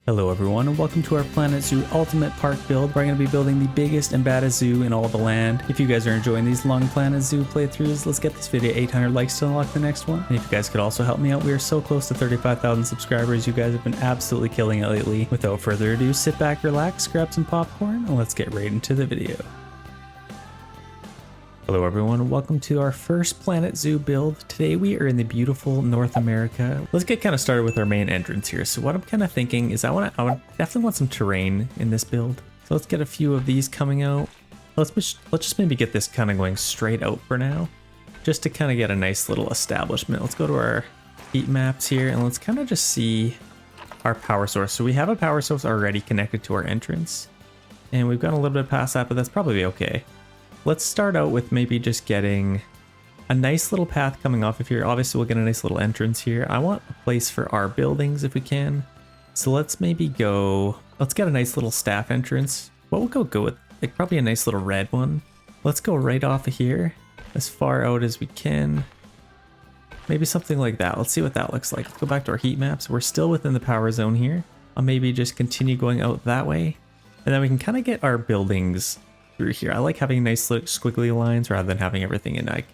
Hello everyone and welcome to our Planet Zoo Ultimate Park build. We're going to be building the biggest and baddest zoo in all the land. If you guys are enjoying these long Planet Zoo playthroughs, let's get this video 800 likes to unlock the next one. And if you guys could also help me out, we are so close to 35,000 subscribers. You guys have been absolutely killing it lately. Without further ado, sit back, relax, grab some popcorn, and let's get right into the video. Hello everyone and welcome to our first Planet Zoo build. Today we are in the beautiful North America. Let's get kind of started with our main entrance here. So what I'm kind of thinking is I would definitely want some terrain in this build. So let's get a few of these coming out. Let's just maybe get this kind of going straight out for now, just to kind of get a nice little establishment. Let's go to our heat maps here and let's kind of just see our power source. So we have a power source already connected to our entrance and we've gone a little bit past that, but that's probably okay. Let's start out with maybe just getting a nice little path coming off of here. Obviously, we'll get a nice little entrance here. I want a place for our buildings if we can. So let's maybe let's get a nice little staff entrance. What we'll go with, like probably a nice little red one. Let's go right off of here, as far out as we can. Maybe something like that. Let's see what that looks like. Let's go back to our heat maps. We're still within the power zone here. I'll maybe just continue going out that way. And then we can kind of get our buildings through here. I like having nice little squiggly lines rather than having everything in like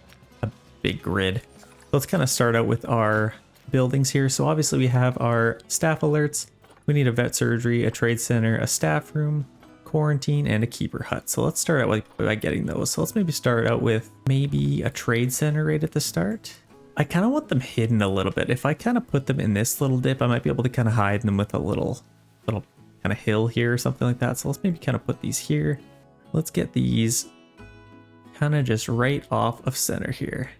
a big grid. So let's kind of start out with our buildings here. So obviously we have our staff alerts. We need a vet surgery, a trade center, a staff room, quarantine, and a keeper hut. So let's start out by getting those. So let's maybe start out with maybe a trade center right at the start. I kind of want them hidden a little bit. If I kind of put them in this little dip, I might be able to kind of hide them with a little kind of hill here or something like that. So let's maybe kind of put these here. Let's get these kind of just right off of center here.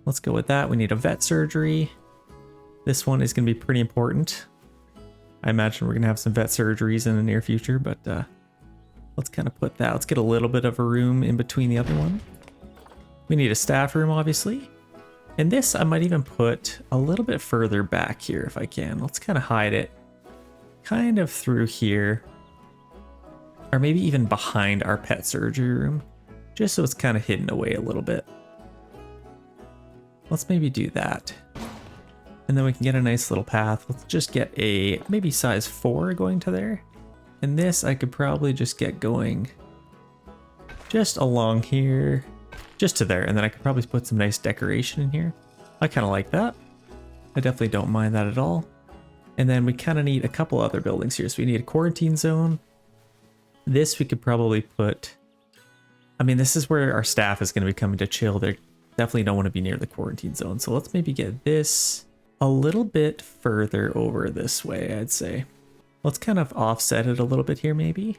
Let's go with that. We need a vet surgery. This one is going to be pretty important. I imagine we're going to have some vet surgeries in the near future, but let's kind of put that. Let's get a little bit of a room in between the other one. We need a staff room, obviously. And this I might even put a little bit further back here if I can. Let's kind of hide it kind of through here. Or maybe even behind our pet surgery room, just so it's kind of hidden away a little bit. Let's maybe do that. And then we can get a nice little path. Let's just get a maybe size 4 going to there. And this I could probably just get going just along here, just to there. And then I could probably put some nice decoration in here. I kind of like that. I definitely don't mind that at all. And then we kind of need a couple other buildings here. So we need a quarantine zone. This we could probably put, I mean, this is where our staff is going to be coming to chill. They definitely don't want to be near the quarantine zone. So let's maybe get this a little bit further over this way, I'd say. Let's kind of offset it a little bit here, maybe.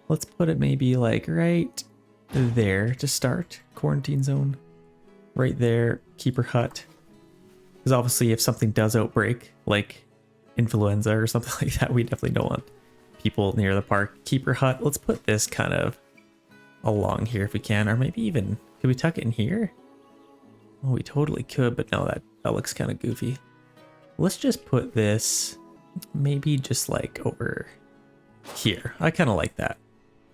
Let's put it maybe like right there to start. Quarantine zone. Right there. Keeper hut. Because obviously if something does outbreak, like influenza or something like that, we definitely don't want people near the park. Keeper hut. Let's put this kind of along here if we can, or maybe even, could we tuck it in here? Oh, we totally could, but no, that looks kind of goofy. Let's just put this maybe just like over here. I kind of like that.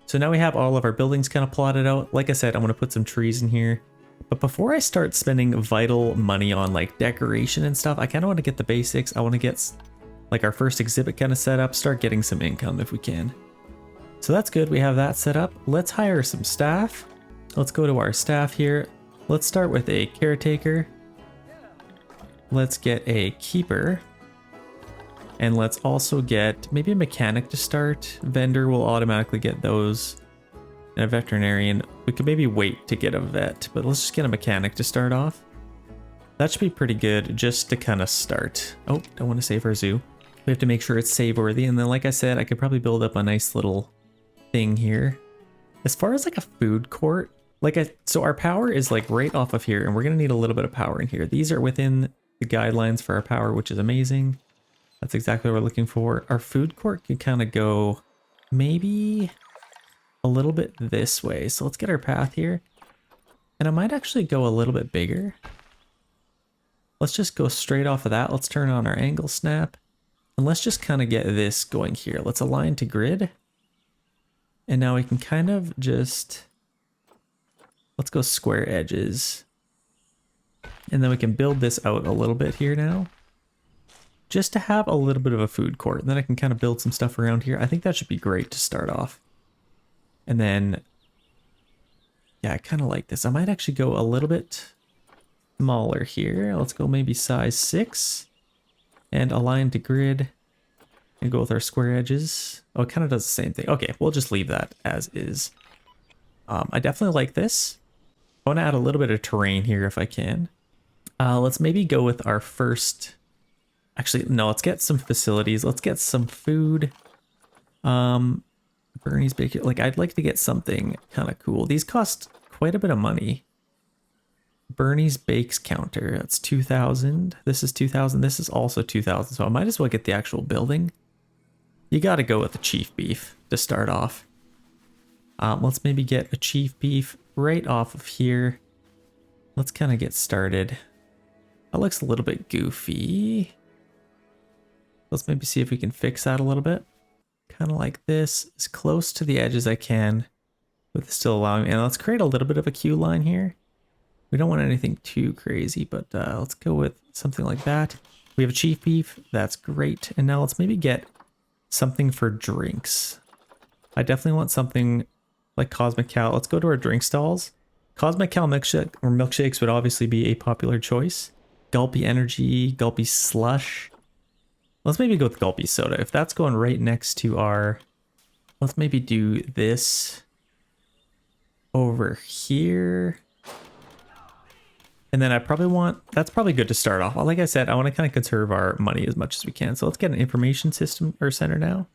So now we have all of our buildings kind of plotted out. Like I said, I'm going to put some trees in here. But before I start spending vital money on like decoration and stuff, I kind of want to get the basics. I want to get like our first exhibit kind of set up, start getting some income if we can. So that's good, we have that set up. Let's hire some staff. Let's go to our staff here. Let's start with a caretaker. Let's get a keeper. And let's also get maybe a mechanic to start. Vendor will automatically get those. And a veterinarian. We could maybe wait to get a vet, but let's just get a mechanic to start off. That should be pretty good just to kind of start. Oh, don't want to save our zoo. We have to make sure it's save worthy. And then like I said, I could probably build up a nice little thing here. As far as like a food court, so our power is like right off of here and we're going to need a little bit of power in here. These are within the guidelines for our power, which is amazing. That's exactly what we're looking for. Our food court could kind of go maybe a little bit this way. So let's get our path here. And I might actually go a little bit bigger. Let's just go straight off of that. Let's turn on our angle snap. And let's just kind of get this going here. Let's align to grid. And now we can kind of just, let's go square edges. And then we can build this out a little bit here now. just to have a little bit of a food court. And then I can kind of build some stuff around here. I think that should be great to start off. And then, yeah, I kind of like this. I might actually go a little bit smaller here. Let's go maybe size 6 and align to grid and go with our square edges. Oh, it kind of does the same thing. Okay, we'll just leave that as is. I definitely like this. I want to add a little bit of terrain here if I can. Let's maybe go with our first... Actually, no, let's get some facilities. Let's get some food. Bernie's Bakery. Like, I'd like to get something kind of cool. These cost quite a bit of money. Bernie's Bakes counter. That's 2,000. This is 2,000. This is also 2,000. So I might as well get the actual building. You got to go with the chief beef to start off. Let's maybe get a chief beef right off of here. Let's kind of get started. That looks a little bit goofy. Let's maybe see if we can fix that a little bit. Kind of like this, as close to the edge as I can, with still allowing me. And let's create a little bit of a queue line here. We don't want anything too crazy, but let's go with something like that. We have a chief beef. That's great. And now let's maybe get something for drinks. I definitely want something like Cosmic Cow. Let's go to our drink stalls. Cosmic Cow milkshakes would obviously be a popular choice. Gulpy Energy, Gulpy Slush. Let's maybe go with Gulpy Soda. If that's going right next to our... Let's maybe do this over here. And then I probably want... That's probably good to start off. Well, like I said, I want to kind of conserve our money as much as we can. So let's get an information system or center now.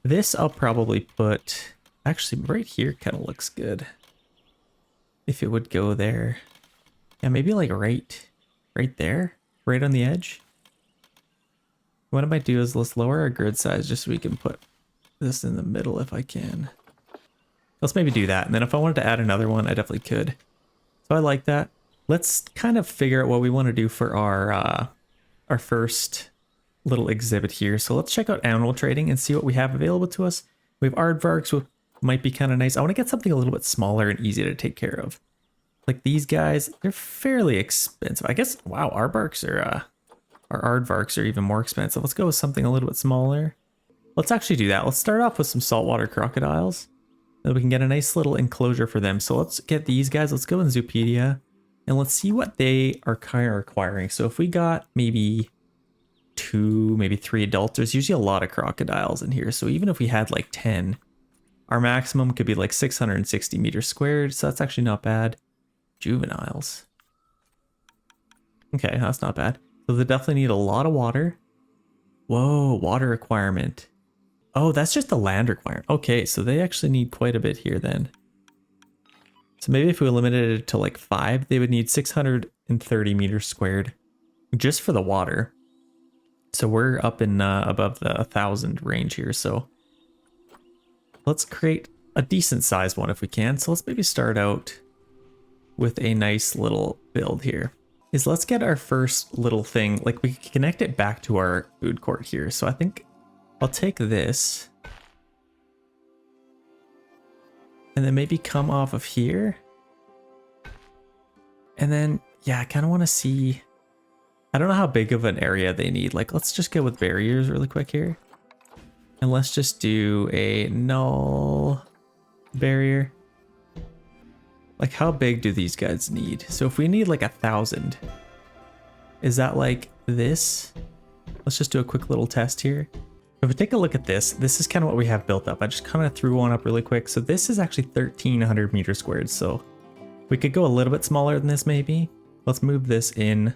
This I'll probably put... Actually, right here kind of looks good. If it would go there. Yeah, maybe like right there. Right on the edge. What I might do is let's lower our grid size just so we can put this in the middle if I can. Let's maybe do that. And then if I wanted to add another one, I definitely could. So I like that. Let's kind of figure out what we want to do for our first little exhibit here. So let's check out animal trading and see what we have available to us. We have aardvarks, which might be kind of nice. I want to get something a little bit smaller and easy to take care of. Like these guys, they're fairly expensive. I guess, wow, aardvarks are, our aardvarks are even more expensive. Let's go with something a little bit smaller. Let's actually do that. Let's start off with some saltwater crocodiles. Then we can get a nice little enclosure for them. So let's get these guys. Let's go in Zoopedia and let's see what they are kind of requiring. So if we got maybe 2, maybe 3 adults, there's usually a lot of crocodiles in here. So even if we had like 10, our maximum could be like 660 meters squared. So that's actually not bad. Juveniles. Okay, that's not bad. So they definitely need a lot of water. Whoa, water requirement. Oh, that's just the land requirement. Okay, so they actually need quite a bit here then. So maybe if we limited it to like 5, they would need 630 meters squared just for the water. So we're up in above the 1,000 range here. So let's create a decent sized one if we can. So let's maybe start out with a nice little build here. Let's get our first little thing. Like we can connect it back to our food court here. So I think I'll take this and then maybe come off of here. And then, yeah, I kind of want to see, I don't know how big of an area they need. Like, let's just go with barriers really quick here. And let's just do a null barrier. Like, how big do these guys need? So if we need like 1,000, is that like this? Let's just do a quick little test here. If we take a look at this, this is kind of what we have built up. I just kind of threw one up really quick. So this is actually 1,300 meters squared. So we could go a little bit smaller than this maybe. Let's move this in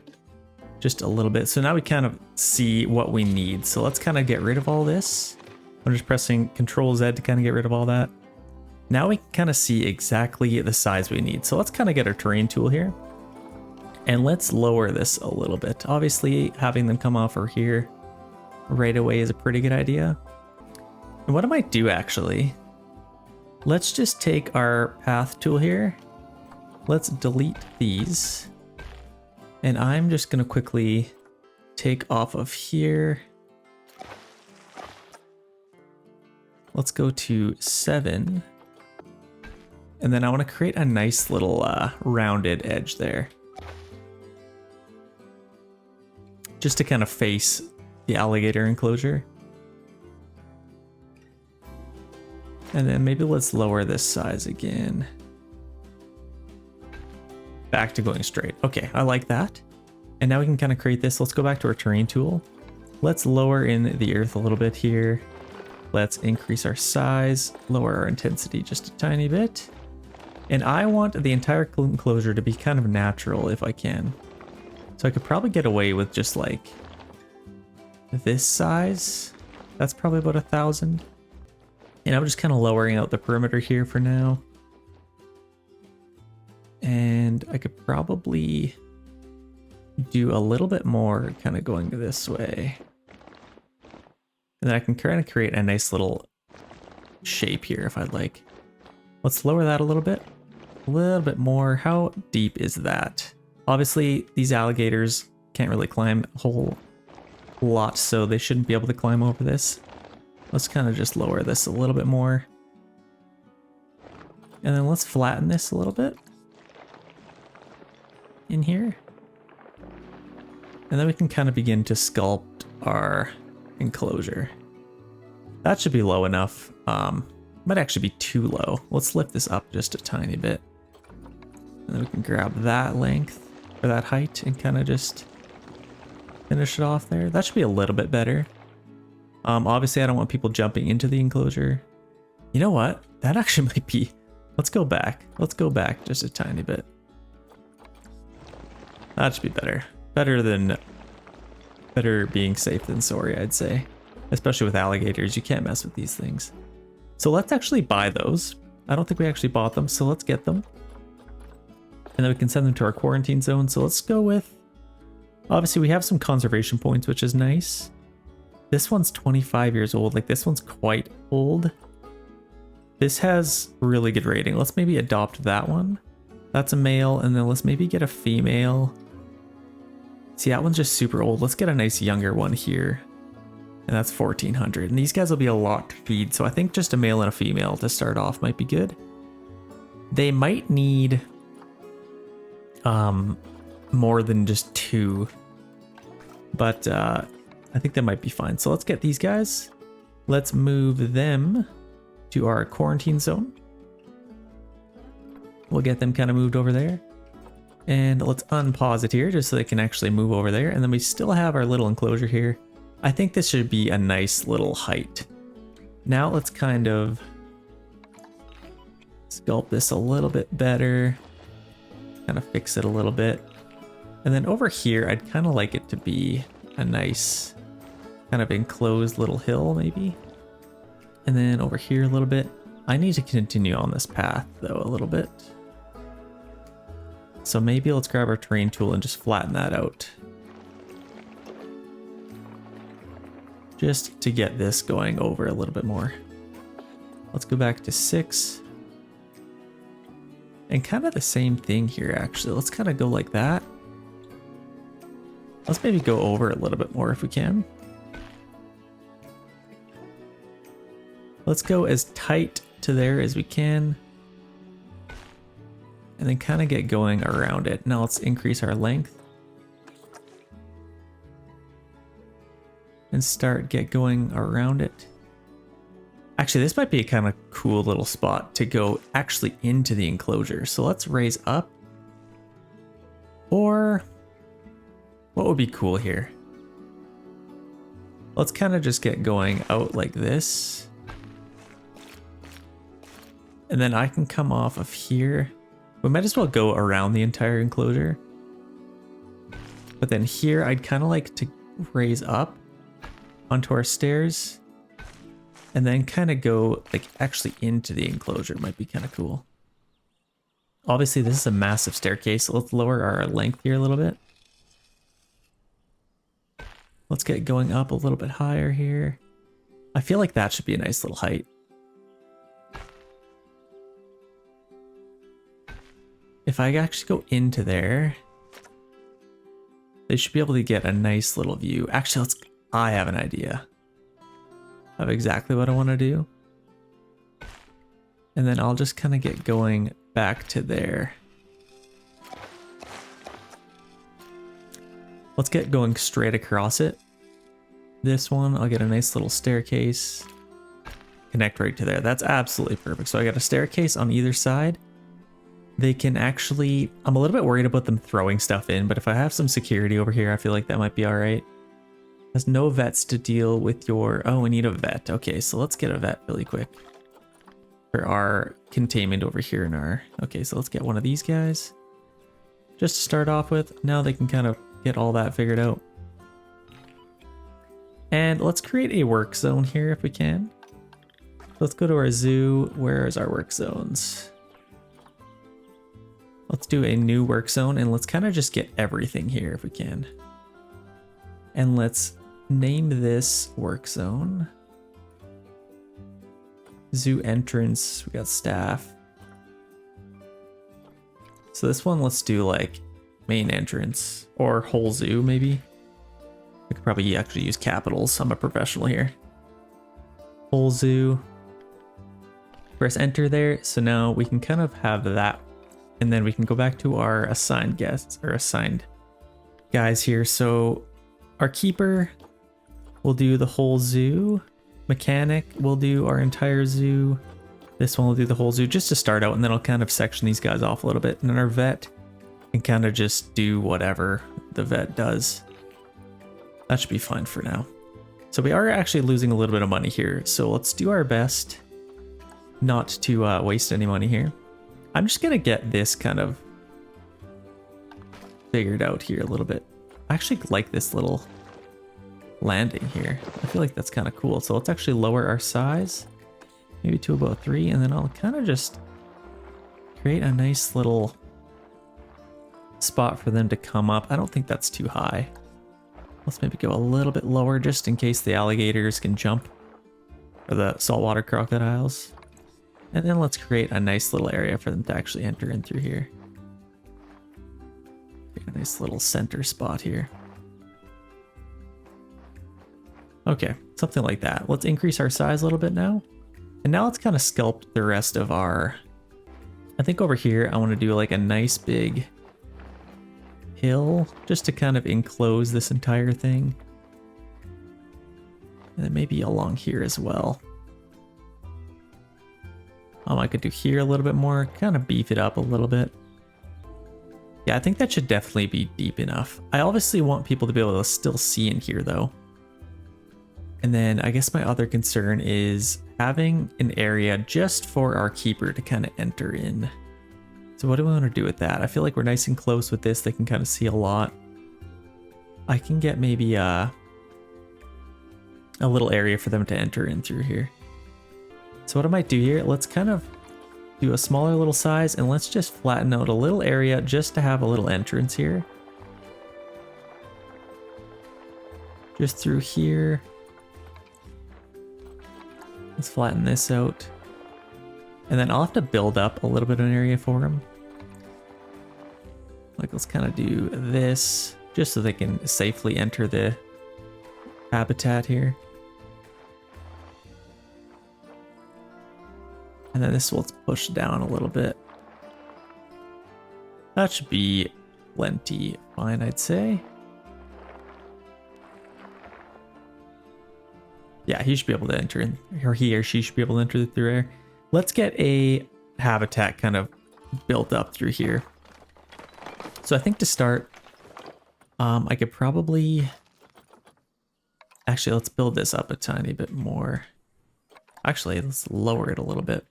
just a little bit. So now we kind of see what we need. So let's kind of get rid of all this. I'm just pressing Control Z to kind of get rid of all that. Now we can kind of see exactly the size we need. So let's kind of get our terrain tool here. And let's lower this a little bit. Obviously, having them come off over here right away is a pretty good idea. And what I might do actually, let's just take our path tool here. Let's delete these. And I'm just going to quickly take off of here. Let's go to 7. And then I want to create a nice little rounded edge there. just to kind of face the alligator enclosure. And then maybe let's lower this size again. Back to going straight. Okay, I like that. And now we can kind of create this. Let's go back to our terrain tool. Let's lower in the earth a little bit here. Let's increase our size, lower our intensity just a tiny bit. And I want the entire enclosure to be kind of natural if I can. So I could probably get away with just like this size. That's probably about 1,000. And I'm just kind of lowering out the perimeter here for now. And I could probably do a little bit more kind of going this way. And then I can kind of create a nice little shape here if I'd like. Let's lower that a little bit more. How deep is that? Obviously, these alligators can't really climb a whole lot, so they shouldn't be able to climb over this. Let's kind of just lower this a little bit more. And then let's flatten this a little bit in here. And then we can kind of begin to sculpt our enclosure. That should be low enough. Might actually be too low. Let's lift this up just a tiny bit. And then we can grab that length or that height and kind of just finish it off there. That should be a little bit better. Obviously I don't want people jumping into the enclosure. You know what? That actually might be, let's go back. Let's go back just a tiny bit. That should be better. Better being safe than sorry, I'd say. Especially with alligators, you can't mess with these things. So let's actually buy those. I don't think we actually bought them, so let's get them. And then we can send them to our quarantine zone. So let's go with, obviously we have some conservation points, which is nice. This one's 25 years old. Like this one's quite old. This has really good rating. Let's maybe adopt that one. That's a male. And then let's maybe get a female. See, that one's just super old. Let's get a nice younger one here. And that's 1,400. And these guys will be a lot to feed. So I think just a male and a female to start off might be good. They might need more than just 2. But I think that might be fine. So let's get these guys. Let's move them to our quarantine zone. We'll get them kind of moved over there. And let's unpause it here just so they can actually move over there. And then we still have our little enclosure here. I think this should be a nice little height. Now let's kind of sculpt this a little bit better. Kind of fix it a little bit. And then over here, I'd kind of like it to be a nice kind of enclosed little hill maybe. And then over here a little bit. I need to continue on this path though a little bit. So maybe let's grab our terrain tool and just flatten that out. Just to get this going over a little bit more. Let's go back to 6. And kind of the same thing here actually. Let's kind of go like that. Let's maybe go over a little bit more if we can. Let's go as tight to there as we can. And then kind of get going around it. Now let's increase our length. And get going around it. Actually, this might be a kind of cool little spot to go actually into the enclosure. So let's raise up. Or what would be cool here? Let's kind of just get going out like this. And then I can come off of here. We might as well go around the entire enclosure. But then here, I'd kind of like to raise up onto our stairs. And then kind of go like actually into the enclosure. Might be kind of cool. Obviously, this is a massive staircase. So let's lower our length here a little bit. Let's get going up a little bit higher here. I feel like that should be a nice little height. If I actually go into there, they should be able to get a nice little view. Actually, I have an idea of exactly what I want to do. And then I'll just kind of get going back to there. Let's get going straight across it. This one, I'll get a nice little staircase. Connect right to there. That's absolutely perfect. So I got a staircase on either side. They can actually, I'm a little bit worried about them throwing stuff in, but if I have some security over here, I feel like that might be all right. There's no vets to deal with your, oh, we need a vet. Okay, so let's get a vet really quick. For our containment over here in our, okay, so let's get one of these guys. Just to start off with, now they can kind of get all that figured out. And let's create a work zone here if we can. Let's go to our zoo. Where is our work zones? Let's do a new work zone and let's kind of just get everything here if we can. And let's name this work zone. Zoo entrance, we got staff. So this one, let's do like main entrance or whole zoo maybe. I could probably actually use capitals. I'm a professional here. Whole zoo. Press enter there. So now we can kind of have that. And then we can go back to our assigned guests or assigned guys here. So our keeper will do the whole zoo. Mechanic will do our entire zoo. This one will do the whole zoo just to start out. And then I'll kind of section these guys off a little bit. And then our vet can kind of just do whatever the vet does. That should be fine for now. So we are actually losing a little bit of money here. So let's do our best not to waste any money here. I'm just gonna get this kind of figured out here a little bit. I actually like this little landing here. I feel like that's kind of cool. So let's actually lower our size, maybe to about 3, and then I'll kind of just create a nice little spot for them to come up. I don't think that's too high. Let's maybe go a little bit lower just in case the alligators can jump, or the saltwater crocodiles. And then let's create a nice little area for them to actually enter in through here. Create a nice little center spot here. Okay, something like that. Let's increase our size a little bit now. And now let's kind of sculpt the rest of our... I think over here I want to do like a nice big hill just to kind of enclose this entire thing. And then maybe along here as well. I could do here a little bit more, kind of beef it up a little bit. Yeah, I think that should definitely be deep enough. I obviously want people to be able to still see in here though. And then I guess my other concern is having an area just for our keeper to kind of enter in. So what do we want to do with that? I feel like we're nice and close with this. They can kind of see a lot. I can get maybe a little area for them to enter in through here. So what I might do here, let's kind of do a smaller little size and let's just flatten out a little area just to have a little entrance here. Just through here. Let's flatten this out. And then I'll have to build up a little bit of an area for them. Like let's kind of do this just so they can safely enter the habitat here. And then this will push down a little bit. That should be plenty fine, I'd say. Yeah, he should be able to enter in, or he or she should be able to enter through here. Let's get a habitat kind of built up through here. So I think to start, I could probably... Actually, let's build this up a tiny bit more. Actually, let's lower it a little bit.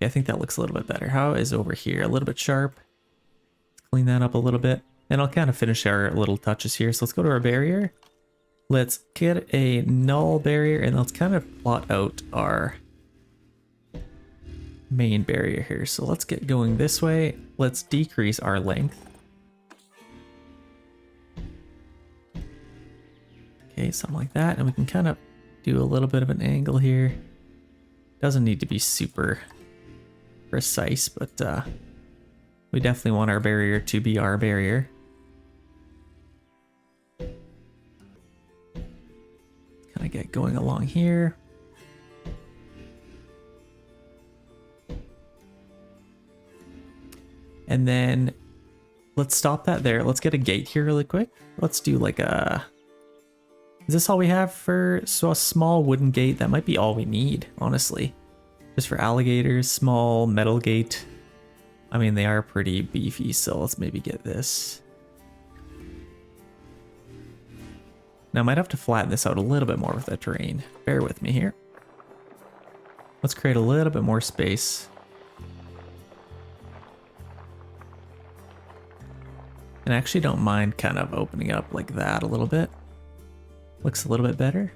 Yeah, I think that looks a little bit better. How is over here? A little bit sharp. Let's clean that up a little bit. And I'll kind of finish our little touches here. So let's go to our barrier. Let's get a null barrier and let's kind of plot out our main barrier here. So let's get going this way. Let's decrease our length. Okay, something like that. And we can kind of do a little bit of an angle here. Doesn't need to be super precise, but we definitely want our barrier to be our barrier. Kind of get going along here. And then let's stop that there. Let's get a gate here really quick. Let's do like a... Is this all we have for so a small wooden gate? That might be all we need, honestly. Just for alligators, small metal gate. I mean, they are pretty beefy, so let's maybe get this. Now I might have to flatten this out a little bit more with the terrain. Bear with me here. Let's create a little bit more space. And I actually don't mind kind of opening up like that a little bit. Looks a little bit better.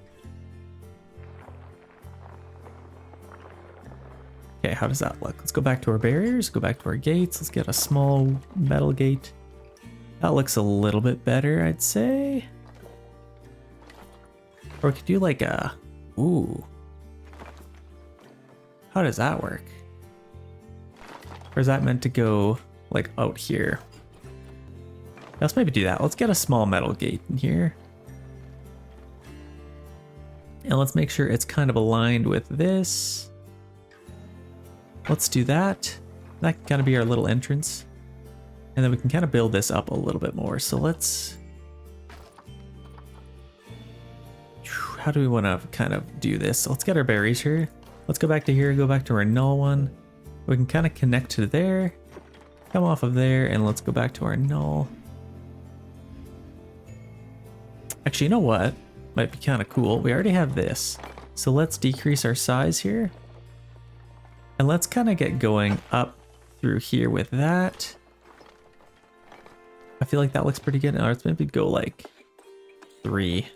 Okay, how does that look? Let's go back to our barriers, go back to our gates. Let's get a small metal gate. That looks a little bit better, I'd say. Or we could do like a... Ooh. How does that work? Or is that meant to go like out here? Let's maybe do that. Let's get a small metal gate in here. And let's make sure it's kind of aligned with this. Let's do that. That can kind of be our little entrance. And then we can kind of build this up a little bit more. So let's... How do we want to kind of do this? So let's get our berries here. Let's go back to here, go back to our null one. We can kind of connect to there. Come off of there, and let's go back to our null. Actually, you know what? Might be kind of cool. We already have this. So let's decrease our size here. And let's kind of get going up through here with that. I feel like that looks pretty good. Now let's maybe go like 3.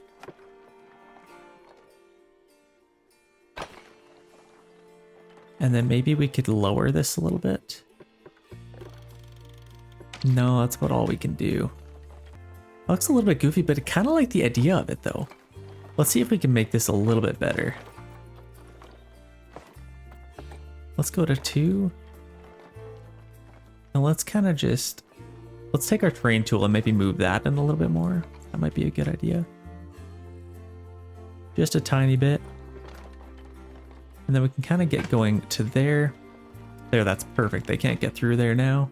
And then maybe we could lower this a little bit. No, that's about all we can do. It looks a little bit goofy, but I kind of like the idea of it though. Let's see if we can make this a little bit better. Let's go to 2. And let's kind of just... Let's take our terrain tool and maybe move that in a little bit more. That might be a good idea. Just a tiny bit. And then we can kind of get going to there. There, that's perfect. They can't get through there now.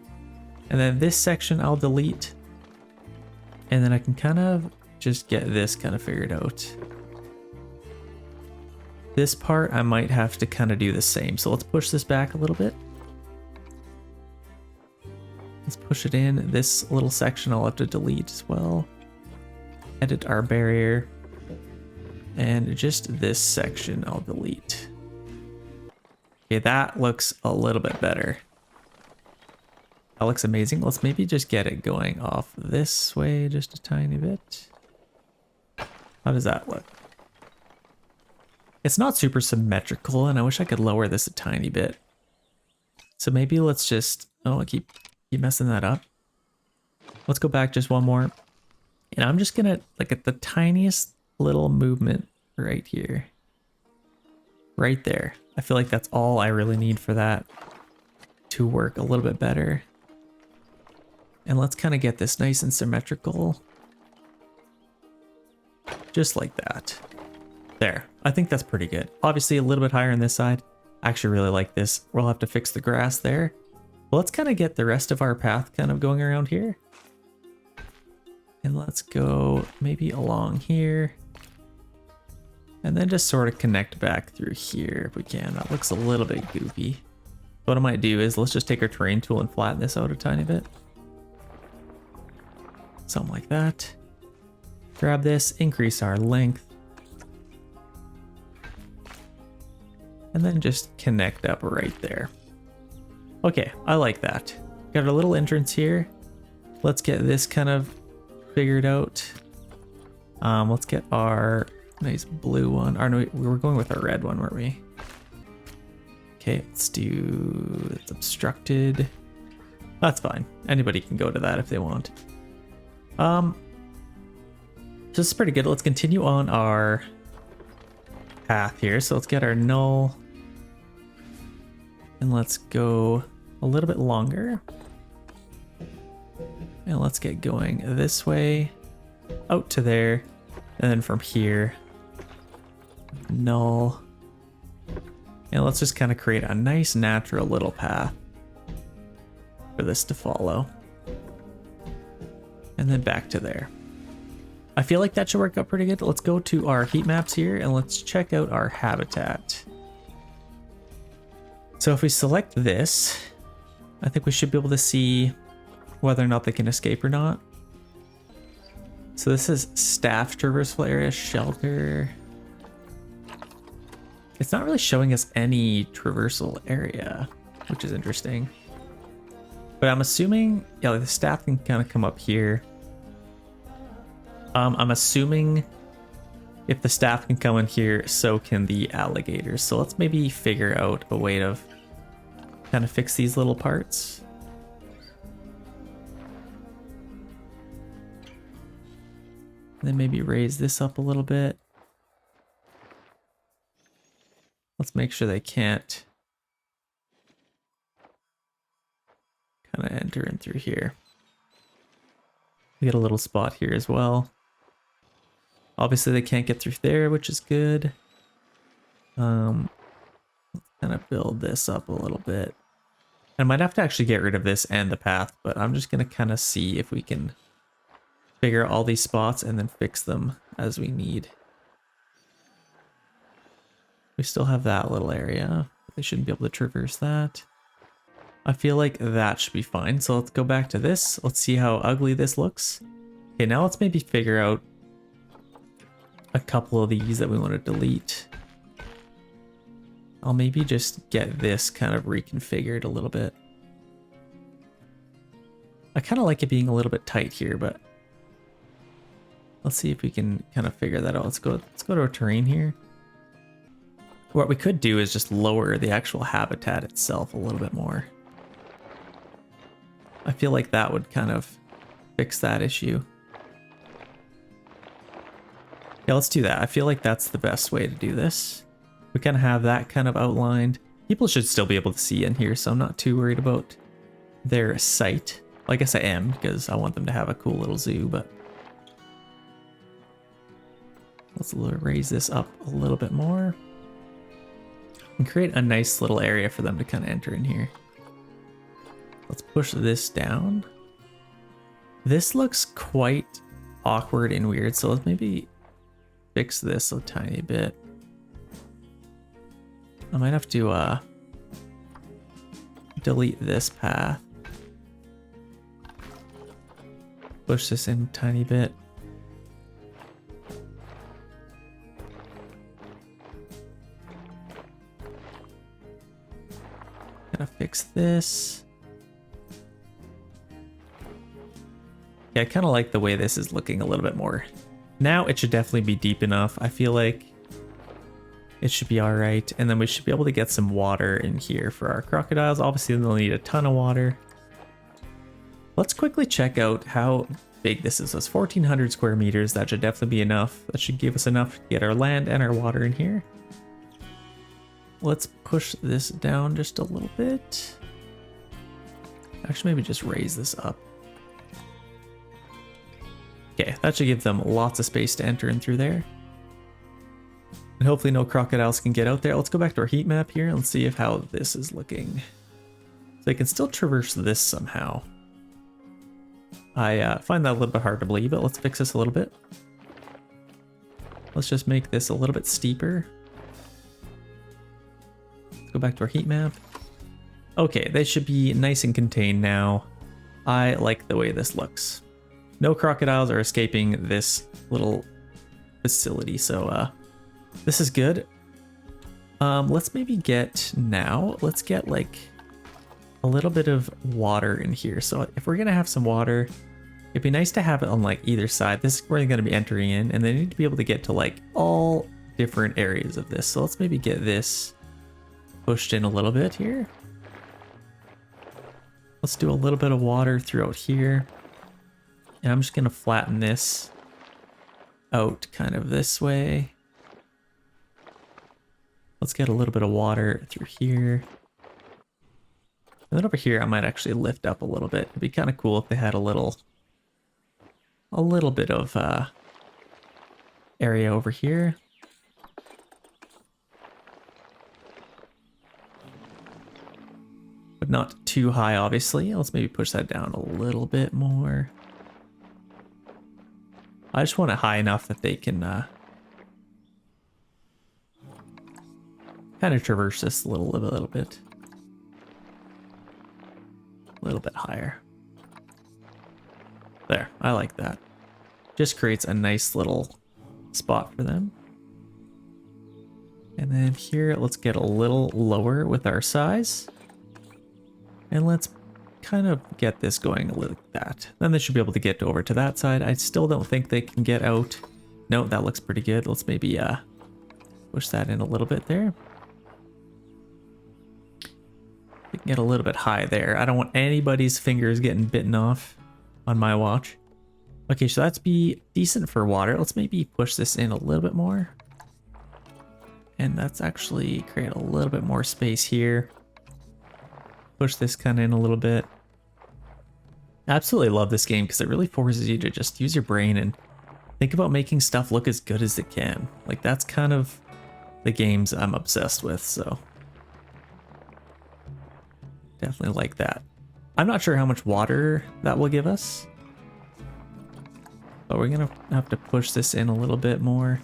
And then this section I'll delete. And then I can kind of just get this kind of figured out. This part I might have to kind of do the same. So let's push this back a little bit. Let's push it in. This little section I'll have to delete as well. Edit our barrier. And just this section I'll delete. Okay, that looks a little bit better. That looks amazing. Let's maybe just get it going off this way just a tiny bit. How does that look? It's not super symmetrical, and I wish I could lower this a tiny bit. So maybe let's just... Oh, I keep messing that up. Let's go back just one more. And I'm just gonna, like, at the tiniest little movement right here. Right there. I feel like that's all I really need for that to work a little bit better. And let's kind of get this nice and symmetrical. Just like that. There. I think that's pretty good. Obviously a little bit higher on this side. I actually really like this. We'll have to fix the grass there. But let's kind of get the rest of our path kind of going around here. And let's go maybe along here. And then just sort of connect back through here if we can. That looks a little bit goofy. What I might do is let's just take our terrain tool and flatten this out a tiny bit. Something like that. Grab this, increase our length. And then just connect up right there. Okay, I like that. Got our little entrance here. Let's get this kind of figured out. Let's get our nice blue one. Or no, we were going with our red one, weren't we? Okay, let's do... It's obstructed. That's fine. Anybody can go to that if they want. So this is pretty good. Let's continue on our path here. So let's get our null. And let's go a little bit longer. And let's get going this way. Out to there. And then from here. Null. And let's just kind of create a nice natural little path for this to follow. and then back to there. I feel like that should work out pretty good. Let's go to our heat maps here and let's check out our habitat. So if we select this, I think we should be able to see whether or not they can escape or not. So this is staff traversal area, shelter. It's not really showing us any traversal area, which is interesting. But I'm assuming, yeah, like the staff can kind of come up here. I'm assuming if the staff can come in here, so can the alligators. So let's maybe figure out a way to kind of fix these little parts. And then maybe raise this up a little bit. Let's make sure they can't kind of enter in through here. We get a little spot here as well. Obviously they can't get through there, which is good. Let's kind of build this up a little bit. I might have to actually get rid of this and the path, but I'm just going to kind of see if we can figure out all these spots and then fix them as we need. We still have that little area. They shouldn't be able to traverse that. I feel like that should be fine. So let's go back to this. Let's see how ugly this looks. Okay, now let's maybe figure out a couple of these that we want to delete. I'll maybe just get this kind of reconfigured a little bit. I kind of like it being a little bit tight here, but let's see if we can kind of figure that out. Let's go to our terrain here. What we could do is just lower the actual habitat itself a little bit more. I feel like that would kind of fix that issue. Yeah, let's do that. I feel like that's the best way to do this. We kind of have that kind of outlined. People should still be able to see in here, so I'm not too worried about their sight. Well, I guess I am, because I want them to have a cool little zoo, but let's raise this up a little bit more and create a nice little area for them to kind of enter in here. Let's push this down. This looks quite awkward and weird, so let's maybe fix this a tiny bit. I might have to delete this path. Push this in a tiny bit. Gotta fix this. Yeah, I kind of like the way this is looking a little bit more. Now it should definitely be deep enough. I feel like it should be all right. And then we should be able to get some water in here for our crocodiles. Obviously they'll need a ton of water. Let's quickly check out how big this is. It's 1,400 square meters. That should definitely be enough. That should give us enough to get our land and our water in here. Let's push this down just a little bit. Actually, maybe just raise this up. Okay, that should give them lots of space to enter in through there. And hopefully no crocodiles can get out there. Let's go back to our heat map here and see how this is looking. So they can still traverse this somehow. I find that a little bit hard to believe, but let's fix this a little bit. Let's just make this a little bit steeper. Let's go back to our heat map. Okay, they should be nice and contained now. I like the way this looks. No crocodiles are escaping this little facility, so this is good. Let's maybe get let's get like a little bit of water in here. So if we're gonna have some water, it'd be nice to have it on like either side. This is where they're gonna be entering in, and they need to be able to get to like all different areas of this. So let's maybe get this pushed in a little bit here. Let's do a little bit of water throughout here. And I'm just gonna flatten this out kind of this way. Let's get a little bit of water through here. And then over here, I might actually lift up a little bit. It'd be kind of cool if they had a little bit of area over here. But not too high, obviously. Let's maybe push that down a little bit more. I just want it high enough that they can kind of traverse this a little bit. A little bit higher. There, I like that. Just creates a nice little spot for them. And then here, let's get a little lower with our size. And let's kind of get this going like that. Then they should be able to get over to that side. I still don't think they can get out. No, that looks pretty good. Let's maybe push that in a little bit there. We can get a little bit high there. I don't want anybody's fingers getting bitten off on my watch. Okay, so that's be decent for water. Let's maybe push this in a little bit more. And that's actually create a little bit more space here. Push this kind of in a little bit. I absolutely love this game because it really forces you to just use your brain and think about making stuff look as good as it can. Like, that's kind of the games I'm obsessed with, so definitely like that. I'm not sure how much water that will give us, but we're gonna have to push this in a little bit more.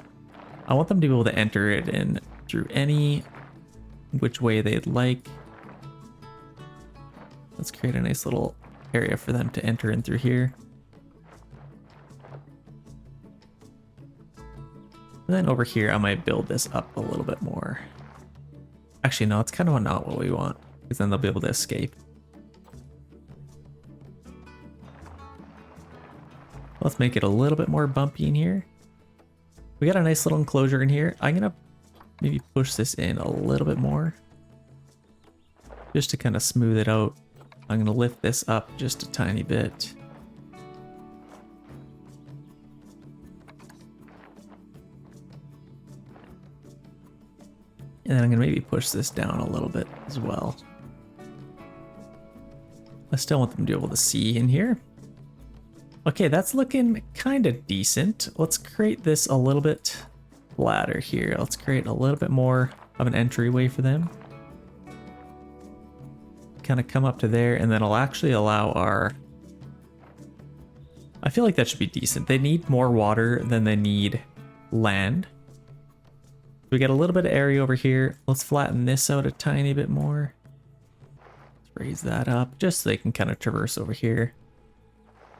I want them to be able to enter it in through any which way they'd like. Let's create a nice little area for them to enter in through here. And then over here, I might build this up a little bit more. Actually, no, it's kind of not what we want, because then they'll be able to escape. Let's make it a little bit more bumpy in here. We got a nice little enclosure in here. I'm gonna maybe push this in a little bit more, just to kind of smooth it out. I'm gonna lift this up just a tiny bit. And then I'm gonna maybe push this down a little bit as well. I still want them to be able to see in here. Okay, that's looking kind of decent. Let's create this a little bit flatter here. Let's create a little bit more of an entryway for them. Kind of come up to there, and then I'll actually allow our... I feel like that should be decent. They need more water than they need land. We got a little bit of area over here. Let's flatten this out a tiny bit more. Let's raise that up just so they can kind of traverse over here.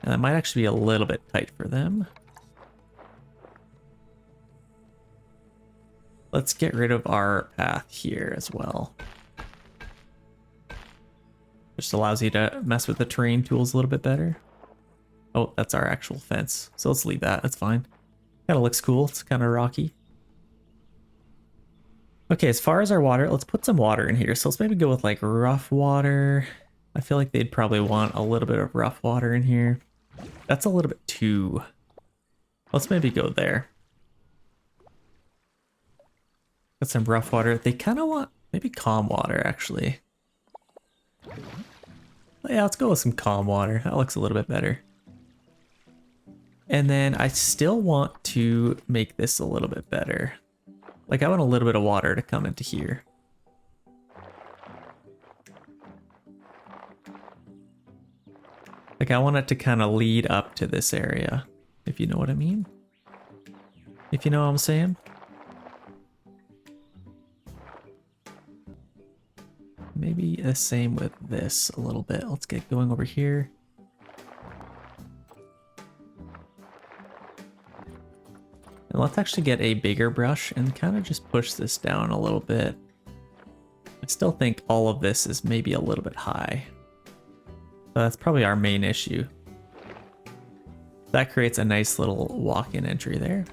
And that might actually be a little bit tight for them. Let's get rid of our path here as well. Just allows you to mess with the terrain tools a little bit better. Oh, that's our actual fence. So let's leave that, that's fine. Kind of looks cool, it's kind of rocky. Okay, as far as our water, let's put some water in here. So let's maybe go with like rough water. I feel like they'd probably want a little bit of rough water in here. That's a little bit too... Let's maybe go there. Got some rough water. They kind of want maybe calm water, actually. Yeah, let's go with some calm water. That looks a little bit better. And then I still want to make this a little bit better. Like, I want a little bit of water to come into here. Like, I want it to kind of lead up to this area, if you know what I mean. If you know what I'm saying. Maybe the same with this a little bit. Let's get going over here. And let's actually get a bigger brush and kind of just push this down a little bit. I still think all of this is maybe a little bit high. So that's probably our main issue. That creates a nice little walk-in entry there.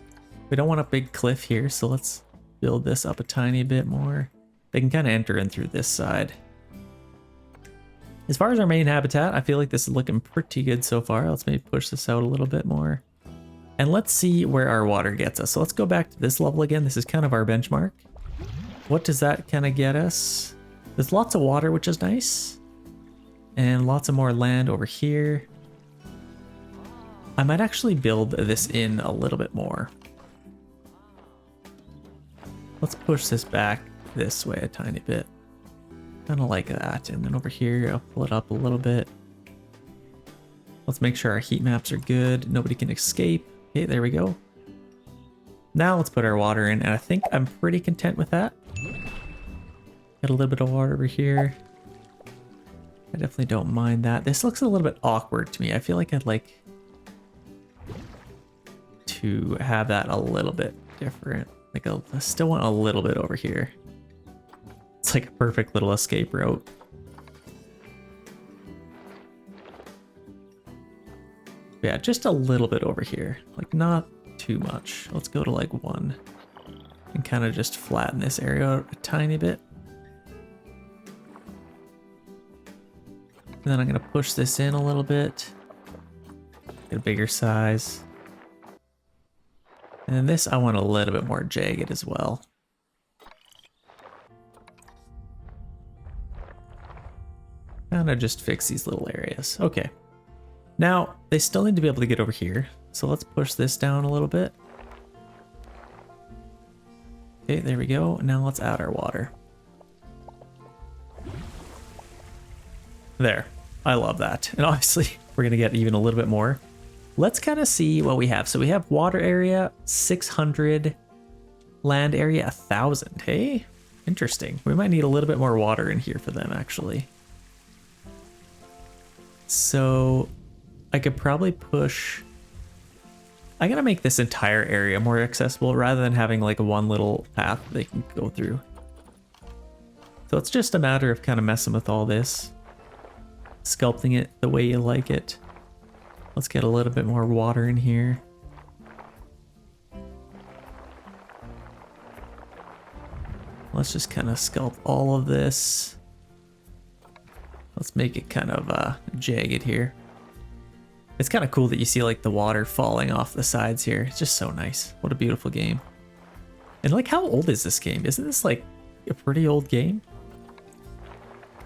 We don't want a big cliff here, so let's build this up a tiny bit more. They can kind of enter in through this side. As far as our main habitat, I feel like this is looking pretty good so far. Let's maybe push this out a little bit more. And let's see where our water gets us. So let's go back to this level again. This is kind of our benchmark. What does that kind of get us? There's lots of water, which is nice. And lots of more land over here. I might actually build this in a little bit more. Let's push this back this way a tiny bit. Kind of like that. And then over here, I'll pull it up a little bit. Let's make sure our heat maps are good. Nobody can escape. Okay, there we go. Now let's put our water in, and I think I'm pretty content with that. Got a little bit of water over here. I definitely don't mind that. This looks a little bit awkward to me. I feel like I'd like to have that a little bit different. Like I still want a little bit over here. It's like a perfect little escape route. Yeah, just a little bit over here. Like not too much. Let's go to like 1 and kind of just flatten this area out a tiny bit. And then I'm going to push this in a little bit. Get a bigger size. And then this I want a little bit more jagged as well. Kind of just fix these little areas. Okay. Now, they still need to be able to get over here. So let's push this down a little bit. Okay, there we go. Now let's add our water. There. I love that. And obviously, we're going to get even a little bit more. Let's kind of see what we have. So we have water area, 600. Land area, 1,000. Hey, interesting. We might need a little bit more water in here for them, actually. So I could probably push... I'm going to make this entire area more accessible rather than having like one little path they can go through. So it's just a matter of kind of messing with all this. Sculpting it the way you like it. Let's get a little bit more water in here. Let's just kind of sculpt all of this. Let's make it kind of jagged here. It's kind of cool that you see like the water falling off the sides here. It's just so nice. What a beautiful game. And like, how old is this game? Isn't this like a pretty old game?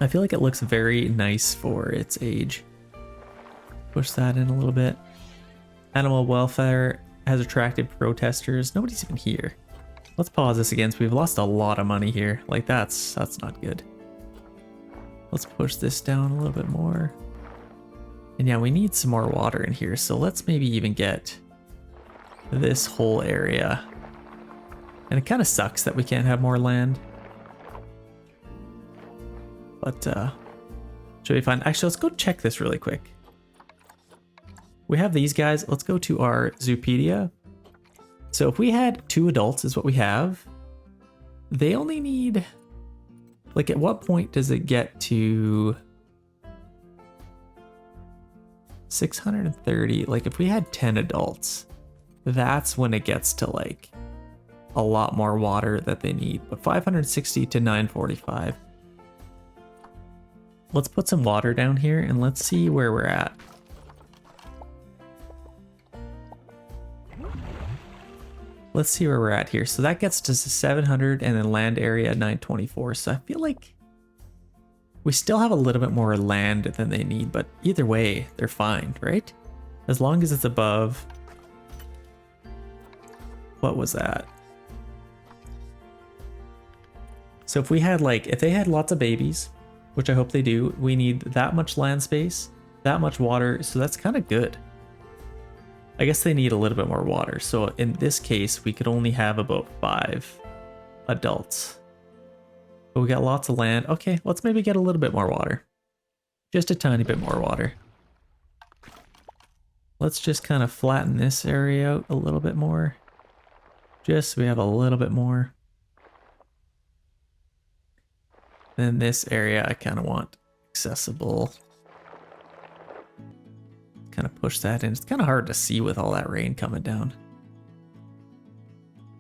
I feel like it looks very nice for its age. Push that in a little bit. Animal welfare has attracted protesters. Nobody's even here. Let's pause this again. So we've lost a lot of money here. Like that's not good. Let's push this down a little bit more. And yeah, we need some more water in here. So let's maybe even get this whole area. And it kind of sucks that we can't have more land. But should be fine. Actually, let's go check this really quick. We have these guys. Let's go to our Zoopedia. So if we had 2 adults is what we have. They only need... Like, at what point does it get to 630? Like, if we had 10 adults, that's when it gets to, like, a lot more water that they need. But 560 to 945. Let's put some water down here and let's see where we're at. Let's see where we're at here. So that gets to 700 and then land area 924. So I feel like we still have a little bit more land than they need, but either way, they're fine, right? As long as it's above... What was that? So if we had like, if they had lots of babies, which I hope they do, we need that much land space, that much water, so that's kind of good. I guess they need a little bit more water. So in this case, we could only have about 5 adults. But we got lots of land. Okay, let's maybe get a little bit more water. Just a tiny bit more water. Let's just kind of flatten this area out a little bit more. Just so we have a little bit more. Then this area I kind of want accessible. Kind of push that in. It's kind of hard to see with all that rain coming down.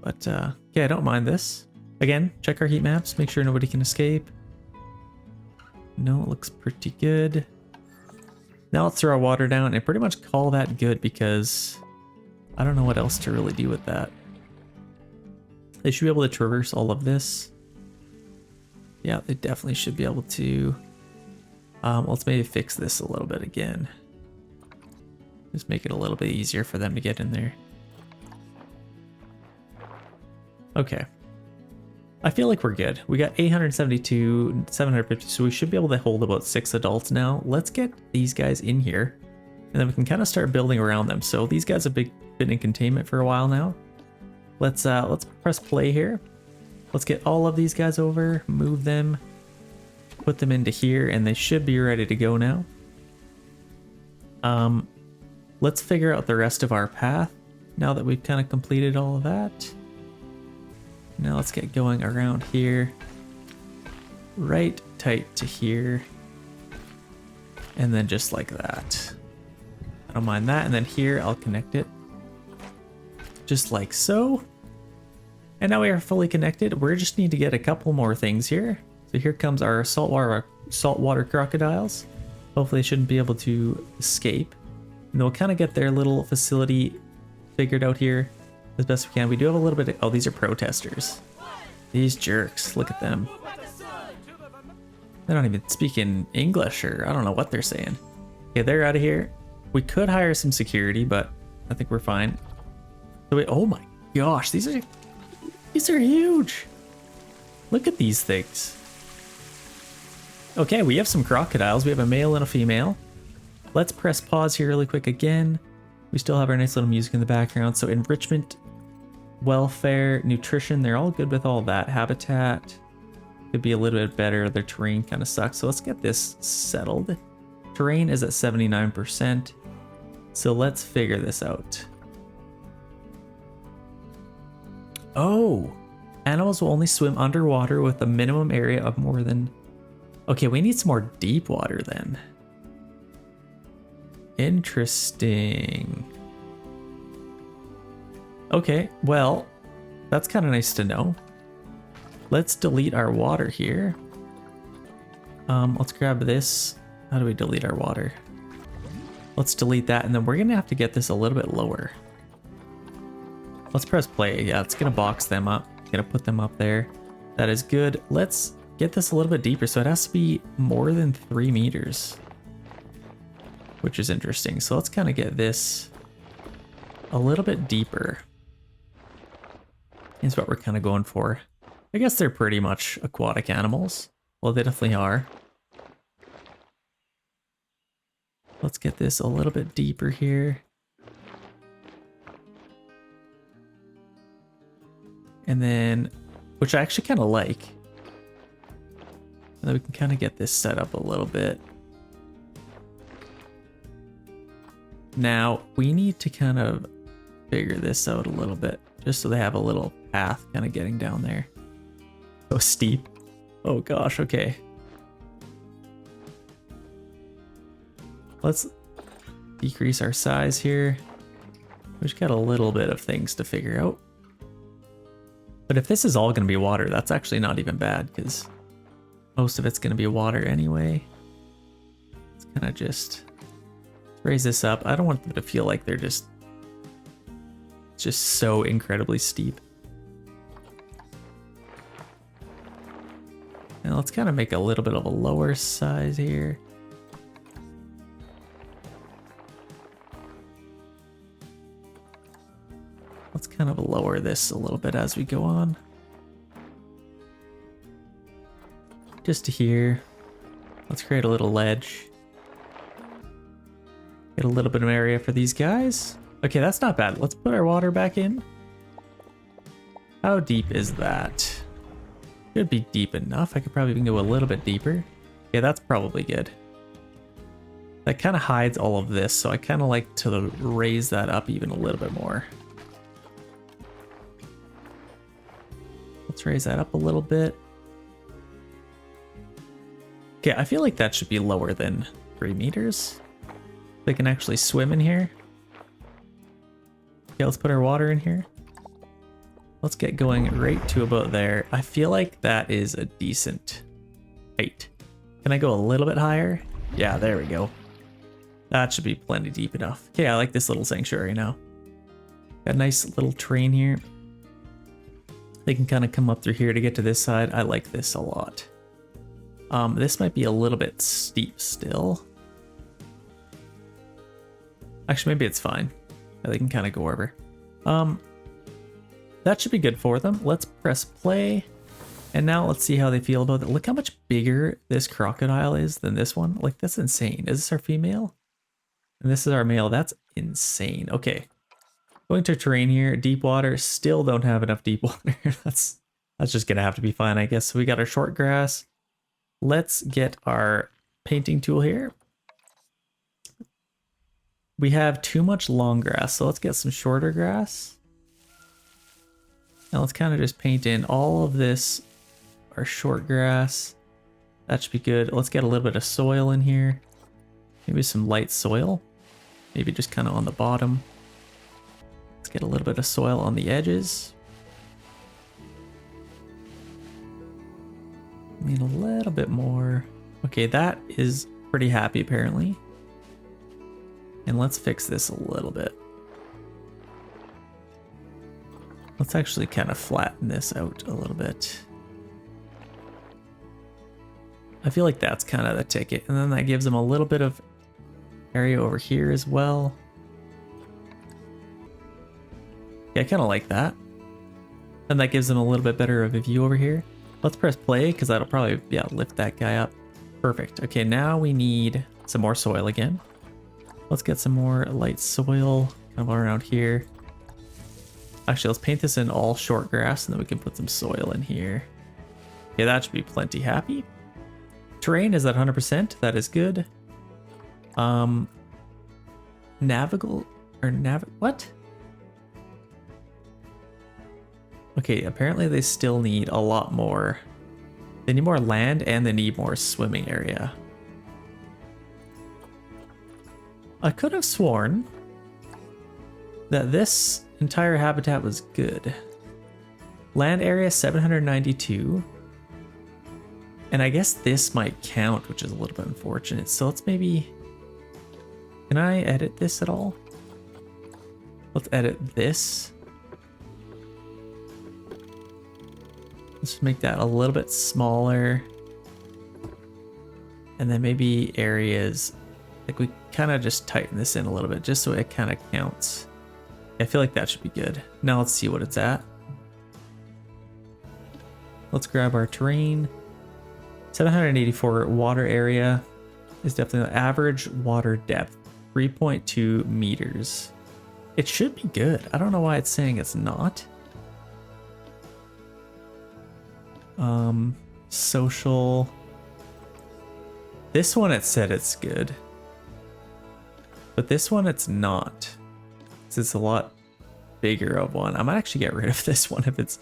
But yeah, I don't mind this. Again, check our heat maps, make sure nobody can escape. No, it looks pretty good. Now let's throw our water down and pretty much call that good because I don't know what else to really do with that. They should be able to traverse all of this. Yeah, they definitely should be able to. Let's maybe fix this a little bit again. Just make it a little bit easier for them to get in there. Okay. I feel like we're good. We got 872, 750, so we should be able to hold about 6 adults now. Let's get these guys in here, and then we can kind of start building around them. So these guys have been been in containment for a while now. Let's press play here. Let's get all of these guys over, move them, put them into here, and they should be ready to go now. Let's figure out the rest of our path now that we've kind of completed all of that. Now let's get going around here, right tight to here, and then just like that. I don't mind that, and then here I'll connect it just like so. And now we are fully connected. We just need to get a couple more things here. So here comes our saltwater crocodiles. Hopefully they shouldn't be able to escape. And they'll kind of get their little facility figured out here as best we can. We do have a little bit of, oh, these are protesters. These jerks, look at them. They're not even speaking English, or I don't know what they're saying. Okay, they're out of here. We could hire some security, but I think we're fine. So wait, oh my gosh, these are huge. Look at these things. Okay, we have some crocodiles. We have a male and a female. Let's press pause here really quick again. We still have our nice little music in the background. So enrichment, welfare, nutrition, they're all good with all that. Habitat could be a little bit better. Their terrain kind of sucks. So let's get this settled. Terrain is at 79%. So let's figure this out. Oh, animals will only swim underwater with a minimum area of more than... Okay, we need some more deep water then. Interesting. Okay, well, that's kind of nice to know. Let's delete our water here. Let's grab this. How do we delete our water? Let's delete that, and then we're gonna have to get this a little bit lower. Let's press play. Yeah, it's gonna box them up. Gonna put them up there. That is good. Let's get this a little bit deeper. So it has to be more than 3 meters, which is interesting. So let's kind of get this a little bit deeper. Is what we're kind of going for. I guess they're pretty much aquatic animals. Well, they definitely are. Let's get this a little bit deeper here. And then, which I actually kind of like. And then we can kind of get this set up a little bit. Now, we need to kind of figure this out a little bit, just so they have a little path kind of getting down there. So steep. Oh gosh, okay. Let's decrease our size here. We've got a little bit of things to figure out. But if this is all going to be water, that's actually not even bad, because most of it's going to be water anyway. Let's kind of just raise this up. I don't want them to feel like they're just so incredibly steep. And let's kind of make a little bit of a lower size here. Let's kind of lower this a little bit as we go on. Just to here. Let's create a little ledge. Get a little bit of area for these guys. Okay, that's not bad. Let's put our water back in. How deep is that? Should be deep enough. I could probably even go a little bit deeper. Yeah, that's probably good. That kind of hides all of this, so I kind of like to raise that up even a little bit more. Let's raise that up a little bit. Okay, I feel like that should be lower than 3 meters. They can actually swim in here. Okay, let's put our water in here. Let's get going right to about there. I feel like that is a decent height. Can I go a little bit higher? Yeah, there we go. That should be plenty deep enough. Okay, I like this little sanctuary now. Got a nice little train here. They can kind of come up through here to get to this side. I like this a lot. This might be a little bit steep still. Actually, maybe it's fine. They can kind of go over. That should be good for them. Let's press play. And now let's see how they feel about it. Look how much bigger this crocodile is than this one. Like, that's insane. Is this our female? And this is our male. That's insane. Okay. Going to terrain here, deep water, still don't have enough deep water. That's just gonna have to be fine, I guess. So we got our short grass. Let's get our painting tool here. We have too much long grass, so let's get some shorter grass. Now let's kind of just paint in all of this, our short grass. That should be good. Let's get a little bit of soil in here. Maybe some light soil. Maybe just kind of on the bottom. Let's get a little bit of soil on the edges. Need a little bit more. Okay, that is pretty happy apparently. And let's fix this a little bit. Let's actually kind of flatten this out a little bit. I feel like that's kind of the ticket. And then that gives them a little bit of area over here as well. Yeah, I kind of like that. And that gives them a little bit better of a view over here. Let's press play because that'll probably, yeah, lift that guy up. Perfect. Okay, now we need some more soil again. Let's get some more light soil kind of around here. Actually, let's paint this in all short grass and then we can put some soil in here. Okay, that should be plenty happy. Terrain is at 100%. That is good. What? Okay, apparently they still need a lot more. They need more land and they need more swimming area. I could have sworn that this entire habitat was good. Land area 792. And I guess this might count, which is a little bit unfortunate. So let's maybe... Can I edit this at all? Let's edit this. Let's make that a little bit smaller. And then maybe areas... Like we kind of just tighten this in a little bit just so it kind of counts. I feel like that should be good. Now let's see what it's at. Let's grab our terrain. 784 water area is definitely the average water depth, 3.2 meters. It should be good. I don't know why it's saying it's not. Social. This one it said it's good. But this one it's not. It's a lot bigger of one. I might actually get rid of this one if it's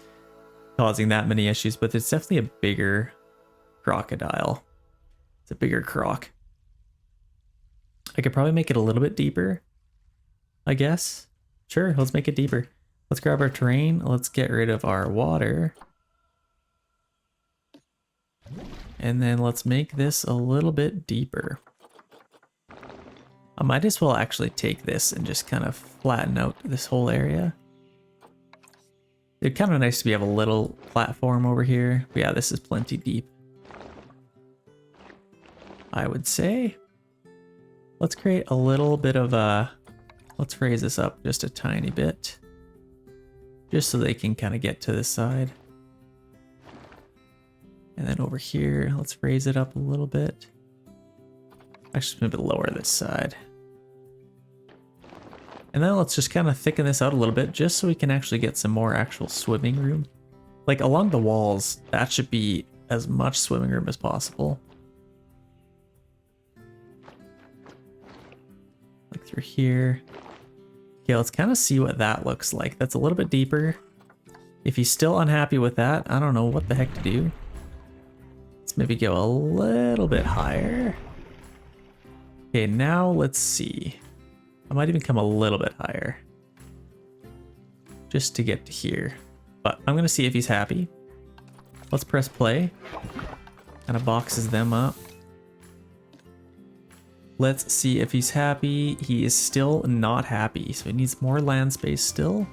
causing that many issues, but it's definitely a bigger crocodile. It's a bigger croc. I could probably make it a little bit deeper, I guess. Sure, let's make it deeper. Let's grab our terrain. Let's get rid of our water. And then let's make this a little bit deeper. I might as well actually take this and just kind of flatten out this whole area. It'd kind of nice to have a little platform over here. But yeah, this is plenty deep, I would say. Let's create a little bit of a... Let's raise this up just a tiny bit. Just so they can kind of get to this side. And then over here, let's raise it up a little bit. Actually, maybe lower this side. And then let's just kind of thicken this out a little bit just so we can actually get some more actual swimming room. Like along the walls, that should be as much swimming room as possible. Like through here. Okay, let's kind of see what that looks like. That's a little bit deeper. If he's still unhappy with that, I don't know what the heck to do. Let's maybe go a little bit higher. Okay, now let's see. I might even come a little bit higher. Just to get to here. But I'm gonna see if he's happy. Let's press play. Kind of boxes them up. Let's see if he's happy. He is still not happy, so he needs more land space still.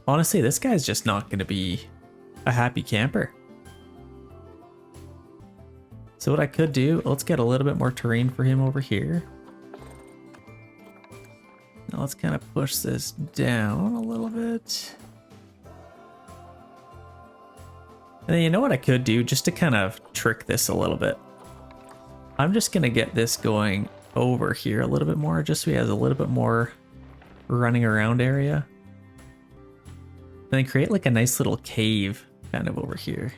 Honestly, this guy's just not gonna be a happy camper. So what I could do, let's get a little bit more terrain for him over here. Now let's kind of push this down a little bit. And then you know what I could do just to kind of trick this a little bit? I'm just gonna get this going over here a little bit more, just so he has a little bit more running around area. And then create like a nice little cave kind of over here.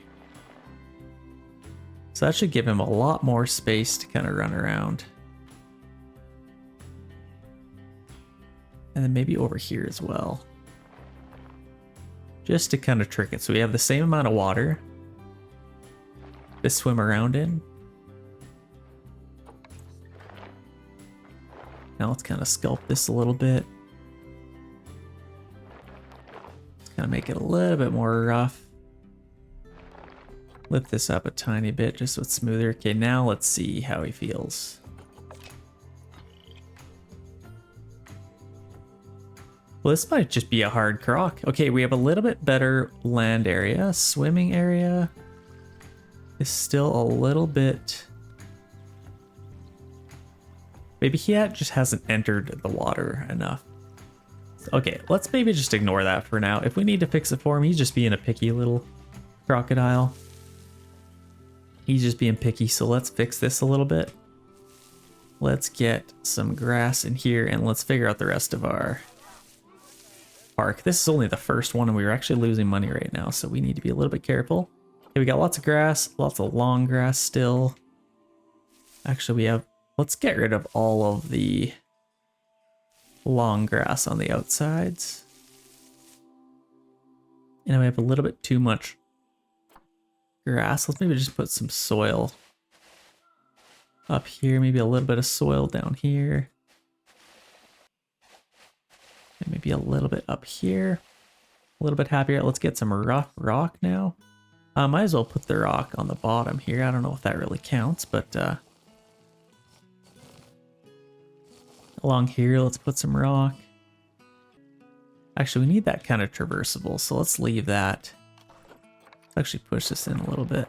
So that should give him a lot more space to kind of run around. And then maybe over here as well. Just to kind of trick it. So we have the same amount of water to swim around in. Now let's kind of sculpt this a little bit. Let's kind of make it a little bit more rough. Lift this up a tiny bit just so it's smoother. Okay, now let's see how he feels. Well, this might just be a hard croc. Okay, we have a little bit better land area. Swimming area is still a little bit... Maybe he just hasn't entered the water enough. Okay, let's maybe just ignore that for now. If we need to fix it for him, he's just being a picky little crocodile. He's just being picky, so let's fix this a little bit. Let's get some grass in here and let's figure out the rest of our park. This is only the first one and we're actually losing money right now, so we need to be a little bit careful. Okay, we got lots of grass, lots of long grass still. Actually, we have... Let's get rid of all of the long grass on the outsides. And we have a little bit too much grass. Let's maybe just put some soil up here. Maybe a little bit of soil down here. And maybe a little bit up here. A little bit happier. Let's get some rough rock now. Might as well put the rock on the bottom here. I don't know if that really counts, but along here, let's put some rock. Actually, we need that kind of traversable, so let's leave that. Let's actually push this in a little bit.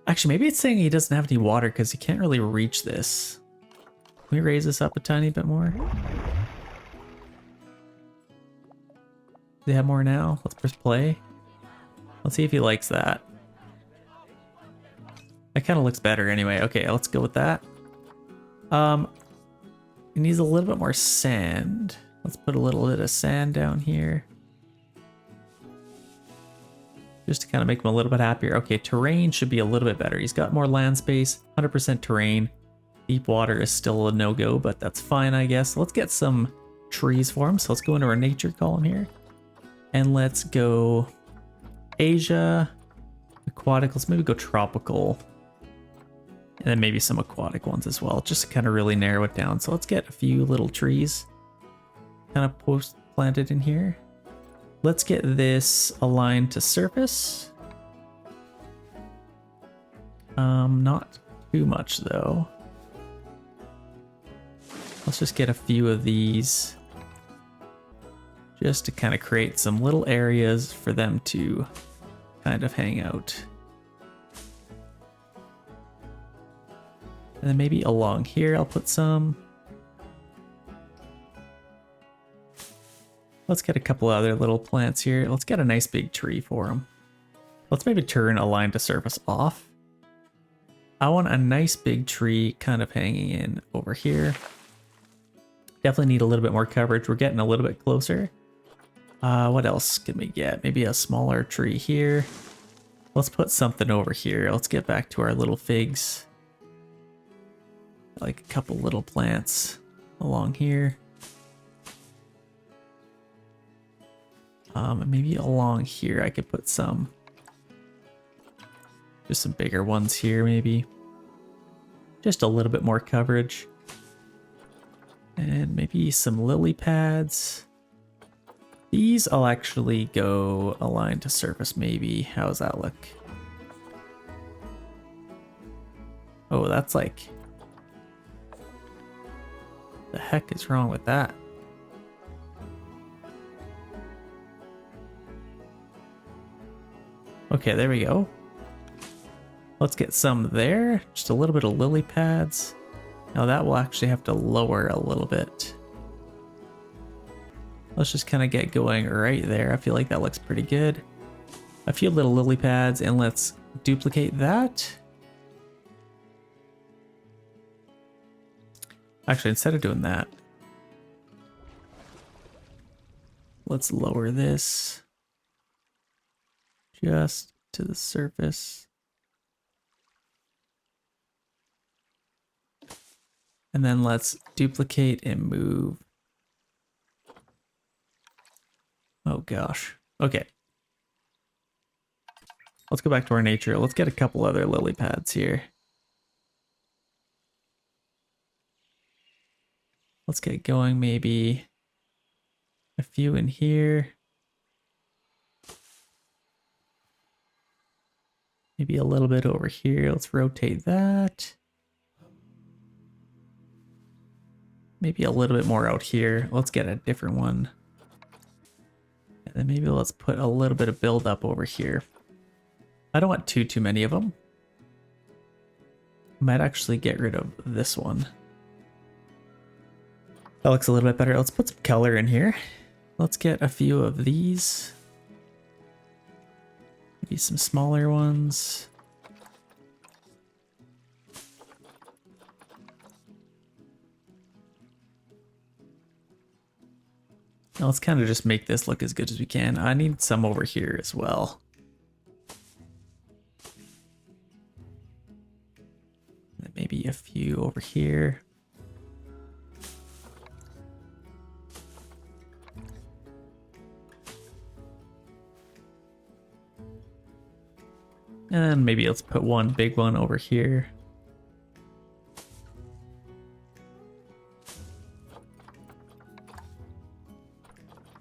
Actually, maybe it's saying he doesn't have any water because he can't really reach this. Can we raise this up a tiny bit more? Do they have more now? Let's press play. Let's see if he likes that. That kind of looks better anyway. Okay, let's go with that. It needs a little bit more sand. Let's put a little bit of sand down here. Just to kind of make him a little bit happier. Okay, terrain should be a little bit better. He's got more land space, 100% terrain. Deep water is still a no-go, but that's fine, I guess. Let's get some trees for him. So let's go into our nature column here. And let's go Asia, aquatic. Let's maybe go tropical. And then maybe some aquatic ones as well, just to kind of really narrow it down. So let's get a few little trees kind of planted in here. Let's get this aligned to surface. Not too much though. Let's just get a few of these just to kind of create some little areas for them to kind of hang out. And then maybe along here I'll put some. Let's get a couple other little plants here. Let's get a nice big tree for them. Let's maybe turn align to surface off. I want a nice big tree kind of hanging in over here. Definitely need a little bit more coverage. We're getting a little bit closer. What else can we get? Maybe a smaller tree here. Let's put something over here. Let's get back to our little figs. Like a couple little plants along here. Maybe along here I could put some. Just some bigger ones here maybe. Just a little bit more coverage. And maybe some lily pads. These I'll actually go align to surface maybe. How does that look? Oh, that's like... The heck is wrong with that? Okay, there we go. Let's get some there. Just a little bit of lily pads. Now that will actually have to lower a little bit. Let's just kind of get going right there. I feel like that looks pretty good. A few little lily pads, and let's duplicate that. Actually, instead of doing that, let's lower this just to the surface. And then let's duplicate and move. Oh gosh. Okay. Let's go back to our nature. Let's get a couple other lily pads here. Let's get going, maybe a few in here. Maybe a little bit over here. Let's rotate that. Maybe a little bit more out here. Let's get a different one. And then maybe let's put a little bit of build up over here. I don't want too many of them. Might actually get rid of this one. That looks a little bit better. Let's put some color in here. Let's get a few of these. Maybe some smaller ones. Now let's kind of just make this look as good as we can. I need some over here as well. And maybe a few over here. And maybe let's put one big one over here.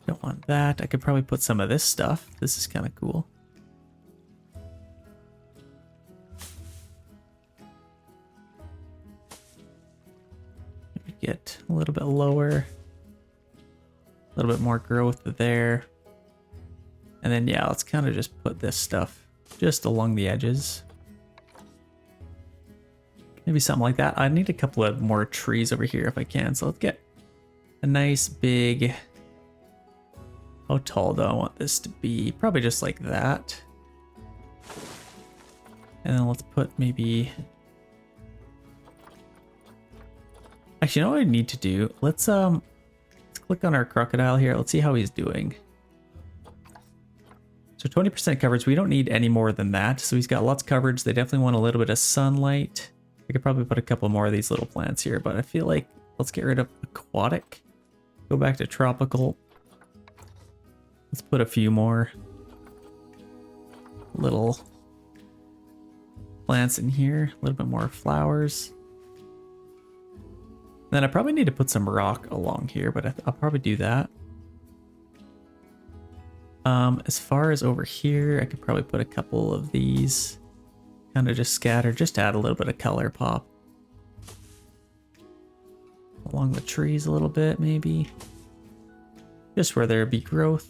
Don't want that. I could probably put some of this stuff. This is kind of cool. Maybe get a little bit lower. A little bit more growth there. And then yeah, let's kind of just put this stuff just along the edges. Maybe something like that. I need a couple of more trees over here if I can. So let's get a nice big... How tall do I want this to be? Probably just like that. And then let's put maybe... Actually, you know what I need to do? Let's click on our crocodile here. Let's see how he's doing. So 20% coverage, we don't need any more than that. So he's got lots of coverage. They definitely want a little bit of sunlight. I could probably put a couple more of these little plants here, but I feel like let's get rid of aquatic. Go back to tropical. Let's put a few more little plants in here. A little bit more flowers. Then I probably need to put some rock along here, but I'll probably do that. As far as over here, I could probably put a couple of these kind of just scattered, just to add a little bit of color pop. Along the trees a little bit, maybe. Just where there'd be growth.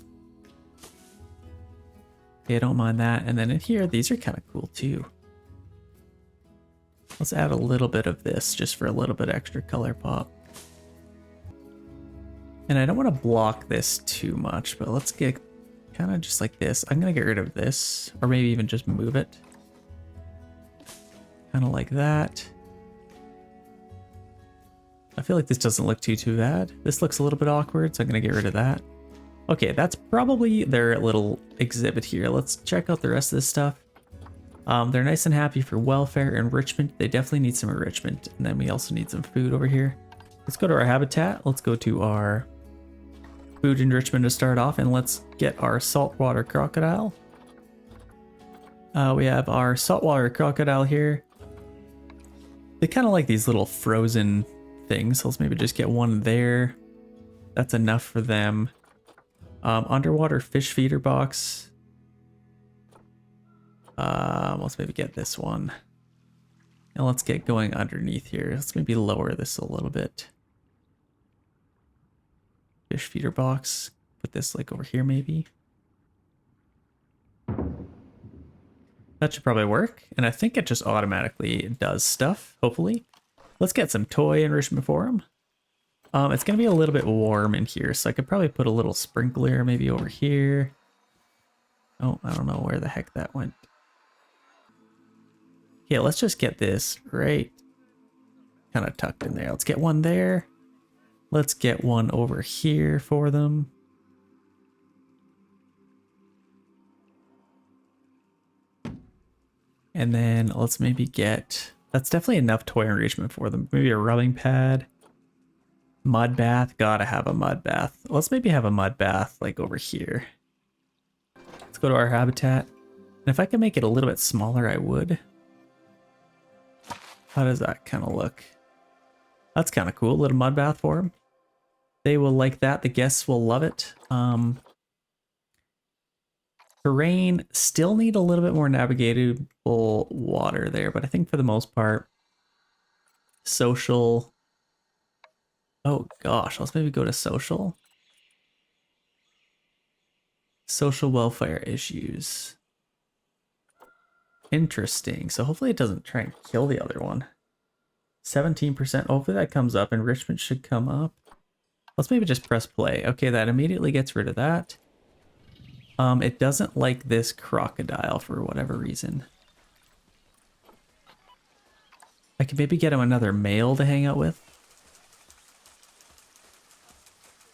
Okay, I don't mind that. And then in here, these are kind of cool too. Let's add a little bit of this just for a little bit extra color pop. And I don't want to block this too much, but let's get kind of just like this. I'm going to get rid of this, or maybe even just move it. Kind of like that. I feel like this doesn't look too bad. This looks a little bit awkward, so I'm going to get rid of that. Okay, that's probably their little exhibit here. Let's check out the rest of this stuff. They're nice and happy for welfare, enrichment. They definitely need some enrichment. And then we also need some food over here. Let's go to our habitat. Let's go to our food enrichment to start off, and let's get our saltwater crocodile. We have our saltwater crocodile here. They kind of like these little frozen things, so let's maybe just get one there. That's enough for them. Underwater fish feeder box. Let's maybe get this one. And let's get going underneath here. Let's maybe lower this a little bit. Fish feeder box. Put this like over here maybe. That should probably work. And I think it just automatically does stuff, hopefully. Let's get some toy enrichment for him. It's going to be a little bit warm in here, so I could probably put a little sprinkler maybe over here. Oh, I don't know where the heck that went. Yeah, let's just get this right kind of tucked in there. Let's get one there. Let's get one over here for them. And then let's maybe get, that's definitely enough toy enrichment for them. Maybe a rubbing pad, mud bath. Gotta have a mud bath. Let's maybe have a mud bath like over here. Let's go to our habitat. And if I can make it a little bit smaller, I would. How does that kind of look? That's kind of cool. A little mud bath for them. They will like that. The guests will love it. Terrain, still need a little bit more navigatable water there, but I think for the most part, social. Oh gosh, let's maybe go to social. Social welfare issues. Interesting. So hopefully it doesn't try and kill the other one. 17%. Hopefully that comes up. Enrichment should come up. Let's maybe just press play. Okay, that immediately gets rid of that. It doesn't like this crocodile for whatever reason. I could maybe get him another male to hang out with.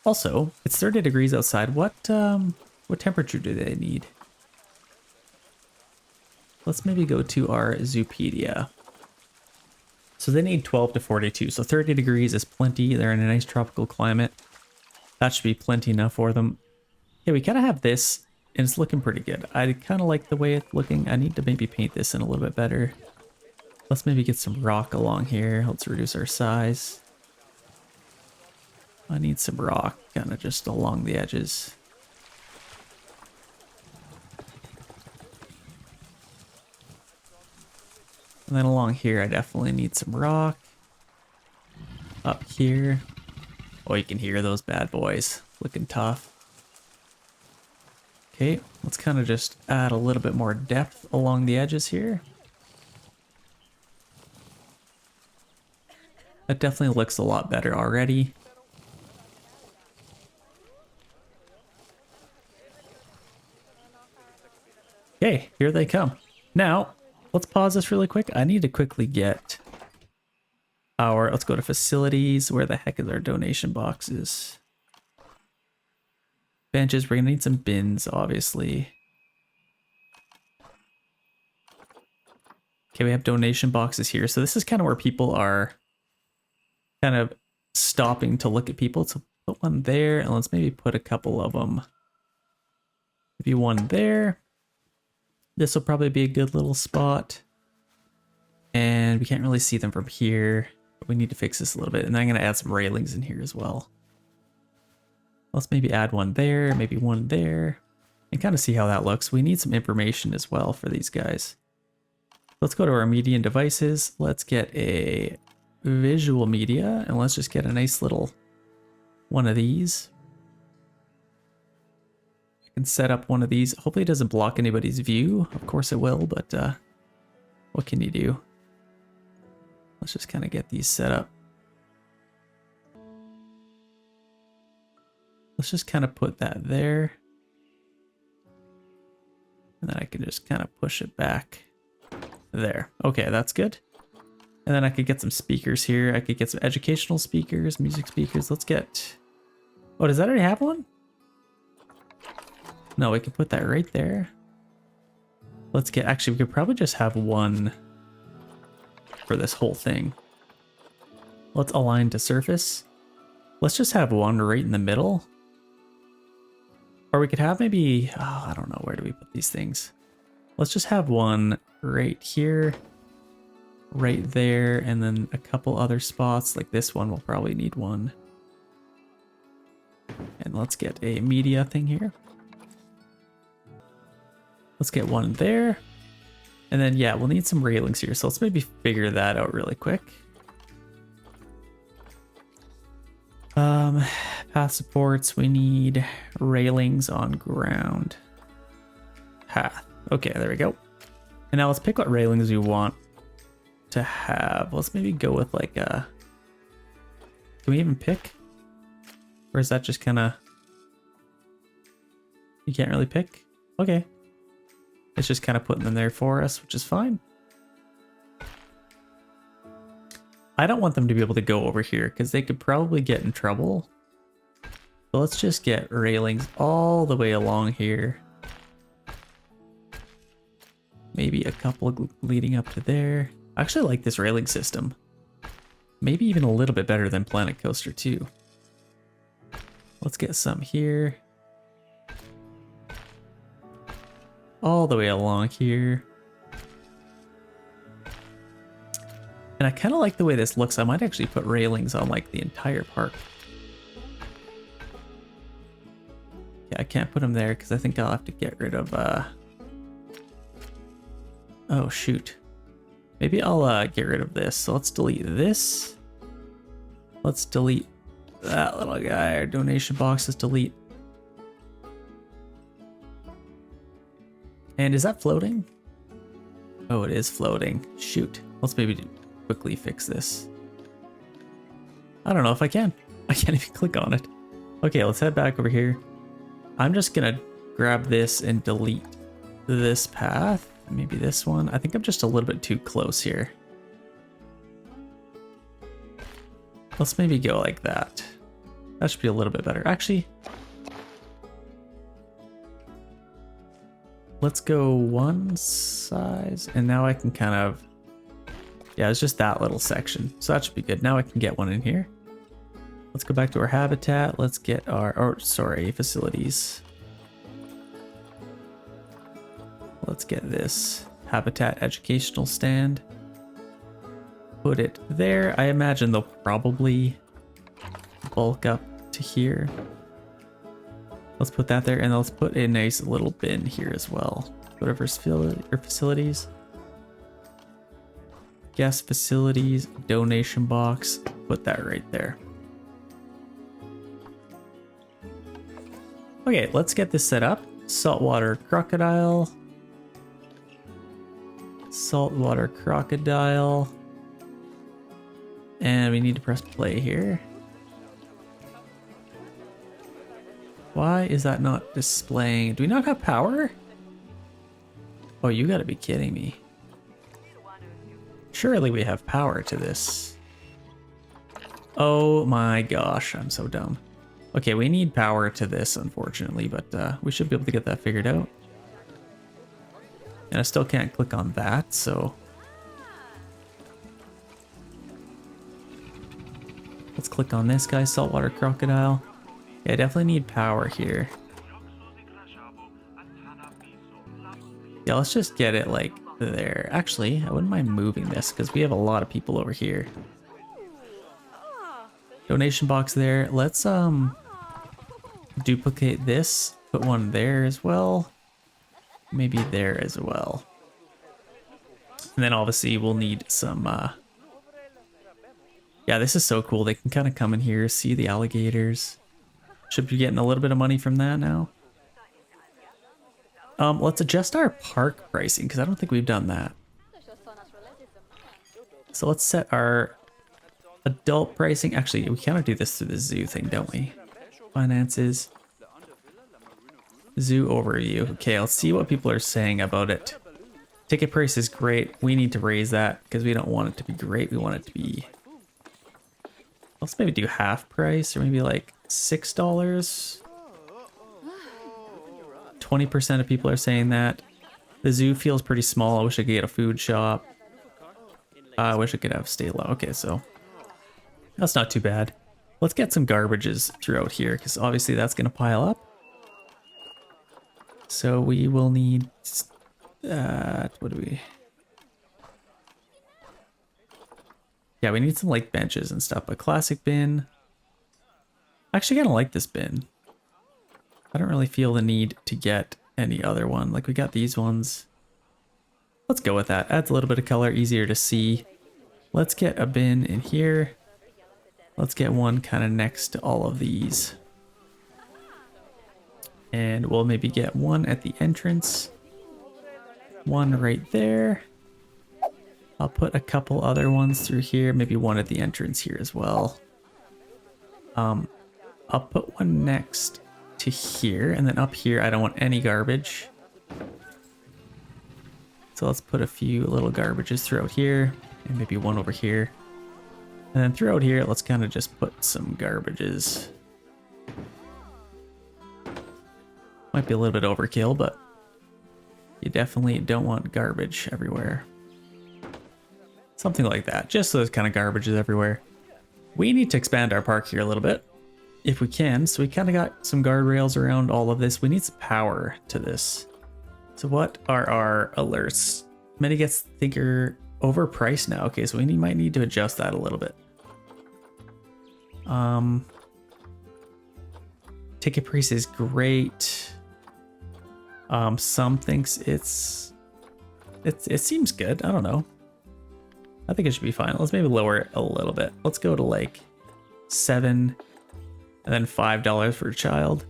Also, it's 30 degrees outside. What temperature do they need? Let's maybe go to our Zoopedia. So they need 12 to 42. So 30 degrees is plenty. They're in a nice tropical climate. That should be plenty enough for them. Yeah, we kind of have this, and it's looking pretty good. I kind of like the way it's looking. I need to maybe paint this in a little bit better. Let's maybe get some rock along here. Let's reduce our size. I need some rock kind of just along the edges. And then along here, I definitely need some rock. Up here. Oh, you can hear those bad boys. Looking tough. Okay, let's kind of just add a little bit more depth along the edges here. That definitely looks a lot better already. Okay, here they come. Now, let's pause this really quick. I need to quickly get our, let's go to facilities. Where the heck is our donation boxes? Benches, we're gonna need some bins, obviously. Okay, we have donation boxes here. So this is kind of where people are kind of stopping to look at people. So put one there, and let's maybe put a couple of them. Maybe one there. This will probably be a good little spot. And we can't really see them from here. But we need to fix this a little bit. And then I'm going to add some railings in here as well. Let's maybe add one there, maybe one there. And kind of see how that looks. We need some information as well for these guys. Let's go to our media and devices. Let's get a visual media. And let's just get a nice little one of these. Can set up one of these. Hopefully it doesn't block anybody's view. Of course it will, but what can you do? Let's just kind of get these set up. Let's just kind of put that there. And then I can just kind of push it back there. Okay, that's good. And then I could get some speakers here. I could get some educational speakers, music speakers. Let's get... Oh, does that already have one? No, we can put that right there. Let's get, actually, we could probably just have one for this whole thing. Let's align to surface. Let's just have one right in the middle. Or we could have maybe, oh, I don't know, where do we put these things? Let's just have one right here, right there, and then a couple other spots. Like this one will probably need one. And let's get a media thing here. Let's get one there. And then, yeah, we'll need some railings here. So let's maybe figure that out really quick. Path supports, we need railings on ground. Path. Okay, there we go. And now let's pick what railings we want to have. Let's maybe go with like a... Can we even pick? Or is that just kind of... You can't really pick? Okay. It's just kind of putting them there for us, which is fine. I don't want them to be able to go over here because they could probably get in trouble. So let's just get railings all the way along here. Maybe a couple leading up to there. I actually like this railing system. Maybe even a little bit better than Planet Coaster 2. Let's get some here. All the way along here. And I kind of like the way this looks. I might actually put railings on like the entire park. Yeah, I can't put them there because I think I'll have to get rid of... Oh, shoot. Maybe I'll get rid of this. So let's delete this. Let's delete that little guy. Our donation box. Let's delete. And is that floating? Oh, it is floating. Shoot. Let's maybe quickly fix this. I don't know if I can. I can't even click on it. Okay, let's head back over here. I'm just gonna grab this and delete this path. Maybe this one. I think I'm just a little bit too close here. Let's maybe go like that. That should be a little bit better. Actually, let's go one size, and now I can kind of... Yeah, it's just that little section. So that should be good. Now I can get one in here. Let's go back to our habitat. Let's get our, facilities. Let's get this habitat educational stand. Put it there. I imagine they'll probably bulk up to here. Let's put that there, and let's put a nice little bin here as well. Whatever's your facilities. Guest facilities, donation box, put that right there. Okay, let's get this set up. Saltwater Crocodile. Saltwater Crocodile. And we need to press play here. Why is that not displaying? Do we not have power? Oh, you gotta be kidding me. Surely we have power to this. Oh my gosh, I'm so dumb. Okay, we need power to this, unfortunately, but we should be able to get that figured out. And I still can't click on that, so... Let's click on this guy, Saltwater Crocodile. Yeah, I definitely need power here. Yeah, let's just get it like there. Actually, I wouldn't mind moving this because we have a lot of people over here. Donation box there. Let's duplicate this. Put one there as well. Maybe there as well. And then obviously we'll need some yeah, this is so cool. They can kind of come in here, see the alligators. Should be getting a little bit of money from that now. Let's adjust our park pricing because I don't think we've done that. So let's set our adult pricing. Actually, we kind of do this through the zoo thing, don't we? Finances. Zoo overview. Okay, let's see what people are saying about it. Ticket price is great. We need to raise that because we don't want it to be great. We want it to be... Let's maybe do half price or maybe like $6. 20% of people are saying that. The zoo feels pretty small. I wish I could get a food shop. I wish I could have stay low. Okay, so that's not too bad. Let's get some garbages throughout here because obviously that's going to pile up. So we will need... what do we... Yeah, we need some like benches and stuff. A classic bin. I actually kind of like this bin. I don't really feel the need to get any other one. Like we got these ones. Let's go with that. Adds a little bit of color, easier to see. Let's get a bin in here. Let's get one kind of next to all of these. And we'll maybe get one at the entrance. One right there. I'll put a couple other ones through here. Maybe one at the entrance here as well. I'll put one next to here, and then up here I don't want any garbage. So let's put a few little garbages throughout here, and maybe one over here. And then throughout here, let's kind of just put some garbages. Might be a little bit overkill, but you definitely don't want garbage everywhere. Something like that, just those kind of garbages everywhere. We need to expand our park here a little bit, if we can. So we kind of got some guardrails around all of this. We need some power to this. So what are our alerts? Many gets thinker overpriced now. Okay, so we might need to adjust that a little bit. Ticket price is great. Some thinks it seems good. I don't know. I think it should be fine. Let's maybe lower it a little bit. Let's go to like $7 and then $5 for a child.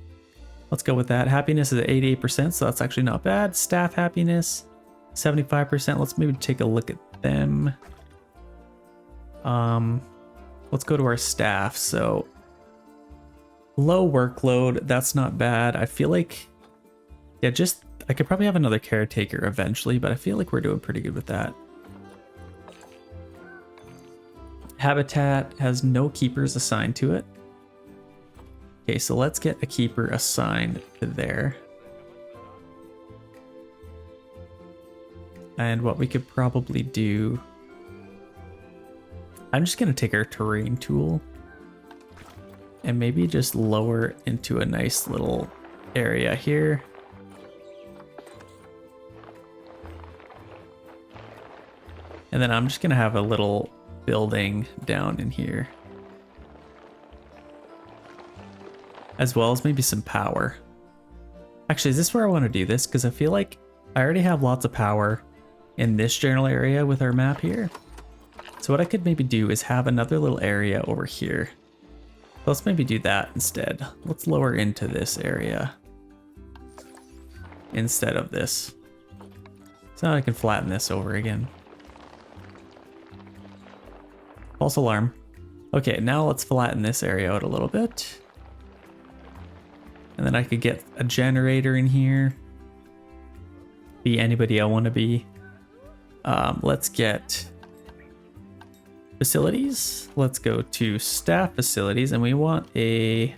Let's go with that. Happiness is at 88%, so that's actually not bad. Staff happiness, 75%. Let's maybe take a look at them. Let's go to our staff. So low workload, that's not bad. I feel like, yeah, I could probably have another caretaker eventually, but I feel like we're doing pretty good with that. Habitat has no keepers assigned to it. Okay, so let's get a keeper assigned to there. And what we could probably do, I'm just gonna take our terrain tool and maybe just lower into a nice little area here. And then I'm just gonna have a little building down in here, as well as maybe some power. Actually, is this where I want to do this? Because I feel like I already have lots of power in this general area with our map here. So what I could maybe do is have another little area over here. Let's maybe do that instead. Let's lower into this area instead of this. So now I can flatten this over again. False alarm. Okay, now let's flatten this area out a little bit. And then I could get a generator in here. Be anybody I want to be. Let's get facilities. Let's go to staff facilities, and we want a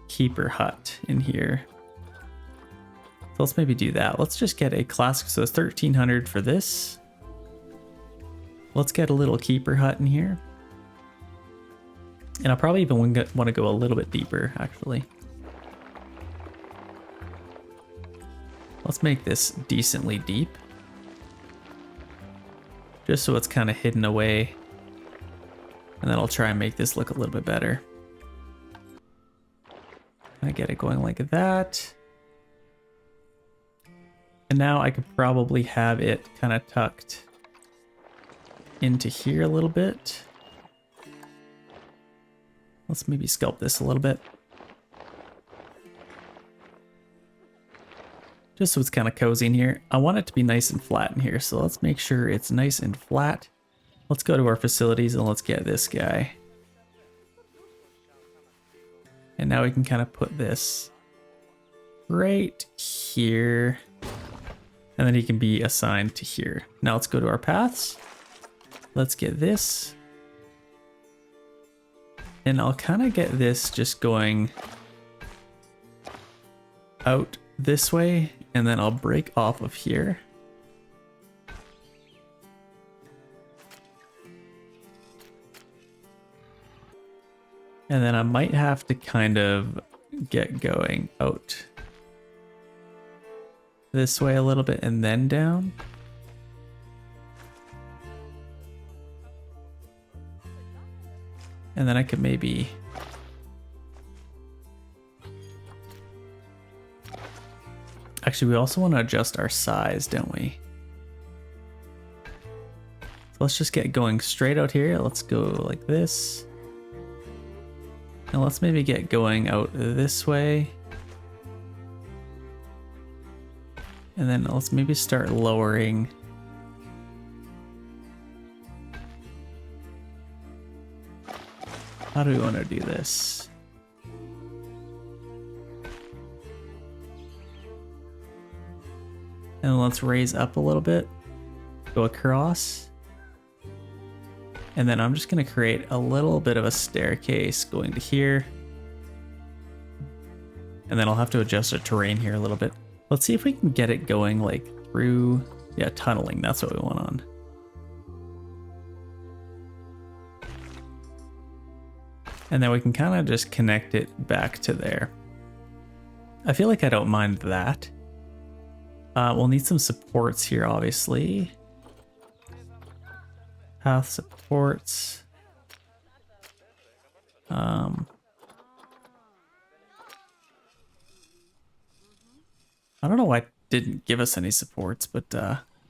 keeper hut in here. So let's maybe do that. Let's just get a classic. So it's 1300 for this. Let's get a little keeper hut in here. And I'll probably even want to go a little bit deeper, actually. Let's make this decently deep. Just so it's kind of hidden away. And then I'll try and make this look a little bit better. I get it going like that. And now I could probably have it kind of tucked into here a little bit. Let's maybe sculpt this a little bit. Just so it's kind of cozy in here. I want it to be nice and flat in here, so let's make sure it's nice and flat. Let's go to our facilities and let's get this guy. And now we can kind of put this right here. And then he can be assigned to here. Now let's go to our paths. Let's get this. And I'll kind of get this just going out this way, and then I'll break off of here. And then I might have to kind of get going out this way a little bit and then down. And then I could maybe actually, we also want to adjust our size, don't we? So let's just get going straight out here. Let's go like this. And let's maybe get going out this way. And then let's maybe start lowering. How do we want to do this? And let's raise up a little bit. Go across. And then I'm just going to create a little bit of a staircase going to here. And then I'll have to adjust the terrain here a little bit. Let's see if we can get it going like through, yeah, tunneling. That's what we want on. And then we can kind of just connect it back to there. I feel like I don't mind that. We'll need some supports here, obviously. Path supports. I don't know why it didn't give us any supports, but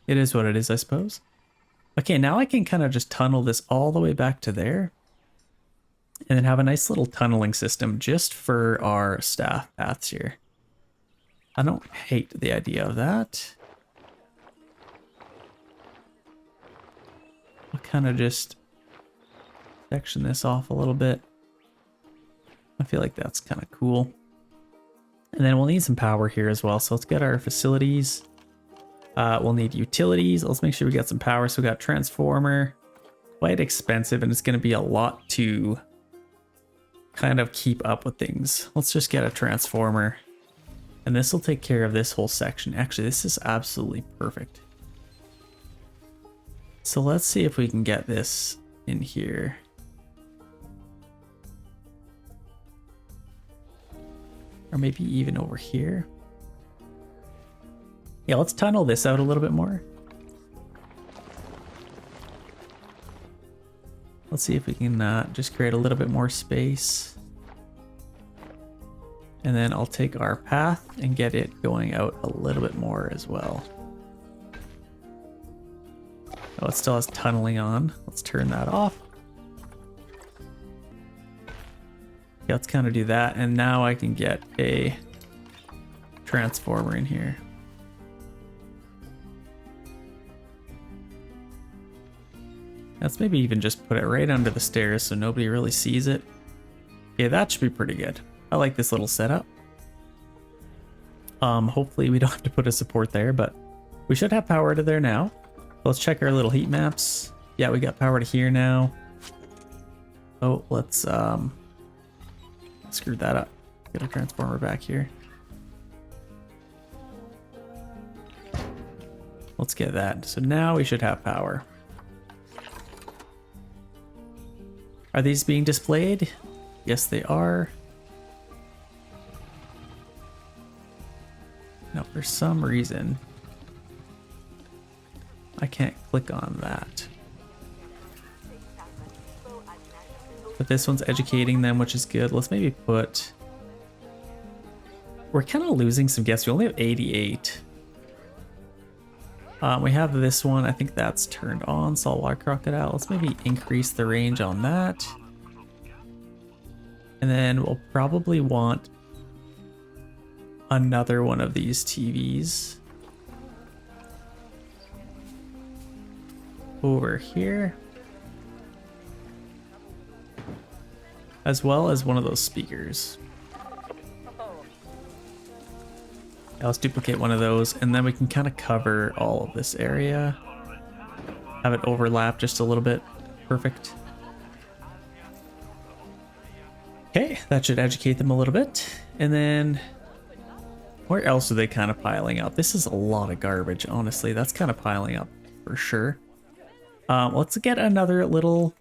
it is what it is, I suppose. Okay, now I can kind of just tunnel this all the way back to there. And then have a nice little tunneling system just for our staff paths here. I don't hate the idea of that. I'll kind of just section this off a little bit. I feel like that's kind of cool. And then we'll need some power here as well. So let's get our facilities. We'll need utilities. Let's make sure we got some power. So we got transformer. Quite expensive, and it's going to be a lot to kind of keep up with things. Let's just get a transformer. And this will take care of this whole section. Actually, this is absolutely perfect. So let's see if we can get this in here. Or maybe even over here. Yeah, let's tunnel this out a little bit more. Let's see if we can just create a little bit more space. And then I'll take our path and get it going out a little bit more as well. Oh, it still has tunneling on. Let's turn that off. Yeah, let's kind of do that. And now I can get a transformer in here. Let's maybe even just put it right under the stairs so nobody really sees it. Okay, that should be pretty good. I like this little setup. Hopefully we don't have to put a support there, but we should have power to there now. Let's check our little heat maps. Yeah, we got power to here now. Oh, let's screw that up. Get a transformer back here. Let's get that. So now we should have power. Are these being displayed? Yes, they are. Now, for some reason, I can't click on that. But this one's educating them, which is good. Let's maybe put... We're kind of losing some guests. We only have 88. We have this one. I think that's turned on. Saltwater Crocodile. Let's maybe increase the range on that. And then we'll probably want another one of these TVs over here, as well as one of those speakers. Yeah, let's duplicate one of those, and then we can kind of cover all of this area, have it overlap just a little bit. Perfect. Okay, that should educate them a little bit. And then where else are they kind of piling up? This is a lot of garbage, honestly. That's kind of piling up for sure. Let's get another little...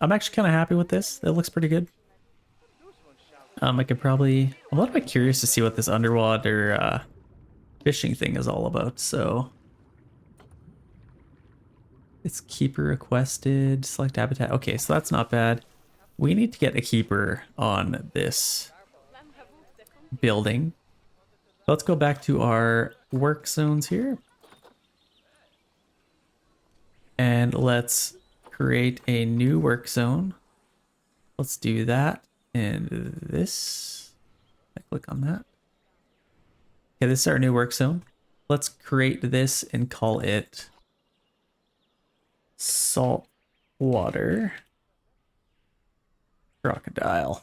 I'm actually kind of happy with this. That looks pretty good. I could probably... I'm a little bit curious to see what this underwater fishing thing is all about, so... It's keeper requested, select habitat. Okay, so that's not bad. We need to get a keeper on this building. Let's go back to our work zones here. And let's create a new work zone. Let's do that. And this, I click on that. Okay, this is our new work zone. Let's create this and call it Saltwater Crocodile.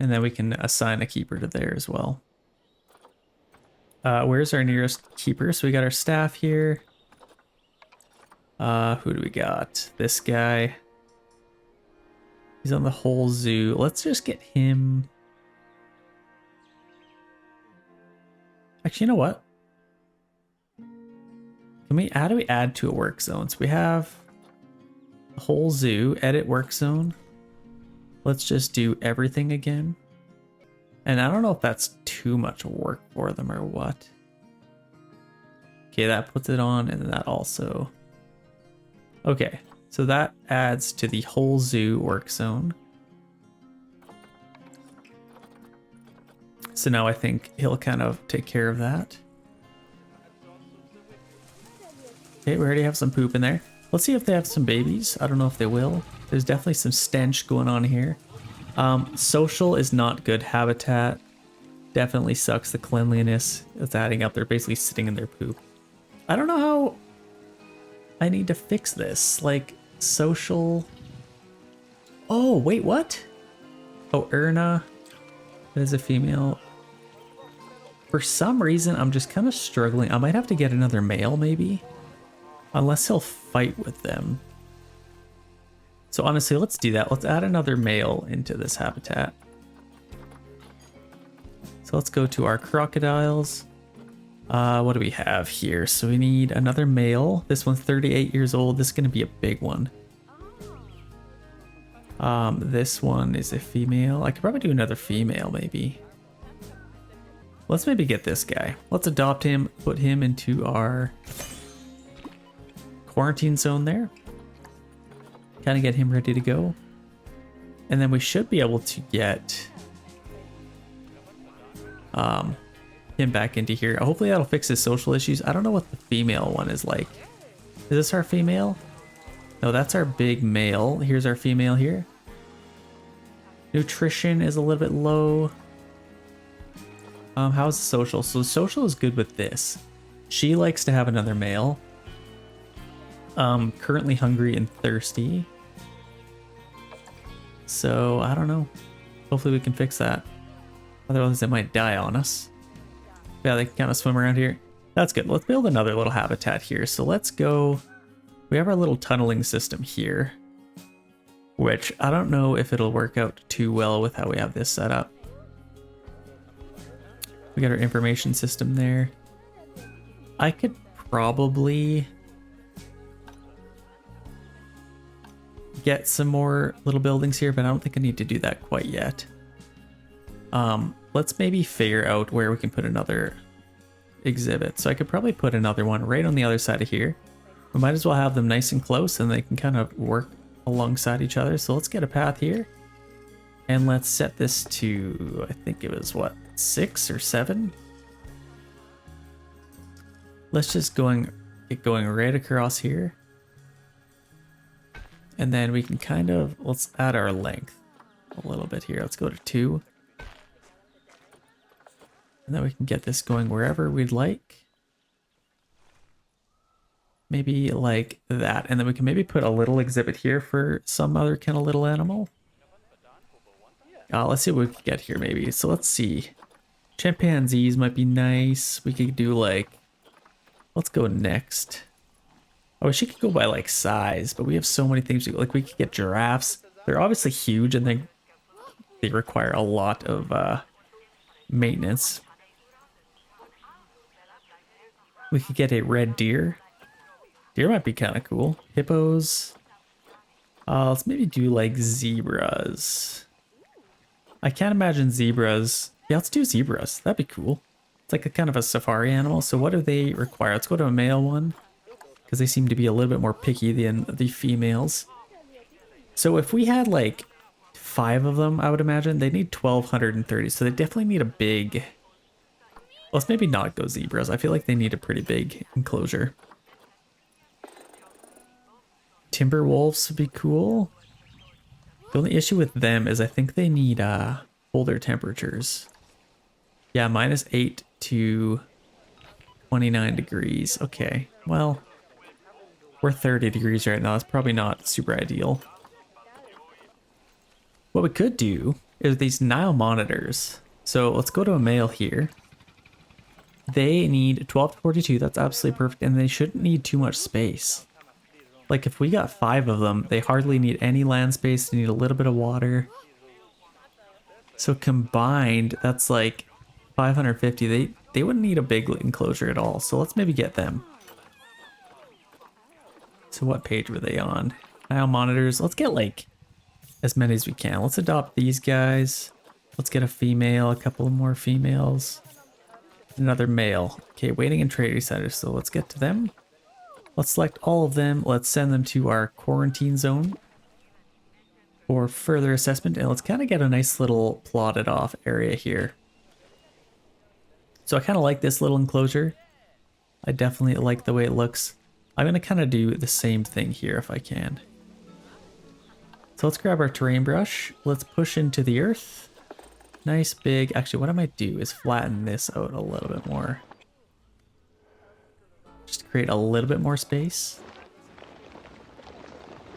And then we can assign a keeper to there as well. Where's our nearest keeper? So we got our staff here. Who do we got? This guy. He's on the whole zoo. Let's just get him. Actually, you know what? How do we add to a work zone? So we have the whole zoo, edit work zone. Let's just do everything again. And I don't know if that's too much work for them or what. Okay, that puts it on, and that also. Okay, so that adds to the whole zoo work zone. So now I think he'll kind of take care of that. Okay, we already have some poop in there. Let's see if they have some babies. I don't know if they will. There's definitely some stench going on here. Social is not good habitat. Definitely sucks. The cleanliness is adding up. They're basically sitting in their poop. I don't know how I need to fix this. Like, social. Oh, wait, what? Oh, Erna is a female. For some reason, I'm just kind of struggling. I might have to get another male, maybe. Unless he'll fight with them. So honestly, let's do that. Let's add another male into this habitat. So let's go to our crocodiles. What do we have here? So we need another male. This one's 38 years old. This is going to be a big one. This one is a female. I could probably do another female, maybe. Let's maybe get this guy. Let's adopt him, put him into our quarantine zone there. Kind of get him ready to go. And then we should be able to get him back into here. Hopefully that'll fix his social issues. I don't know what the female one is like. Is this our female? No, that's our big male. Here's our female here. Nutrition is a little bit low. How's the social? So social is good with this. She likes to have another male. Currently hungry and thirsty. So I don't know. Hopefully we can fix that. Otherwise it might die on us. Yeah, they can kind of swim around here. That's good. Let's build another little habitat here. So let's go. We have our little tunneling system here, which I don't know if it'll work out too well with how we have this set up. We got our information system there. I could probably get some more little buildings here, but I don't think I need to do that quite yet. Let's maybe figure out where we can put another exhibit. So I could probably put another one right on the other side of here. We might as well have them nice and close and they can kind of work alongside each other. So let's get a path here. And let's set this to, I think it was what, 6 or 7? Let's just get going right across here. And then we can kind of, let's add our length a little bit here. Let's go to 2. And then we can get this going wherever we'd like. Maybe like that. And then we can maybe put a little exhibit here for some other kind of little animal. Let's see what we can get here maybe. So let's see. Chimpanzees might be nice. We could do like, let's go next. Oh, she could go by like size, but we have so many things. Like we could get giraffes. They're obviously huge and they require a lot of maintenance. We could get a red deer. Deer might be kind of cool. Hippos. Let's maybe do like zebras. I can't imagine zebras. Yeah, let's do zebras. That'd be cool. It's like a kind of a safari animal. So what do they require? Let's go to a male one, because they seem to be a little bit more picky than the females. So if we had like 5 of them, I would imagine they need 1,230. So they definitely need a big. Let's maybe not go zebras. I feel like they need a pretty big enclosure. Timber wolves would be cool. The only issue with them is I think they need colder temperatures. Yeah, -8 to 29 degrees. Okay, well, we're 30 degrees right now. That's probably not super ideal. What we could do is these Nile monitors. So let's go to a male here. They need 12 to 42. That's absolutely perfect. And they shouldn't need too much space. Like if we got 5 of them, they hardly need any land space. They need a little bit of water. So combined, that's like 550. They wouldn't need a big enclosure at all. So let's maybe get them. So what page were they on? Nile Monitors. Let's get like as many as we can. Let's adopt these guys. Let's get a female, a couple more females. Another male. Okay, waiting in trading centers. So let's get to them. Let's select all of them. Let's send them to our quarantine zone for further assessment. And let's kind of get a nice little plotted off area here. So I kind of like this little enclosure. I definitely like the way it looks. I'm going to kind of do the same thing here if I can. So let's grab our terrain brush. Let's push into the earth. Nice big. Actually, what I might do is flatten this out a little bit more. Just to create a little bit more space.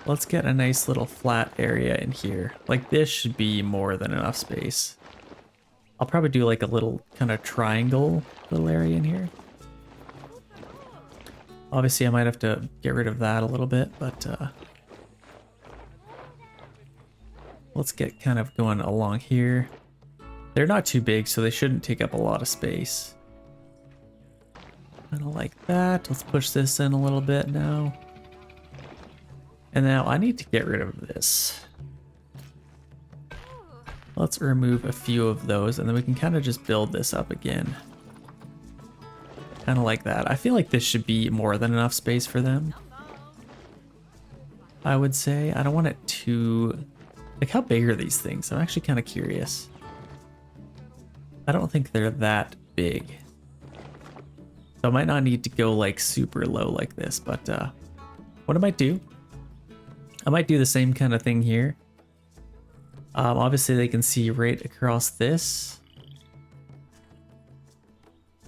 Let's get a nice little flat area in here. Like this should be more than enough space. I'll probably do like a little kind of triangle little area in here. Obviously I might have to get rid of that a little bit, but let's get kind of going along here. They're not too big, so they shouldn't take up a lot of space. Kind of like that. Let's push this in a little bit now. And now I need to get rid of this. Let's remove a few of those and then we can kind of just build this up again. Kind of like that. I feel like this should be more than enough space for them. I would say. I don't want it too... Like how big are these things? I'm actually kind of curious. I don't think they're that big. So I might not need to go like super low like this, but what I might do the same kind of thing here. Obviously they can see right across this.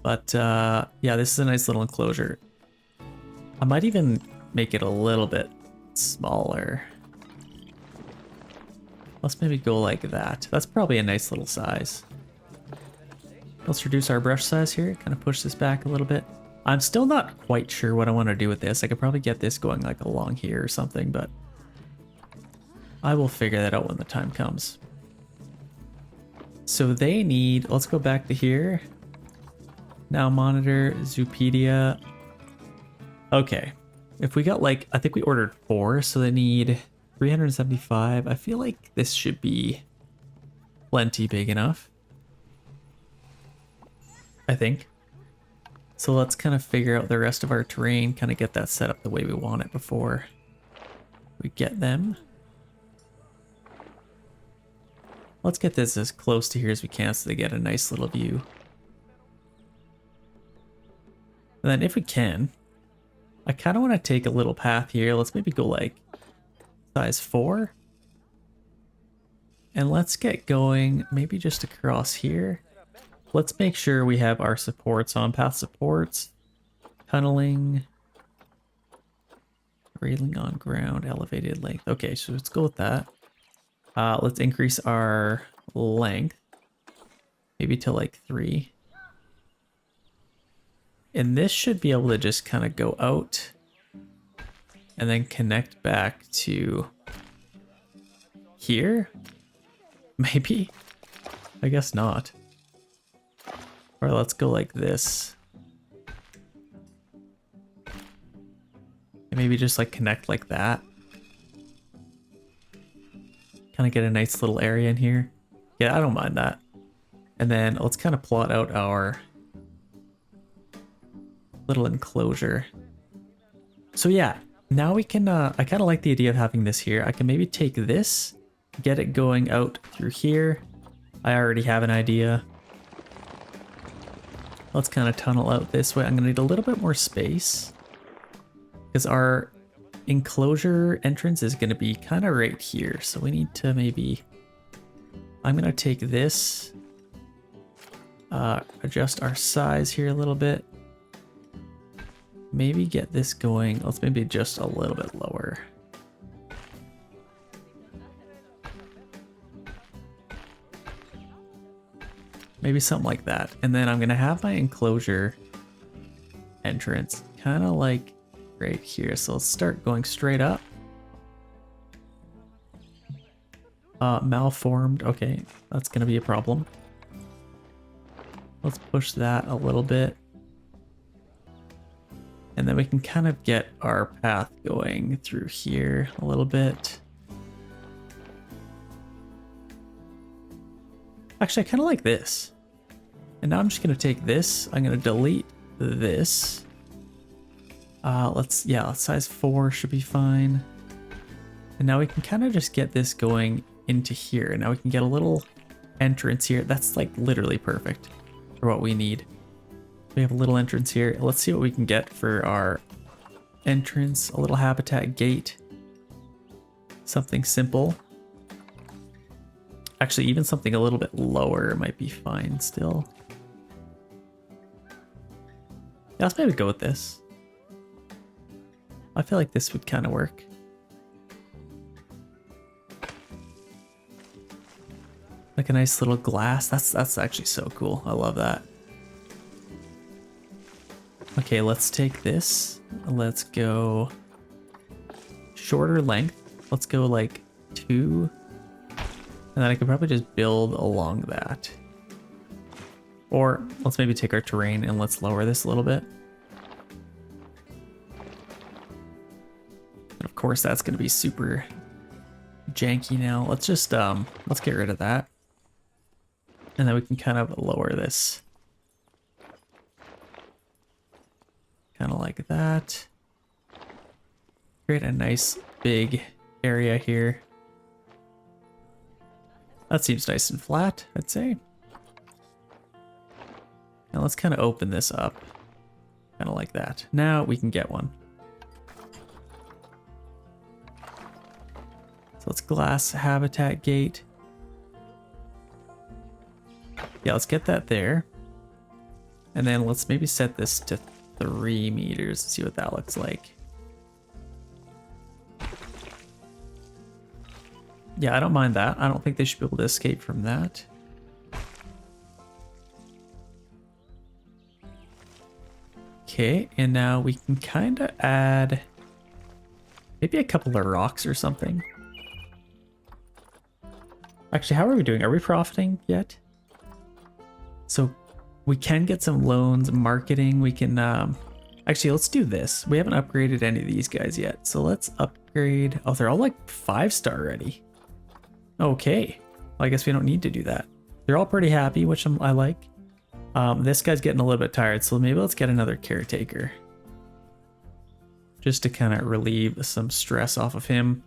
But yeah, this is a nice little enclosure. I might even make it a little bit smaller. Let's maybe go like that. That's probably a nice little size. Let's reduce our brush size here, kind of push this back a little bit. I'm still not quite sure what I want to do with this. I could probably get this going like along here or something, but I will figure that out when the time comes. So they need, let's go back to here. Now monitor, Zoopedia. Okay, if we got like, I think we ordered 4, so they need 375. I feel like this should be plenty big enough. I think. So let's kind of figure out the rest of our terrain, kind of get that set up the way we want it before we get them. Let's get this as close to here as we can so they get a nice little view. And then if we can, I kind of want to take a little path here. Let's maybe go like size 4. And let's get going maybe just across here. Let's make sure we have our supports on. Path supports, tunneling, railing on ground, elevated length. Okay, so let's go with that. Let's increase our length, maybe to like 3. And this should be able to just kind of go out and then connect back to here. Maybe, I guess not. Or let's go like this. And maybe just like connect like that. Kind of get a nice little area in here. Yeah, I don't mind that. And then let's kind of plot out our little enclosure. So yeah, now we can, I kind of like the idea of having this here. I can maybe take this, get it going out through here. I already have an idea. Let's kind of tunnel out this way. I'm going to need a little bit more space because our enclosure entrance is going to be kind of right here. So we need to maybe, I'm going to take this, adjust our size here a little bit. Maybe get this going. Let's maybe just a little bit lower. Maybe something like that. And then I'm going to have my enclosure entrance kind of like right here. So let's start going straight up. Malformed. Okay, that's gonna be a problem. Let's push that a little bit. And then we can kind of get our path going through here a little bit. Actually, I kind of like this. And now I'm just going to take this. I'm going to delete this. Let's size 4 should be fine. And now we can kind of just get this going into here. And now we can get a little entrance here. That's like literally perfect for what we need. We have a little entrance here. Let's see what we can get for our entrance. A little habitat gate. Something simple. Actually, even something a little bit lower might be fine still. Yeah, let's maybe go with this. I feel like this would kind of work. Like a nice little glass. That's actually so cool. I love that. Okay, let's take this. Let's go shorter length. Let's go like 2. And then I could probably just build along that. Or let's maybe take our terrain and let's lower this a little bit. And of course that's going to be super janky now. Let's just let's get rid of that. And then we can kind of lower this. Kind of like that. Create a nice big area here. That seems nice and flat, I'd say. Now let's kind of open this up. Kind of like that. Now we can get one. So let's glass habitat gate. Yeah, let's get that there. And then let's maybe set this to 3 meters and see what that looks like. Yeah, I don't mind that. I don't think they should be able to escape from that. Okay, and now we can kind of add maybe a couple of rocks or something. Actually, how are we doing? Are we profiting yet? So we can get some loans, marketing. We can, actually, let's do this. We haven't upgraded any of these guys yet. So let's upgrade. Oh, they're all like 5-star already. Okay. Well, I guess we don't need to do that. They're all pretty happy, which I like. This guy's getting a little bit tired. So maybe let's get another caretaker. Just to kind of relieve some stress off of him.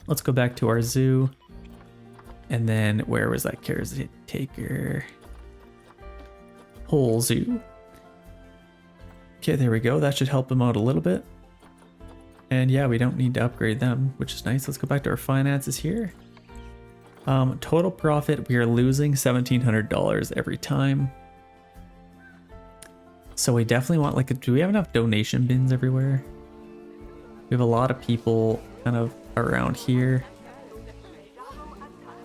Let's go back to our zoo. And then where was that caretaker? Whole zoo. Okay, there we go. That should help him out a little bit. And yeah, we don't need to upgrade them, which is nice. Let's go back to our finances here. Total profit, we are losing $1,700 every time. So we definitely want like do we have enough donation bins everywhere? We have a lot of people kind of around here.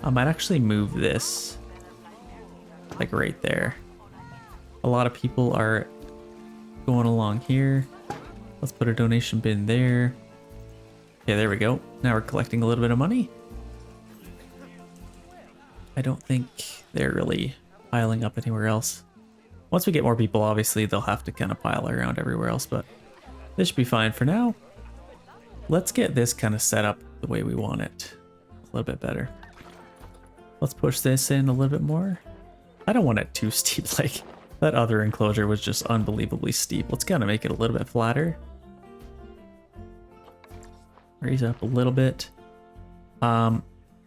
I might actually move this like right there. A lot of people are going along here. Let's put a donation bin there. Okay, there we go. Now we're collecting a little bit of money. I don't think they're really piling up anywhere else. Once we get more people, obviously they'll have to kind of pile around everywhere else, but this should be fine for now. Let's get this kind of set up the way we want it. A little bit better. Let's push this in a little bit more. I don't want it too steep. Like that other enclosure was just unbelievably steep. Let's kind of make it a little bit flatter. Raise it up a little bit.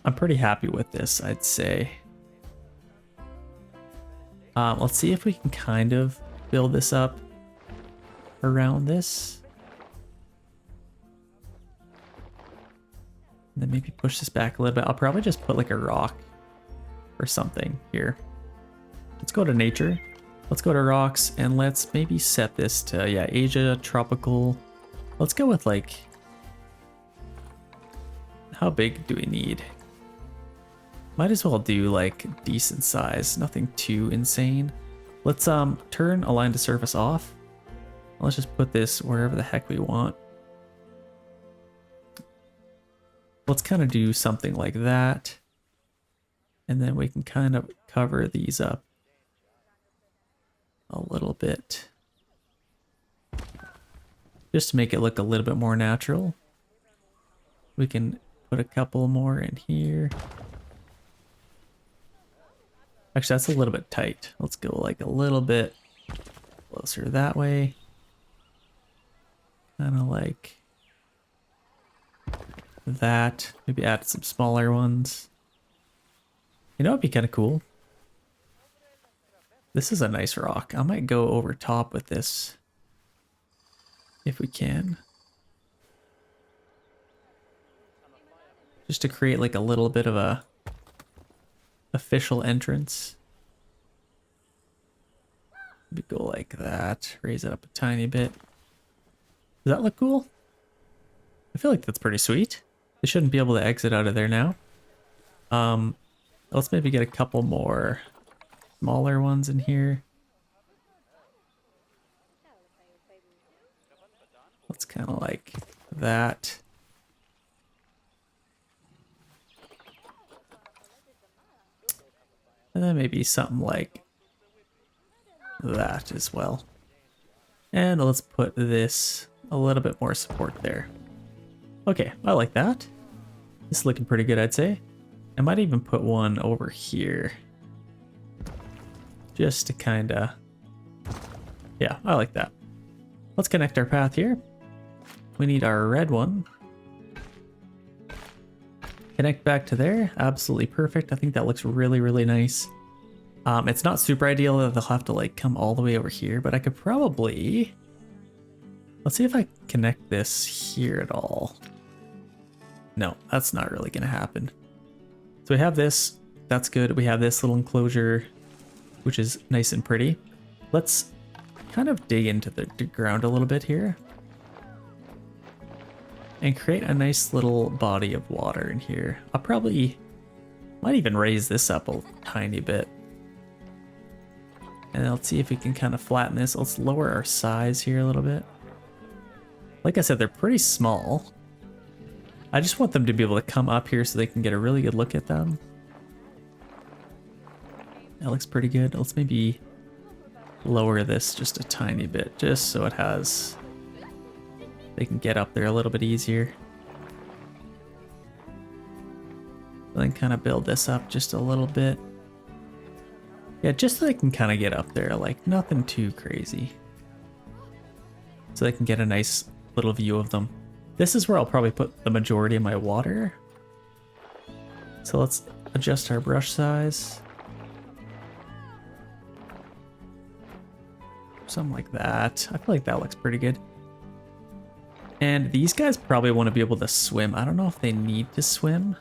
I'm pretty happy with this, I'd say. Let's see if we can kind of build this up around this. And then maybe push this back a little bit. I'll probably just put like a rock or something here. Let's go to nature. Let's go to rocks and let's maybe set this to, yeah, Asia, tropical. Let's go with like, how big do we need? Might as well do like decent size, nothing too insane. Let's turn align to surface off. Let's just put this wherever the heck we want. Let's kind of do something like that. And then we can kind of cover these up a little bit. Just to make it look a little bit more natural. We can put a couple more in here. Actually, that's a little bit tight. Let's go like a little bit closer that way. Kind of like that. Maybe add some smaller ones. You know, it'd be kind of cool. This is a nice rock. I might go over top with this if we can. Just to create like a little bit of a official entrance. Maybe go like that. Raise it up a tiny bit. Does that look cool? I feel like that's pretty sweet. They shouldn't be able to exit out of there now. Let's maybe get a couple more smaller ones in here. Let's kind of like that. And then maybe something like that as well. And let's put this a little bit more support there. Okay, I like that. This is looking pretty good, I'd say. I might even put one over here. Just to kind of... Yeah, I like that. Let's connect our path here. We need our red one. Connect back to there. Absolutely perfect. I think that looks really, really nice. It's not super ideal that they'll have to like come all the way over here, but I could probably... Let's see if I connect this here at all. No, that's not really going to happen. So we have this. That's good. We have this little enclosure, which is nice and pretty. Let's kind of dig into the ground a little bit here. And create a nice little body of water in here. I'll probably... might even raise this up a tiny bit. And let's see if we can kind of flatten this. Let's lower our size here a little bit. Like I said, they're pretty small. I just want them to be able to come up here so they can get a really good look at them. That looks pretty good. Let's maybe lower this just a tiny bit, just so it has... they can get up there a little bit easier. And then kind of build this up just a little bit. Yeah, just so they can kind of get up there, like nothing too crazy. So they can get a nice little view of them. This is where I'll probably put the majority of my water. So let's adjust our brush size. Something like that. I feel like that looks pretty good. And these guys probably want to be able to swim. I don't know if they need to swim,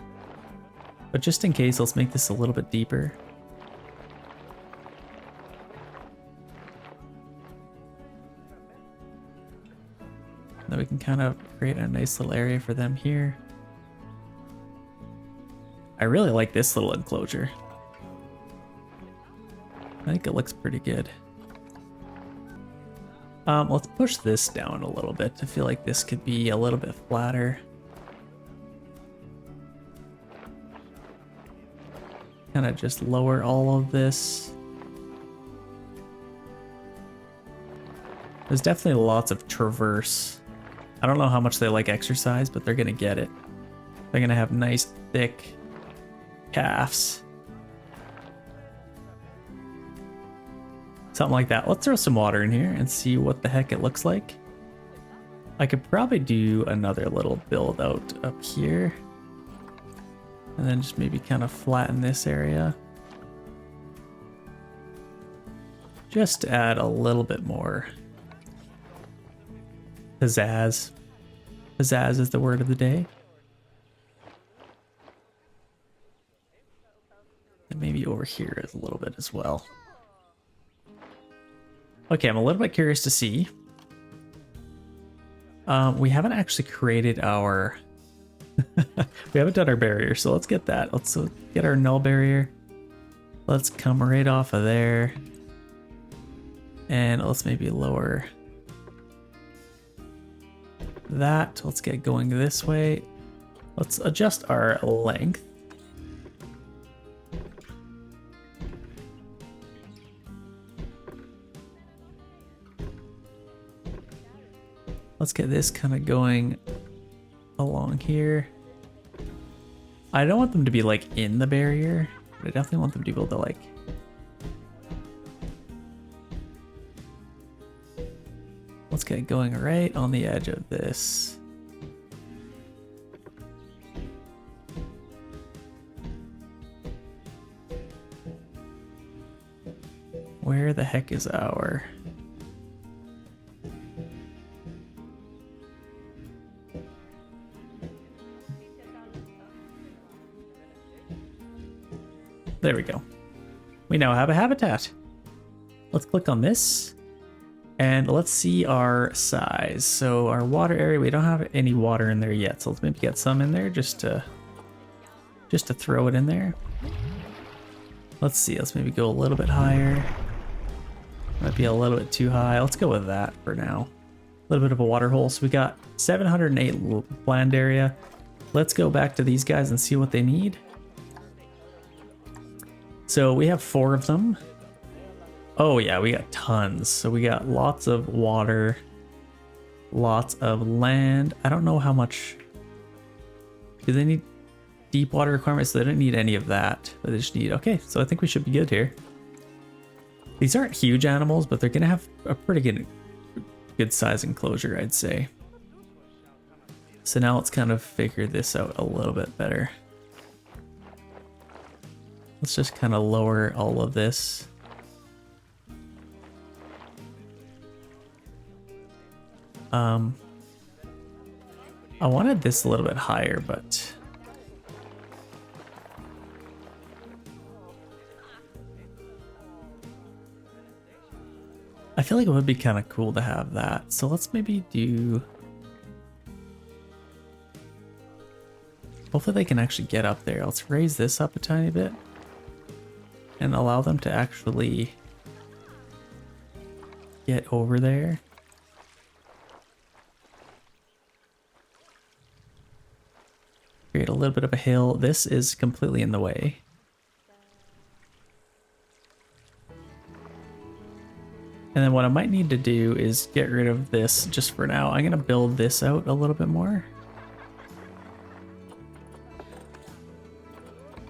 but just in case, let's make this a little bit deeper. Then we can kind of create a nice little area for them here. I really like this little enclosure. I think it looks pretty good. Let's push this down a little bit. I feel like this could be a little bit flatter. Kind of just lower all of this. There's definitely lots of traverse. I don't know how much they like exercise, but they're gonna get it. They're gonna have nice, thick calves. Something like that. Let's throw some water in here and see what the heck it looks like. I could probably do another little build out up here. And then just maybe kind of flatten this area. Just to add a little bit more pizzazz. Pizzazz is the word of the day. And maybe over here is a little bit as well. Okay, I'm a little bit curious to see. We haven't actually created our... we haven't done our barrier, so let's get that. Let's get our null barrier. Let's come right off of there. And let's maybe lower that. Let's get going this way. Let's adjust our length. Let's get this kind of going along here. I don't want them to be like in the barrier, but I definitely want them to be able to like... Let's get going right on the edge of this. Where the heck is our... There we go. We now have a habitat. Let's click on this and let's see our size. So our water area, we don't have any water in there yet. So let's maybe get some in there just to throw it in there. Let's see, let's maybe go a little bit higher. Might be a little bit too high. Let's go with that for now. A little bit of a water hole. So we got 708 land area. Let's go back to these guys and see what they need. So we have 4 of them. Oh yeah, we got tons. So we got lots of water, lots of land. I don't know how much. Do they need deep water requirements? So they don't need any of that, but they just need, okay, so I think we should be good here. These aren't huge animals, but they're gonna have a pretty good size enclosure, I'd say. So now let's kind of figure this out a little bit better. Let's just kind of lower all of this. I wanted this a little bit higher, but I feel like it would be kind of cool to have that. So let's maybe do... Hopefully they can actually get up there. Let's raise this up a tiny bit and allow them to actually get over there. Create a little bit of a hill. This is completely in the way. And then what I might need to do is get rid of this just for now. I'm gonna build this out a little bit more.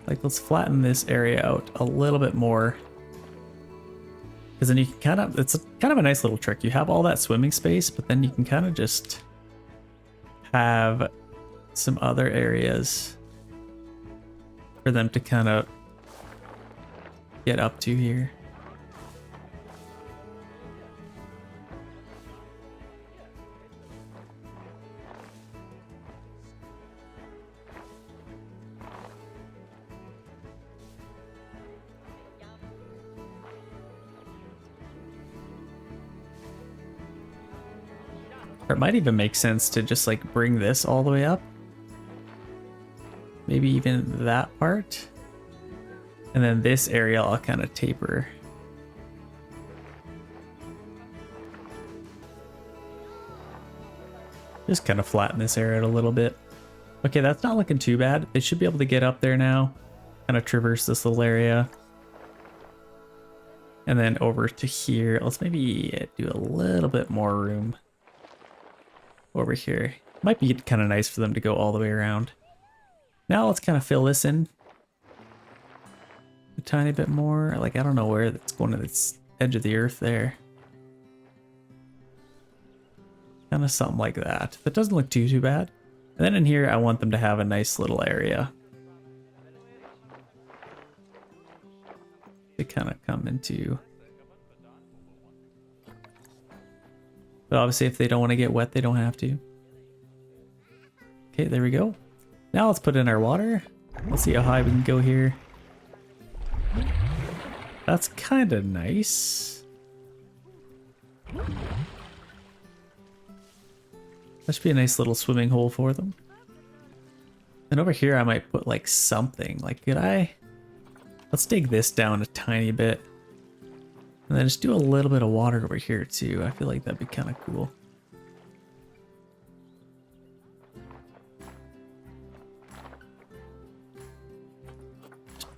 Like, let's flatten this area out a little bit more. Because then you can kind of, it's kind of a nice little trick. You have all that swimming space, but then you can kind of just have some other areas for them to kind of get up to here. Or it might even make sense to just like bring this all the way up. Maybe even that part. And then this area I'll kind of taper. Just kind of flatten this area out a little bit. Okay, that's not looking too bad. They should be able to get up there now. Kind of traverse this little area. And then over to here. Let's maybe do a little bit more room over here. Might be kind of nice for them to go all the way around. Now let's kind of fill this in a tiny bit more. Like, I don't know where that's going to this edge of the earth there. Kind of something like that. That doesn't look too bad. And then in here, I want them to have a nice little area to kind of come into. But obviously, if they don't want to get wet, they don't have to. Okay, there we go. Now let's put in our water. Let's see how high we can go here. That's kind of nice. That should be a nice little swimming hole for them. And over here, I might put like something. Like, could I? Let's dig this down a tiny bit. And then just do a little bit of water over here too. I feel like that'd be kind of cool.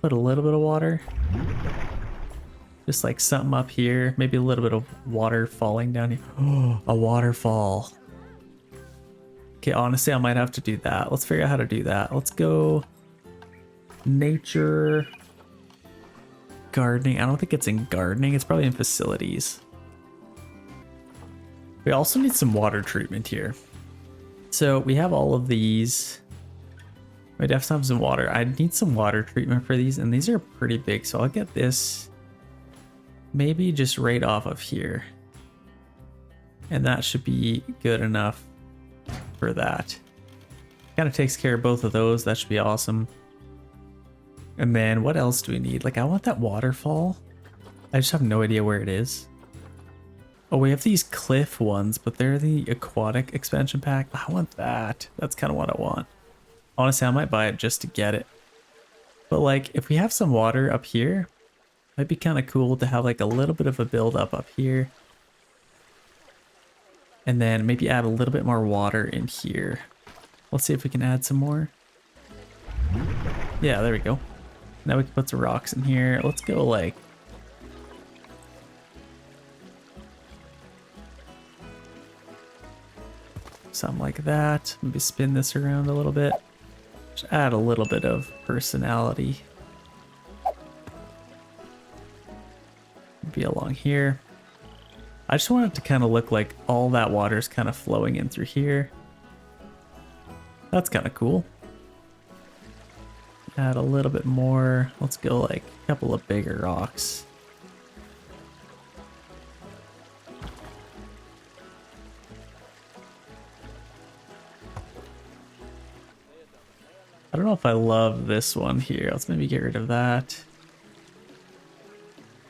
put a little bit of water. Just like something up here. Maybe a little bit of water falling down here. Oh, a waterfall. Okay, honestly, I might have to do that. Let's figure out how to do that. Let's go nature, gardening. I don't think it's in gardening. It's probably in facilities. We also need some water treatment here. So we have all of these. We definitely have some water. I need some water treatment for these, and these are pretty big. So I'll get this maybe just right off of here. And that should be good enough for that. Kind of takes care of both of those. That should be awesome. And then what else do we need? Like, I want that waterfall. I just have no idea where it is. Oh, we have these cliff ones, but they're the aquatic expansion pack. I want that. That's kind of what I want. Honestly, I might buy it just to get it. But like, if we have some water up here, might be kind of cool to have like a little bit of a build up here. And then maybe add a little bit more water in here. Let's see if we can add some more. Yeah, there we go. Now we can put some rocks in here. Let's go like... something like that. Maybe spin this around a little bit. Just add a little bit of personality. Maybe along here. I just want it to kind of look like all that water is kind of flowing in through here. That's kind of cool. Add a little bit more. Let's go like a couple of bigger rocks. I don't know if I love this one here. Let's maybe get rid of that.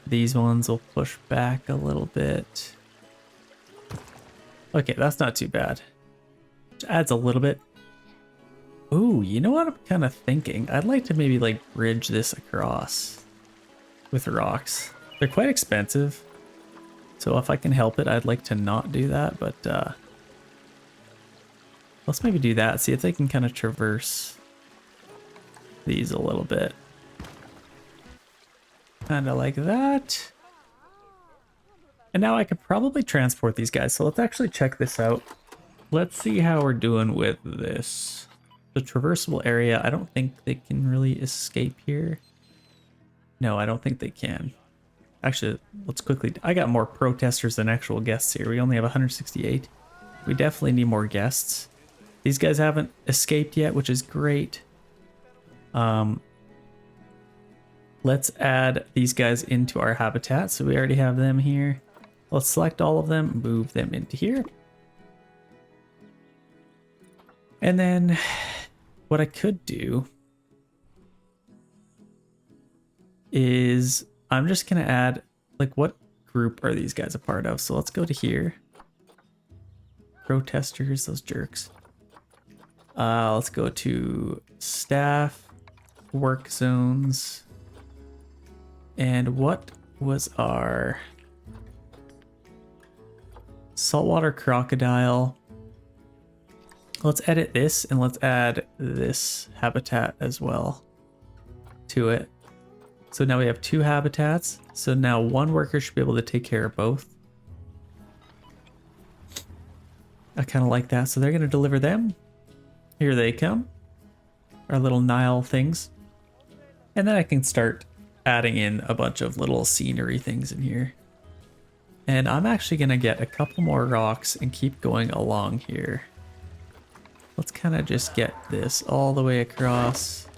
These ones will push back a little bit. Okay, that's not too bad. Just adds a little bit. Ooh, you know what I'm kind of thinking? I'd like to maybe like bridge this across with rocks. They're quite expensive. So if I can help it, I'd like to not do that, but let's maybe do that. See if they can kind of traverse these a little bit. Kind of like that. And now I could probably transport these guys. So let's actually check this out. Let's see how we're doing with this. The traversable area, I don't think they can really escape here. No, I don't think they can. Actually, let's quickly... I got more protesters than actual guests here. We only have 168. We definitely need more guests. These guys haven't escaped yet, which is great. Let's add these guys into our habitat. So we already have them here. Let's select all of them, move them into here. And then what I could do is I'm just going to add, like, what group are these guys a part of? So let's go to here. Protesters, those jerks. Let's go to staff, work zones. And what was our Saltwater Crocodile? Let's edit this and let's add this habitat as well to it. So now we have two habitats. So now one worker should be able to take care of both. I kind of like that. So they're going to deliver them. Here they come. Our little Nile things. And then I can start adding in a bunch of little scenery things in here. And I'm actually going to get a couple more rocks and keep going along here. Let's kind of just get this all the way across.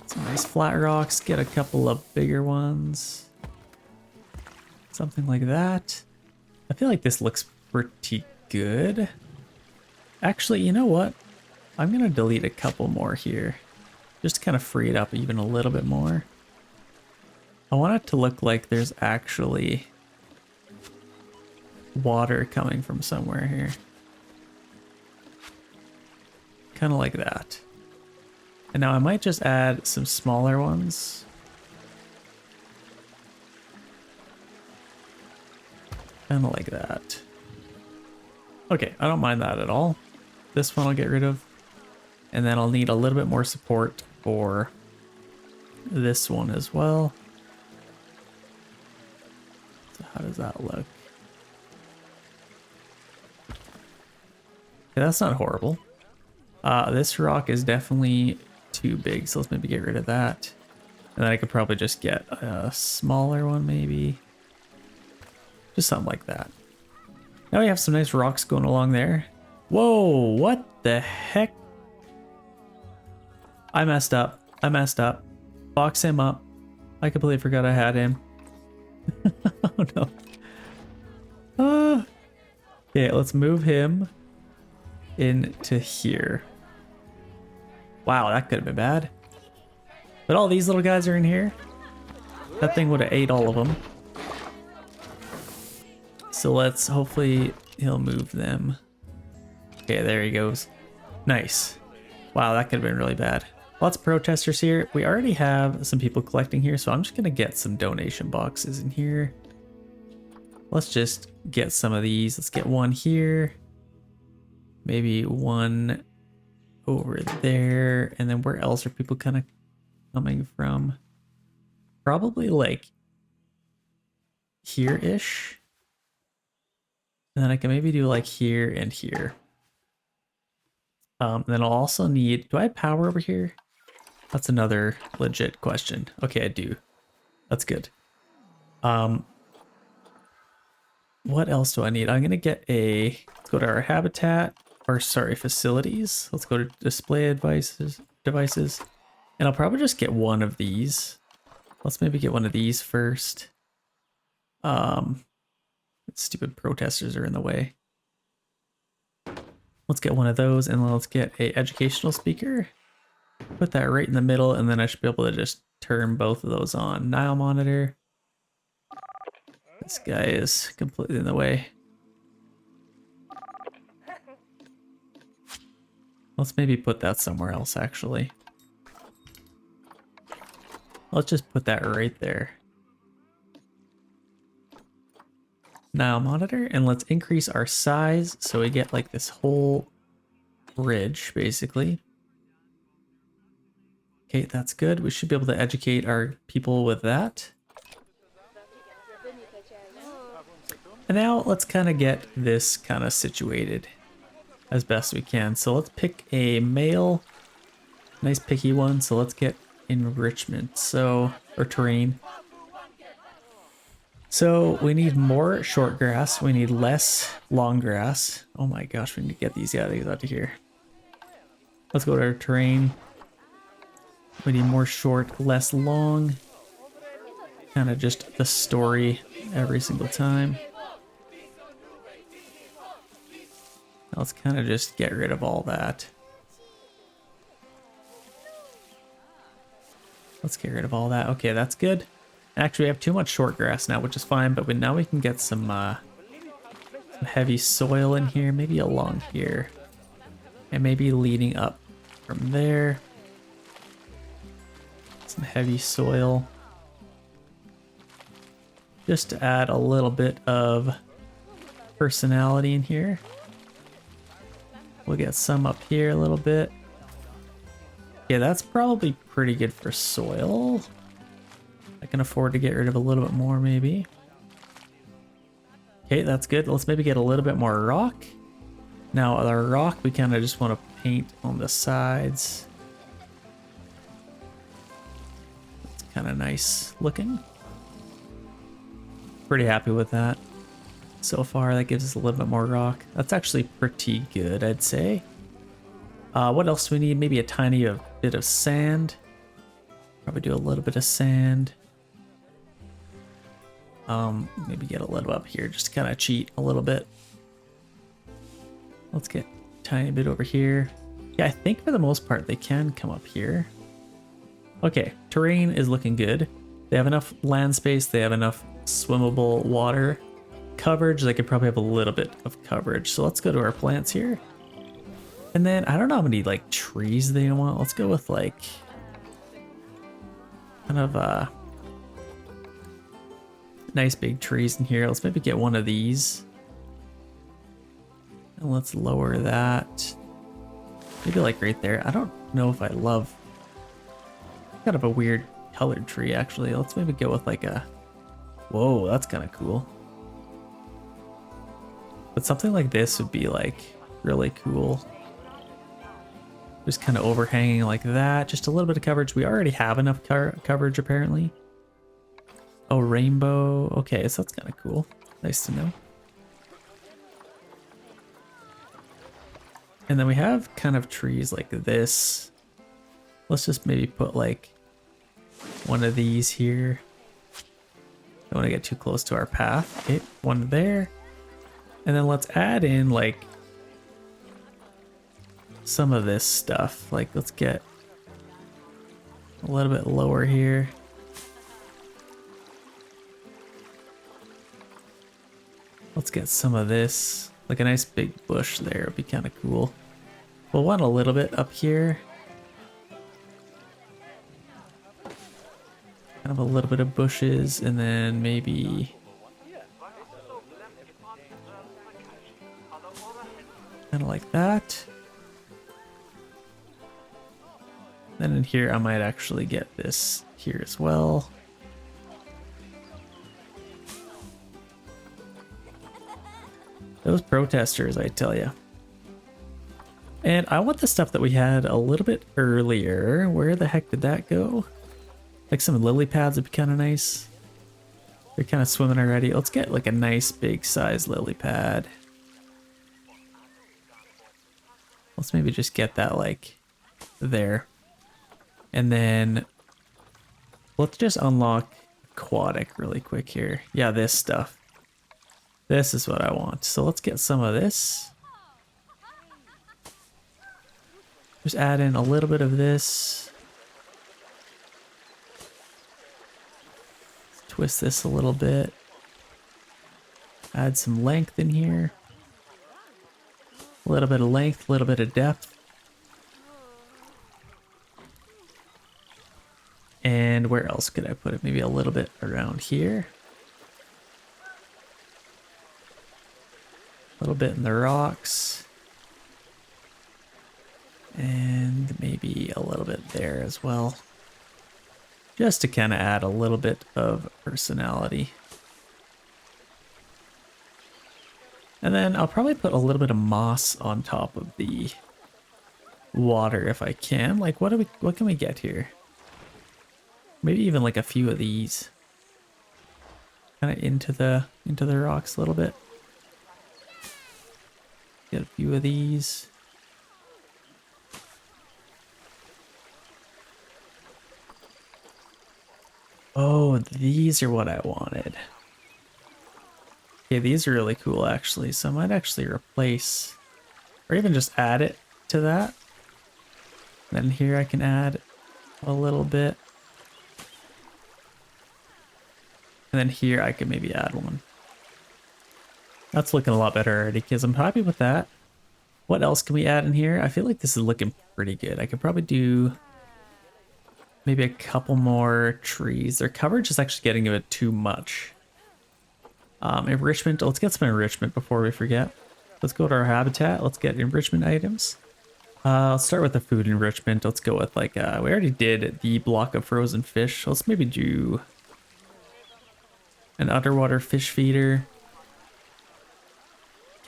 Some nice flat rocks, get a couple of bigger ones. Something like that. I feel like this looks pretty good. Actually, you know what? I'm going to delete a couple more here. Just to kind of free it up even a little bit more. I want it to look like there's actually water coming from somewhere here. Kind of like that. And now I might just add some smaller ones. Kind of like that. Okay, I don't mind that at all. This one I'll get rid of. And then I'll need a little bit more support for this one as well. So how does that look? Okay, that's not horrible. This rock is definitely too big, so let's maybe get rid of that. And then I could probably just get a smaller one maybe. Just something like that. Now we have some nice rocks going along there. Whoa, what the heck? I messed up. I messed up. Box him up. I completely forgot I had him. Oh no. Okay, let's move him into here. Wow, that could have been bad. But all these little guys are in here. That thing would have ate all of them. So let's hopefully he'll move them. Okay, there he goes. Nice. Wow, that could have been really bad. Lots of protesters here. We already have some people collecting here, so I'm just gonna get some donation boxes in here. Let's just get some of these. Let's get one here. Maybe one over there. And then where else are people kind of coming from? Probably like here-ish. And then I can maybe do like here and here. Then I'll also need, do I have power over here? That's another legit question. Okay, I do. That's good. What else do I need? I'm gonna get let's go to our habitat, or sorry, facilities. Let's go to display devices, and I'll probably just get one of these. Let's maybe get one of these first. Stupid protesters are in the way. Let's get one of those, and let's get a educational speaker. Put that right in the middle, and then I should be able to just turn both of those on. Nile Monitor. This guy is completely in the way. Let's maybe put that somewhere else, actually. Let's just put that right there. Nile Monitor, and let's increase our size so we get like this whole bridge, basically. Okay, that's good. We should be able to educate our people with that. And now let's kind of get this kind of situated as best we can. So let's pick a male, nice picky one. So let's get enrichment, or terrain. So we need more short grass. We need less long grass. Oh my gosh, we need to get these guys out of here. Let's go to our terrain. We need more short, less long. Kind of just the story every single time. Let's kind of just get rid of all that. Let's get rid of all that. Okay, that's good. Actually, we have too much short grass now, which is fine, but now we can get some heavy soil in here, maybe along here. And maybe leading up from there. Some heavy soil. Just to add a little bit of personality in here. We'll get some up here a little bit. Yeah, that's probably pretty good for soil. I can afford to get rid of a little bit more, maybe. Okay, that's good. Let's maybe get a little bit more rock. Now, our rock, we kind of just want to paint on the sides. It's kind of nice looking. Pretty happy with that. So far, that gives us a little bit more rock. That's actually pretty good, I'd say. What else do we need? Maybe a tiny bit of sand. Probably do a little bit of sand. Maybe get a little up here, just to kind of cheat a little bit. Let's get a tiny bit over here. Yeah, I think for the most part they can come up here. Okay, terrain is looking good. They have enough land space, they have enough swimmable water coverage. They could probably have a little bit of coverage. So let's go to our plants here. And then I don't know how many like trees they want. Let's go with like kind of nice big trees in here. Let's maybe get one of these. And let's lower that. Maybe like right there. I don't know if I love kind of a weird colored tree actually. Let's maybe go with like a, whoa, that's kind of cool. But something like this would be like really cool. Just kind of overhanging like that. Just a little bit of coverage. We already have enough coverage apparently. Oh, rainbow. Okay, so that's kind of cool. Nice to know. And then we have kind of trees like this. Let's just maybe put like one of these here. Don't want to get too close to our path. Okay, one there. And then let's add in like some of this stuff. Like let's get a little bit lower here. Let's get some of this, like a nice big bush there would be kind of cool. We'll want a little bit up here. Kind of a little bit of bushes, and then maybe kind of like that. Then in here I might actually get this here as well. Those protesters, I tell you. And I want the stuff that we had a little bit earlier. Where the heck did that go? Like some lily pads would be kind of nice. They're kind of swimming already. Let's get like a nice big size lily pad. Let's maybe just get that like there. And then let's just unlock aquatic really quick here. Yeah, this stuff. This is what I want. So let's get some of this. Just add in a little bit of this. Let's twist this a little bit. Add some length in here. A little bit of length, a little bit of depth. And where else could I put it? Maybe a little bit around here. A little bit in the rocks. And maybe a little bit there as well. Just to kind of add a little bit of personality. And then I'll probably put a little bit of moss on top of the water if I can. Like what can we get here? Maybe even like a few of these. Kind of into the rocks a little bit. Get a few of these. Oh, these are what I wanted. Okay, these are really cool actually. So I might actually replace, or even just add it to that. Then here I can add a little bit. And then here I can maybe add one. That's looking a lot better already because I'm happy with that. What else can we add in here? I feel like this is looking pretty good. I could probably do maybe a couple more trees. Their coverage is actually getting a bit too much. Enrichment. Let's get some enrichment before we forget. Let's go to our habitat. Let's get enrichment items. Let's start with the food enrichment. Let's go with like, we already did the block of frozen fish. Let's maybe do an underwater fish feeder.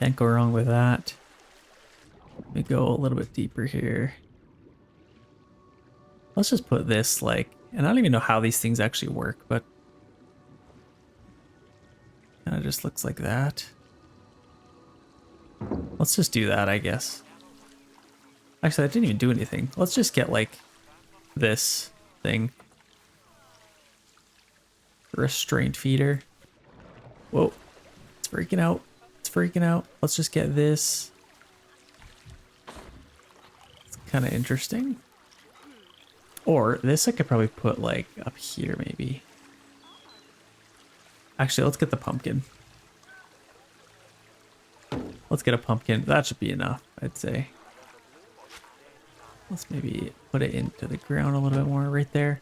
Can't go wrong with that. Let me go a little bit deeper here. Let's just put this like, and I don't even know how these things actually work, but kind of just looks like that. Let's just do that, I guess. Actually, I didn't even do anything. Let's just get like this thing. Restraint feeder. Whoa, it's freaking out. It's freaking out. Let's just get this. It's kind of interesting. Or this I could probably put like up here maybe. Actually, let's get the pumpkin. Let's get a pumpkin. That should be enough, I'd say. Let's maybe put it into the ground a little bit more right there.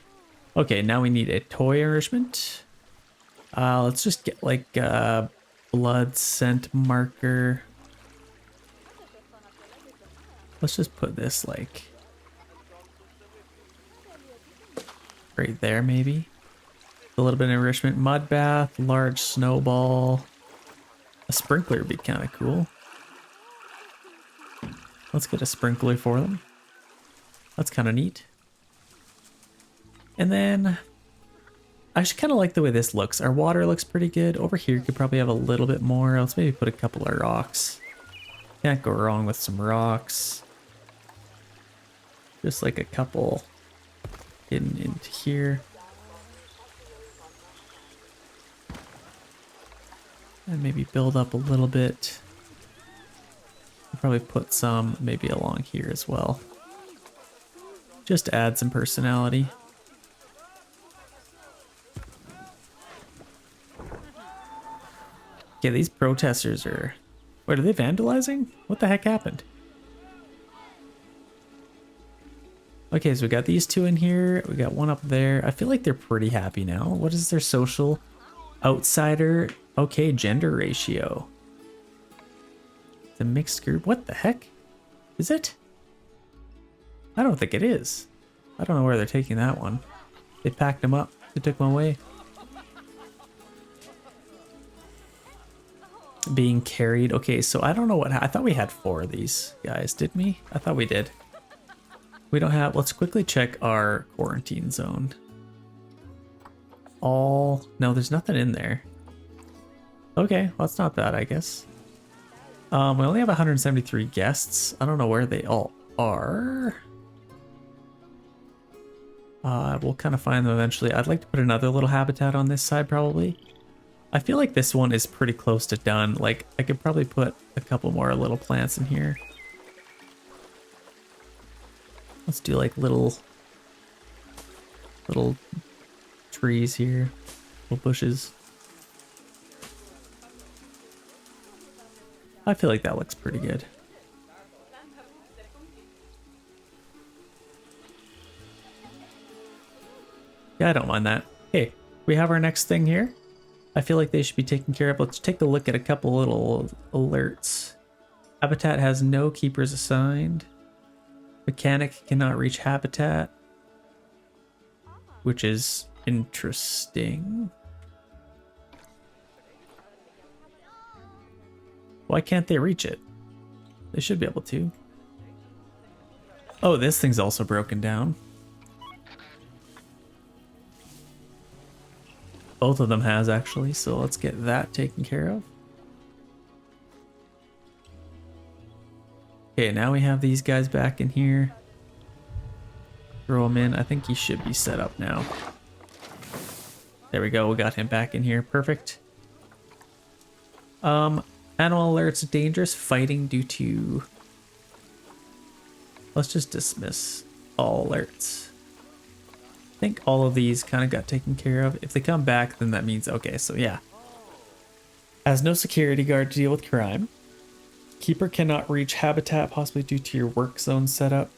Okay, now we need a toy enrichment. Let's just get like a blood scent marker. Let's just put this like right there maybe. A little bit of enrichment. Mud bath, large snowball. A sprinkler would be kind of cool. Let's get a sprinkler for them. That's kind of neat. And then I actually kind of like the way this looks. Our water looks pretty good. Over here could probably have a little bit more. Let's maybe put a couple of rocks. Can't go wrong with some rocks. Just like a couple hidden into here. And maybe build up a little bit. I'll probably put some maybe along here as well. Just to add some personality. Yeah, these protesters are... Wait, are they vandalizing? What the heck happened? Okay, so we got these two in here. We got one up there. I feel like they're pretty happy now. What is their social? Outsider. Okay, gender ratio. It's a mixed group. What the heck? Is it? I don't think it is. I don't know where they're taking that one. They packed them up. They took them away. Being carried. Okay, so I don't know what... I thought we had 4 of these guys, didn't we? I thought we did. We don't have... Let's quickly check our quarantine zone. All... No, there's nothing in there. Okay, well, that's not bad, I guess. We only have 173 guests. I don't know where they all are. We'll kind of find them eventually. I'd like to put another little habitat on this side, probably. I feel like this one is pretty close to done. Like, I could probably put a couple more little plants in here. Let's do like little trees here, little bushes. I feel like that looks pretty good. Yeah, I don't mind that. Hey, we have our next thing here. I feel like they should be taken care of. Let's take a look at a couple little alerts. Habitat has no keepers assigned. Mechanic cannot reach habitat, which is interesting. Why can't they reach it? They should be able to. Oh, this thing's also broken down. Both of them has actually, so let's get that taken care of. Okay, now we have these guys back in here. Throw him in. I think he should be set up now. There we go. We got him back in here. Perfect. Animal alerts dangerous fighting due to... Let's just dismiss all alerts. I think all of these kind of got taken care of. If they come back, then that means... Okay, so yeah. Has no security guard to deal with crime. Keeper cannot reach habitat, possibly due to your work zone setup.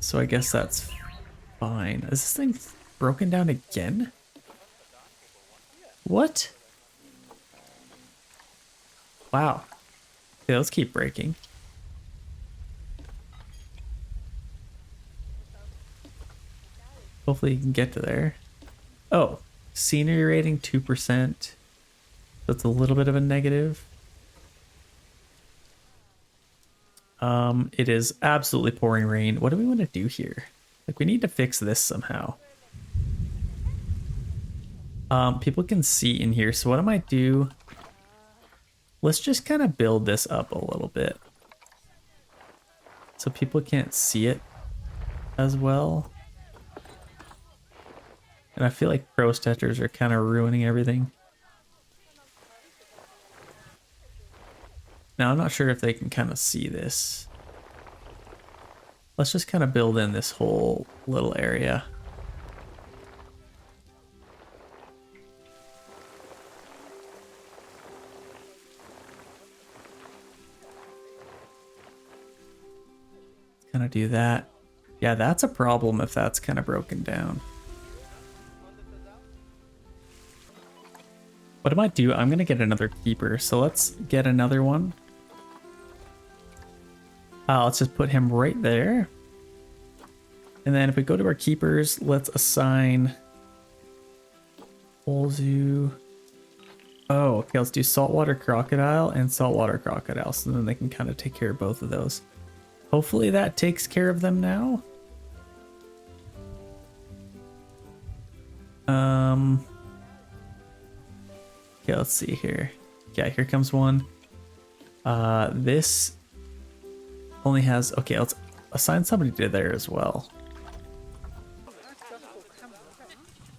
So I guess that's fine. Is this thing broken down again? What? Wow. Okay, let's keep breaking. Hopefully you can get to there. Oh, scenery rating 2%. That's a little bit of a negative. It is absolutely pouring rain. What do we want to do here? Like, we need to fix this somehow. People can see in here. So what I might do, let's just kind of build this up a little bit so people can't see it as well. And I feel like protesters are kind of ruining everything. Now, I'm not sure if they can kind of see this. Let's just kind of build in this whole little area. Kind of do that. Yeah, that's a problem if that's kind of broken down. What I might do, I'm gonna get another keeper. So let's get another one. Let's just put him right there. And then if we go to our keepers, let's assign Whole Zoo. Oh, okay, let's do Saltwater Crocodile and Saltwater Crocodile. So then they can kind of take care of both of those. Hopefully that takes care of them now. Okay, let's see here. Yeah, here comes one. This only has, okay, let's assign somebody to there as well.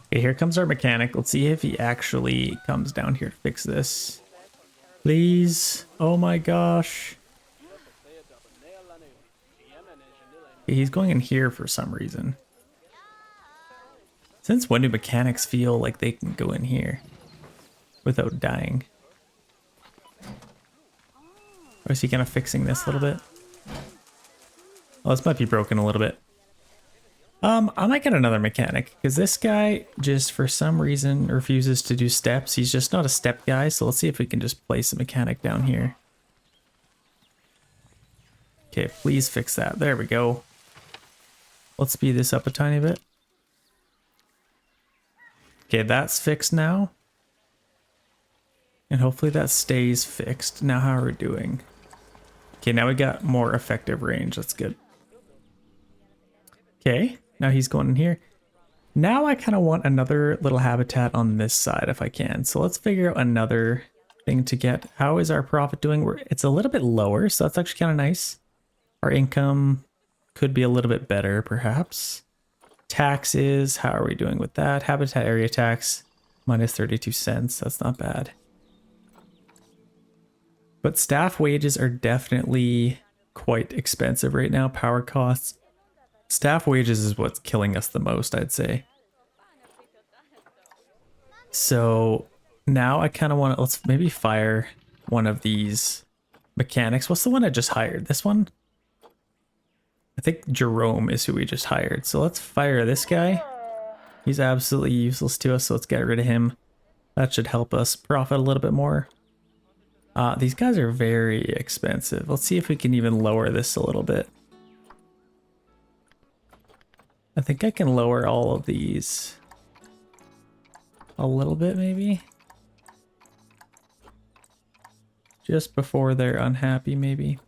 Okay, here comes our mechanic. Let's see if he actually comes down here to fix this. Please. Oh my gosh. Okay, he's going in here for some reason. Since when do mechanics feel like they can go in here without dying? Or is he kind of fixing this a little bit? Oh, this might be broken a little bit. I might get another mechanic because this guy just for some reason refuses to do steps. He's just not a step guy. So let's see if we can just place a mechanic down here. Okay, please fix that. There we go. Let's speed this up a tiny bit. Okay, that's fixed now. And hopefully that stays fixed. Now how are we doing? Okay, now we got more effective range. That's good. Okay, now he's going in here. Now I kind of want another little habitat on this side if I can. So let's figure out another thing to get. How is our profit doing? It's a little bit lower, so that's actually kind of nice. Our income could be a little bit better, perhaps. Taxes, how are we doing with that? Habitat area tax, minus 32 cents. That's not bad. But staff wages are definitely quite expensive right now. Power costs. Staff wages is what's killing us the most, I'd say. So now I kind of want to, let's maybe fire one of these mechanics. What's the one I just hired? This one? I think Jerome is who we just hired. So let's fire this guy. He's absolutely useless to us, so let's get rid of him. That should help us profit a little bit more. These guys are very expensive. Let's see if we can even lower this a little bit. I think I can lower all of these a little bit, maybe. Just before they're unhappy, maybe.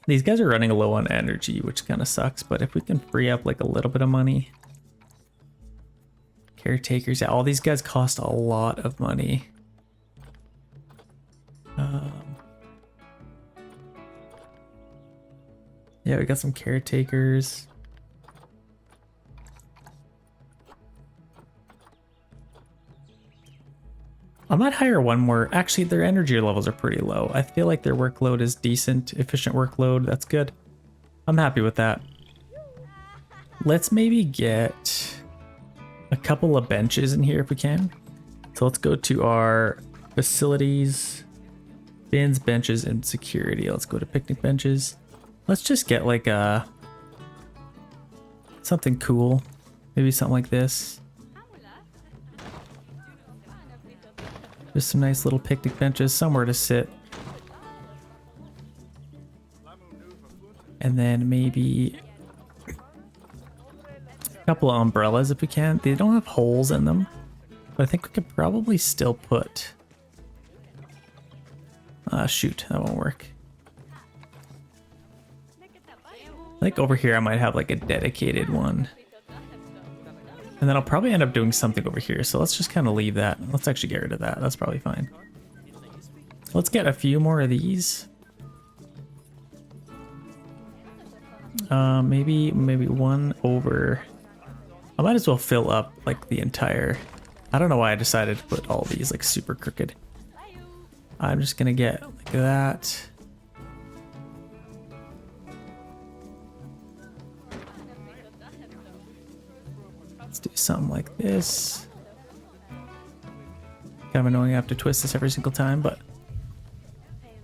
These guys are running low on energy, which kind of sucks, but if we can free up like a little bit of money. Caretakers, yeah, all these guys cost a lot of money. Yeah, we got some caretakers. I might hire one more. Actually, their energy levels are pretty low. I feel like their workload is decent, efficient workload. That's good. I'm happy with that. Let's maybe get a couple of benches in here if we can. So let's go to our facilities, bins, benches, and security. Let's go to picnic benches. Let's just get like a something cool. Maybe something like this. Just some nice little picnic benches, somewhere to sit. And then maybe a couple of umbrellas if we can. They don't have holes in them, but I think we could probably still put... shoot, that won't work. I think over here I might have like a dedicated one. And then I'll probably end up doing something over here. So let's just kind of leave that. Let's actually get rid of that. That's probably fine. Let's get a few more of these. Maybe one over. I might as well fill up like the entire... I don't know why I decided to put all these like super crooked. I'm just gonna get like that. Let's do something like this. Kind of annoying I have to twist this every single time, but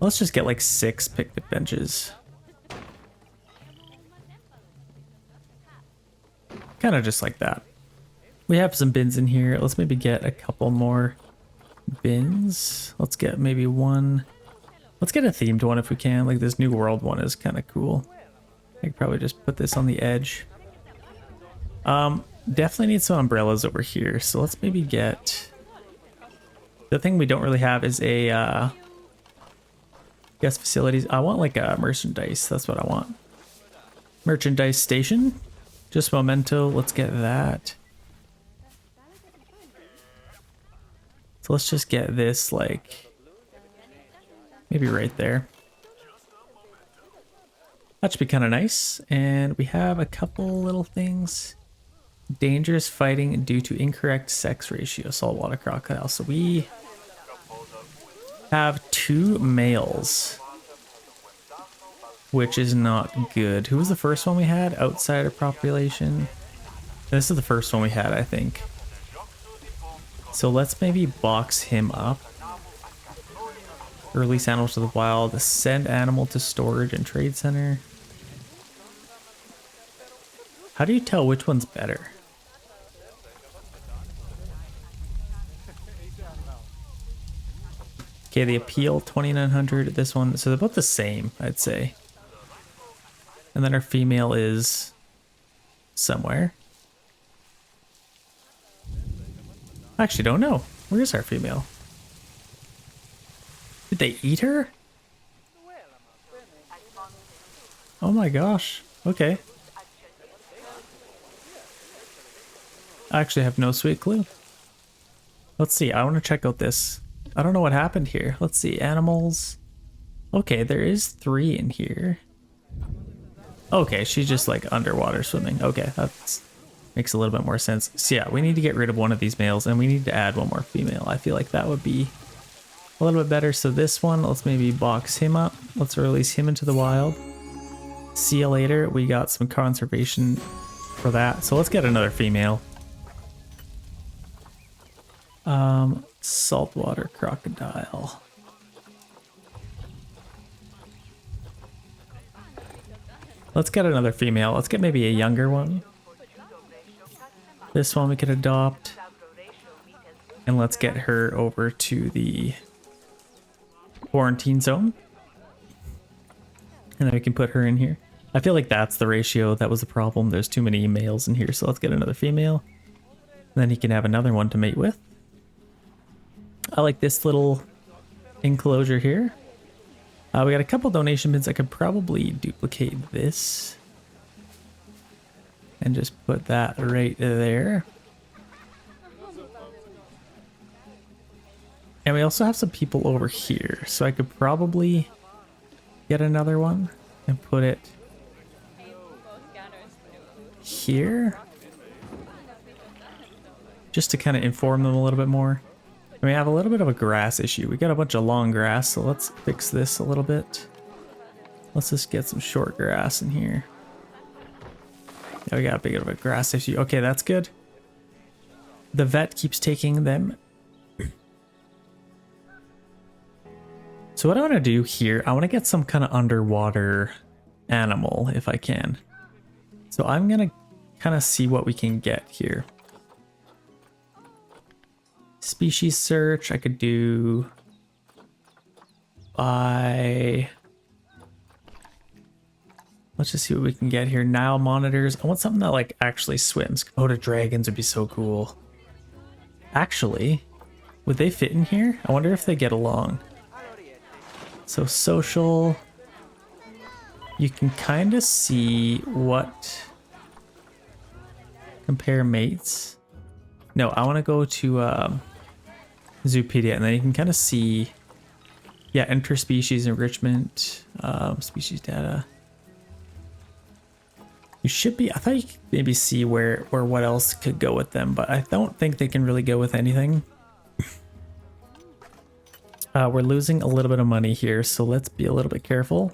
let's just get like 6 picnic benches. Kind of just like that. We have some bins in here. Let's maybe get a couple more bins. Let's get maybe one. Let's get a themed one if we can. Like this New World one is kind of cool. I could probably just put this on the edge. Definitely need some umbrellas over here. So let's maybe get... The thing we don't really have is a guest facilities. I want like a merchandise. That's what I want. Merchandise station. Just memento. Let's get that. So let's just get this like maybe right there. That should be kind of nice. And we have a couple little things. Dangerous fighting due to incorrect sex ratio, saltwater crocodile. So we have 2 males, which is not good. Who was the first one we had? Outsider population. This is the first one we had, I think. So let's maybe box him up. Release animals to the wild. Send animal to storage and trade center. How do you tell which one's better? Okay, the appeal 2900. This one, so they're both the same, I'd say. And then our female is somewhere. I actually don't know. Where is our female? Did they eat her? Oh my gosh. Okay. I actually have no sweet clue. Let's see. I want to check out this. I don't know what happened here. Let's see. Animals. Okay, there is 3 in here. Okay, she's just like underwater swimming. Okay, that makes a little bit more sense. So yeah, we need to get rid of one of these males and we need to add one more female. I feel like that would be a little bit better. So this one, let's maybe box him up. Let's release him into the wild. See you later. We got some conservation for that. So let's get another female. Saltwater crocodile. Let's get another female. Let's get maybe a younger one. This one we could adopt. And let's get her over to the quarantine zone. And then we can put her in here. I feel like that's the ratio. That was the problem. There's too many males in here. So let's get another female. And then he can have another one to mate with. I like this little enclosure here. We got a couple donation bins. I could probably duplicate this and just put that right there. And we also have some people over here, so I could probably get another one and put it here just to kind of inform them a little bit more. We have a little bit of a grass issue. We got a bunch of long grass, so let's fix this a little bit. Let's just get some short grass in here. Yeah, we got a bit of a grass issue. Okay, that's good. The vet keeps taking them. So what I want to do here, I want to get some kind of underwater animal if I can. So I'm going to kind of see what we can get here. Species search, I could do by, let's just see what we can get here. Nile monitors. I want something that like actually swims. Komodo dragons would be so cool. Actually, would they fit in here? I wonder if they get along. So social, you can kind of see what, compare mates. No, I want to go to Zoopedia, and then you can kind of see, yeah, interspecies enrichment, species data. You should be, I thought you could maybe see where or what else could go with them, but I don't think they can really go with anything. We're losing a little bit of money here, so let's be a little bit careful.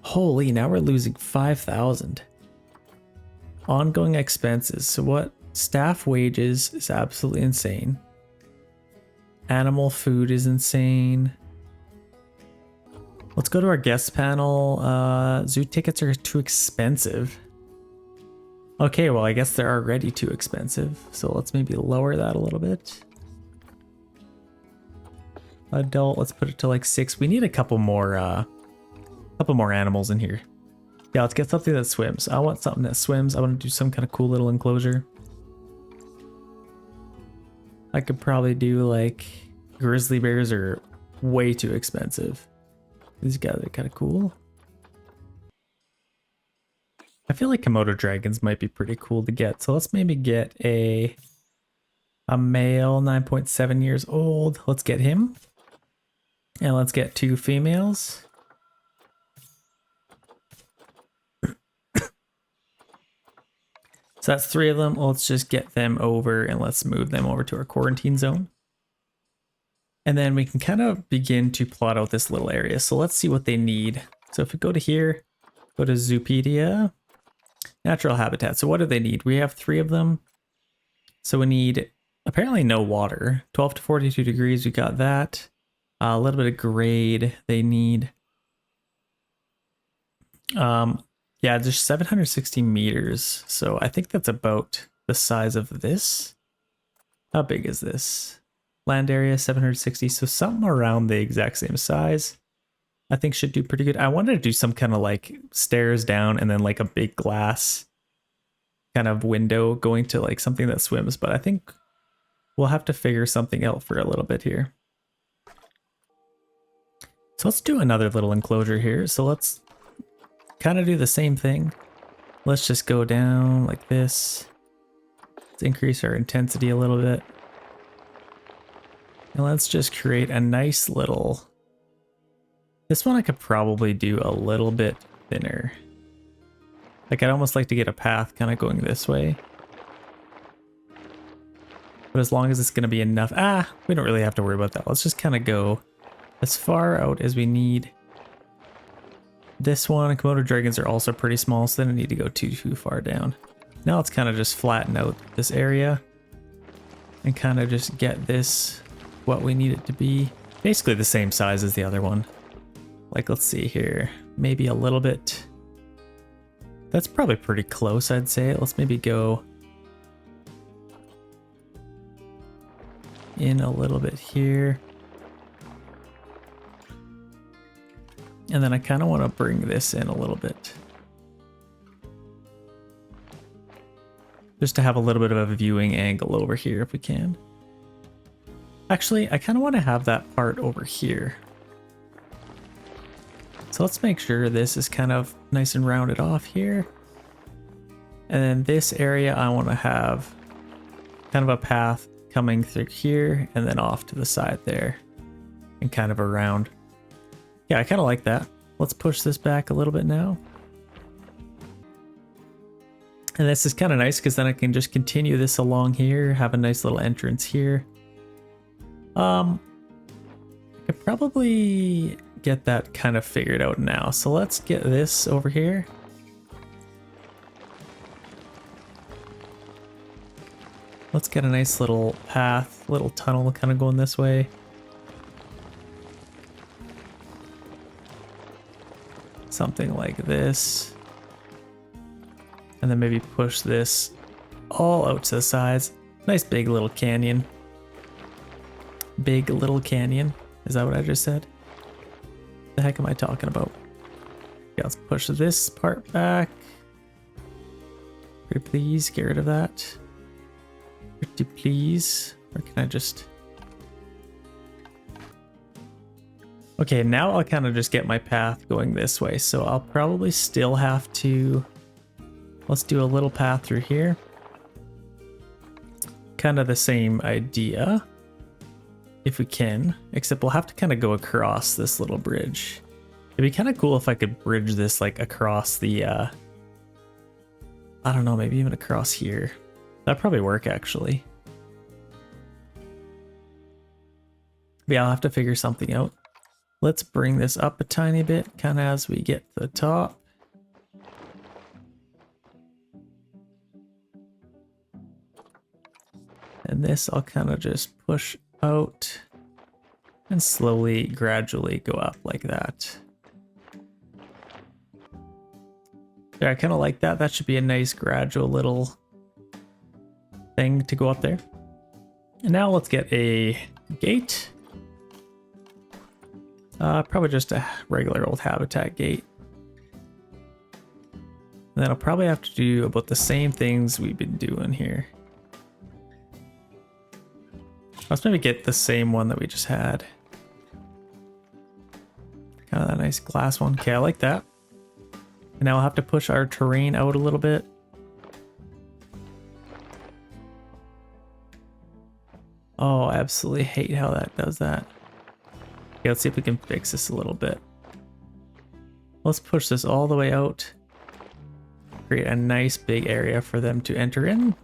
Holy, now we're losing 5,000. Ongoing expenses. So what? Staff wages is absolutely insane. Animal food is insane. Let's go to our guest panel. Zoo tickets are too expensive. Okay, well, I guess they're already too expensive. So let's maybe lower that a little bit. Adult, let's put it to like 6. We need a couple more animals in here. Yeah, let's get something that swims. I want something that swims. I want to do some kind of cool little enclosure. I could probably do like grizzly bears are way too expensive. These guys are kind of cool. I feel like Komodo dragons might be pretty cool to get. So let's maybe get a male, 9.7 years old. Let's get him. And let's get 2 females. So that's 3 of them. Let's just get them over and let's move them over to our quarantine zone. And then we can kind of begin to plot out this little area. So let's see what they need. So if we go to here, go to Zoopedia, natural habitat. So what do they need? We have 3 of them. So we need apparently no water. 12 to 42 degrees, we got that. A little bit of grade they need. Yeah, there's 760 meters. So I think that's about the size of this. How big is this? Land area 760, so something around the exact same size. I think should do pretty good. I wanted to do some kind of like stairs down and then like a big glass kind of window going to like something that swims, but I think we'll have to figure something out for a little bit here. So let's do another little enclosure here. So let's kind of do the same thing. Let's just go down like this. Let's increase our intensity a little bit. And let's just create a nice little... This one I could probably do a little bit thinner. Like I'd almost like to get a path kind of going this way. But as long as it's going to be enough... we don't really have to worry about that. Let's just kind of go as far out as we need. This one, Komodo dragons are also pretty small, so they don't need to go too far down. Now let's kind of just flatten out this area and kind of just get this what we need it to be. Basically the same size as the other one. Like, let's see here, maybe a little bit. That's probably pretty close, I'd say. Let's maybe go in a little bit here. And then I kind of want to bring this in a little bit. Just to have a little bit of a viewing angle over here if we can. Actually, I kind of want to have that part over here. So let's make sure this is kind of nice and rounded off here. And then this area I want to have kind of a path coming through here and then off to the side there. And kind of around. Yeah, I kind of like that. Let's push this back a little bit now. And this is kind of nice because then I can just continue this along here, have a nice little entrance here. I could probably get that kind of figured out now. So let's get this over here. Let's get a nice little path, little tunnel kind of going this way. Something like this. And then maybe push this all out to the sides. Nice big little canyon. Big little canyon. Is that what I just said? The heck am I talking about? Yeah, let's push this part back. Pretty please, get rid of that. Pretty please. Or can I just... Okay, now I'll kind of just get my path going this way. So I'll probably still have to... Let's do a little path through here. Kind of the same idea. If we can. Except we'll have to kind of go across this little bridge. It'd be kind of cool if I could bridge this like across the... I don't know, maybe even across here. That'd probably work actually. But yeah, I'll have to figure something out. Let's bring this up a tiny bit, kind of as we get to the top. And this I'll kind of just push out and slowly, gradually go up like that. Yeah, I kind of like that. That should be a nice gradual little thing to go up there. And now let's get a gate. Probably just a regular old habitat gate. And then I'll probably have to do about the same things we've been doing here. Let's maybe get the same one that we just had. Kind of that nice glass one. Okay, I like that. And now I'll have to push our terrain out a little bit. Oh, I absolutely hate how that does that. Okay, let's see if we can fix this a little bit. Let's push this all the way out. Create a nice big area for them to enter in.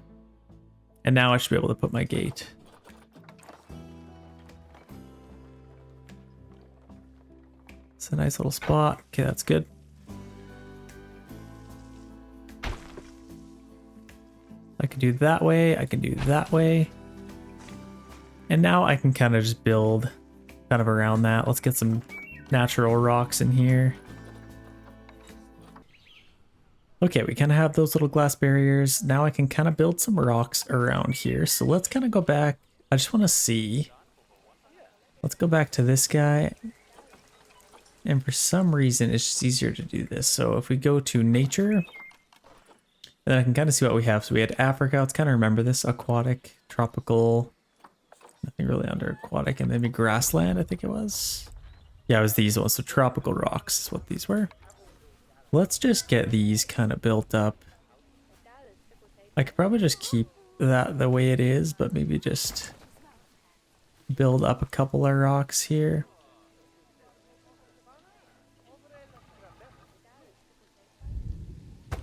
And now I should be able to put my gate. It's a nice little spot. Okay, that's good. I can do that way. I can do that way. And now I can kind of just build kind of around that. Let's get some natural rocks in here. Okay, we kind of have those little glass barriers. Now I can kind of build some rocks around here. So let's kind of go back. I just want to see. Let's go back to this guy. And for some reason, it's just easier to do this. So if we go to nature, then I can kind of see what we have. So we had Africa. Let's kind of remember this. Aquatic, tropical, nothing really under aquatic, and maybe grassland, I think it was. Yeah, it was these ones. So tropical rocks is what these were. Let's just get these kind of built up. I could probably just keep that the way it is, but maybe just build up a couple of rocks here.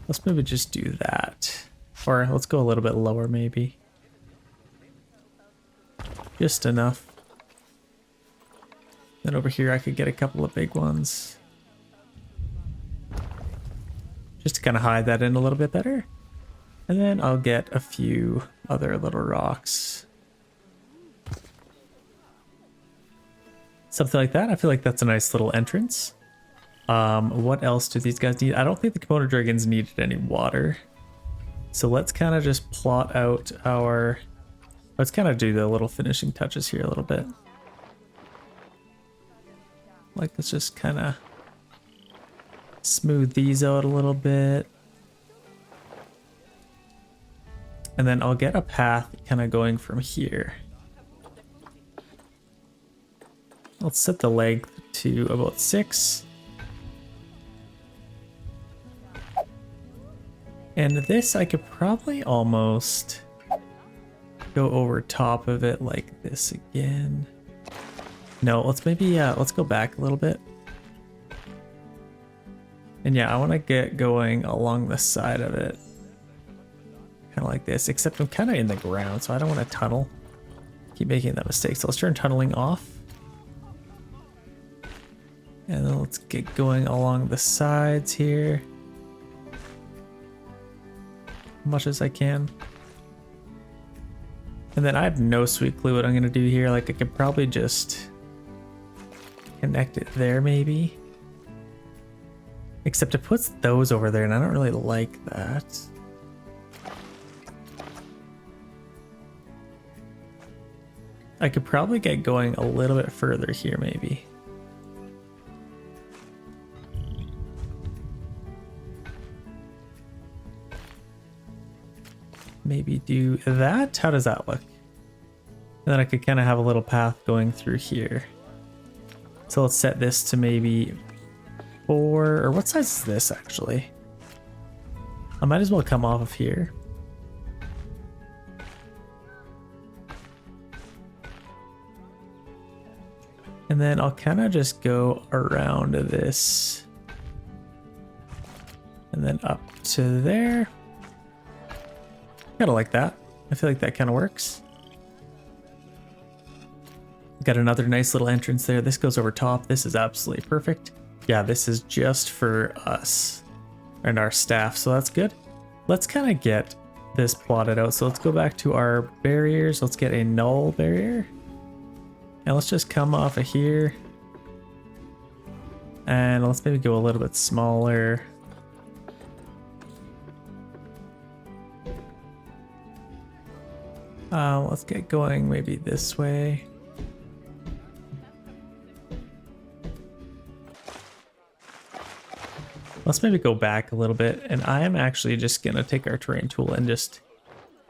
Let's maybe just do that. Or let's go a little bit lower maybe. Just enough. Then over here I could get a couple of big ones. Just to kind of hide that in a little bit better. And then I'll get a few other little rocks. Something like that. I feel like that's a nice little entrance. What else do these guys need? I don't think the Komodo Dragons needed any water. So let's kind of just plot out our... Let's kind of do the little finishing touches here a little bit. Like, let's just kind of smooth these out a little bit. And then I'll get a path kind of going from here. Let's set the length to about 6. And this I could probably almost go over top of it like this again. No, let's maybe, let's go back a little bit. And yeah, I want to get going along the side of it. Kind of like this, except I'm kind of in the ground, so I don't want to tunnel. Keep making that mistake. So let's turn tunneling off. And then let's get going along the sides here. As much as I can. And then I have no sweet clue what I'm going to do here. Like I could probably just connect it there maybe. Except it puts those over there and I don't really like that. I could probably get going a little bit further here maybe. Maybe do that. How does that look? And then I could kind of have a little path going through here. So let's set this to maybe 4, or what size is this actually? I might as well come off of here. And then I'll kind of just go around this. And then up to there. Kind of like that. I feel like that kind of works. Got another nice little entrance there. This goes over top. This is absolutely perfect. Yeah, this is just for us and our staff, so that's good. Let's kind of get this plotted out. So let's go back to our barriers. Let's get a null barrier. And let's just come off of here. And let's maybe go a little bit smaller. Let's get going maybe this way. Let's maybe go back a little bit, and I am actually just gonna take our terrain tool and just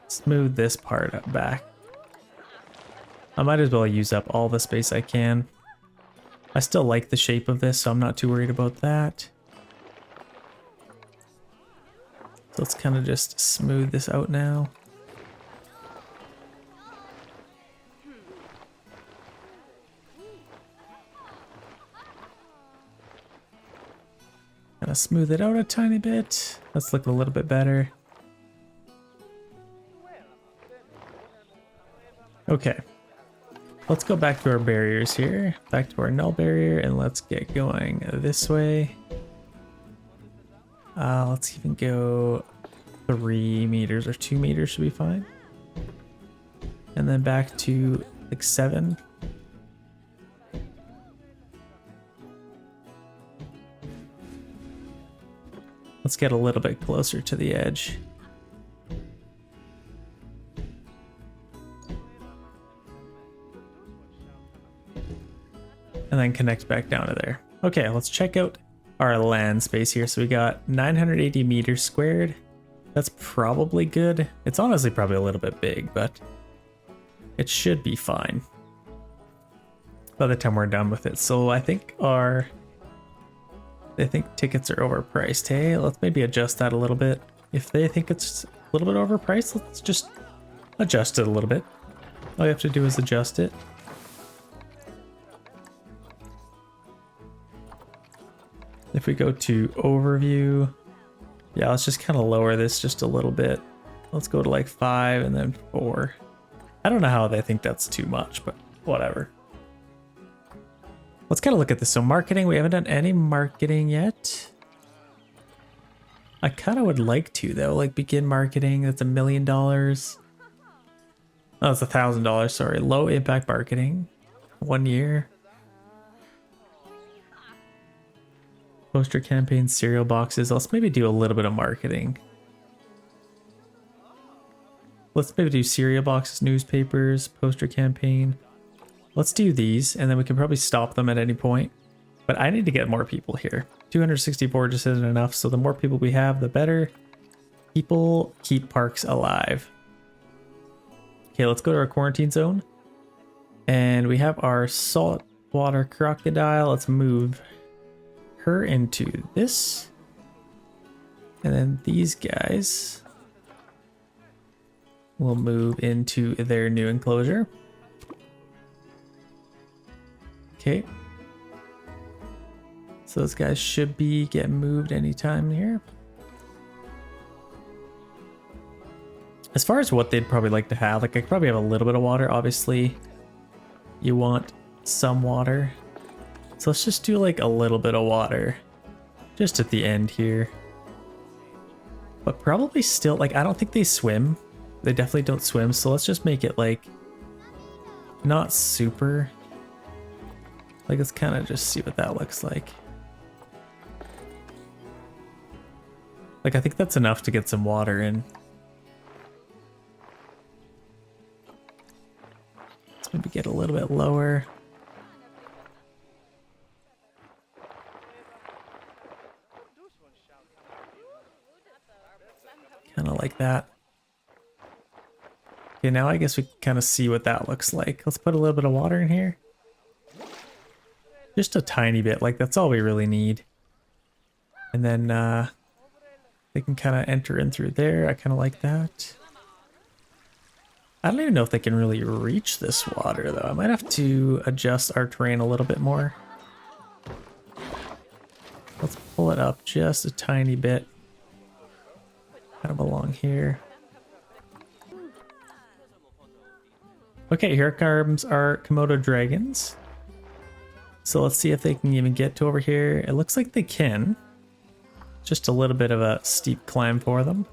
smooth this part up back. I might as well use up all the space I can. I still like the shape of this, so I'm not too worried about that. So let's kind of just smooth this out now. Kind of smooth it out a tiny bit. Let's look a little bit better. Okay. Let's go back to our barriers here. Back to our null barrier, and let's get going this way. Let's even go 3 meters or 2 meters should be fine. And then back to like 7. Let's get a little bit closer to the edge. And then connect back down to there. Okay, let's check out our land space here. So we got 980 meters squared. That's probably good. It's honestly probably a little bit big, but it should be fine by the time we're done with it. So I think they think tickets are overpriced. Hey, let's maybe adjust that a little bit. If they think it's a little bit overpriced, let's just adjust it a little bit. All you have to do is adjust it. If we go to overview, yeah, let's just kind of lower this just a little bit. Let's go to like 5 and then 4. I don't know how they think that's too much, but whatever. Let's kind of look at this. So marketing, we haven't done any marketing yet. I kind of would like to though, like begin marketing. That's $1 million. Oh, it's $1,000. Sorry, low impact marketing, 1 year. Poster campaigns, cereal boxes. Let's maybe do a little bit of marketing. Let's maybe do cereal boxes, newspapers, poster campaign. Let's do these, and then we can probably stop them at any point. But I need to get more people here. 264 just isn't enough, so the more people we have, the better. People keep parks alive. Okay, let's go to our quarantine zone. And we have our Saltwater Crocodile. Let's move her into this. And then these guys will move into their new enclosure. Okay. So those guys should be getting moved anytime here. As far as what they'd probably like to have, like I could probably have a little bit of water. Obviously, you want some water. So let's just do like a little bit of water just at the end here. But probably still, like I don't think they swim. They definitely don't swim. So let's just make it like not super. Like let's kind of just see what that looks like. Like I think that's enough to get some water in. Let's maybe get a little bit lower. Kind of like that. Okay, now I guess we can kind of see what that looks like. Let's put a little bit of water in here. Just a tiny bit, like that's all we really need. And then they can kind of enter in through there. I kind of like that. I don't even know if they can really reach this water though. I might have to adjust our terrain a little bit more. Let's pull it up just a tiny bit. Kind of along here. Okay, here comes our Komodo Dragons. So let's see if they can even get to over here. It looks like they can. Just a little bit of a steep climb for them.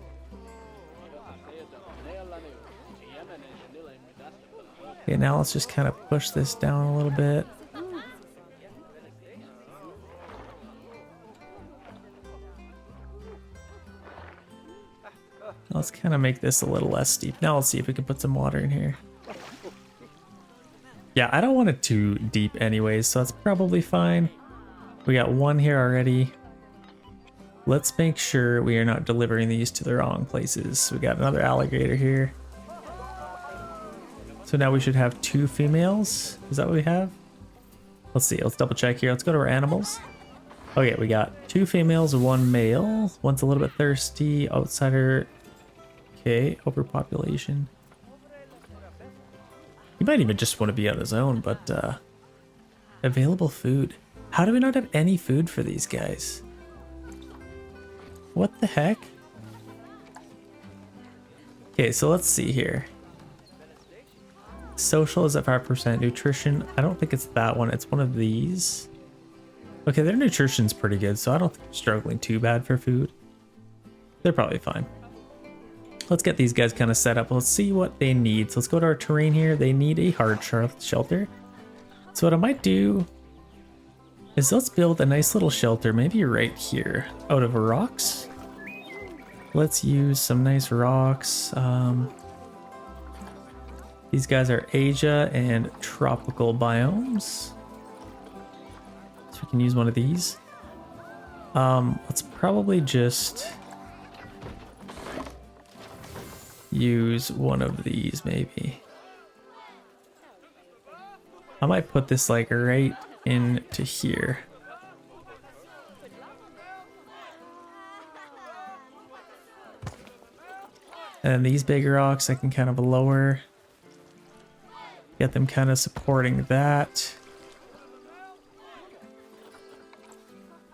Okay, now let's just kind of push this down a little bit. Let's kind of make this a little less steep. Now let's see if we can put some water in here. Yeah, I don't want it too deep anyways, so that's probably fine. We got one here already. Let's make sure we are not delivering these to the wrong places. We got another alligator here. So now we should have 2 females. Is that what we have? Let's see, let's double check here. Let's go to our animals. Okay, we got 2 females, 1 male. One's a little bit thirsty, outsider. Okay, overpopulation. He might even just want to be on his own, but available food. How do we not have any food for these guys? What the heck? Okay, so let's see here. Social is at 5%. Nutrition, I don't think it's that one. It's one of these. Okay, their nutrition's pretty good, so I don't think they're struggling too bad for food. They're probably fine. Let's get these guys kind of set up. Let's see what they need. So let's go to our terrain here. They need a hard shelter. So what I might do is let's build a nice little shelter, maybe right here, out of rocks. Let's use some nice rocks. These guys are Asia and tropical biomes. So we can use one of these. Let's probably just use one of these maybe. I might put this like right into here. And these big rocks I can kind of lower. Get them kind of supporting that.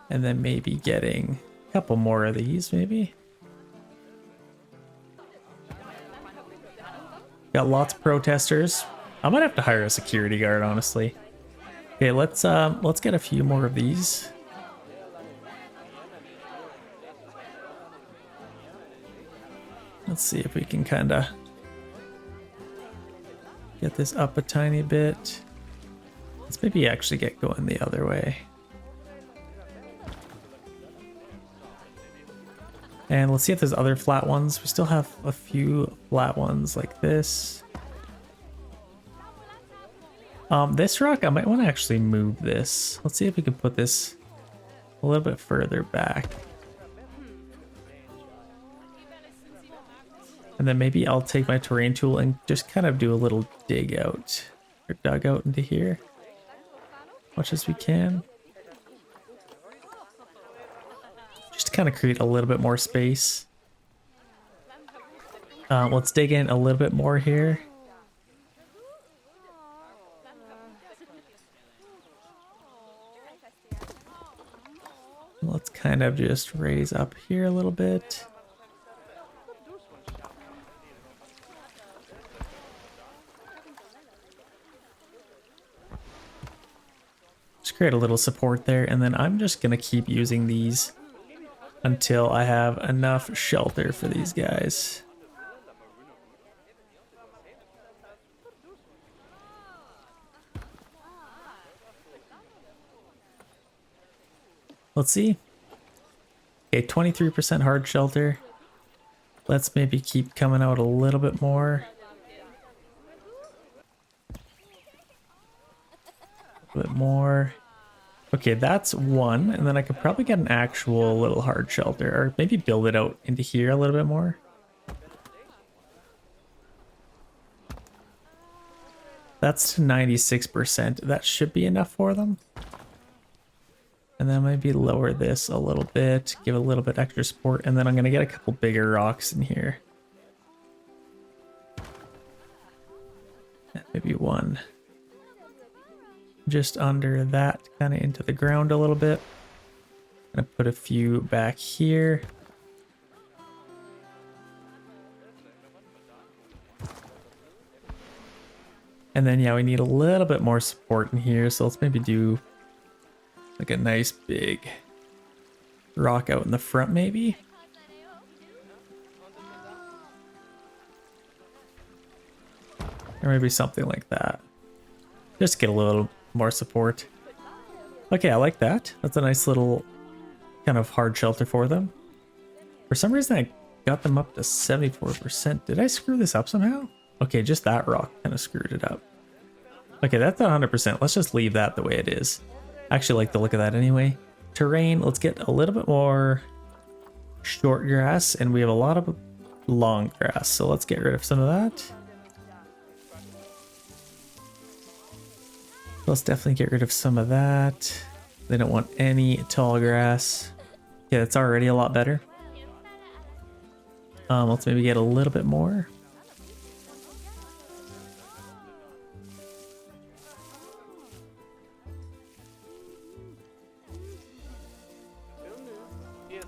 And then maybe getting a couple more of these maybe. Got lots of protesters. I might have to hire a security guard, honestly. Okay, let's get a few more of these. Let's see if we can kind of get this up a tiny bit. Let's maybe actually get going the other way. And let's see if there's other flat ones. We still have a few flat ones like this. This rock, I might want to actually move this. Let's see if we can put this a little bit further back. And then maybe I'll take my terrain tool and just kind of do a little dig out or dug out into here. Much as we can. Just to kind of create a little bit more space. Let's dig in a little bit more here. Let's kind of just raise up here a little bit. Just create a little support there, and then I'm just gonna keep using these until I have enough shelter for these guys. Let's see. Okay, 23% hard shelter. Let's maybe keep coming out a little bit more. A bit more. Okay, that's one, and then I could probably get an actual little hard shelter, or maybe build it out into here a little bit more. That's 96%. That should be enough for them. And then maybe lower this a little bit, give a little bit extra support, and then I'm gonna get a couple bigger rocks in here. And maybe one just under that, kind of into the ground a little bit. I'm gonna put a few back here. And then yeah, we need a little bit more support in here, so let's maybe do like a nice big rock out in the front maybe. Or maybe something like that. Just get a little more support. Okay, I like that. That's a nice little kind of hard shelter for them. For some reason I got them up to 74%. Did I screw this up somehow? Okay, just that rock kind of screwed it up. Okay, that's not 100%. Let's just leave that the way it is. I actually like the look of that anyway. Terrain, let's get a little bit more short grass, and we have a lot of long grass, so let's get rid of some of that. Let's definitely get rid of some of that. They don't want any tall grass. Yeah, that's already a lot better. Let's maybe get a little bit more.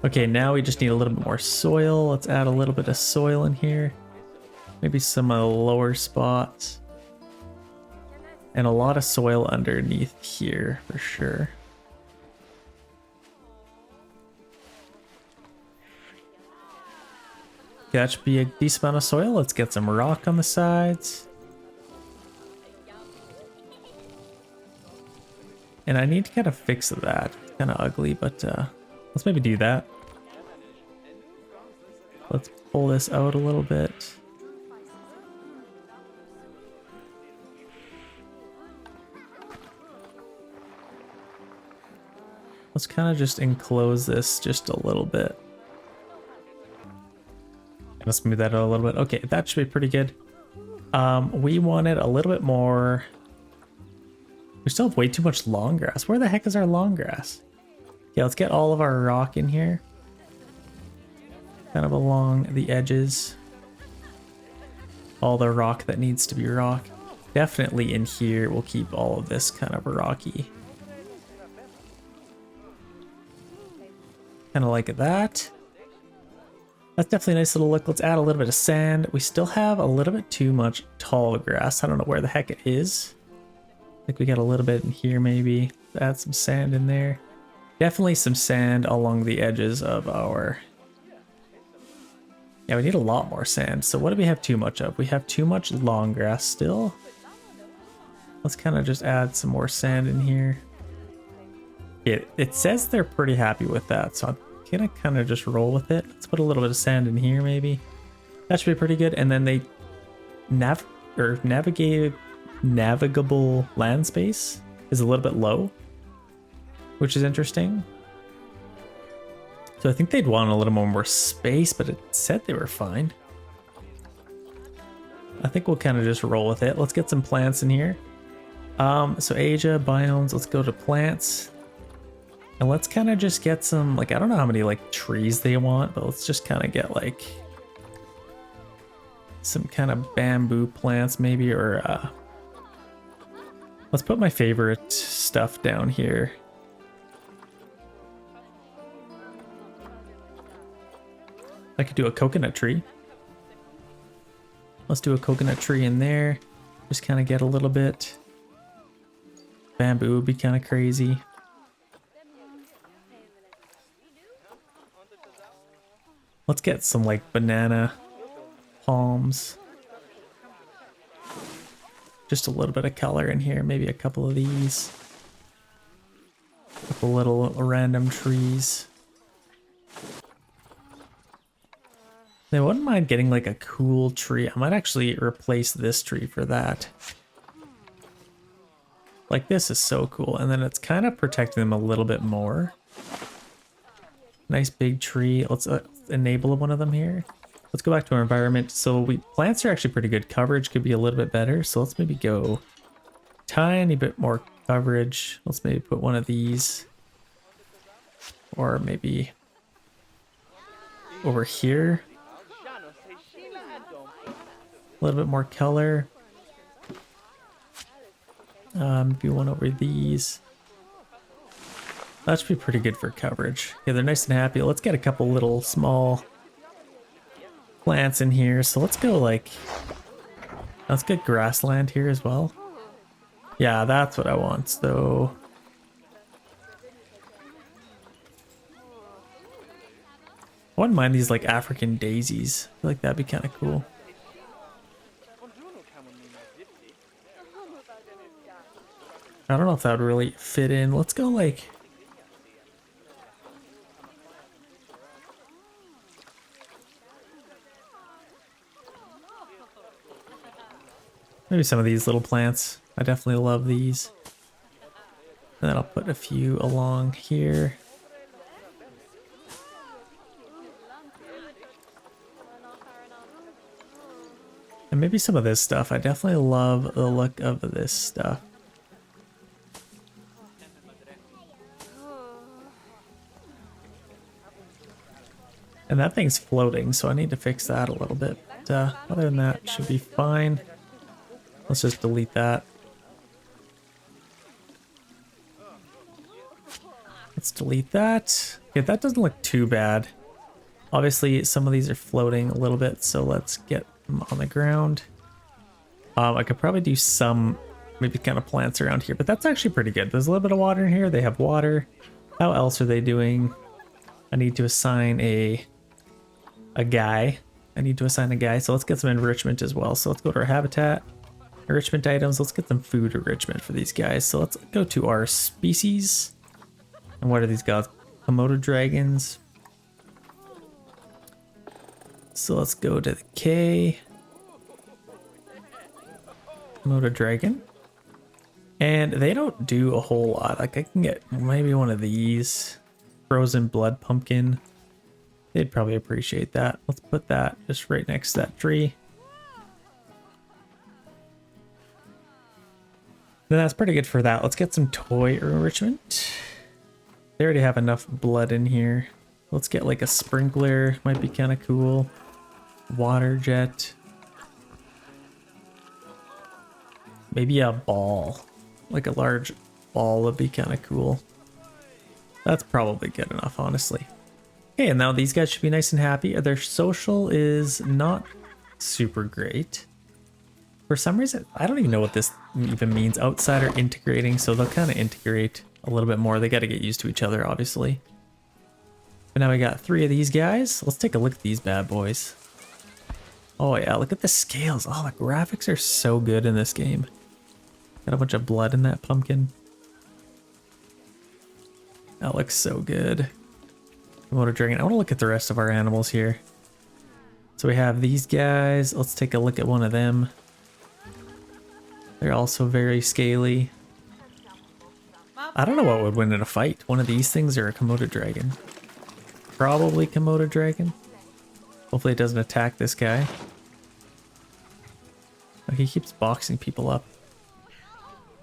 Okay, now we just need a little bit more soil. Let's add a little bit of soil in here. Maybe some lower spots. And a lot of soil underneath here for sure. Okay, that should be a decent amount of soil. Let's get some rock on the sides. And I need to kind of fix that. It's kind of ugly, but let's maybe do that. Let's pull this out a little bit. Let's kind of just enclose this just a little bit. Let's move that out a little bit. Okay, that should be pretty good. We wanted a little bit more. We still have way too much long grass. Where the heck is our long grass? Yeah, let's get all of our rock in here. Kind of along the edges. All the rock that needs to be rock. Definitely in here, we'll keep all of this kind of rocky. Kind of like that. That's definitely a nice little look. Let's add a little bit of sand. We still have a little bit too much tall grass. I don't know where the heck it is. I think we got a little bit in here maybe. Let's add some sand in there. Definitely some sand along the edges of our... Yeah, we need a lot more sand. So what do we have too much of? We have too much long grass still. Let's kind of just add some more sand in here. It says they're pretty happy with that, so I'm gonna kind of just roll with it. Let's put a little bit of sand in here maybe. That should be pretty good. And then they navigable land space is a little bit low, which is interesting. So I think they'd want a little more space, but it said they were fine. I think we'll kind of just roll with it. Let's get some plants in here. So Asia, biomes, let's go to plants. And let's kind of just get some, like, I don't know how many like trees they want, but let's just kind of get like some kind of bamboo plants maybe, or let's put my favorite stuff down here. I could do a coconut tree. Let's do a coconut tree in there. Just kind of get a little bit. Bamboo would be kind of crazy. Let's get some like banana palms. Just a little bit of color in here, maybe a couple of these. A couple little random trees. I wouldn't mind getting like a cool tree. I might actually replace this tree for that. Like this is so cool, and then it's kind of protecting them a little bit more. Nice big tree. Let's enable one of them here. Let's go back to our environment. So plants are actually pretty good. Coverage could be a little bit better. So let's maybe go tiny bit more coverage. Let's maybe put one of these, or maybe over here. A little bit more color. Maybe one over these. That should be pretty good for coverage. Yeah, they're nice and happy. Let's get a couple little small plants in here. So let's go like, let's get grassland here as well. Yeah, that's what I want. So I wouldn't mind these like African daisies. I feel like that'd be kind of cool. I don't know if that would really fit in. Let's go like, Maybe some of these little plants. I definitely love these. And then I'll put a few along here. And maybe some of this stuff. I definitely love the look of this stuff. And that thing's floating, so I need to fix that a little bit. But, other than that, should be fine. Let's just delete that. Let's delete that. Okay, that doesn't look too bad. Obviously, some of these are floating a little bit, so let's get them on the ground. I could probably do some maybe kind of plants around here, but that's actually pretty good. There's a little bit of water in here. They have water. How else are they doing? I need to assign a guy. I need to assign a guy, so let's get some enrichment as well. So let's go to our habitat. Enrichment items. Let's get some food enrichment for these guys. So let's go to our species. And what are these guys? Komodo dragons. So let's go to the K. Komodo dragon. And they don't do a whole lot. Like I can get maybe one of these. Frozen blood pumpkin. They'd probably appreciate that. Let's put that just right next to that tree. Then that's pretty good for that. Let's get some toy enrichment. They already have enough blood in here. Let's get like a sprinkler. Might be kind of cool. Water jet. Maybe a ball. Like a large ball would be kind of cool. That's probably good enough, honestly. Okay, and now these guys should be nice and happy. Their social is not super great. For some reason, I don't even know what this even means. Outsider integrating, so they'll kind of integrate a little bit more. They got to get used to each other, obviously. But now we got 3 of these guys. Let's take a look at these bad boys. Oh yeah, look at the scales. Oh, the graphics are so good in this game. Got a bunch of blood in that pumpkin. That looks so good. Komodo Dragon. I want to look at the rest of our animals here. So we have these guys. Let's take a look at one of them. They're also very scaly. I don't know what would win in a fight. One of these things or a Komodo Dragon. Probably Komodo Dragon. Hopefully it doesn't attack this guy. Oh, he keeps boxing people up.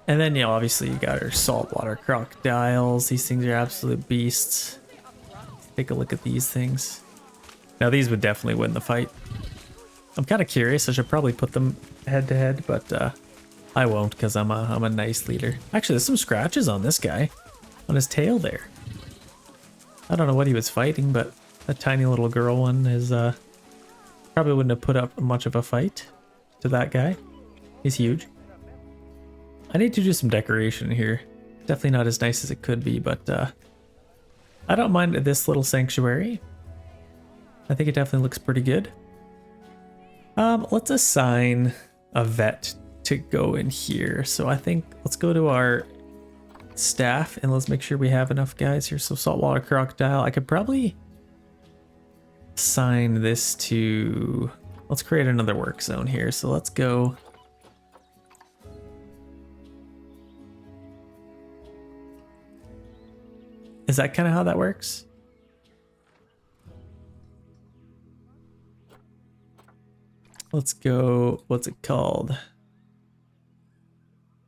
And then, you know, obviously you got our saltwater crocodiles. These things are absolute beasts. Let's take a look at these things. Now these would definitely win the fight. I'm kind of curious. I should probably put them head to head, but I won't because I'm a nice leader. Actually, there's some scratches on this guy, on his tail there. I don't know what he was fighting, but that tiny little girl one is probably wouldn't have put up much of a fight to that guy. He's huge. I need to do some decoration here. Definitely not as nice as it could be, but I don't mind this little sanctuary. I think it definitely looks pretty good. Let's assign a vet to go in here. So I think let's go to our staff and let's make sure we have enough guys here. So saltwater crocodile. I could probably assign this to, let's create another work zone here. So let's go. Is that kind of how that works? Let's go, what's it called?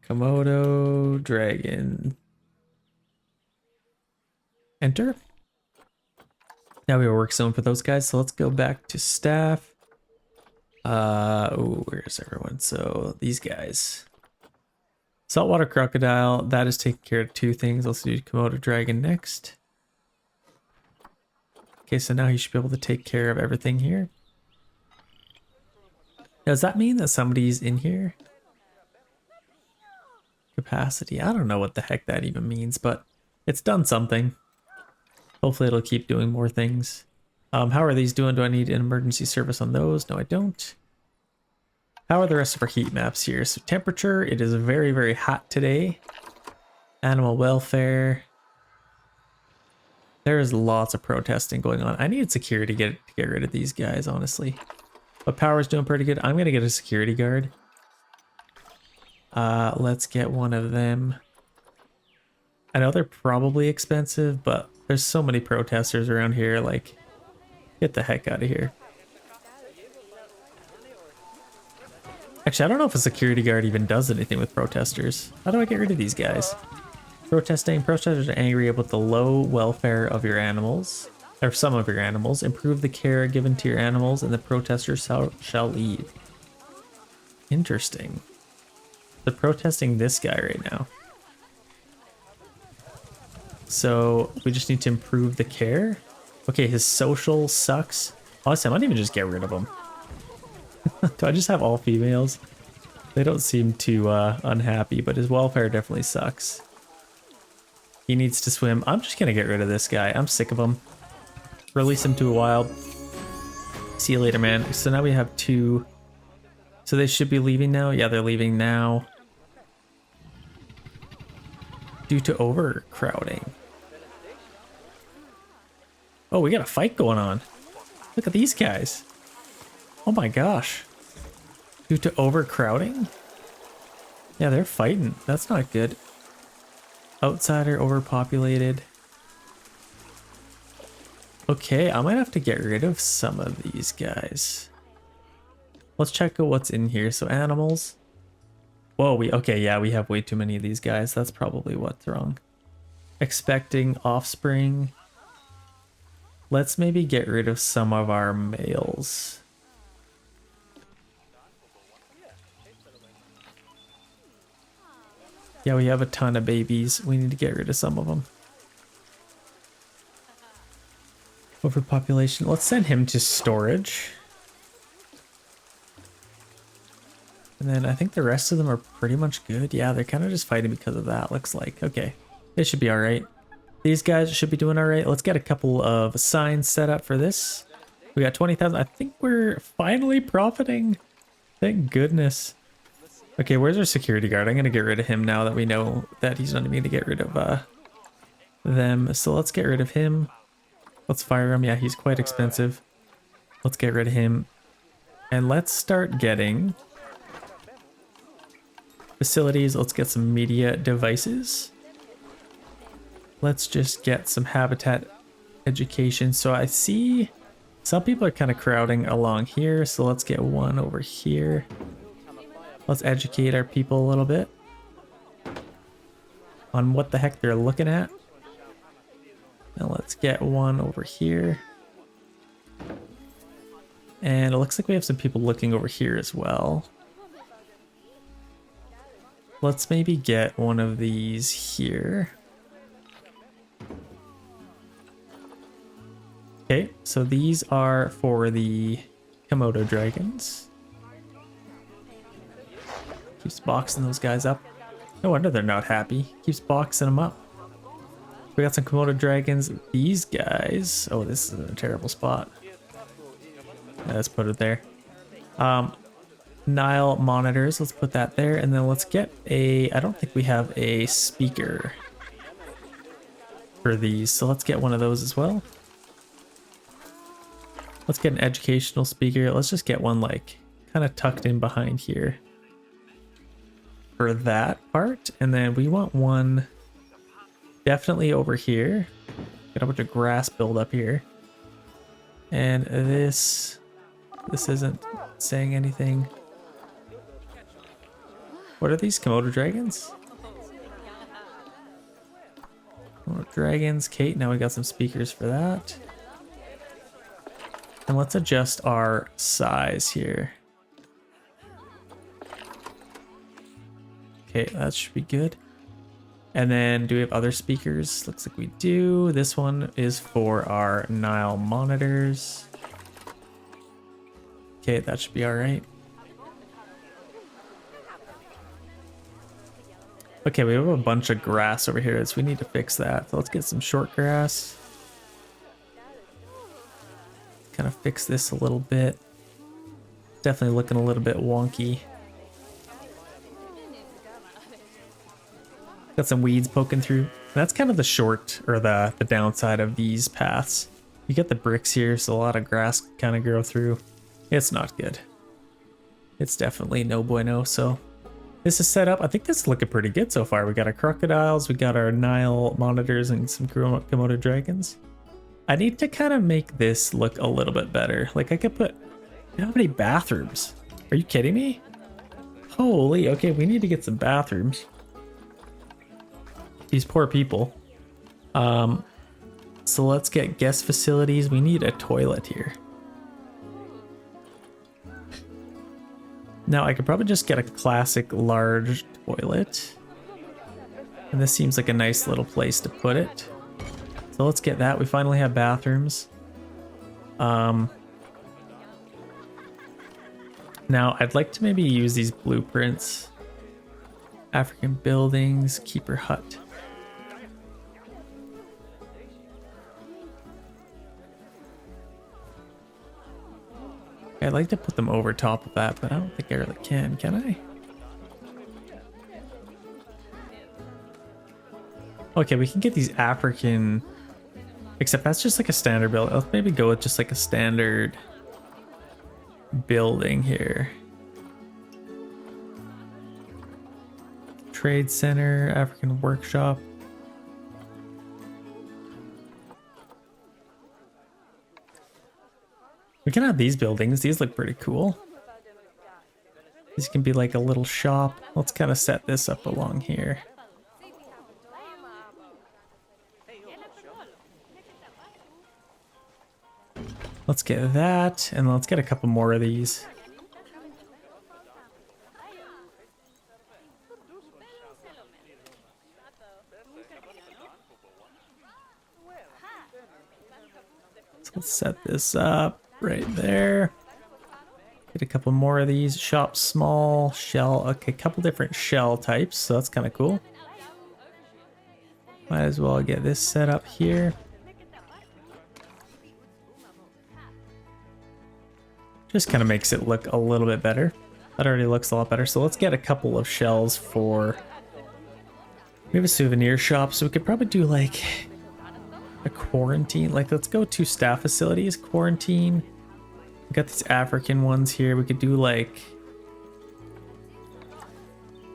Komodo Dragon. Enter. Now we have a work zone for those guys, so let's go back to staff. Oh, where's everyone? So these guys. Saltwater crocodile, that is taking care of 2 things. Let's do Komodo Dragon next. Okay, so now he should be able to take care of everything here. Does that mean that somebody's in here? Capacity. I don't know what the heck that even means, but it's done something. Hopefully it'll keep doing more things. How are these doing? Do I need an emergency service on those? No, I don't. How are the rest of our heat maps here? So temperature, it is very, very hot today. Animal welfare. There is lots of protesting going on. I need security to get rid of these guys, honestly. But power's doing pretty good. I'm gonna get a security guard. Let's get one of them. I know they're probably expensive, but there's so many protesters around here, like, get the heck out of here. Actually, I don't know if a security guard even does anything with protesters. How do I get rid of these guys? Protesters are angry about the low welfare of your animals, or some of your animals. Improve the care given to your animals and the protesters shall leave. Interesting. They're protesting this guy right now. So we just need to improve the care. Okay, his social sucks. Honestly, I might even just get rid of him. Do I just have all females? They don't seem too unhappy, but his welfare definitely sucks. He needs to swim. I'm just gonna get rid of this guy. I'm sick of him. Release him to a wild. See you later, man. So now we have 2. So they should be leaving now? Yeah, they're leaving now. Due to overcrowding. Oh, we got a fight going on. Look at these guys. Oh my gosh. Due to overcrowding? Yeah, they're fighting. That's not good. Outsider overpopulated. Okay, I might have to get rid of some of these guys. Let's check out what's in here. So animals. Whoa, okay, yeah, we have way too many of these guys. That's probably what's wrong. Expecting offspring. Let's maybe get rid of some of our males. Yeah, we have a ton of babies. We need to get rid of some of them. Overpopulation. Let's send him to storage. And then I think the rest of them are pretty much good. Yeah, they're kind of just fighting because of that, looks like. Okay, they should be all right. These guys should be doing all right. Let's get a couple of signs set up for this. We got 20,000. I think we're finally profiting. Thank goodness. Okay, where's our security guard? I'm going to get rid of him now that we know that he's not even going to get rid of them. So let's get rid of him. Let's fire him. Yeah, he's quite expensive. Let's get rid of him. And let's start getting facilities. Let's get some media devices. Let's just get some habitat education. So I see some people are kind of crowding along here. So let's get one over here. Let's educate our people a little bit on what the heck they're looking at. Now let's get one over here. And it looks like we have some people looking over here as well. Let's maybe get one of these here. Okay, so these are for the Komodo Dragons. Keeps boxing those guys up. No wonder they're not happy. Keeps boxing them up. We got some Komodo Dragons. These guys... Oh, this is a terrible spot. Let's put it there. Nile Monitors. Let's put that there. And then let's get a... I don't think we have a speaker for these. So let's get one of those as well. Let's get an educational speaker. Let's just get one like kind of tucked in behind here for that part. And then we want one definitely over here. Got a bunch of grass build up here. And this isn't saying anything. What are these Komodo Dragons? Komodo Dragons. Kate, now we got some speakers for that. And let's adjust our size here. Okay, that should be good. And then do we have other speakers? Looks like we do. This one is for our Nile monitors. Okay, that should be all right. Okay, we have a bunch of grass over here, so we need to fix that. So let's get some short grass. Kind of fix this a little bit. Definitely looking a little bit wonky. Got some weeds poking through. That's kind of the short or the downside of these paths. You get the bricks here, so a lot of grass kind of grow through. It's not good. It's definitely no bueno, so This is set up. I think this is looking pretty good so far. We got our crocodiles, we got our Nile monitors, and some Komodo dragons. I need to kind of make this look a little bit better. Like I could put, how many bathrooms? Are you kidding me? Holy, okay, we need to get some bathrooms. These poor people. So let's get guest facilities. We need a toilet here. Now I could probably just get a classic large toilet. And this seems like a nice little place to put it. So let's get that. We finally have bathrooms. Now I'd like to maybe use these blueprints. African buildings, keeper hut. I'd like to put them over top of that, but I don't think I really can I? Okay, we can get these African, except that's just like a standard building. Let's maybe go with just like a standard building here. Trade center, African workshop. We can have these buildings. These look pretty cool. This can be like a little shop. Let's kind of set this up along here. Let's get that, and let's get a couple more of these. So let's set this up. Right there. Get a couple more of these. Shop small, shell. Okay, a couple different shell types, so that's kind of cool. Might as well get this set up here. Just kind of makes it look a little bit better. That already looks a lot better. So let's get a couple of shells for... We have a souvenir shop, so we could probably do like a quarantine. Like let's go to staff facilities, quarantine. We got these African ones here. We could do like,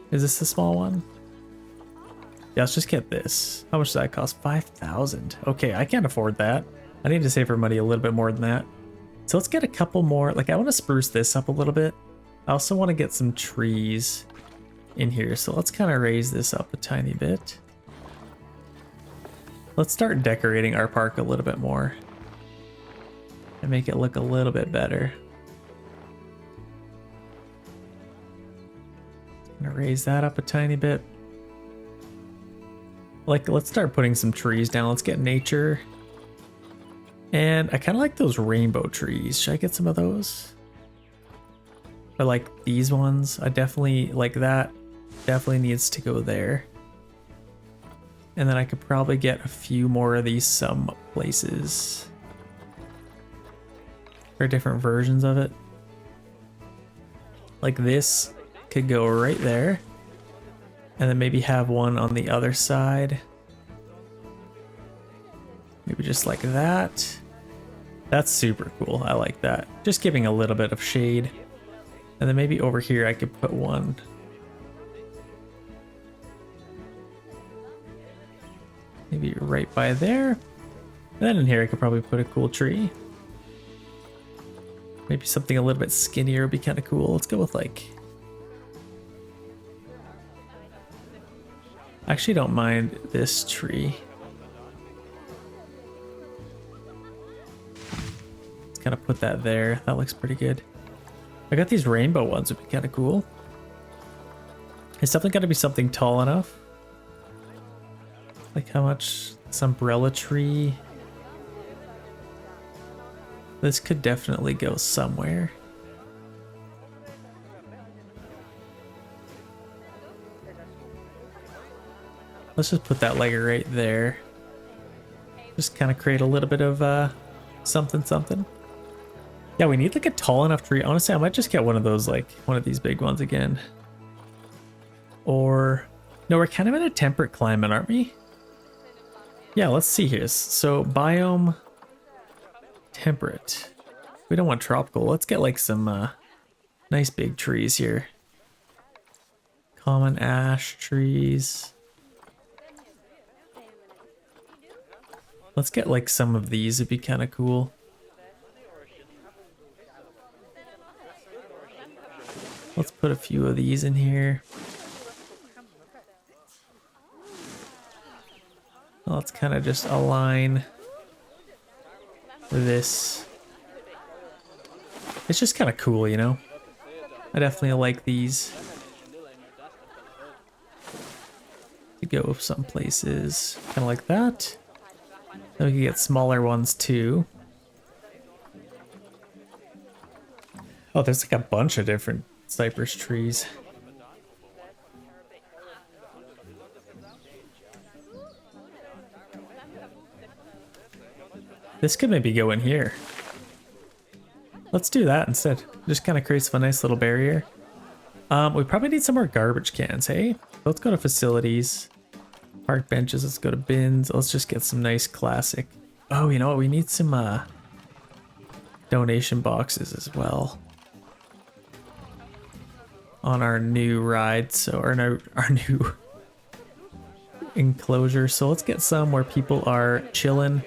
is this the small one? Yeah, let's just get this. How much does that cost? 5,000. Okay, I can't afford that. I need to save our money a little bit more than that. So let's get a couple more. Like I want to spruce this up a little bit. I also want to get some trees in here. So let's kind of raise this up a tiny bit. Let's start decorating our park a little bit more and make it look a little bit better. I'm gonna raise that up a tiny bit. Like, let's start putting some trees down. Let's get nature. And I kind of like those rainbow trees. Should I get some of those? Or like these ones. I definitely like that. Definitely needs to go there. And then I could probably get a few more of these some places. Or different versions of it. Like this could go right there. And then maybe have one on the other side. Maybe just like that. That's super cool. I like that. Just giving a little bit of shade. And then maybe over here I could put one. Maybe right by there. And then in here I could probably put a cool tree. Maybe something a little bit skinnier would be kind of cool. Let's go with like... I actually don't mind this tree. Let's kind of put that there. That looks pretty good. I got these rainbow ones would be kind of cool. It's definitely got to be something tall enough. Like how much? This umbrella tree. This could definitely go somewhere. Let's just put that like right there. Just kind of create a little bit of something something. Yeah, we need like a tall enough tree. Honestly, I might just get one of those, like one of these big ones again. Or no, we're kind of in a temperate climate, aren't we? Yeah, let's see here. So biome temperate. We don't want tropical. Let's get like some nice big trees here. common ash trees. Let's get like some of these, it'd be kind of cool. Let's put a few of these in here. Let's kind of just align this. It's just kind of cool, you know? I definitely like these. To go some places, kind of like that. Then we can get smaller ones too. Oh, there's like a bunch of different cypress trees. This could maybe go in here. Let's do that instead. Just kind of creates a nice little barrier. We probably need some more garbage cans, hey? Let's go to facilities. Park benches, let's go to bins. Let's just get some nice classic. Oh, you know what? We need some donation boxes as well. On our new ride, so our new enclosure. So let's get some where people are chilling.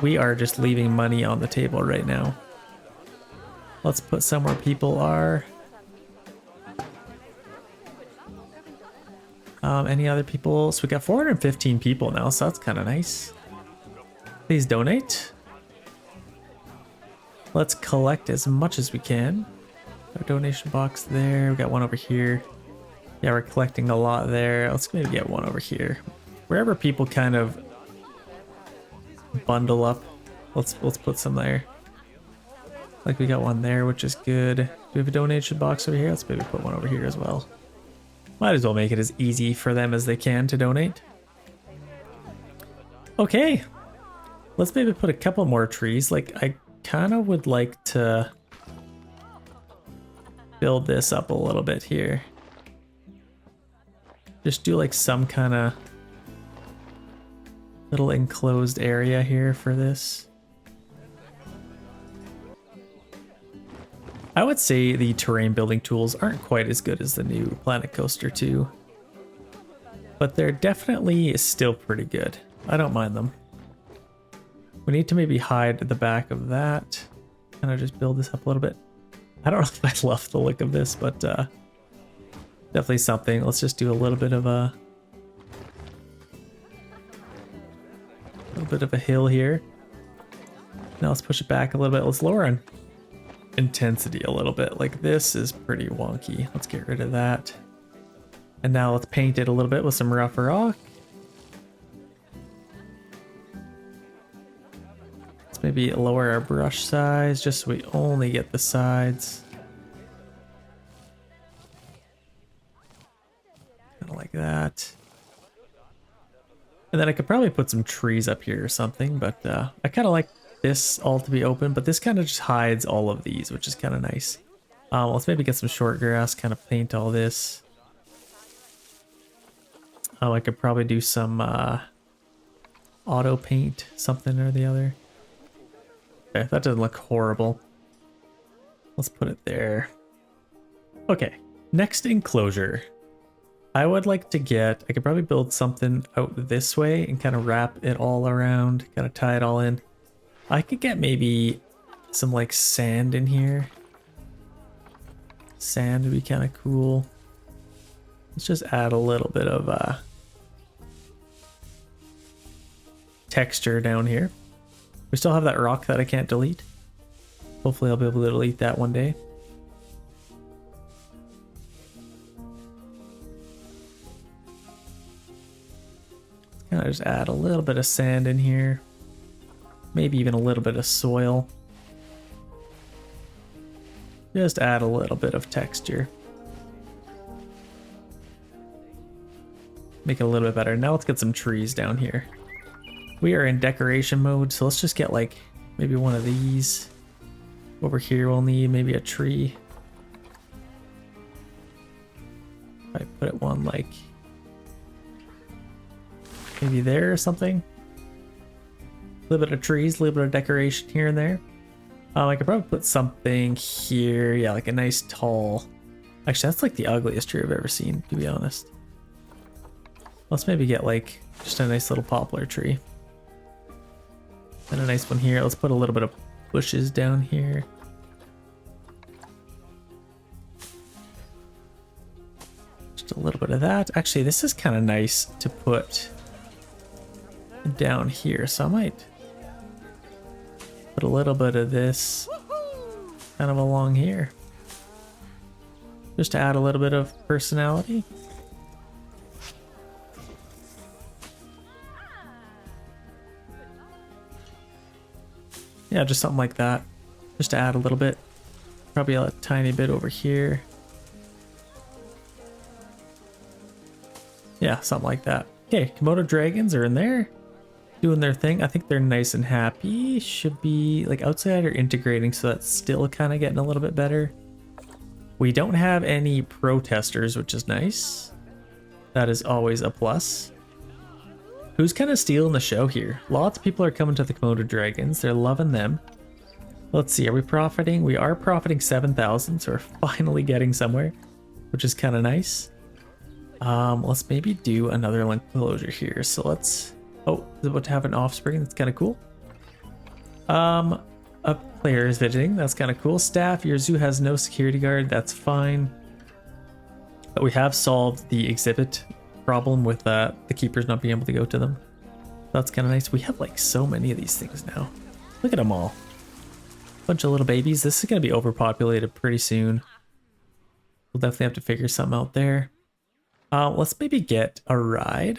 We are just leaving money on the table right now. Let's put some where people are. Any other people? So we got 415 people now, so that's kind of nice. Please donate. Let's collect as much as we can. Our donation box there. We got one over here. Yeah, we're collecting a lot there. Let's maybe get one over here. Wherever people kind of bundle up, let's put some there. Like we got one there, which is good. Do we have a donation box over here? Let's maybe put one over here as well. Might as well make it as easy for them as they can to donate. Okay, let's maybe put a couple more trees. Like I kind of would like to build this up a little bit here. Just do like some kind of little enclosed area here for this. I would say the terrain building tools aren't quite as good as the new Planet Coaster 2, but they're definitely still pretty good. I don't mind them. We need to maybe hide the back of that. Kind of just build this up a little bit. I don't know if I love the look of this, but definitely something. Let's just do a little bit of a hill here. Now let's push it back a little bit. Let's lower on intensity a little bit. Like this is pretty wonky. Let's get rid of that. And now let's paint it a little bit with some rough rock. Let's maybe lower our brush size just so we only get the sides. Kind of like that. And then I could probably put some trees up here or something, but I kind of like this all to be open, but this kind of just hides all of these, which is kind of nice. Let's maybe get some short grass, kind of paint all this. I could probably do some auto paint, something or the other. Okay, that doesn't look horrible. Let's put it there. Okay, next enclosure. I would like to get, I could probably build something out this way and kind of wrap it all around, kind of tie it all in. I could get maybe some like sand in here. Sand would be kind of cool. Let's just add a little bit of texture down here. We still have that rock that I can't delete. Hopefully I'll be able to delete that one day. Kind of just add a little bit of sand in here. Maybe even a little bit of soil. Just add a little bit of texture. Make it a little bit better. Now let's get some trees down here. We are in decoration mode, so let's just get like maybe one of these. Over here we'll need maybe a tree. I put it one like maybe there or something. A little bit of trees, a little bit of decoration here and there. I could probably put something here. Yeah, like a nice tall Actually, that's like the ugliest tree I've ever seen, to be honest. Let's maybe get like just a nice little poplar tree. And a nice one here. Let's put a little bit of bushes down here. Just a little bit of that. Actually, this is kind of nice to put down here. So I might put a little bit of this kind of along here. Just to add a little bit of personality. Yeah, just something like that. Just to add a little bit. Probably a tiny bit over here. Yeah, something like that. Okay, Komodo Dragons are in there. Doing their thing. I think they're nice and happy. Should be like outside or integrating, so that's still kind of getting a little bit better. We don't have any protesters, which is nice. That is always a plus. Who's kind of stealing the show here? Lots of people are coming to the Komodo Dragons. They're loving them. Let's see, are we profiting? We are profiting 7,000, so we're finally getting somewhere, which is kind of nice. Let's maybe do another link closure here. So let's... Oh, it's about to have an offspring. That's kind of cool. A player is visiting. That's kind of cool. Staff, your zoo has no security guard. That's fine. But we have solved the exhibit problem with the keepers not being able to go to them. That's kind of nice. We have like so many of these things now. Look at them all. Bunch of little babies. This is going to be overpopulated pretty soon. We'll definitely have to figure something out there. Let's maybe get a ride.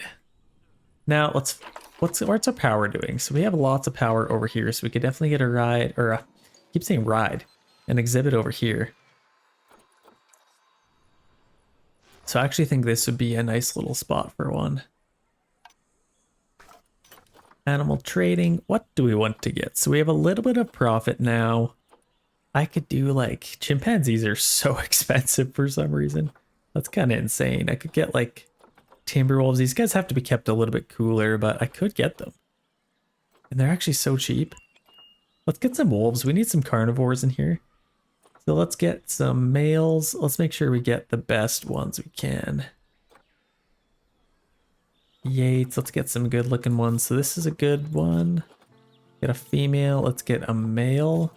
Now what's our power doing? So we have lots of power over here, so we could definitely get a ride, or keep saying ride, an exhibit over here. So I actually think this would be a nice little spot for one. Animal trading. What do we want to get? So we have a little bit of profit now. I could do like chimpanzees are so expensive for some reason. That's kind of insane. I could get like timber wolves. These guys have to be kept a little bit cooler, but I could get them. And they're actually so cheap. Let's get some wolves. We need some carnivores in here. So let's get some males. Let's make sure we get the best ones we can. Yates, let's get some good looking ones. So this is a good one. Get a female. Let's get a male.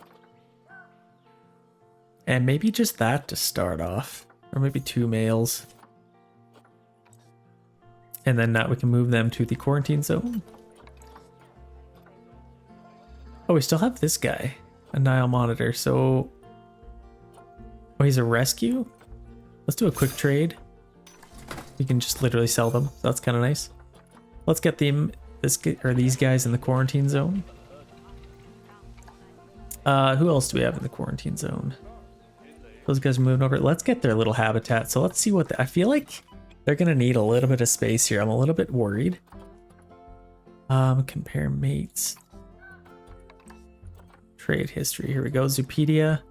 And maybe just that to start off. Or maybe 2 males. And then now we can move them to the quarantine zone. Oh, we still have this guy. A Nile Monitor. So... Oh, he's a rescue? Let's do a quick trade. We can just literally sell them. So that's kind of nice. Let's get them, these guys in the quarantine zone. Who else do we have in the quarantine zone? Those guys are moving over. Let's get their little habitat. So let's see what I feel like they're gonna need a little bit of space here. I'm a little bit worried. Compare mates. Trade history. Here we go. Zoopedia.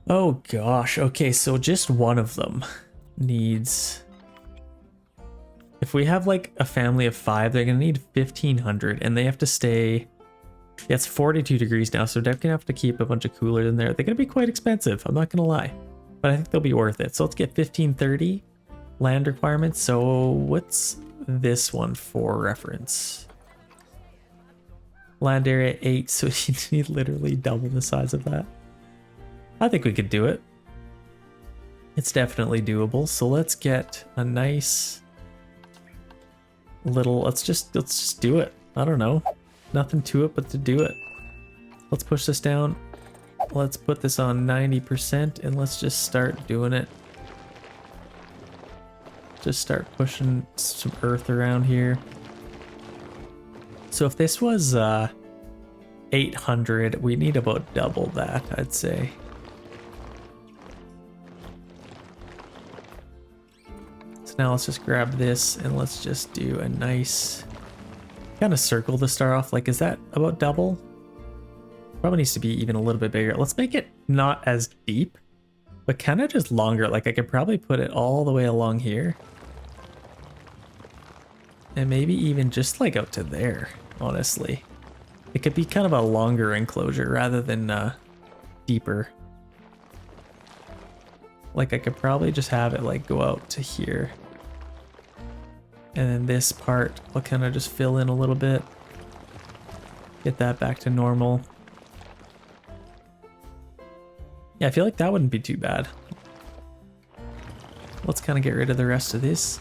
Oh gosh. Okay, so just one of them needs. If we have like a family of 5, they're gonna need 1,500, and they have to stay. Yeah, it's 42 degrees now, so they're gonna have to keep a bunch of coolers in there. They're gonna be quite expensive. I'm not gonna lie, but I think they'll be worth it. So let's get 1,530 land requirements. So what's this one for reference? Land area 8, so you need literally double the size of that. I think we could do it. It's definitely doable. So let's get a nice little, let's just do it. I don't know. Nothing to it but to do it. Let's push this down. Let's put this on 90% and let's just start doing it. Just start pushing some earth around here. So if this was 800, we need about double that, I'd say. So now let's just grab this and let's just do a nice kind of circle to start off. Like, is that about double? Probably needs to be even a little bit bigger. Let's make it not as deep, but kind of just longer. Like I could probably put it all the way along here. And maybe even just like out to there, honestly. It could be kind of a longer enclosure rather than deeper. Like I could probably just have it like go out to here. And then this part, I'll kind of just fill in a little bit. Get that back to normal. Yeah, I feel like that wouldn't be too bad. Let's kind of get rid of the rest of this.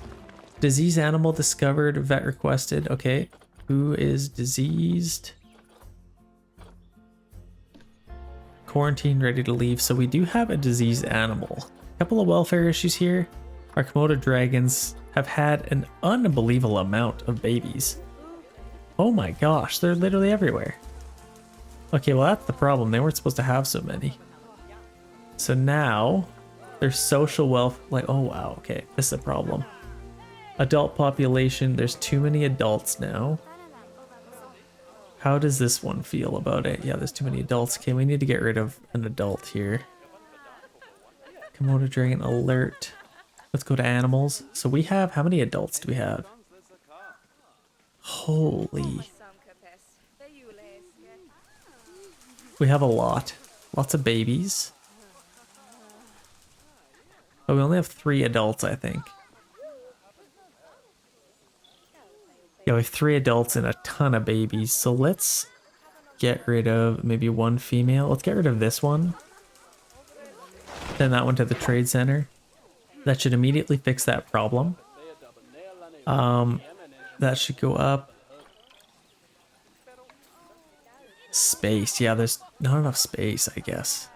Disease animal discovered, vet requested. Okay, who is diseased? Quarantine, ready to leave. So we do have a diseased animal. A couple of welfare issues here. Our Komodo dragons have had an unbelievable amount of babies. Oh my gosh, they're literally everywhere. Okay, well that's the problem. They weren't supposed to have so many. So now their social wealth, like, oh wow, okay, this is a problem. Adult population, there's too many adults now. How does this one feel about it? Yeah, there's too many adults. Okay, we need to get rid of an adult here. Komodo Dragon alert. Let's go to animals. So we have, how many adults do we have? Holy. We have a lot. Lots of babies. But we only have 3 adults, I think. Yeah, we have 3 adults and a ton of babies. So let's get rid of maybe 1 female. Let's get rid of this one. Send that one to the trade center. That should immediately fix that problem. That should go up. Space. Yeah, there's not enough space, I guess.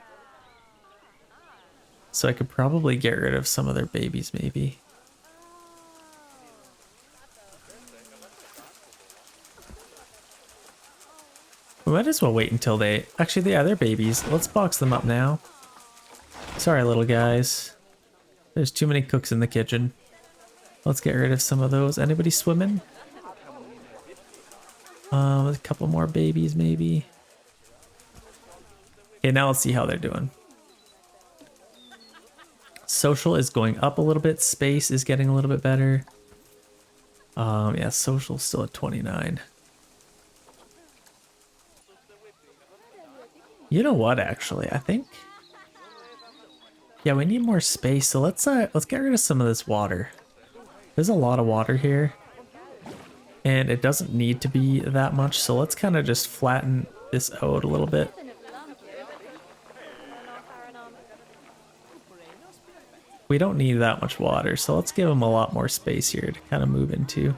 So I could probably get rid of some of their babies, maybe. We might as well wait until they... Actually, yeah, they're babies. Let's box them up now. Sorry, little guys. There's too many cooks in the kitchen. Let's get rid of some of those. Anybody swimming? A couple more babies, maybe. Okay, now let's see how they're doing. Social is going up a little bit. Space is getting a little bit better. Yeah, social still at 29. You know what, actually, I think... Yeah, we need more space, so let's get rid of some of this water. There's a lot of water here. And it doesn't need to be that much, so let's kind of just flatten this out a little bit. We don't need that much water, so let's give them a lot more space here to kind of move into.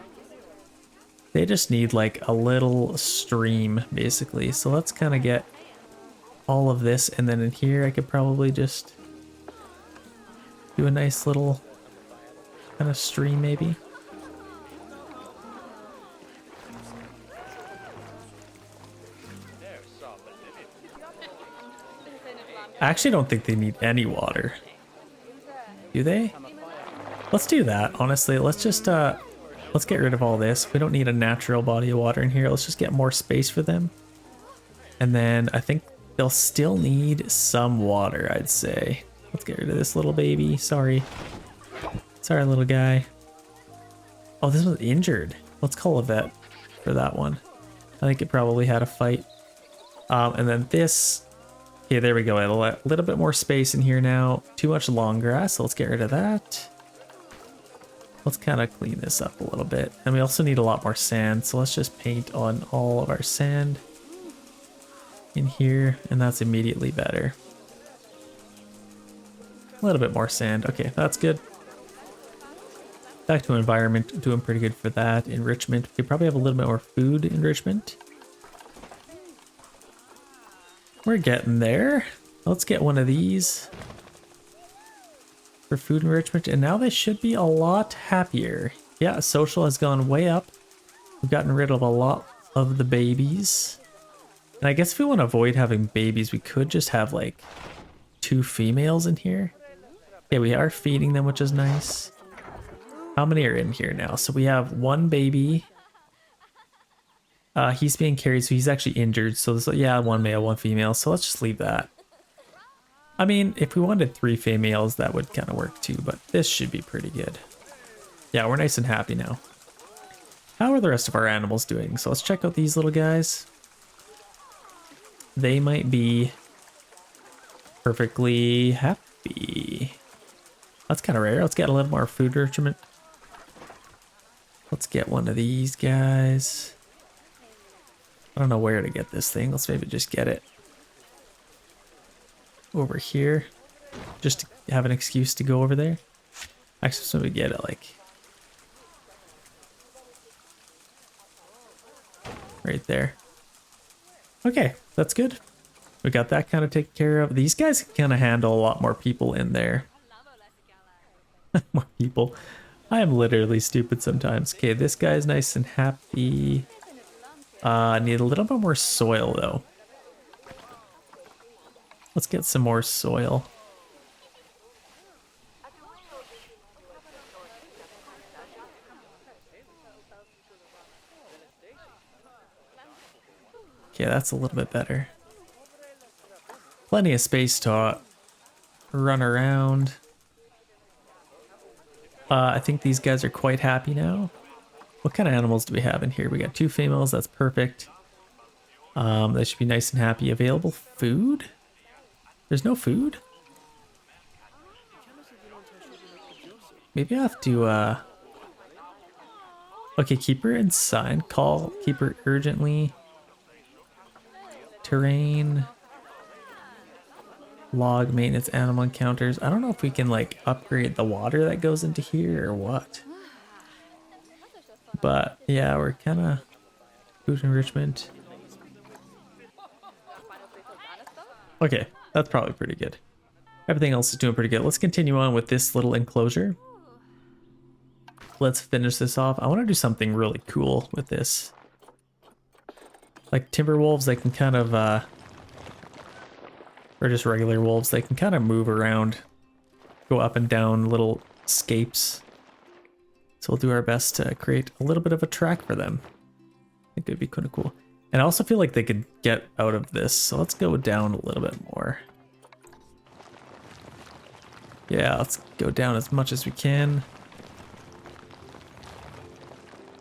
They just need like a little stream, basically. So let's kind of get all of this, and then in here I could probably just do a nice little kind of stream, maybe. I actually don't think they need any water. Do they? Let's do that, honestly. Let's just, let's get rid of all this. We don't need a natural body of water in here. Let's just get more space for them. And then I think they'll still need some water, I'd say. Let's get rid of this little baby. Sorry. Sorry, little guy. Oh, this one's injured. Let's call a vet for that one. I think it probably had a fight. And then this... Okay, there we go. A little bit more space in here now. Too much long grass, so let's get rid of that. Let's kind of clean this up a little bit. And we also need a lot more sand, so let's just paint on all of our sand in here, and that's immediately better. A little bit more sand. Okay, that's good. Back to environment, doing pretty good for that. Enrichment, we could probably have a little bit more food enrichment. We're getting there. Let's get one of these for food enrichment, and now they should be a lot happier. Yeah, social has gone way up. We've gotten rid of a lot of the babies. And I guess if we want to avoid having babies, we could just have like 2 females in here. Yeah, we are feeding them, which is nice. How many are in here now? So we have 1 baby. He's being carried, so he's actually injured. So there's, yeah, 1 male, 1 female. So let's just leave that. I mean, if we wanted 3 females, that would kind of work too, but this should be pretty good. Yeah, we're nice and happy now. How are the rest of our animals doing? So let's check out these little guys. They might be perfectly happy. That's kind of rare. Let's get a little more food regiment. Let's get one of these guys. I don't know where to get this thing. Let's maybe just get it over here. Just to have an excuse to go over there. Actually, so we get it like right there. Okay, that's good. We got that kind of taken care of. These guys can kind of handle a lot more people in there. More people. I am literally stupid sometimes. Okay, this guy's nice and happy. Need a little bit more soil though. Let's get some more soil. Okay, that's a little bit better. Plenty of space to run around. I think these guys are quite happy now. What kind of animals do we have in here? We got 2 females, that's perfect. They should be nice and happy. Available food? There's no food? Maybe I have to, okay, keep her inside. Call, keep her urgently. Terrain. Log maintenance animal encounters. I don't know if we can like upgrade the water that goes into here or what. But yeah, we're kind of food enrichment. Okay, that's probably pretty good. Everything else is doing pretty good. Let's continue on with this little enclosure. Let's finish this off. I want to do something really cool with this. Like timber wolves, they can kind of or just regular wolves, they can kind of move around, go up and down little scapes. So we'll do our best to create a little bit of a track for them. I think it'd be kind of cool. And I also feel like they could get out of this, so let's go down a little bit more. Yeah, let's go down as much as we can.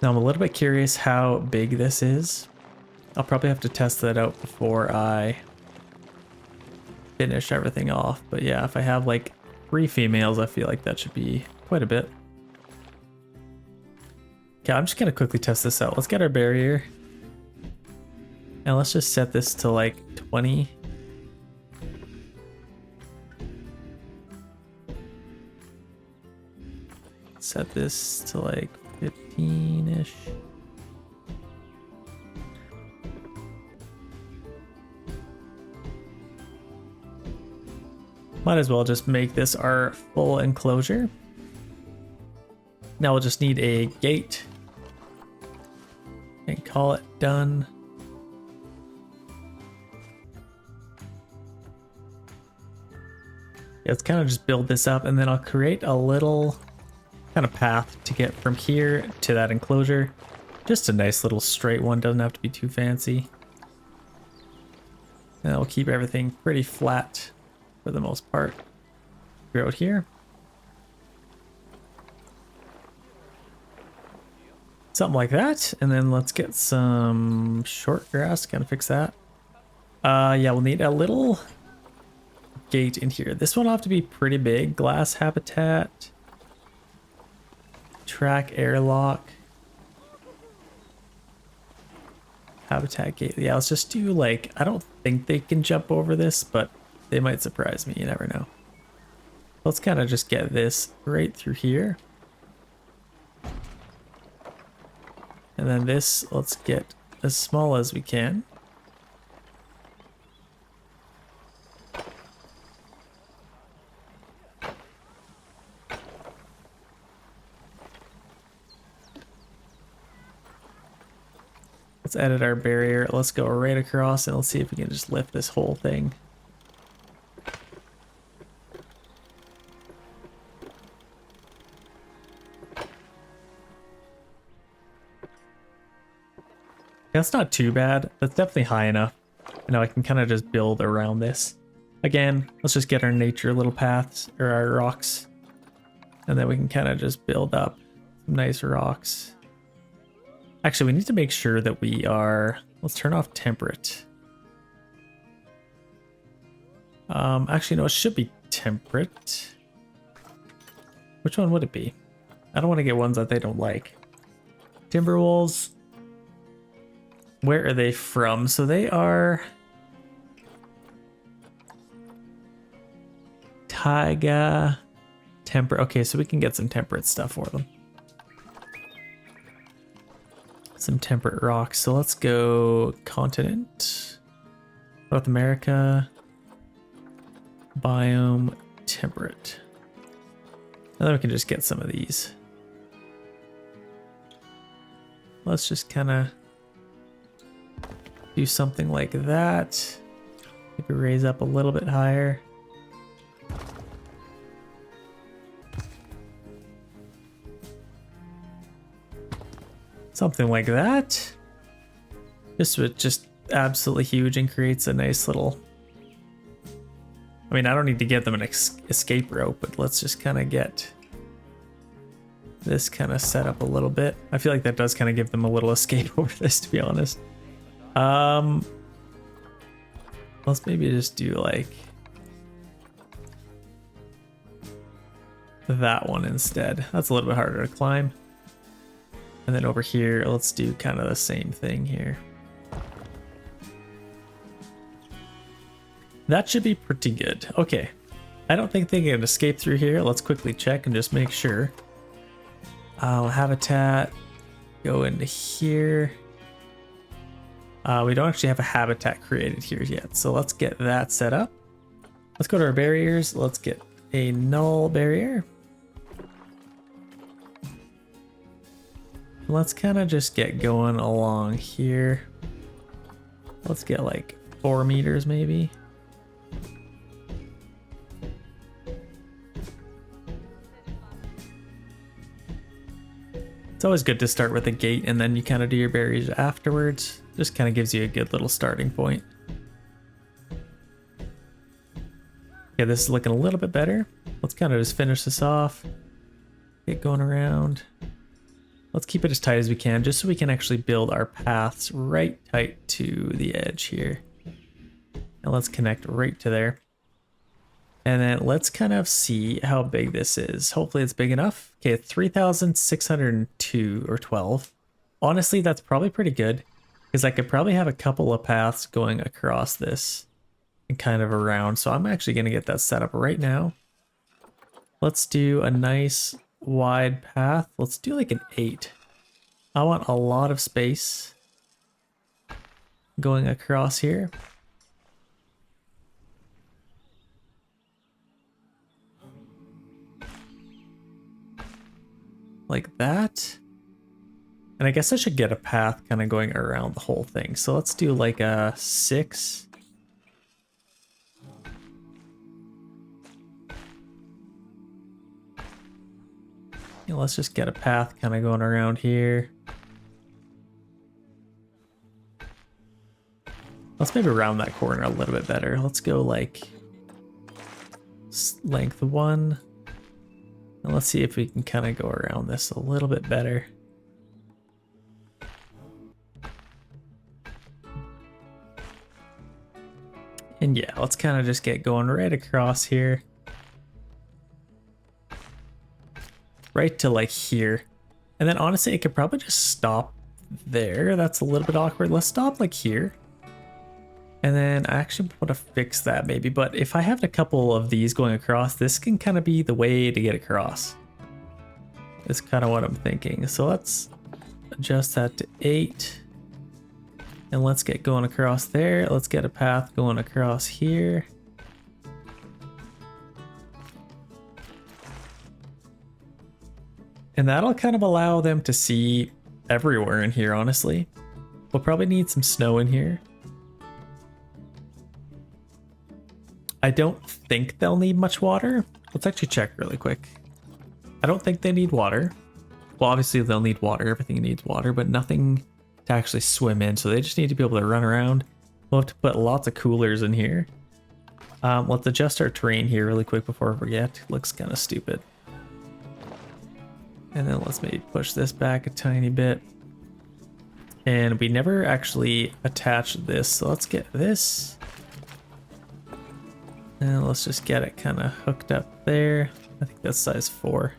Now I'm a little bit curious how big this is. I'll probably have to test that out before I finish everything off. But yeah, if I have like 3 females, I feel like that should be quite a bit. Okay, I'm just gonna quickly test this out. Let's get our barrier. And let's just set this to like 20. Set this to like 15-ish. Might as well just make this our full enclosure. Now we'll just need a gate and call it done. Yeah, let's kind of just build this up, and then I'll create a little kind of path to get from here to that enclosure. Just a nice little straight one, doesn't have to be too fancy. And I'll keep everything pretty flat for the most part. Go out here. Something like that, and then let's get some short grass, kind of fix that. Yeah, we'll need a little gate in here. This one will have to be pretty big. Glass habitat. Track airlock. Habitat gate. Yeah, let's just do like, I don't think they can jump over this, but they might surprise me, you never know. Let's kind of just get this right through here. And then this, let's get as small as we can. Let's edit our barrier. Let's go right across and let's see if we can just lift this whole thing. That's not too bad. That's definitely high enough. You know, I can kind of just build around this. Again, let's just get our nature little paths, or our rocks. And then we can kind of just build up some nice rocks. Actually, we need to make sure that we are... Let's turn off temperate. Actually, no, it should be temperate. Which one would it be? I don't want to get ones that they don't like. Timberwolves. Where are they from? So they are Taiga, temperate. Okay, so we can get some temperate stuff for them. Some temperate rocks. So let's go continent, North America, biome, temperate. And then we can just get some of these. Let's just kind of do something like that. Maybe raise up a little bit higher. Something like that. Just absolutely huge and creates a nice little... I mean, I don't need to get them an escape rope, but let's just kind of get this kind of set up a little bit. I feel like that does kind of give them a little escape over this, to be honest. Let's maybe just do like that one instead. That's a little bit harder to climb. And then over here, let's do kind of the same thing here. That should be pretty good. Okay. I don't think they can escape through here. Let's quickly check and just make sure. Habitat, go into here. We don't actually have a habitat created here yet, so let's get that set up. Let's go to our barriers. Let's get a null barrier. Let's kind of just get going along here. Let's get like 4 meters maybe. It's always good to start with a gate and then you kind of do your barriers afterwards. Just kind of gives you a good little starting point. Okay, this is looking a little bit better. Let's kind of just finish this off. Get going around. Let's keep it as tight as we can, just so we can actually build our paths right tight to the edge here. And let's connect right to there. And then let's kind of see how big this is. Hopefully it's big enough. Okay, 3,602 or 12. Honestly, that's probably pretty good, because I could probably have a couple of paths going across this and kind of around. So I'm actually going to get that set up right now. Let's do a nice wide path. Let's do like an 8. I want a lot of space going across here. Like that. And I guess I should get a path kind of going around the whole thing. So let's do like a 6. Yeah, let's just get a path kind of going around here. Let's maybe round that corner a little bit better. Let's go like length 1. And let's see if we can kind of go around this a little bit better. And yeah, let's kind of just get going right across here. Right to like here. And then honestly, it could probably just stop there. That's a little bit awkward. Let's stop like here. And then I actually want to fix that maybe. But if I have a couple of these going across, this can kind of be the way to get across. That's kind of what I'm thinking. So let's adjust that to 8. And let's get going across there. Let's get a path going across here. And that'll kind of allow them to see everywhere in here, honestly. We'll probably need some snow in here. I don't think they'll need much water. Let's actually check really quick. I don't think they need water. Well, obviously they'll need water. Everything needs water, but nothing to actually swim in. So they just need to be able to run around. We'll have to put lots of coolers in here. Let's adjust our terrain here really quick before I forget. Looks kind of stupid. And then let's maybe push this back a tiny bit. And we never actually attached this. So let's get this. And let's just get it kind of hooked up there. I think that's size 4.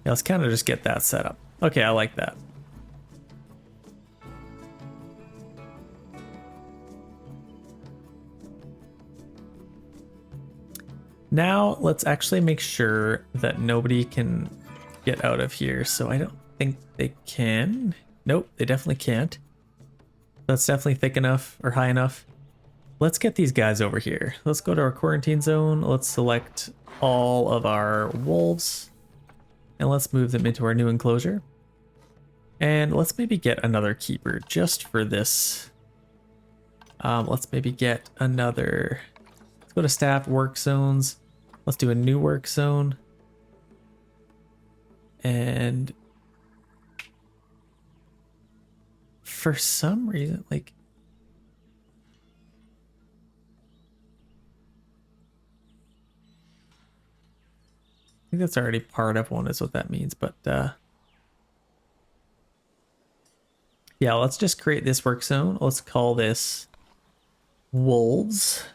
Yeah, let's kind of just get that set up. Okay, I like that. Now let's actually make sure that nobody can get out of here. So I don't think they can. Nope, they definitely can't. That's definitely thick enough or high enough. Let's get these guys over here. Let's go to our quarantine zone. Let's select all of our wolves and let's move them into our new enclosure. And let's maybe get another keeper just for this. Let's maybe get another, let's go to staff work zones. Let's do a new work zone. And for some reason, like, I think that's already part of one is what that means, but yeah, let's just create this work zone. Let's call this wolves.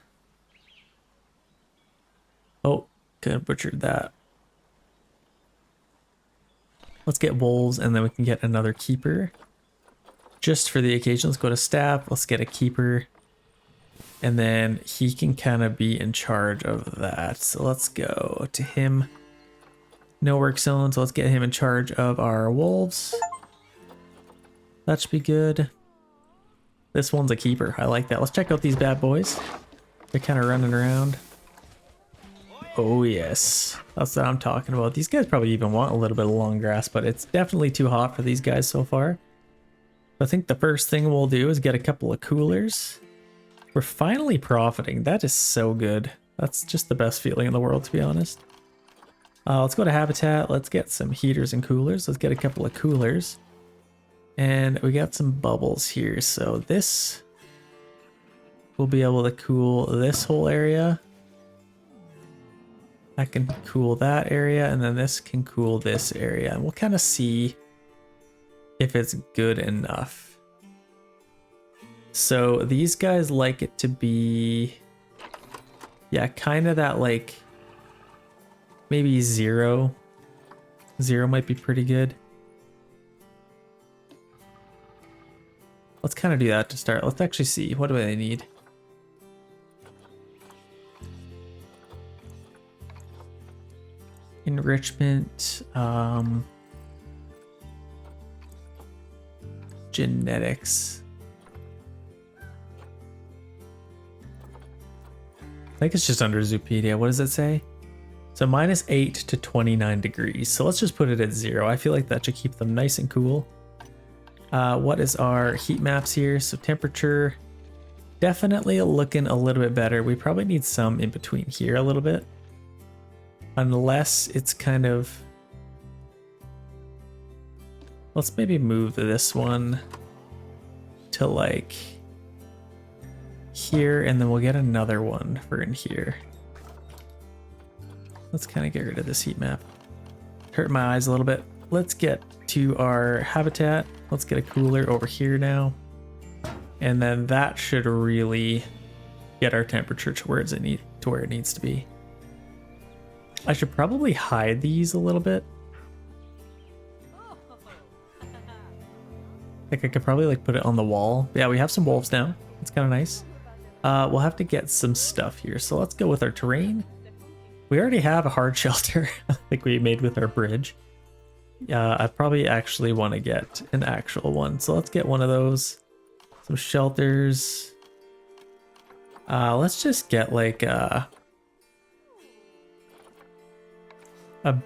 Oh, could have butchered that. Let's get wolves and then we can get another keeper. Just for the occasion, let's go to staff. Let's get a keeper. And then he can kind of be in charge of that. So let's go to him. No work zone, so let's get him in charge of our wolves. That should be good. This one's a keeper. I like that. Let's check out these bad boys. They're kind of running around. Oh yes, that's what I'm talking about. These guys probably even want a little bit of long grass, but it's definitely too hot for these guys so far. I think the first thing we'll do is get a couple of coolers. We're finally profiting. That is so good. That's just the best feeling in the world, to be honest. Let's go to habitat. Let's get some heaters and coolers. Let's get a couple of coolers. And we got some bubbles here. So this will be able to cool this whole area. That can cool that area, and then this can cool this area. And we'll kind of see if it's good enough. So these guys like it to be, yeah, kind of that like, maybe 0. 0 might be pretty good. Let's kind of do that to start. Let's actually see, what do they need? Enrichment, genetics. I think it's just under Zoopedia. What does it say? So -8 to 29 degrees. So let's just put it at 0. I feel like that should keep them nice and cool. What is our heat maps here? So temperature, definitely looking a little bit better. We probably need some in between here a little bit. Unless it's kind of, let's maybe move this one to like here, and then we'll get another one for in here. Let's kind of get rid of this heat map. Hurt my eyes a little bit. Let's get to our habitat. Let's get a cooler over here now. And then that should really get our temperature to where it needs to be. I should probably hide these a little bit. Like I could probably like put it on the wall. Yeah, we have some wolves now. It's kind of nice. We'll have to get some stuff here. So let's go with our terrain. We already have a hard shelter like we made with our bridge. I probably actually want to get an actual one. So let's get one of those. Some shelters. Let's just get like a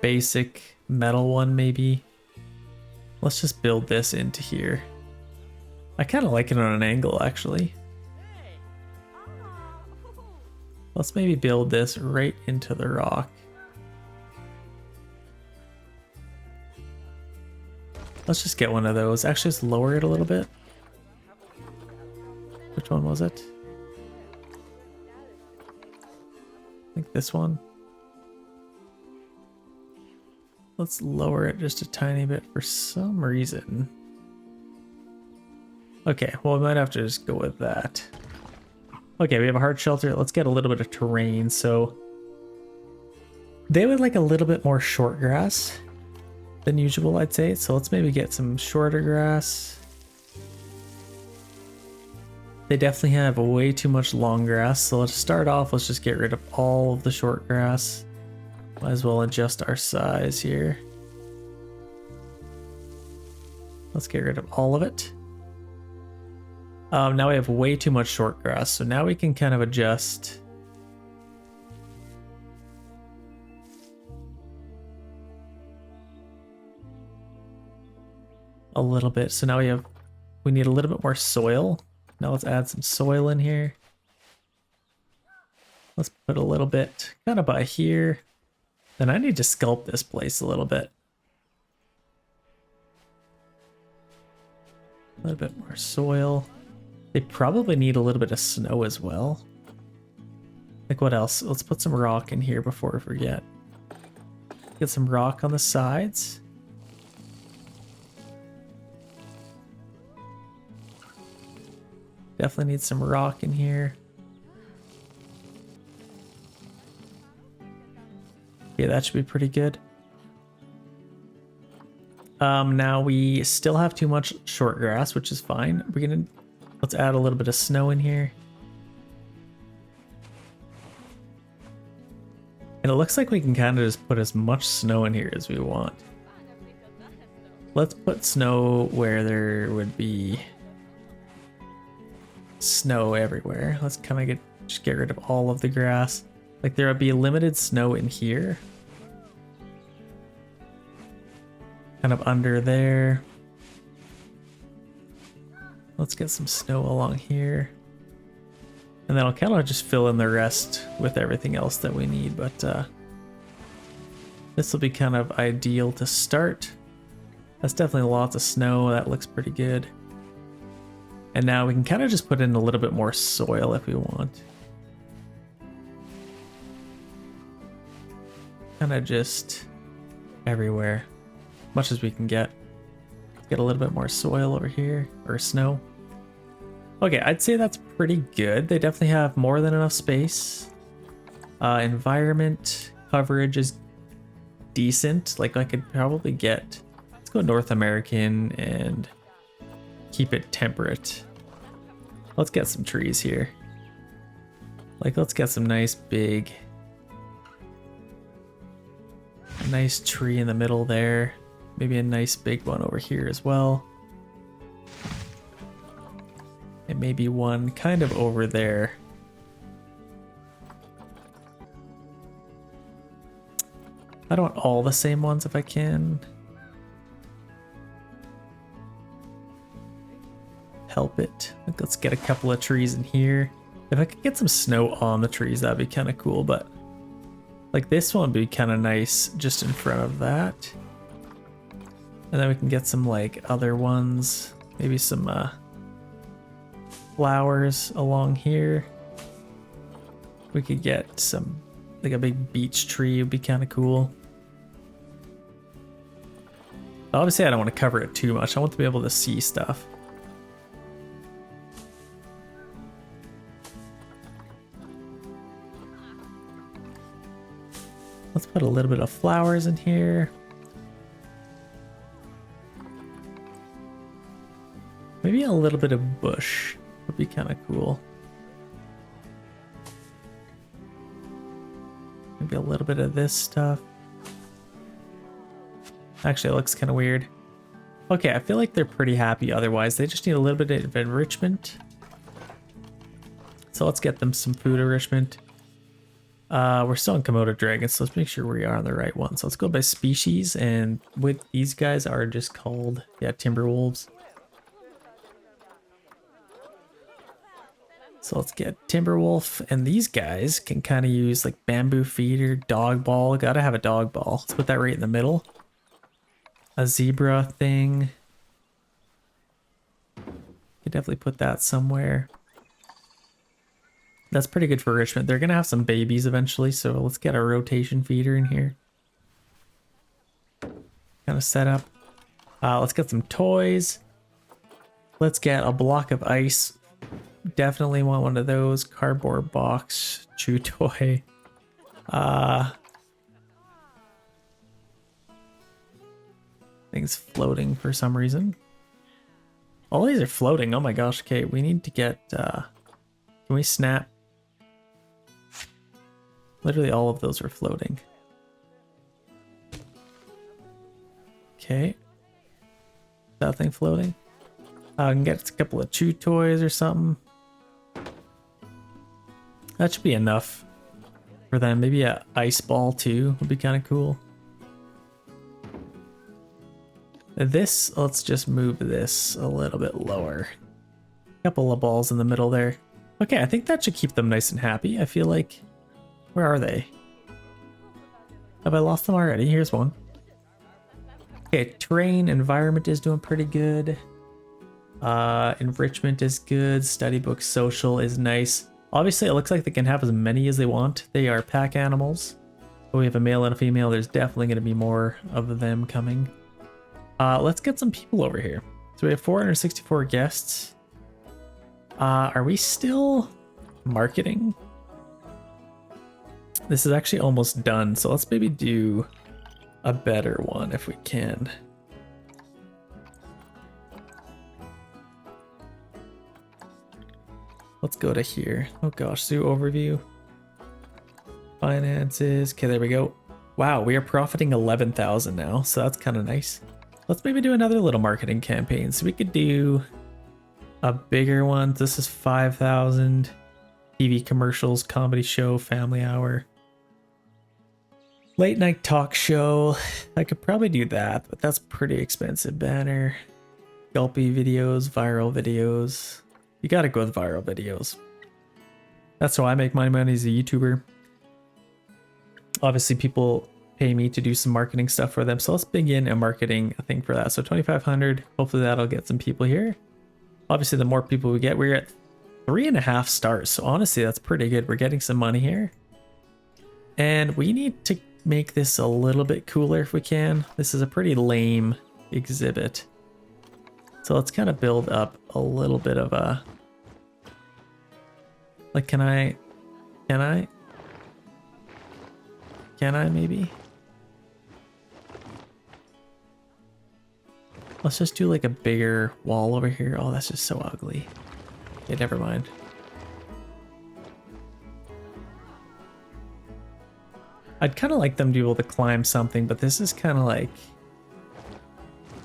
basic metal one maybe. Let's just build this into here. I kind of like it on an angle actually. Let's maybe build this right into the rock. Let's just get one of those. Actually, let's lower it a little bit. Which one was it? I think this one. Let's lower it just a tiny bit for some reason. Okay, well, we might have to just go with that. Okay, we have a hard shelter. Let's get a little bit of terrain. So they would like a little bit more short grass. than usual, I'd say. So let's maybe get some shorter grass. They definitely have way too much long grass. So let's start off, let's just get rid of all of the short grass. Might as well adjust our size here. Let's get rid of all of it. Now we have way too much short grass, so now we can kind of adjust. A little bit. So now we need a little bit more soil. Now let's add some soil in here. Let's put a little bit kind of by here. Then I need to sculpt this place a little bit. A little bit more soil. They probably need a little bit of snow as well. Like what else? Let's put some rock in here before we forget. Get some rock on the sides. Definitely need some rock in here. Yeah, that should be pretty good. Now we still have too much short grass, which is fine. Let's add a little bit of snow in here. And it looks like we can kind of just put as much snow in here as we want. Let's put snow where there would be snow everywhere. Let's kind of just get rid of all of the grass. Like there would be limited snow in here. Kind of under there. Let's get some snow along here. And then I'll kind of just fill in the rest with everything else that we need. But this will be kind of ideal to start. That's definitely lots of snow. That looks pretty good. And now we can kind of just put in a little bit more soil if we want. Kind of just everywhere. Much as we can get. Get a little bit more soil over here, or snow. Okay, I'd say that's pretty good. They definitely have more than enough space. Environment coverage is decent. Like I could probably get, let's go North American and keep it temperate. Let's get some trees here. Like let's get some nice big, a nice tree in the middle there. Maybe a nice big one over here as well. And maybe one kind of over there. I don't want all the same ones if I can. Help it. Like, let's get a couple of trees in here. If I could get some snow on the trees, that'd be kind of cool, but like this one would be kind of nice just in front of that. And then we can get some like other ones, maybe some flowers along here. We could get some, like a big beech tree would be kind of cool. Obviously I don't want to cover it too much. I want to be able to see stuff. Let's put a little bit of flowers in here. Maybe a little bit of bush would be kind of cool. Maybe a little bit of this stuff. Actually, it looks kind of weird. Okay, I feel like they're pretty happy otherwise. They just need a little bit of enrichment. So let's get them some food enrichment. We're still in Komodo Dragon, so let's make sure we are on the right one. So let's go by species, and with these guys are just called, yeah, timber wolves. So let's get Timberwolf, and these guys can kind of use like bamboo feeder, dog ball. Gotta have a dog ball. Let's put that right in the middle. A zebra thing. Could definitely put that somewhere. That's pretty good for enrichment. They're gonna have some babies eventually, so let's get a rotation feeder in here. Kind of set up. Let's get some toys. Let's get a block of ice. Definitely want one of those. Cardboard box, chew toy. Things floating for some reason. All these are floating. Oh my gosh. Okay, we need to get... can we snap? Literally all of those are floating. Okay. That thing floating. I can get a couple of chew toys or something. That should be enough for them. Maybe a ice ball too would be kind of cool. This, let's just move this a little bit lower. A couple of balls in the middle there. Okay, I think that should keep them nice and happy. I feel like, where are they? Have I lost them already? Here's one. Okay, terrain, environment is doing pretty good. Enrichment is good. Study book, social is nice. Obviously, it looks like they can have as many as they want. They are pack animals. So we have a male and a female. There's definitely going to be more of them coming. Let's get some people over here. So we have 464 guests. Are we still marketing? This is actually almost done. So let's maybe do a better one if we can. Let's go to here. Oh gosh, zoo overview. Finances. Okay, there we go. Wow, we are profiting 11,000 now, so that's kind of nice. Let's maybe do another little marketing campaign. So we could do a bigger one. This is 5,000. TV commercials, comedy show, family hour. Late night talk show. I could probably do that, but that's pretty expensive. Banner. Gulpy videos, viral videos. You gotta go with viral videos. That's how I make my money as a YouTuber. Obviously, people pay me to do some marketing stuff for them. So let's begin a marketing thing for that. So 2,500. Hopefully that'll get some people here. Obviously, the more people we get, we're at 3.5 stars. So honestly, that's pretty good. We're getting some money here. And we need to make this a little bit cooler if we can. This is a pretty lame exhibit. So let's kind of build up a little bit of a... Like, can I maybe? Let's just do like a bigger wall over here. Oh, that's just so ugly. Okay, never mind. I'd kind of like them to be able to climb something, but this is kind of like...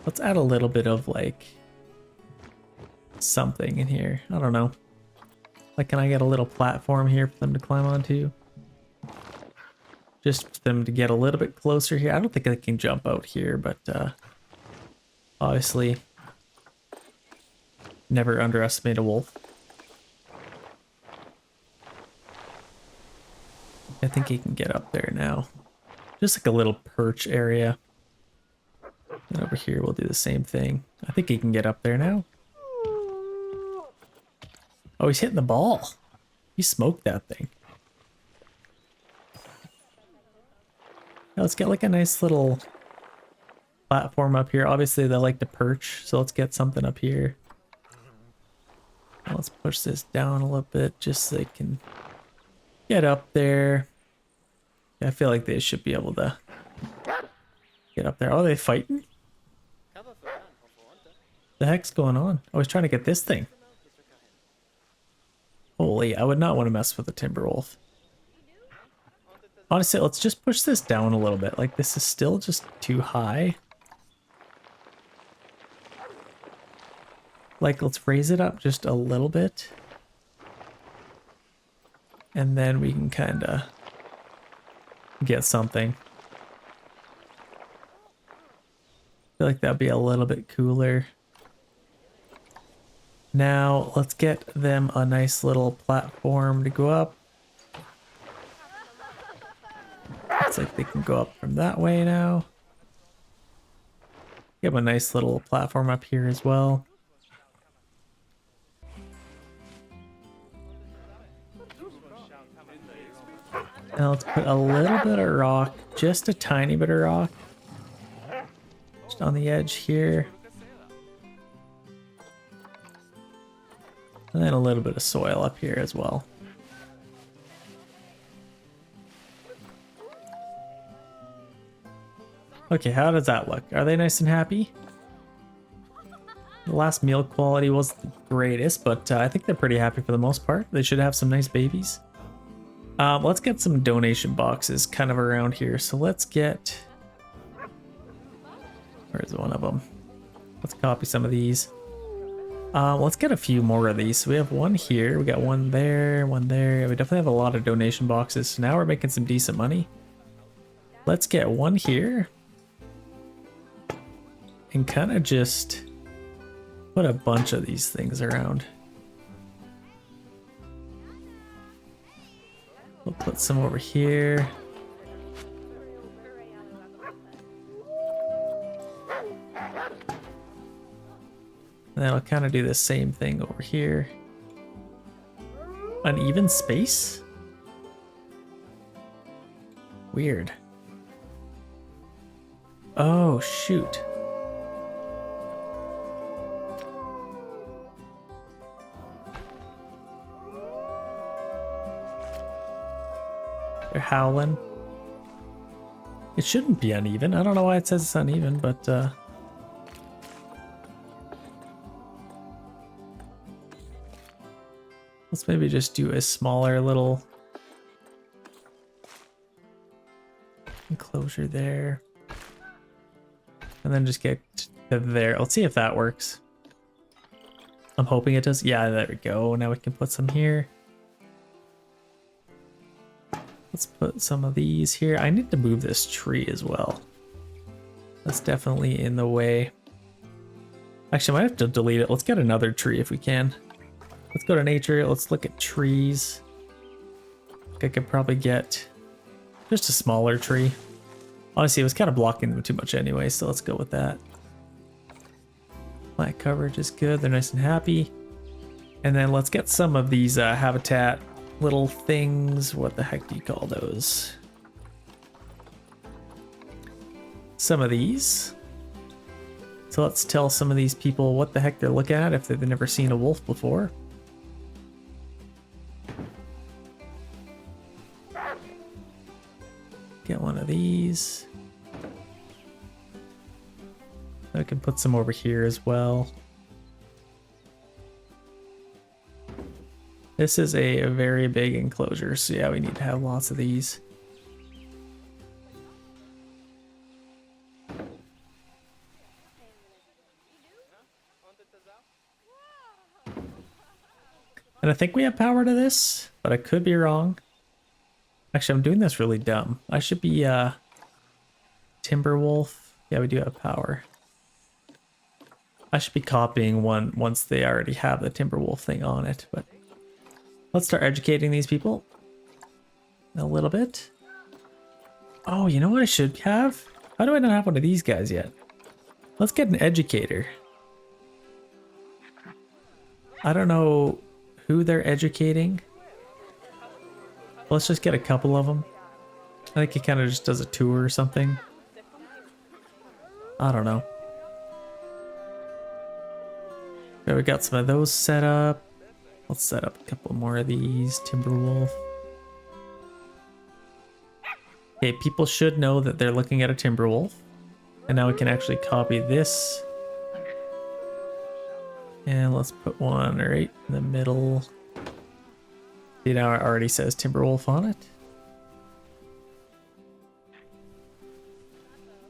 Let's add a little bit of like... something in here. I don't know. Like, can I get a little platform here for them to climb onto? Just for them to get a little bit closer here. I don't think they can jump out here, but obviously never underestimate a wolf. I think he can get up there now. Just like a little perch area. And over here we'll do the same thing. I think he can get up there now. Oh, he's hitting the ball. He smoked that thing. Now let's get like a nice little platform up here. Obviously they like to perch, so let's get something up here. Now let's push this down a little bit just so they can get up there. I feel like they should be able to get up there. Oh, are they fighting? The heck's going on? I was trying to get this thing. Holy, I would not want to mess with a timber wolf. Honestly, let's just push this down a little bit. Like, this is still just too high. Like, let's raise it up just a little bit. And then we can kind of get something. I feel like that'd be a little bit cooler. Now, let's get them a nice little platform to go up. Looks like they can go up from that way now. Give them a nice little platform up here as well. Now let's put a little bit of rock, just a tiny bit of rock, just on the edge here. And then a little bit of soil up here as well. Oh Okay, how does that look? Are they nice and happy? The last meal quality wasn't the greatest, but I think they're pretty happy for the most part. They should have some nice babies. Let's get some donation boxes kind of around here. So let's get... Where's one of them? Let's copy some of these. Let's get a few more of these. So we have one here. We got one there, one there. We definitely have a lot of donation boxes. So now we're making some decent money. Let's get one here. And kind of just put a bunch of these things around. We'll put some over here. And then I'll kind of do the same thing over here. Uneven space? Weird. Oh, shoot. They're howling. It shouldn't be uneven. I don't know why it says it's uneven, but let's maybe just do a smaller little enclosure there. And then just get to there. Let's see if that works. I'm hoping it does. Yeah, there we go. Now we can put some here. Let's put some of these here. I need to move this tree as well. That's definitely in the way. Actually, I might have to delete it. Let's get another tree if we can. Let's go to nature. Let's look at trees. I could probably get just a smaller tree. Honestly, it was kind of blocking them too much anyway, so let's go with that. Plant coverage is good. They're nice and happy. And then let's get some of these habitat little things. What the heck do you call those? Some of these. So let's tell some of these people what the heck they're looking at if they've never seen a wolf before. Get one of these. I can put some over here as well. This is a very big enclosure, so yeah, we need to have lots of these. And I think we have power to this, but I could be wrong. Actually, I'm doing this really dumb. I should be Timberwolf. Yeah, we do have power. I should be copying one once they already have the Timberwolf thing on it, but let's start educating these people a little bit. Oh, you know what I should have? How do I not have one of these guys yet? Let's get an educator. I don't know who they're educating. Let's just get a couple of them. I think he kind of just does a tour or something. I don't know. Okay, we got some of those set up. Let's set up a couple more of these. Timberwolf. Okay, people should know that they're looking at a Timberwolf. And now we can actually copy this. And let's put one right in the middle. See, now it already says Timberwolf on it.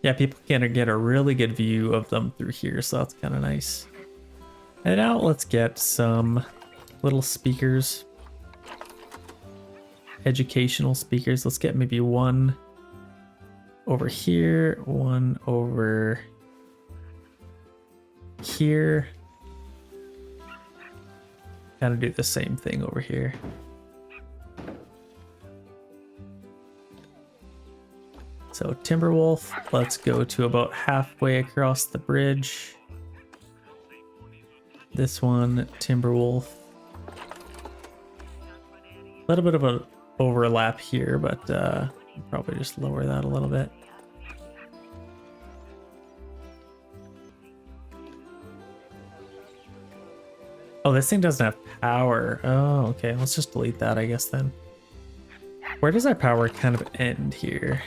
Yeah, people can get a really good view of them through here, so that's kind of nice. And now let's get some little speakers. Educational speakers. Let's get maybe one over here, one over here. Kind of do the same thing over here. So Timberwolf, let's go to about halfway across the bridge. This one, Timberwolf. A little bit of an overlap here, but probably just lower that a little bit. Oh, this thing doesn't have power. Oh, okay. Let's just delete that, I guess, then. Where does our power kind of end here?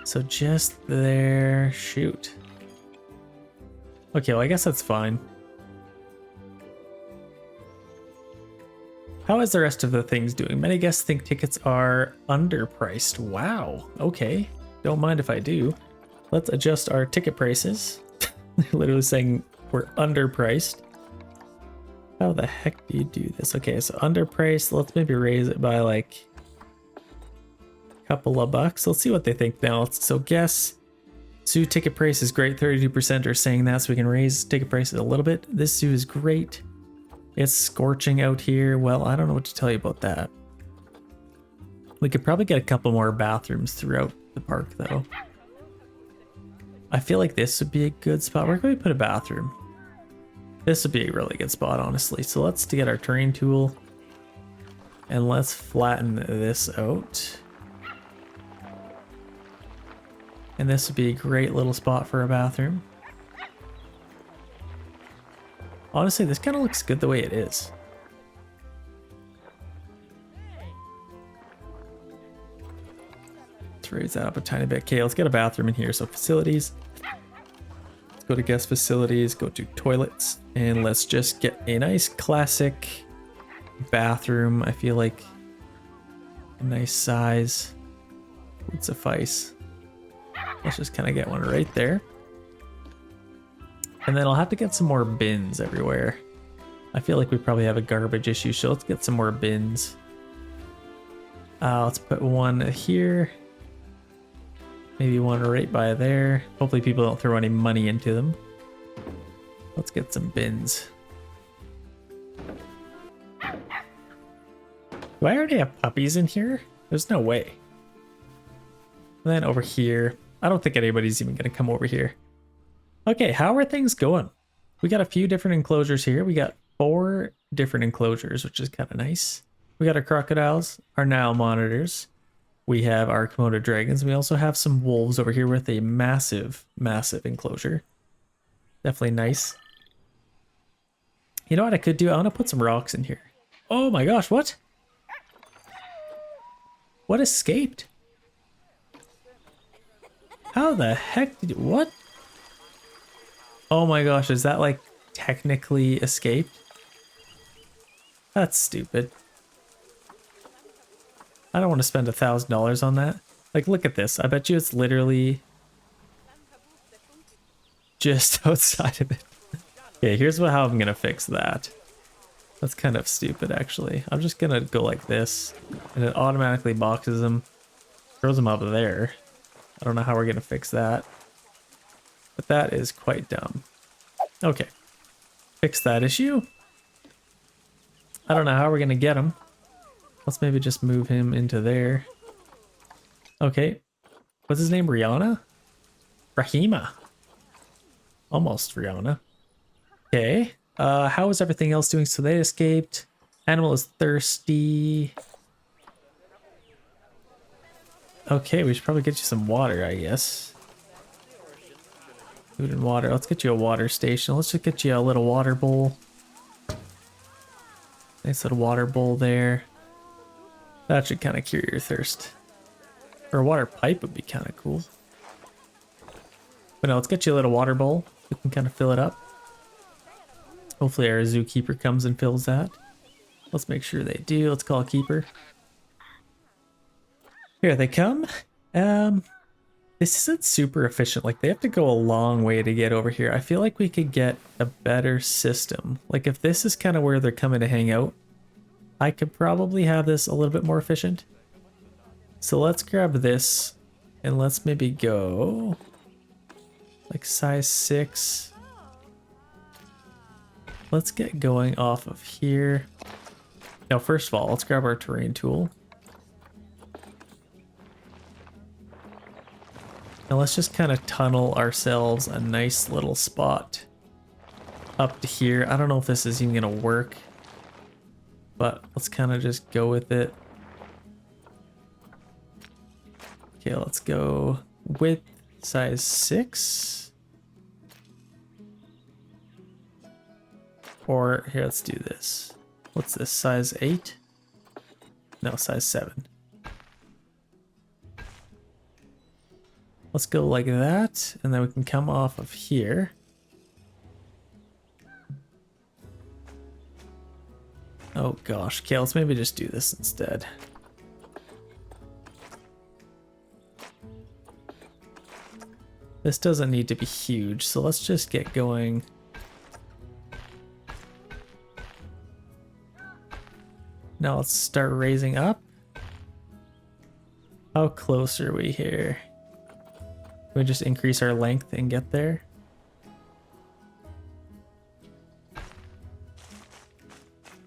So just there, shoot. Okay, well I guess that's fine. How is the rest of the things doing? Many guests think tickets are underpriced. Wow, okay. Don't mind if I do. Let's adjust our ticket prices. They're literally saying we're underpriced. How the heck do you do this? Okay, so underpriced, let's maybe raise it by like a couple of bucks. Let's see what they think now. So guess zoo ticket price is great. 32% are saying that, so we can raise ticket prices a little bit. This zoo is great. It's scorching out here. Well, I don't know what to tell you about that. We could probably get a couple more bathrooms throughout the park though. I feel like this would be a good spot. Where can we put a bathroom? This would be a really good spot, honestly. So let's get our terrain tool and let's flatten this out. And this would be a great little spot for a bathroom. Honestly, this kind of looks good the way it is. Let's raise that up a tiny bit. Okay, let's get a bathroom in here. So facilities. Let's go to guest facilities, go to toilets, and let's just get a nice classic bathroom. I feel like a nice size would suffice. Let's just kind of get one right there. And then I'll have to get some more bins everywhere. I feel like we probably have a garbage issue, so let's get some more bins. Let's put one here. Maybe one right by there. Hopefully people don't throw any money into them. Let's get some bins. Do I already have puppies in here? There's no way. And then over here. I don't think anybody's even going to come over here. Okay, how are things going? We got a few different enclosures here. We got 4 different enclosures, which is kind of nice. We got our crocodiles, our Nile monitors. We have our Komodo dragons. We also have some wolves over here with a massive, massive enclosure. Definitely nice. You know what I could do? I want to put some rocks in here. Oh my gosh, what? What escaped? How the heck did you, what? Oh my gosh, is that like technically escaped? That's stupid. I don't want to spend $1,000 on that. Like, look at this. I bet you it's literally just outside of it. Okay, here's how I'm gonna fix that. That's kind of stupid, actually. I'm just gonna go like this, and it automatically boxes them, throws them up there. I don't know how we're gonna fix that. But that is quite dumb. Okay. Fix that issue. I don't know how we're gonna get him. Let's maybe just move him into there. Okay. What's his name? Rihanna? Rahima. Almost Rihanna. Okay. How is everything else doing? So they escaped. Animal is thirsty. Okay, we should probably get you some water, I guess. Food and water. Let's get you a water station. Let's just get you a little water bowl. Nice little water bowl there. That should kind of cure your thirst. Or a water pipe would be kind of cool. But no, let's get you a little water bowl. We can kind of fill it up. Hopefully our zookeeper comes and fills that. Let's make sure they do. Let's call a keeper. Here they come. This isn't super efficient. Like, they have to go a long way to get over here. I feel like we could get a better system. Like, if this is kind of where they're coming to hang out, I could probably have this a little bit more efficient. So let's grab this and let's maybe go like size 6. Let's get going off of here. Now, first of all, let's grab our terrain tool. Now let's just kind of tunnel ourselves a nice little spot up to here. I don't know if this is even gonna work, but let's kind of just go with it. Okay, let's go width size 6. Or here, let's do this. What's this, size 8? No, size 7. Let's go like that, and then we can come off of here. Oh gosh, okay, let's maybe just do this instead. This doesn't need to be huge, so let's just get going. Now let's start raising up. How close are we here? Can we just increase our length and get there?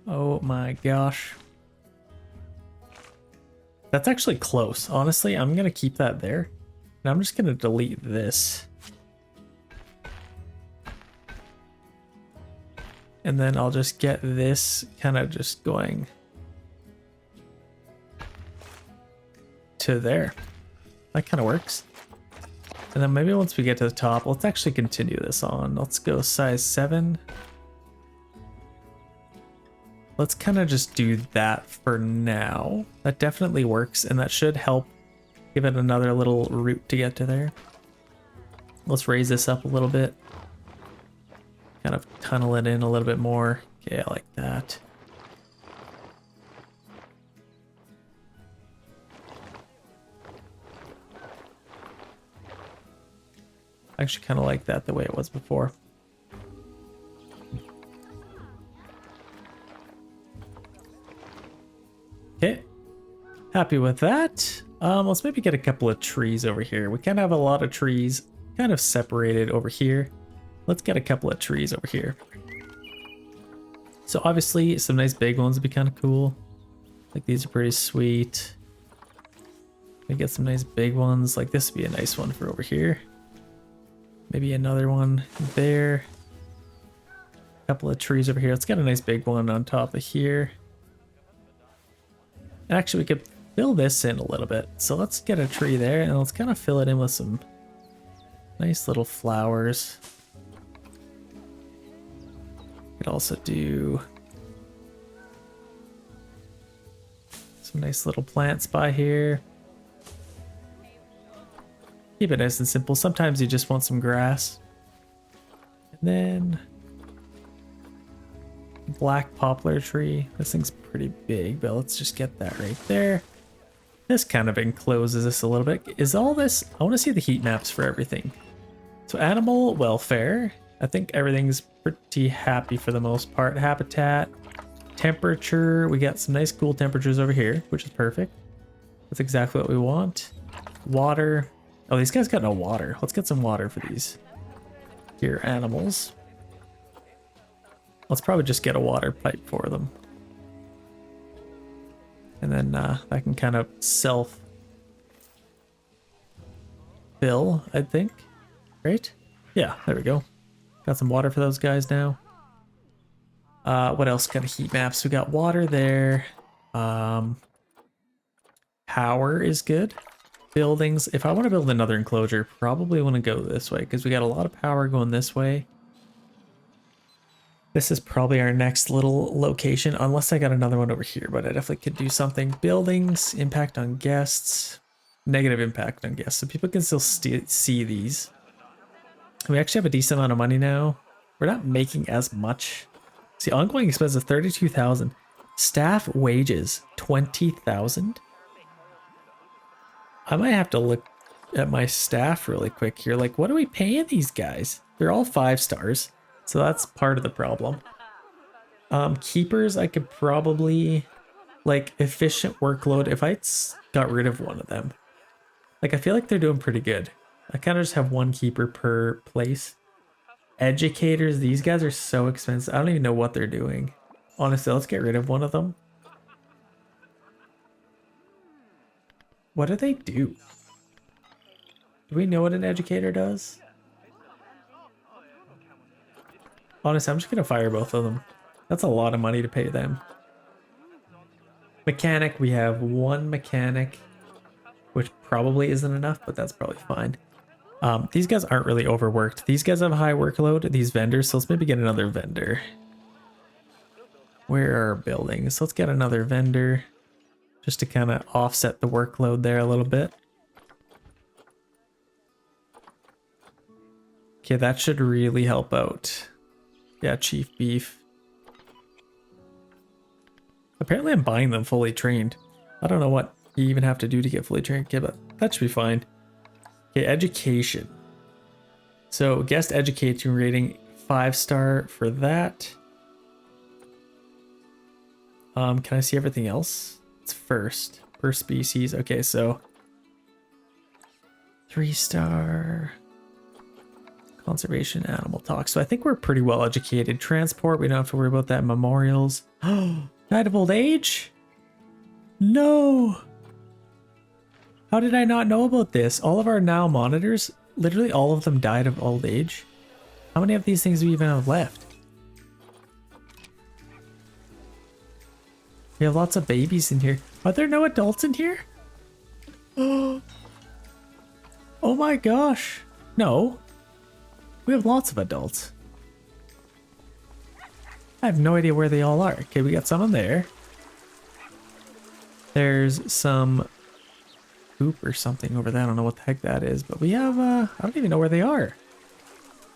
Oh my gosh. That's actually close. Honestly, I'm gonna keep that there. And I'm just gonna delete this. And then I'll just get this kind of just going to there. That kind of works. And then maybe once we get to the top, let's actually continue this on. Let's go size 7. Let's kind of just do that for now. That definitely works, and that should help give it another little route to get to there. Let's raise this up a little bit. Kind of tunnel it in a little bit more. Okay, I like that. I actually kind of like that the way it was before. Okay, happy with that. Let's maybe get a couple of trees over here. We kind of have a lot of trees kind of separated over here. Let's get a couple of trees over here. So obviously some nice big ones would be kind of cool. Like these are pretty sweet. We get some nice big ones. Like this would be a nice one for over here. Maybe another one there. A couple of trees over here. Let's get a nice big one on top of here. Actually, we could fill this in a little bit. So let's get a tree there and let's kind of fill it in with some nice little flowers. Could also do some nice little plants by here. Keep it nice and simple. Sometimes you just want some grass. And then black poplar tree. This thing's pretty big, but let's just get that right there. This kind of encloses this a little bit. Is all this... I want to see the heat maps for everything. So animal welfare. I think everything's pretty happy for the most part. Habitat. Temperature. We got some nice cool temperatures over here, which is perfect. That's exactly what we want. Water. Oh, these guys got no water. Let's get some water for these here animals. Let's probably just get a water pipe for them. And then I can kind of self-fill, I think. Right? Yeah, there we go. Got some water for those guys now. What else kind of heat maps? We got water there. Power is good. Buildings. If I want to build another enclosure, probably want to go this way because we got a lot of power going this way. This is probably our next little location, unless I got another one over here, but I definitely could do something. Buildings, impact on guests, negative impact on guests. So people can still see these. We actually have a decent amount of money now. We're not making as much. See, ongoing expenses 32,000. Staff wages 20,000. I might have to look at my staff really quick here. Like, what are we paying these guys? They're all 5 stars. So that's part of the problem. Keepers, I could probably, like, efficient workload. If I got rid of one of them, like, I feel like they're doing pretty good. I kind of just have 1 keeper per place. Educators, these guys are so expensive. I don't even know what they're doing. Honestly, let's get rid of one of them. What do they do? Do we know what an educator does? Honestly, I'm just going to fire both of them. That's a lot of money to pay them. Mechanic, we have 1 mechanic, which probably isn't enough, but that's probably fine. These guys aren't really overworked. These guys have a high workload, these vendors, so let's maybe get another vendor. Where are our buildings? So let's get another vendor just to kind of offset the workload there a little bit. Okay, that should really help out. Yeah, chief beef. Apparently I'm buying them fully trained. I don't know what you even have to do to get fully trained, okay, but that should be fine. Okay, education. So guest education rating 5-star for that. Can I see everything else? It's first per species. Okay, so 3-star conservation, animal talk. So I think we're pretty well educated. Transport, we don't have to worry about that. Memorials. Died of old age? No. How did I not know about this? All of our Nile monitors, literally all of them died of old age. How many of these things do we even have left? We have lots of babies in here. Are there no adults in here? Oh my gosh. No. We have lots of adults. I have no idea where they all are. Okay, we got some in there. There's some poop or something over there. I don't know what the heck that is, but we have, I don't even know where they are.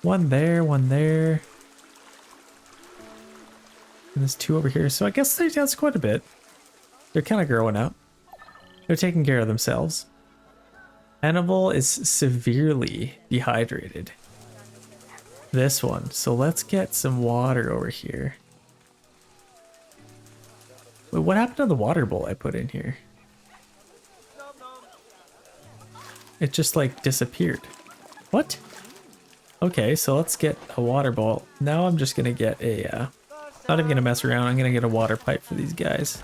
One there, one there. And there's 2 over here. So I guess that's quite a bit. They're kind of growing up. They're taking care of themselves. Hannibal is severely dehydrated. This one. So let's get some water over here. Wait, what happened to the water bowl I put in here? It just like disappeared. What? Okay, so let's get a water bowl. Now I'm just gonna get a, not even gonna mess around, I'm gonna get a water pipe for these guys.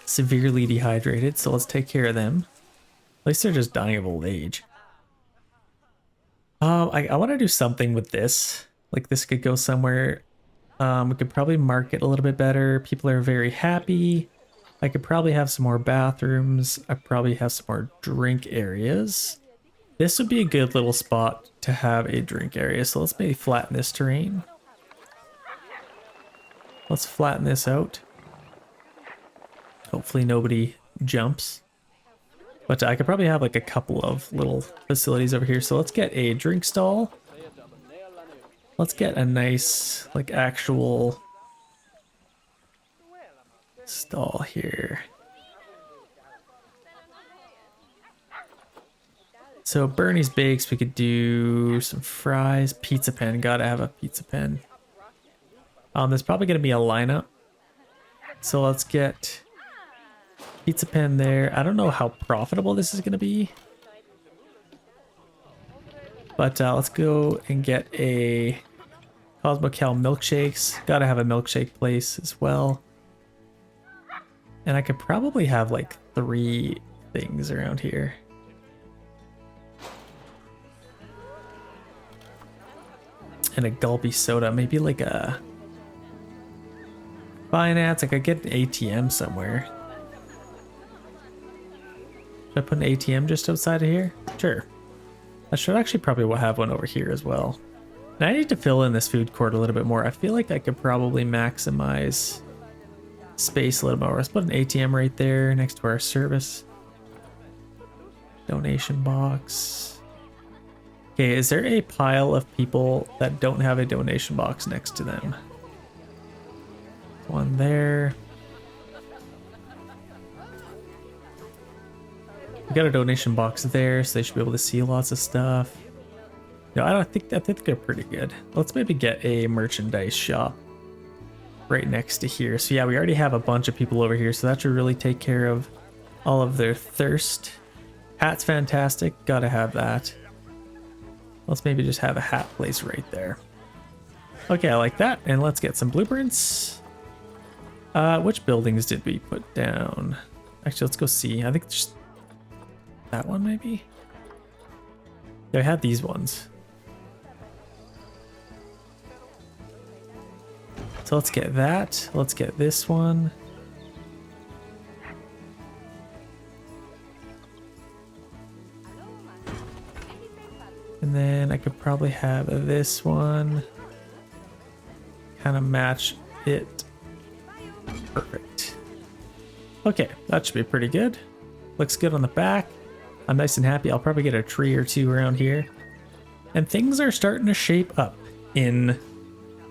Severely dehydrated, so let's take care of them. At least they're just dying of old age. I want to do something with this. Like this could go somewhere. We could probably market a little bit better. People are very happy. I could probably have some more bathrooms. I probably have some more drink areas. This would be a good little spot to have a drink area. So let's maybe flatten this terrain. Let's flatten this out. Hopefully nobody jumps. But I could probably have like a couple of little facilities over here. So let's get a drink stall. Let's get a nice, like, actual stall here. So Bernie's Bakes, we could do some fries, pizza pen. Gotta have a pizza pen. There's probably gonna be a lineup. So let's get pizza pen there. I don't know how profitable this is gonna be. But let's go and get a Cosmo Cal milkshakes. Gotta have a milkshake place as well. And I could probably have like 3 things around here. And a gulpy soda. Maybe like a finance. I could get an ATM somewhere. Should I put an ATM just outside of here? Sure. I should actually probably have one over here as well. And I need to fill in this food court a little bit more. I feel like I could probably maximize space a little more. Let's put an ATM right there next to our service. Donation box. Okay, is there a pile of people that don't have a donation box next to them? One there. We got a donation box there, so they should be able to see lots of stuff. No, I think they're pretty good. Let's maybe get a merchandise shop right next to here. So yeah, we already have a bunch of people over here, so that should really take care of all of their thirst. Hat's fantastic, gotta have that. Let's maybe just have a hat place right there. Okay, I like that, and let's get some blueprints. Which buildings did we put down? Actually, let's go see. I think just that one maybe? Yeah, I had these ones. So let's get that. Let's get this one. And then I could probably have this one. Kind of match it. Perfect. Okay, that should be pretty good. Looks good on the back. I'm nice and happy. I'll probably get a tree or 2 around here. And things are starting to shape up in,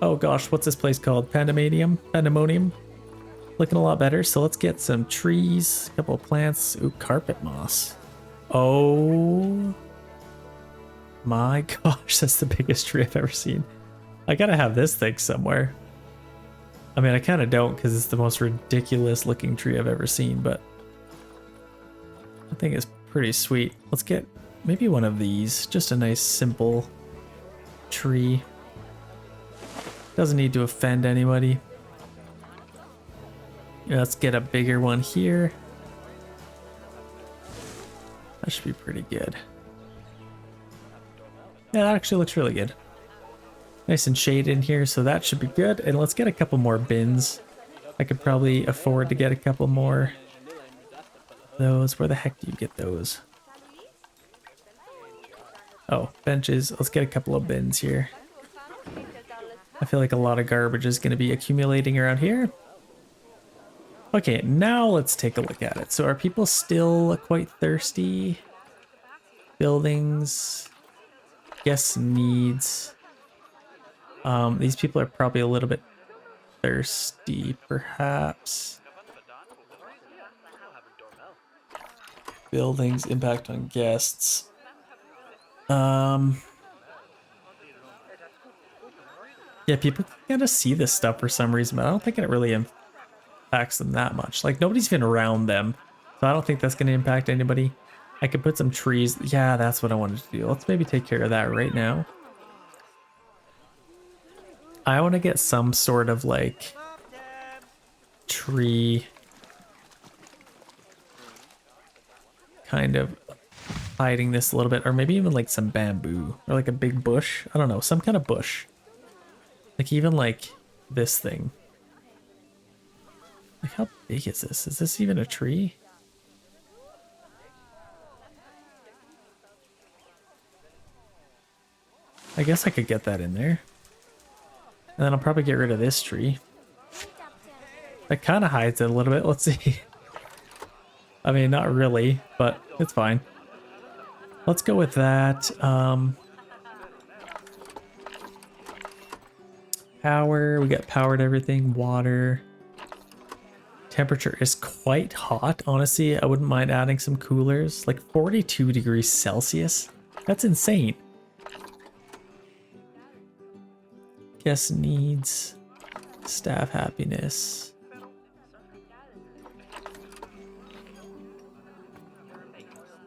oh gosh, what's this place called? Pandemonium? Looking a lot better. So let's get some trees, a couple of plants. Ooh, carpet moss. Oh my gosh, that's the biggest tree I've ever seen. I gotta have this thing somewhere. I mean, I kind of don't because it's the most ridiculous looking tree I've ever seen, but I think it's pretty sweet. Let's get maybe one of these. Just a nice, simple tree. Doesn't need to offend anybody. Yeah, let's get a bigger one here. That should be pretty good. Yeah, that actually looks really good. Nice and shaded in here, so that should be good. And let's get a couple more bins. I could probably afford to get a couple more. Those, where the heck do you get those? Oh, benches. Let's get a couple of bins here. I feel like a lot of garbage is going to be accumulating around here. Okay, now let's take a look at it. So are people still quite thirsty? Buildings. Guest needs. These people are probably a little bit thirsty, perhaps. Buildings, impact on guests. Yeah, people kind of see this stuff for some reason, but I don't think it really impacts them that much. Like, nobody's even around them, so I don't think that's going to impact anybody. I could put some trees. Yeah, that's what I wanted to do. Let's maybe take care of that right now. I want to get some sort of, like, tree kind of hiding this a little bit, or maybe even like some bamboo or like a big bush. I don't know, some kind of bush. Like even like this thing. Like how big is this? Is this even a tree? I guess I could get that in there. And then I'll probably get rid of this tree. That kind of hides it a little bit. Let's see. I mean, not really, but it's fine. Let's go with that. Power, we got powered everything. Water. Temperature is quite hot. Honestly, I wouldn't mind adding some coolers. Like 42 degrees Celsius. That's insane. Guest needs. Staff happiness.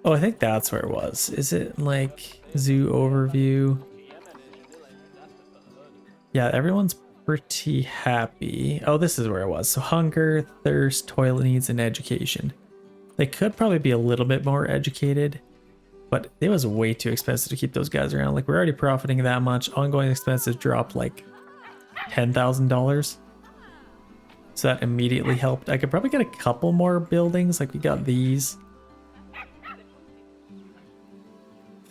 Oh, I think that's where it was. Is it like zoo overview? Yeah, everyone's pretty happy. Oh, this is where it was. So hunger, thirst, toilet needs, and education. They could probably be a little bit more educated, but it was way too expensive to keep those guys around. Like, we're already profiting that much. Ongoing expenses dropped like $10,000. So that immediately helped. I could probably get a couple more buildings. Like we got these.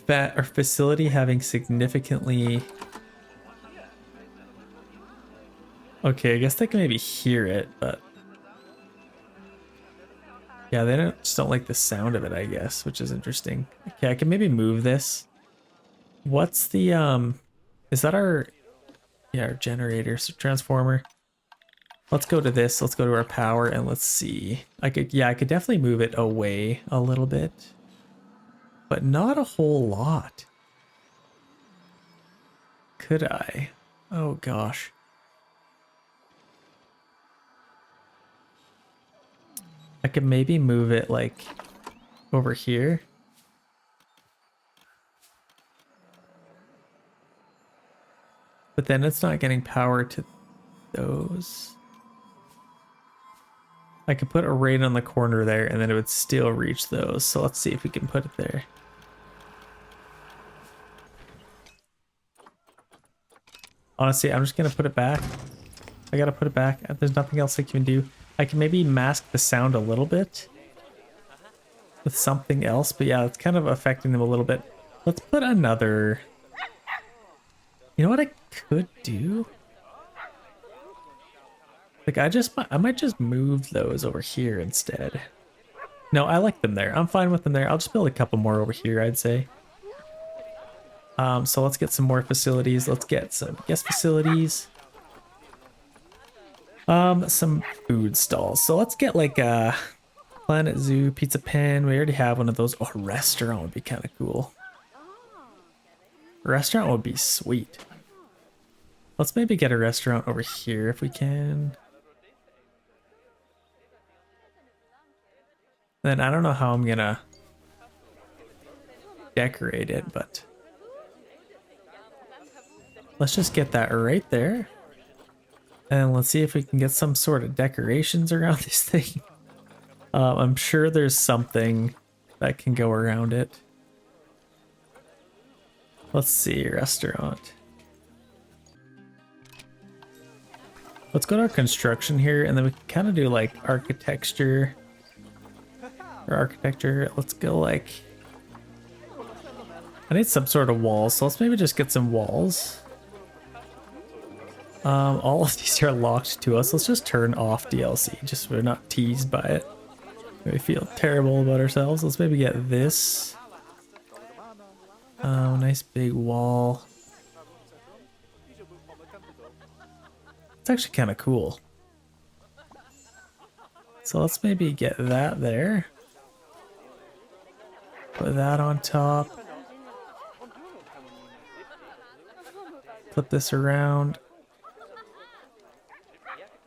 Our facility having significantly... Okay, I guess they can maybe hear it, but... Yeah, they just don't like the sound of it, I guess, which is interesting. Okay, I can maybe move this. What's the, is that our... Yeah, our generator, so transformer. Let's go to this, let's go to our power, and let's see. I could definitely move it away a little bit. But not a whole lot. Could I? Oh gosh. I could maybe move it like over here. But then it's not getting power to those. I could put a right on the corner there and then it would still reach those. So let's see if we can put it there. Honestly, I'm just going to put it back. I got to put it back. There's nothing else I can do. I can maybe mask the sound a little bit with something else. But yeah, it's kind of affecting them a little bit. Let's put another... You know what I could do? Like I might just move those over here instead. No, I like them there. I'm fine with them there. I'll just build a couple more over here, I'd say. So let's get some more facilities. Let's get some guest facilities. Some food stalls. So let's get like a Planet Zoo, Pizza Pen. We already have one of those. Oh, a restaurant would be kind of cool. A restaurant would be sweet. Let's maybe get a restaurant over here if we can. Then I don't know how I'm gonna decorate it, but let's just get that right there. And let's see if we can get some sort of decorations around this thing. I'm sure there's something that can go around it. Let's see, restaurant. Let's go to our construction here, and then we can kind of do like architecture. Or architecture. Let's go like... I need some sort of walls, so let's maybe just get some walls. All of these are locked to us. Let's just turn off DLC, just so we're not teased by it. We feel terrible about ourselves. Let's maybe get this. Nice big wall. It's actually kind of cool. So let's maybe get that there. Put that on top. Flip this around.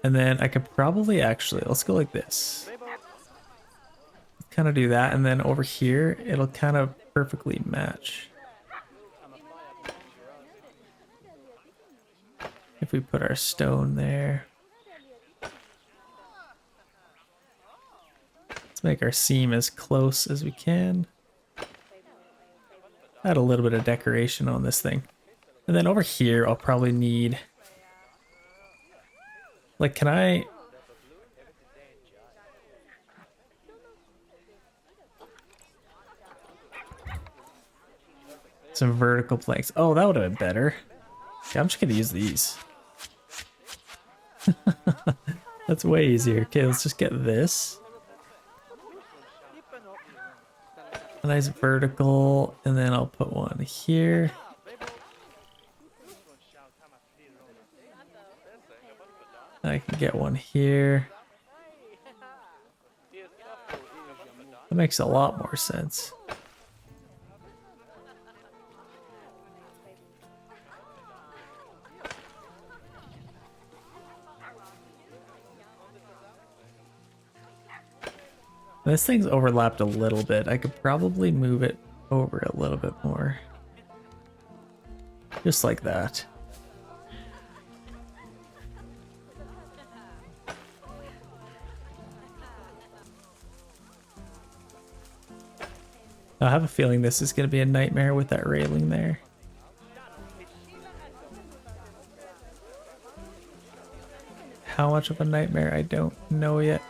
And then I could probably actually, let's go like this. Kind of do that, and then over here, it'll kind of perfectly match. If we put our stone there. Let's make our seam as close as we can. Add a little bit of decoration on this thing. And then over here, I'll probably need... Like, can I... Some vertical planks. Oh, that would have been better. Okay, I'm just gonna use these. That's way easier. Okay, let's just get this. A nice vertical, and then I'll put one here. I can get one here. That makes a lot more sense. This thing's overlapped a little bit. I could probably move it over a little bit more. Just like that. I have a feeling this is going to be a nightmare with that railing there. How much of a nightmare, I don't know yet.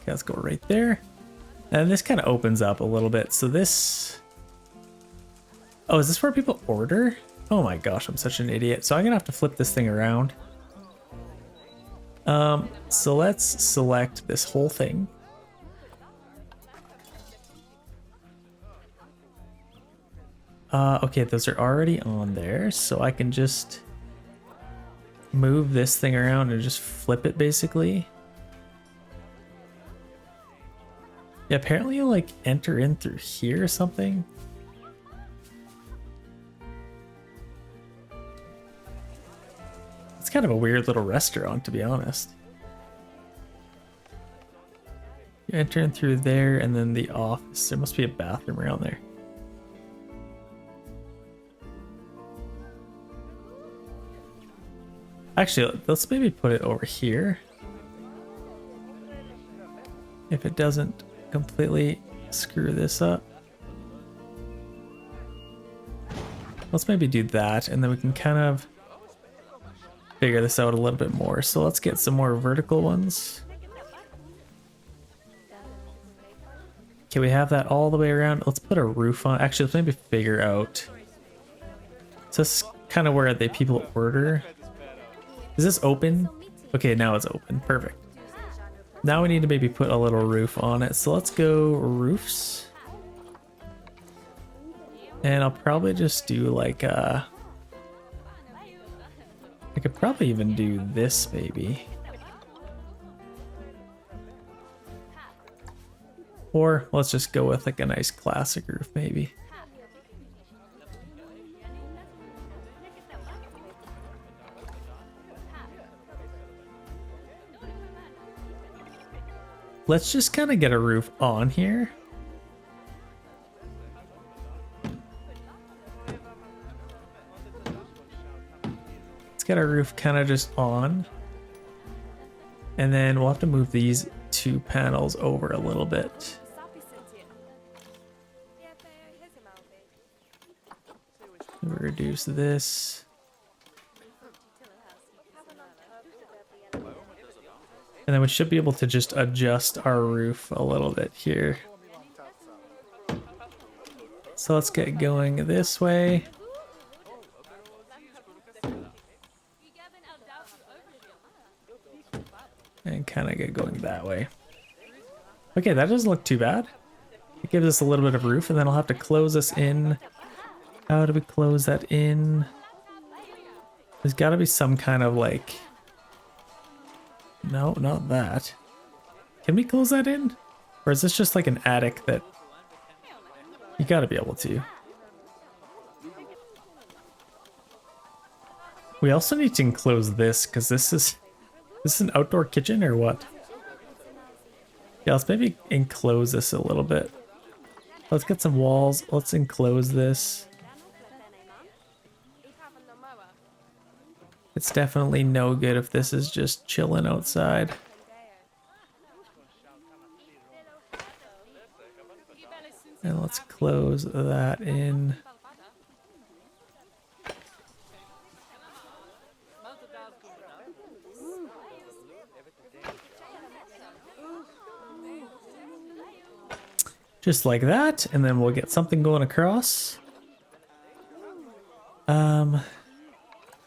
Okay, let's go right there. And this kind of opens up a little bit. So this... Oh, is this where people order? Oh my gosh, I'm such an idiot. So I'm going to have to flip this thing around. So let's select this whole thing. Okay, those are already on there, so I can just move this thing around and just flip it basically. Yeah, apparently you like enter in through here or something. It's kind of a weird little restaurant, to be honest. You enter in through there and then the office. There must be a bathroom around there. Actually, let's maybe put it over here. If it doesn't completely screw this up. Let's maybe do that, and then we can kind of figure this out a little bit more. So let's get some more vertical ones. Okay, we have that all the way around. Let's put a roof on. Actually, let's maybe figure out. So this is kind of where people order. Is this open? Okay, now it's open. Perfect. Now we need to maybe put a little roof on it. So let's go roofs. And I'll probably just do like I could probably even do this maybe. Or let's just go with like a nice classic roof maybe. Let's just kind of get a roof on here. Let's get our roof kind of just on. And then we'll have to move these two panels over a little bit. Reduce this. And then we should be able to just adjust our roof a little bit here. So let's get going this way. And kind of get going that way. Okay, that doesn't look too bad. It gives us a little bit of roof, and then I'll have to close this in. How do we close that in? There's got to be some kind of like... No, not that. Can we close that in? Or is this just like an attic that... You gotta be able to. We also need to enclose this, because this is an outdoor kitchen or what? Yeah, let's maybe enclose this a little bit. Let's get some walls. Let's enclose this. It's definitely no good if this is just chilling outside. And let's close that in. Just like that, and then we'll get something going across.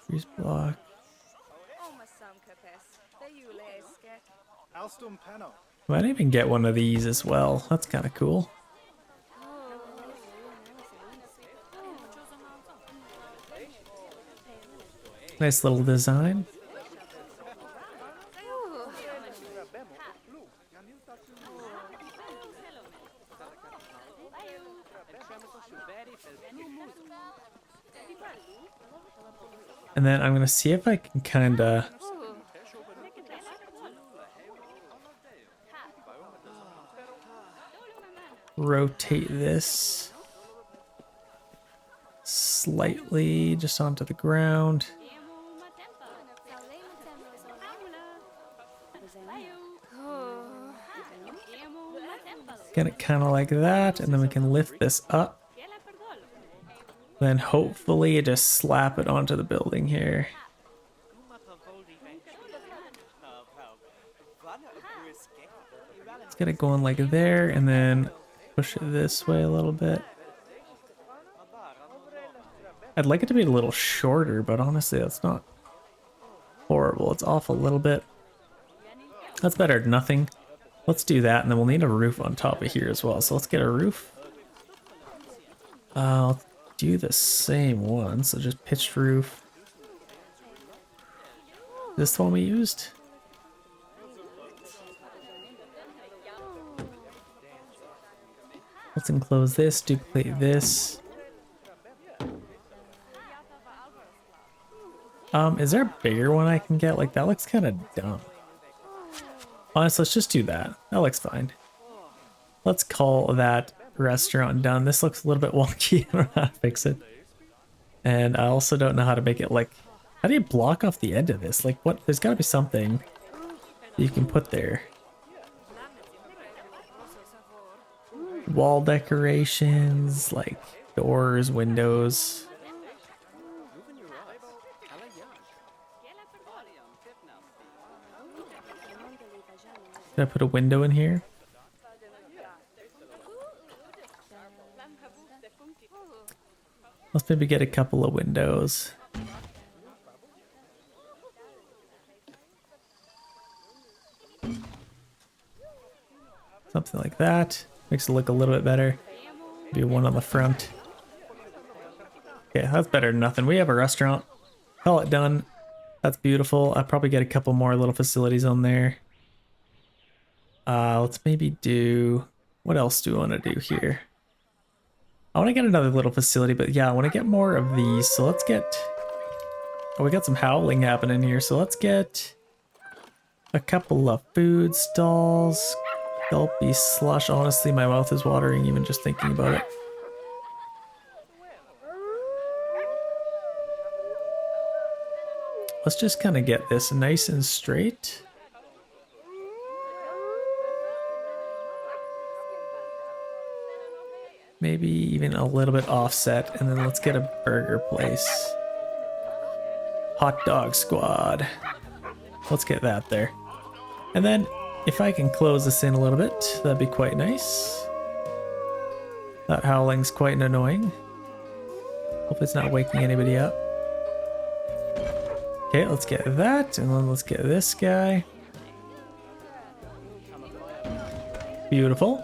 Freeze block. Might even get one of these as well. That's kind of cool. Nice little design. And then I'm gonna see if I can kind of rotate this slightly just onto the ground. Get it kind of like that, and then we can lift this up. Then hopefully just slap it onto the building here. Let's get it going like there, and then push it this way a little bit. I'd like it to be a little shorter, but honestly that's not horrible. It's off a little bit. That's better than nothing. Let's do that, and then we'll need a roof on top of here as well. So let's get a roof. I'll do the same one, so just pitched roof. This the one we used? Let's enclose this, duplicate this. Is there a bigger one I can get? Like, that looks kind of dumb. Honestly, let's just do that. That looks fine. Let's call that restaurant done. This looks a little bit wonky. I don't know how to fix it. And I also don't know how to make it like... How do you block off the end of this? Like, what? There's got to be something you can put there. Wall decorations, like doors, windows. Did I put a window in here? Let's maybe get a couple of windows. Something like that. Makes it look a little bit better. Maybe one on the front. Okay, that's better than nothing. We have a restaurant. Call it done. That's beautiful. I'll probably get a couple more little facilities on there. Let's maybe do... What else do we want to do here? I want to get another little facility, but yeah, I want to get more of these. So let's get... Oh, we got some howling happening here. So let's get a couple of food stalls. Gulpy slush. Honestly, my mouth is watering even just thinking about it. Let's just kind of get this nice and straight. Maybe even a little bit offset, and then let's get a burger place. Hot dog squad. Let's get that there. And then if I can close this in a little bit, that'd be quite nice. That howling's quite annoying. Hope it's not waking anybody up. Okay, let's get that, and then let's get this guy. Beautiful.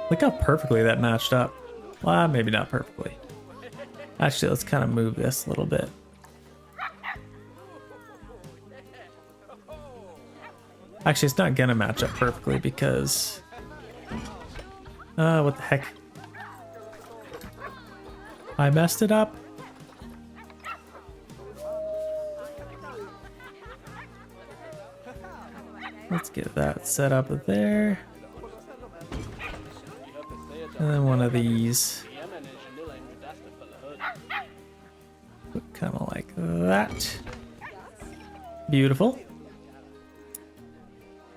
Look how perfectly that matched up. Well, maybe not perfectly. Actually, let's kind of move this a little bit. Actually, it's not gonna match up perfectly because... what the heck? I messed it up. Let's get that set up there. And then one of these. Kind of like that. Beautiful.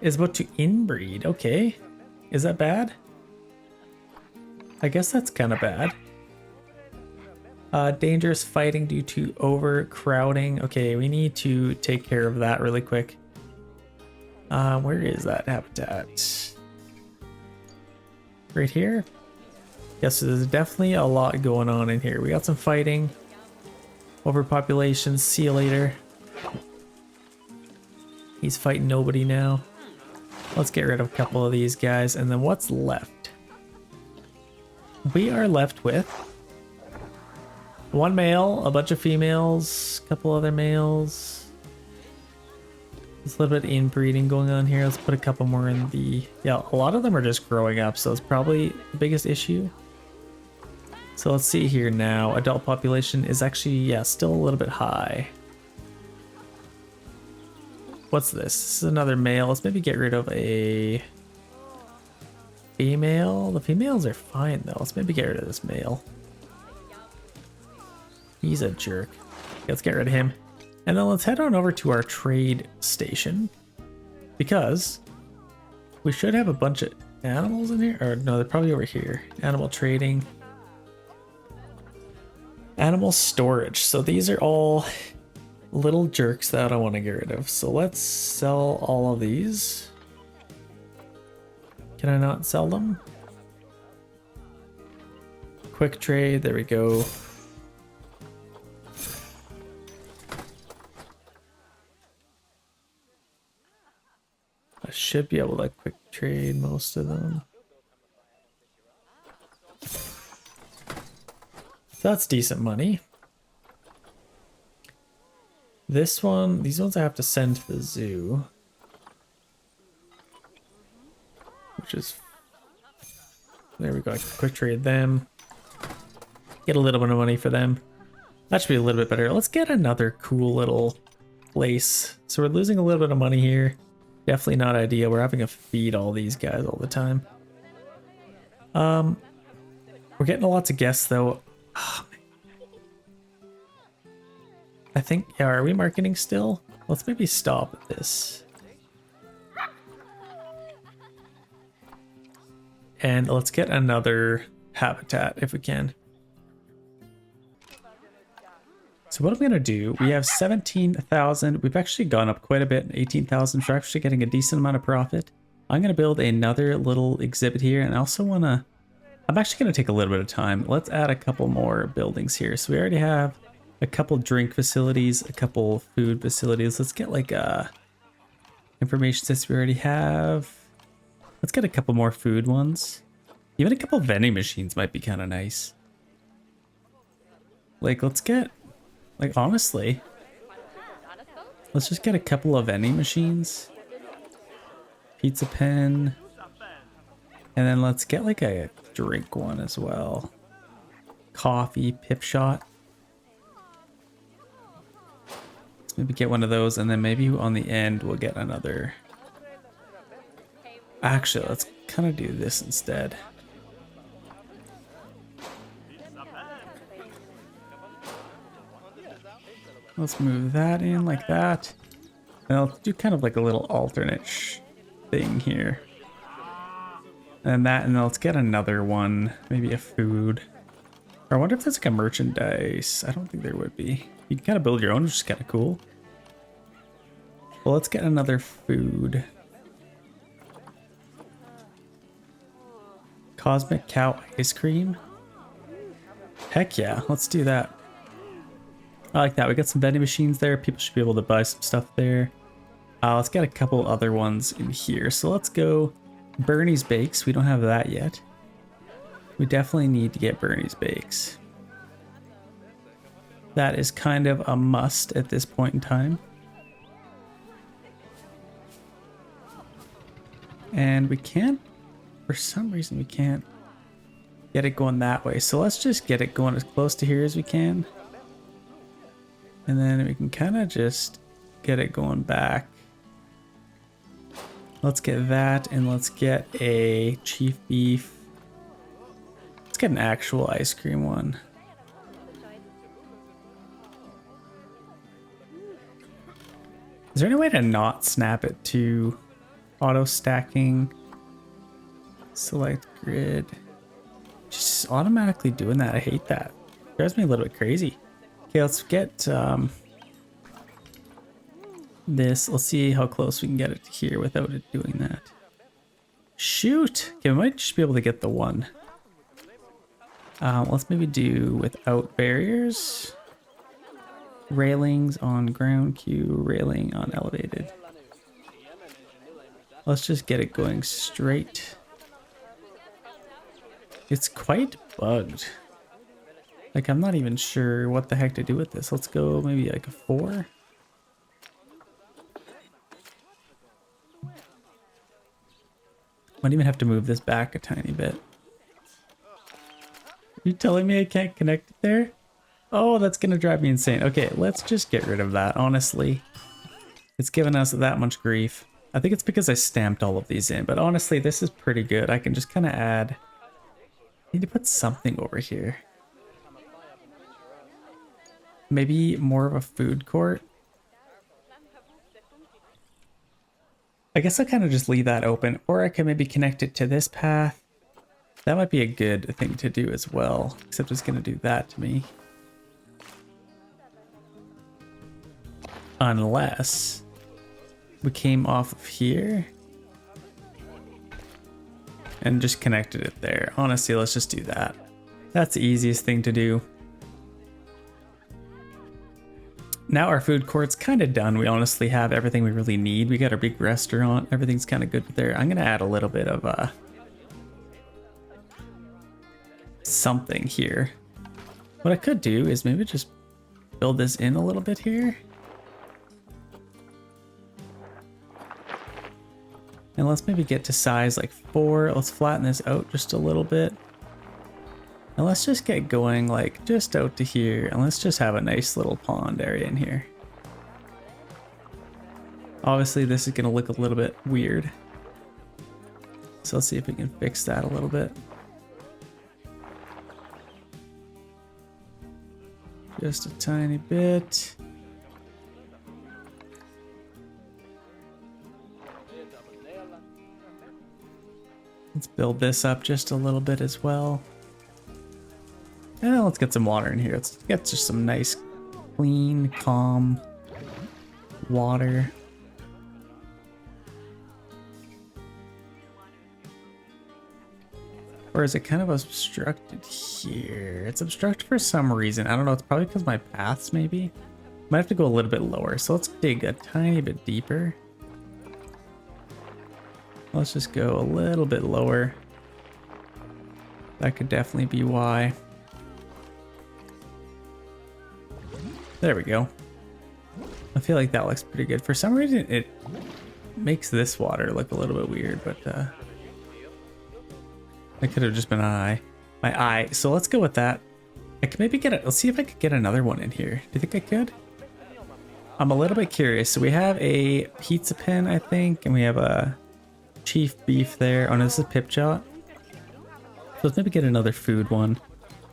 Is about to inbreed. Okay. Is that bad? I guess that's kind of bad. Dangerous fighting due to overcrowding. Okay, we need to take care of that really quick. Where is that habitat? Right here? Yes, so there's definitely a lot going on in here. We got some fighting. Overpopulation. See you later. He's fighting nobody now. Let's get rid of a couple of these guys. And then what's left? We are left with one male, a bunch of females, a couple other males. There's a little bit of inbreeding going on here. Let's put a couple more in the... Yeah, a lot of them are just growing up, so it's probably the biggest issue. So let's see here now. Adult population is actually, yeah, still a little bit high. What's this? This is another male. Let's maybe get rid of a female. The females are fine, though. Let's maybe get rid of this male. He's a jerk. Okay, let's get rid of him. And then let's head on over to our trade station, because we should have a bunch of animals in here. Or no, they're probably over here. Animal trading. Animal storage. So these are all little jerks that I want to get rid of. So let's sell all of these. Can I not sell them? Quick trade. There we go. I should be able to quick trade most of them. That's decent money. This one, these ones I have to send to the zoo. Which is... There we go, I can quick trade them. Get a little bit of money for them. That should be a little bit better. Let's get another cool little place. So we're losing a little bit of money here. Definitely not ideal. We're having to feed all these guys all the time. We're getting lots of guests though. Oh, I think, yeah, are we marketing still? Let's maybe stop at this. And let's get another habitat if we can. So what I'm going to do, we have 17,000. We've actually gone up quite a bit, 18,000. So we're actually getting a decent amount of profit. I'm going to build another little exhibit here, and I also want to... I'm actually going to take a little bit of time. Let's add a couple more buildings here. So we already have a couple drink facilities, a couple food facilities. Let's get like a information system we already have. Let's get a couple more food ones. Even a couple vending machines might be kind of nice. Like, let's get, like, honestly, let's just get a couple of vending machines. Pizza pen. And then let's get like a drink one as well. Coffee, pip shot. Let's maybe get one of those, and then maybe on the end we'll get another. Actually, let's kind of do this instead. Let's move that in like that. And I'll do kind of like a little alternate thing here. And that, and then let's get another one, maybe a food. Or I wonder if there's like a merchandise. I don't think there would be. You can kind of build your own, which is kind of cool. Well, let's get another food. Cosmic Cow Ice Cream. Heck yeah, let's do that. I like that. We got some vending machines there. People should be able to buy some stuff there. Let's get a couple other ones in here. So let's go Bernie's Bakes. We don't have that yet. We definitely need to get Bernie's Bakes. That is kind of a must at this point in time. And we can't, for some reason we can't get it going that way. So let's just get it going as close to here as we can. And then we can kind of just get it going back. Let's get that, and let's get a chief beef. Let's get an actual ice cream one. Is there any way to not snap it to auto stacking? Select grid. Just automatically doing that. I hate that. It drives me a little bit crazy. Okay, let's get this. Let's see how close we can get it to here without it doing that. Shoot! Okay, we might just be able to get the one. Let's maybe do without barriers. Railings on ground queue, railing on elevated. Let's just get it going straight. It's quite bugged. Like, I'm not even sure what the heck to do with this. Let's go maybe like a 4. Might even have to move this back a tiny bit. Are you telling me I can't connect it there? Oh, that's gonna drive me insane. Okay, let's just get rid of that, honestly. It's given us that much grief. I think it's because I stamped all of these in, but honestly, this is pretty good. I can just kind of add... I need to put something over here. Maybe more of a food court. I guess I'll kind of just leave that open, or I can maybe connect it to this path. That might be a good thing to do as well, except it's going to do that to me. Unless we came off of here and just connected it there. Honestly, let's just do that. That's the easiest thing to do. Now our food court's kind of done. We honestly have everything we really need. We got our big restaurant. Everything's kind of good there. I'm going to add a little bit of something here. What I could do is maybe just build this in a little bit here. And let's maybe get to size like 4. Let's flatten this out just a little bit. And let's just get going like just out to here, and let's just have a nice little pond area in here. Obviously this is going to look a little bit weird. So let's see if we can fix that a little bit. Just a tiny bit. Let's build this up just a little bit as well. And let's get some water in here. Let's get just some nice, clean, calm water. Or is it kind of obstructed here? It's obstructed for some reason. I don't know. It's probably because my paths maybe. Might have to go a little bit lower. So let's dig a tiny bit deeper. Let's just go a little bit lower. That could definitely be why. There we go. I feel like that looks pretty good. For some reason, it makes this water look a little bit weird, but it could have just been my eye. So let's go with that. I can maybe let's see if I could get another one in here. Do you think I could? I'm a little bit curious. So we have a pizza pen, I think, and we have a chief beef there. Oh no, this is pip jot. So let's maybe get another food one.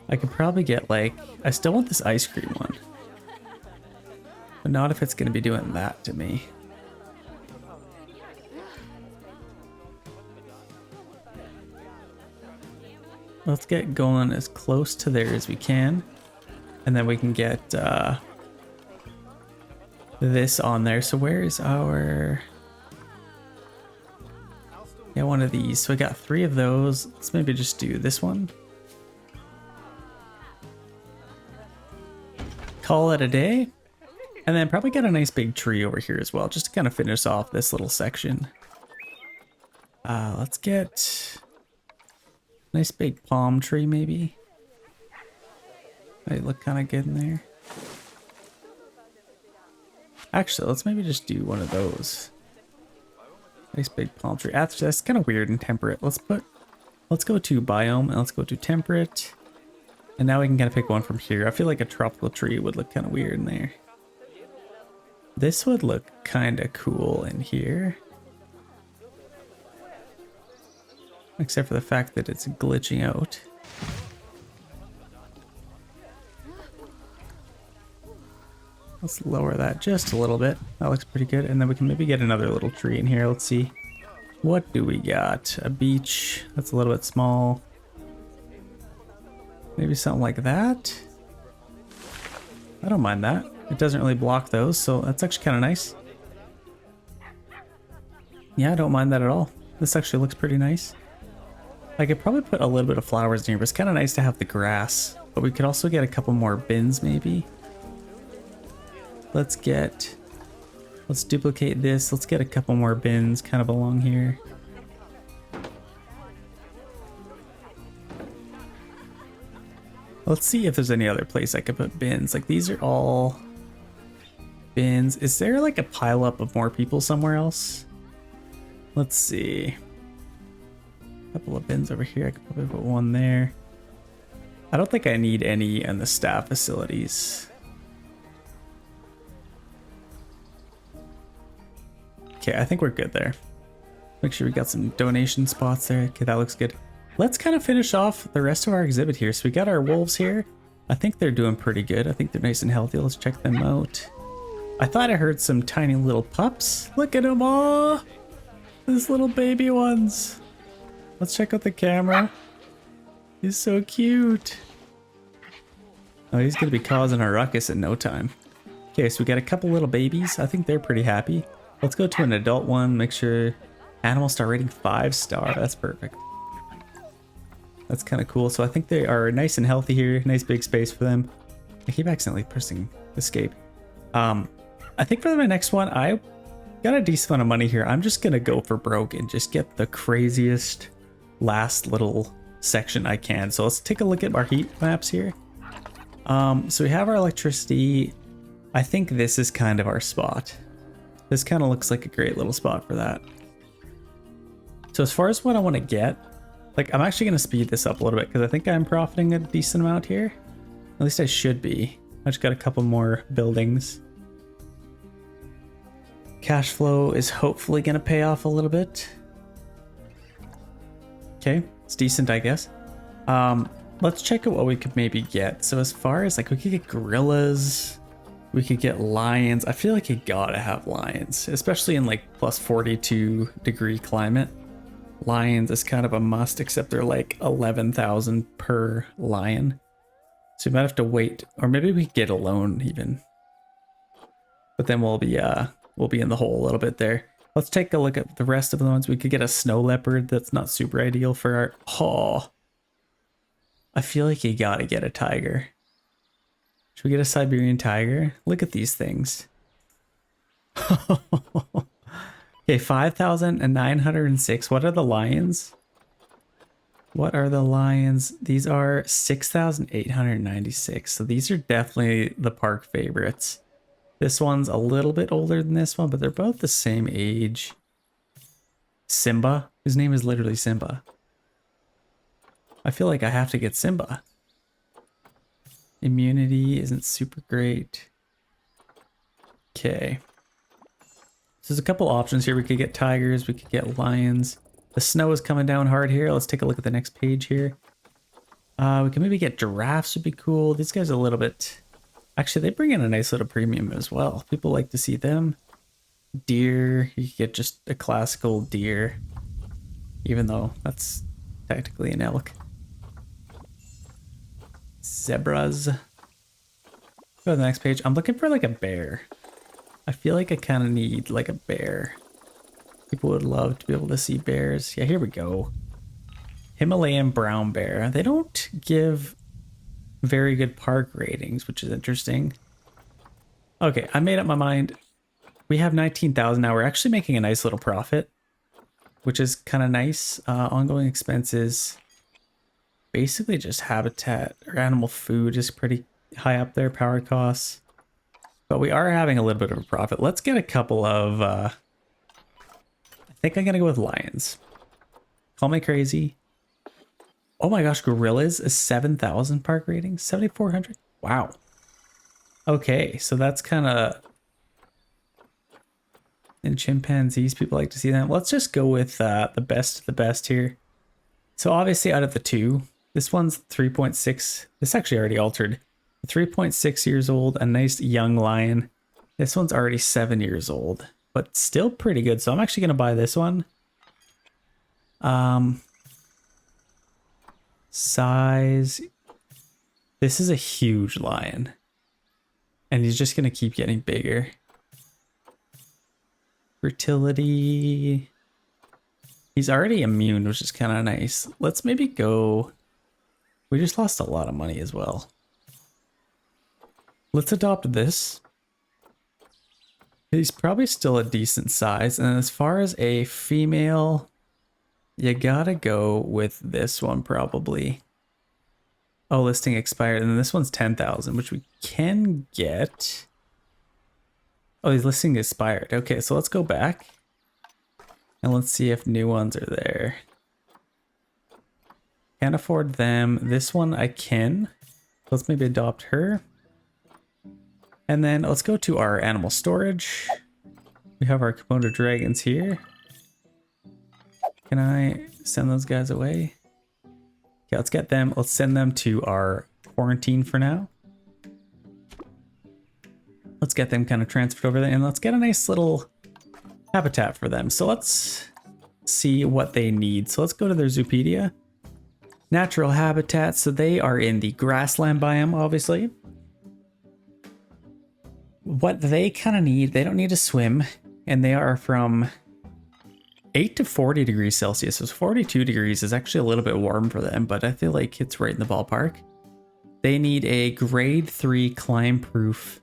I could probably get like, I still want this ice cream one. But not if it's going to be doing that to me. Let's get going as close to there as we can. And then we can get this on there. So where is our... Yeah, one of these. So I got 3 of those. Let's maybe just do this one. Call it a day. And then probably get a nice big tree over here as well, just to kind of finish off this little section. Let's get a nice big palm tree maybe. Might look kind of good in there. Actually, let's maybe just do one of those. Nice big palm tree. Actually, that's kind of weird and temperate. Let's go to biome and let's go to temperate. And now we can kind of pick one from here. I feel like a tropical tree would look kind of weird in there. This would look kind of cool in here. Except for the fact that it's glitching out. Let's lower that just a little bit. That looks pretty good. And then we can maybe get another little tree in here. Let's see. What do we got? A beach. That's a little bit small. Maybe something like that. I don't mind that. It doesn't really block those, so that's actually kind of nice. Yeah, I don't mind that at all. This actually looks pretty nice. I could probably put a little bit of flowers in here, but it's kind of nice to have the grass. But we could also get a couple more bins maybe. Let's duplicate this. Let's get a couple more bins kind of along here. Let's see if there's any other place I could put bins. Like these are all bins. Is there like a pile up of more people somewhere else? Let's see. A couple of bins over here. I could probably put one there. I don't think I need any in the staff facilities. Okay, I think we're good there. Make sure we got some donation spots there. Okay, that looks good. Let's kind of finish off the rest of our exhibit here. So we got our wolves here. I think they're doing pretty good. I think they're nice and healthy. Let's check them out. I thought I heard some tiny little pups. Look at them all. These little baby ones. Let's check out the camera. He's so cute. Oh, he's going to be causing a ruckus in no time. Okay, so we got a couple little babies. I think they're pretty happy. Let's go to an adult one. Make sure animal star rating 5-star. That's perfect. That's kind of cool. So I think they are nice and healthy here. Nice big space for them. I keep accidentally pressing escape. I think for my next one, I got a decent amount of money here. I'm just going to go for broke and just get the craziest last little section I can. So let's take a look at our heat maps here. So we have our electricity. I think this is kind of our spot. This kind of looks like a great little spot for that. So as far as what I want to get, like I'm actually going to speed this up a little bit because I think I'm profiting a decent amount here. At least I should be. I just got a couple more buildings. Cash flow is hopefully going to pay off a little bit. Okay, it's decent, I guess. Let's check out what we could maybe get. So as far as like we could get gorillas, we could get lions. I feel like you gotta have lions, especially in like plus 42-degree climate. Lions is kind of a must, except they're like 11,000 per lion. So we might have to wait, or maybe we could get a loan even. But then we'll be in the hole a little bit there. Let's take a look at the rest of the ones. We could get a snow leopard. That's not super ideal for our... Oh, I feel like you gotta get a tiger. Should we get a Siberian tiger? Look at these things. Okay, 5,906. What are the lions? What are the lions? These are 6,896. So these are definitely the park favorites. This one's a little bit older than this one, but they're both the same age. Simba. His name is literally Simba. I feel like I have to get Simba. Immunity isn't super great. Okay. So there's a couple options here. We could get tigers, we could get lions. The snow is coming down hard here. Let's take a look at the next page here. We can maybe get giraffes, would be cool. These guys are a little bit... Actually, they bring in a nice little premium as well. People like to see them. Deer, you get just a classical deer. Even though that's technically an elk. Zebras. Go to the next page. I'm looking for like a bear. I feel like I kind of need like a bear. People would love to be able to see bears. Yeah, here we go. Himalayan brown bear. They don't give very good park ratings, which is interesting. Okay, I made up my mind. We have 19,000 now. We're actually making a nice little profit, which is kind of nice. Ongoing expenses. Basically just habitat or animal food is pretty high up there. Power costs. But we are having a little bit of a profit. Let's get a couple of... I think I'm going to go with lions. Call me crazy. Oh my gosh, gorillas is 7,000 park rating, 7,400. Wow. Okay, so that's kind of... And chimpanzees, people like to see them. Let's just go with the best of the best here. So obviously out of the two, this one's 3.6. This actually already altered. 3.6 years old, a nice young lion. This one's already 7 years old, but still pretty good. So I'm actually going to buy this one. Size. This is a huge lion. And he's just going to keep getting bigger. Fertility. He's already immune, which is kind of nice. Let's maybe go... We just lost a lot of money as well. Let's adopt this. He's probably still a decent size. And as far as a female... You gotta go with this one probably. Oh, listing expired. And this one's 10,000, which we can get. Oh, his listing expired. Okay, so let's go back. And let's see if new ones are there. Can't afford them. This one I can. Let's maybe adopt her. And then let's go to our animal storage. We have our Komodo Dragons here. Can I send those guys away? Okay, let's get them. Let's send them to our quarantine for now. Let's get them kind of transferred over there and let's get a nice little habitat for them. So let's see what they need. So let's go to their Zoopedia. Natural habitat. So they are in the grassland biome, obviously. What they kind of need, they don't need to swim, and they are from 8 to 40 degrees Celsius. So 42 degrees is actually a little bit warm for them, but I feel like it's right in the ballpark. They need a grade 3 climb proof,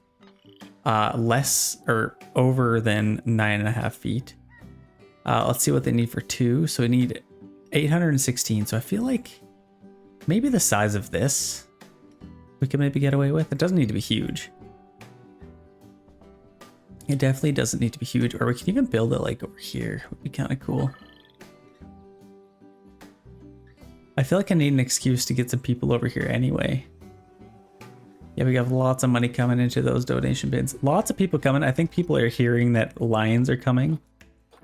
less or over than 9.5 feet. Let's see what they need for 2. So we need 816. So I feel like maybe the size of this we can maybe get away with. It doesn't need to be huge. It definitely doesn't need to be huge, or we can even build it like over here. Would be kind of cool. I feel like I need an excuse to get some people over here anyway. Yeah, we have lots of money coming into those donation bins. Lots of people coming. I think people are hearing that lions are coming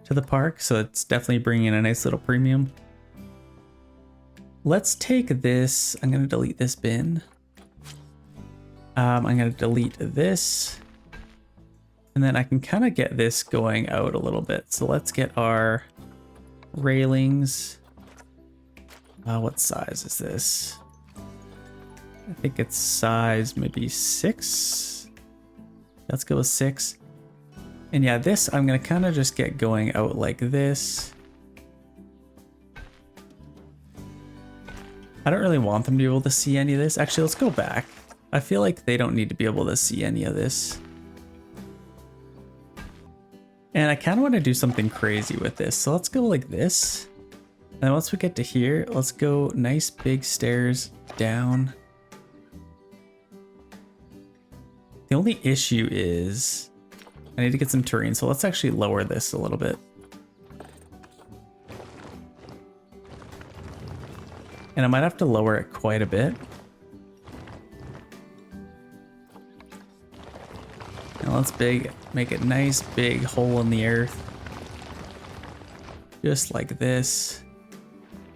to the park, so it's definitely bringing in a nice little premium. Let's take this. I'm going to delete this bin. I'm going to delete this. And then I can kind of get this going out a little bit. So let's get our railings. What size is this? I think it's size maybe 6. Let's go with 6. And yeah, this I'm going to kind of just get going out like this. I don't really want them to be able to see any of this. Actually, let's go back. I feel like they don't need to be able to see any of this. And I kind of want to do something crazy with this. So let's go like this. And And once we get to here, let's go nice big stairs down. The only issue is I need to get some terrain, so let's actually lower this a little bit. And I might have to lower it quite a bit. Now let's make a nice big hole in the earth. Just like this.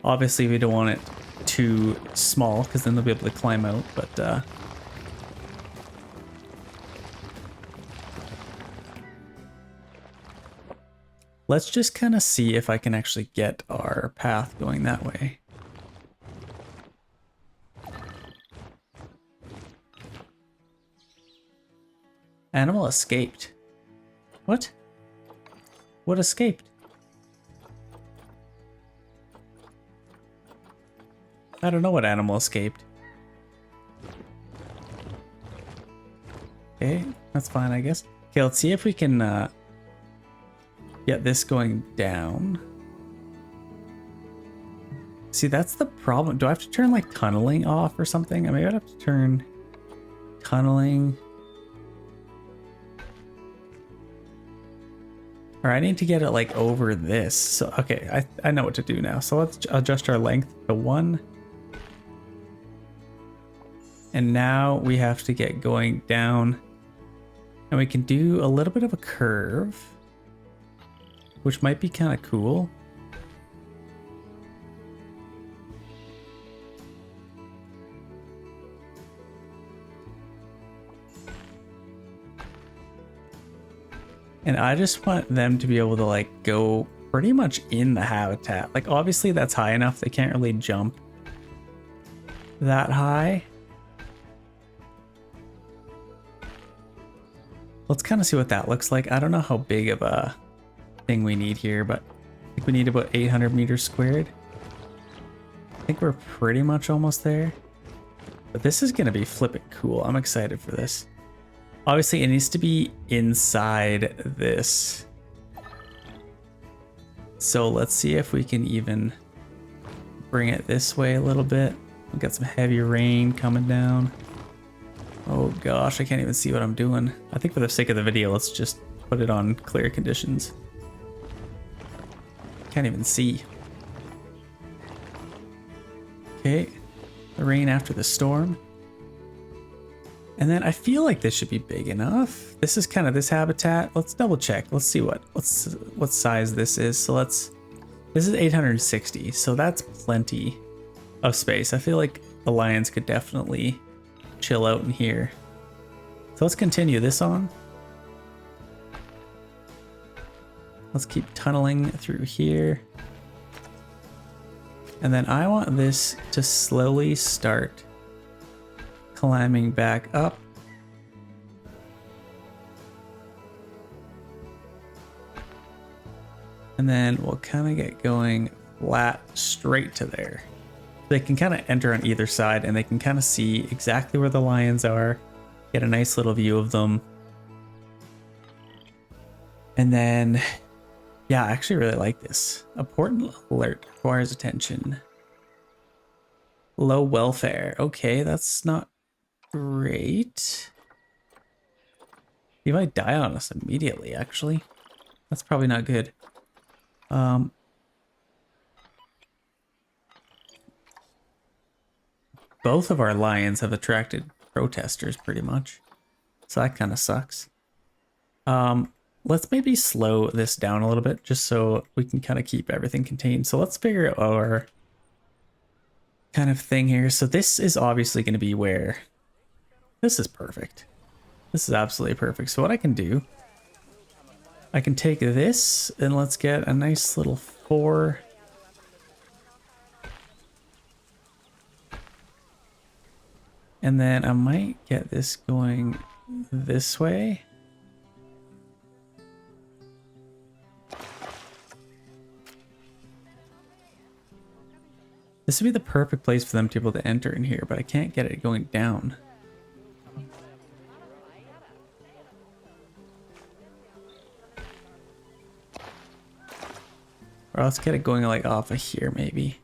Obviously we don't want it too small because then they'll be able to climb out, but let's just kind of see if I can actually get our path going that way. Animal escaped. What? What escaped? I don't know what animal escaped. Okay, that's fine, I guess. Okay, let's see if we can get this going down. See, that's the problem. Do I have to turn like tunneling off or something? I maybe I'd have to turn tunneling. Or I need to get it like over this. So, okay, I know what to do now. So let's adjust our length to 1. And now we have to get going down. And we can do a little bit of a curve, which might be kind of cool. And I just want them to be able to like go pretty much in the habitat. Like obviously that's high enough. They can't really jump that high. Let's kind of see what that looks like. I don't know how big of a thing we need here, but I think we need about 800 meters squared. I think we're pretty much almost there. But this is going to be flipping cool. I'm excited for this. Obviously, it needs to be inside this. So let's see if we can even bring it this way a little bit. We've got some heavy rain coming down. Oh gosh, I can't even see what I'm doing. I think for the sake of the video, let's just put it on clear conditions. Can't even see. Okay, the rain after the storm. And then I feel like this should be big enough. This is kind of this habitat. Let's double check. Let's see what size this is. So this is 860. So that's plenty of space. I feel like the lions could definitely chill out in here. So let's continue this on. Let's keep tunneling through here. And then I want this to slowly start climbing back up. And then we'll kind of get going flat straight to there. They can kind of enter on either side and they can kind of see exactly where the lions are, get a nice little view of them. And then, yeah, I actually really like this. Important alert requires attention. Low welfare. Okay, that's not great. He might die on us immediately, actually. That's probably not good. Both of our lions have attracted protesters pretty much. So that kind of sucks. Let's maybe slow this down a little bit just so we can kind of keep everything contained. So let's figure out our kind of thing here. So this is obviously going to be where this is perfect. This is absolutely perfect. So what I can do, I can take this and let's get a nice little 4. And then I might get this going this way. This would be the perfect place for them to be able to enter in here, but I can't get it going down. Or let's get it going like off of here maybe.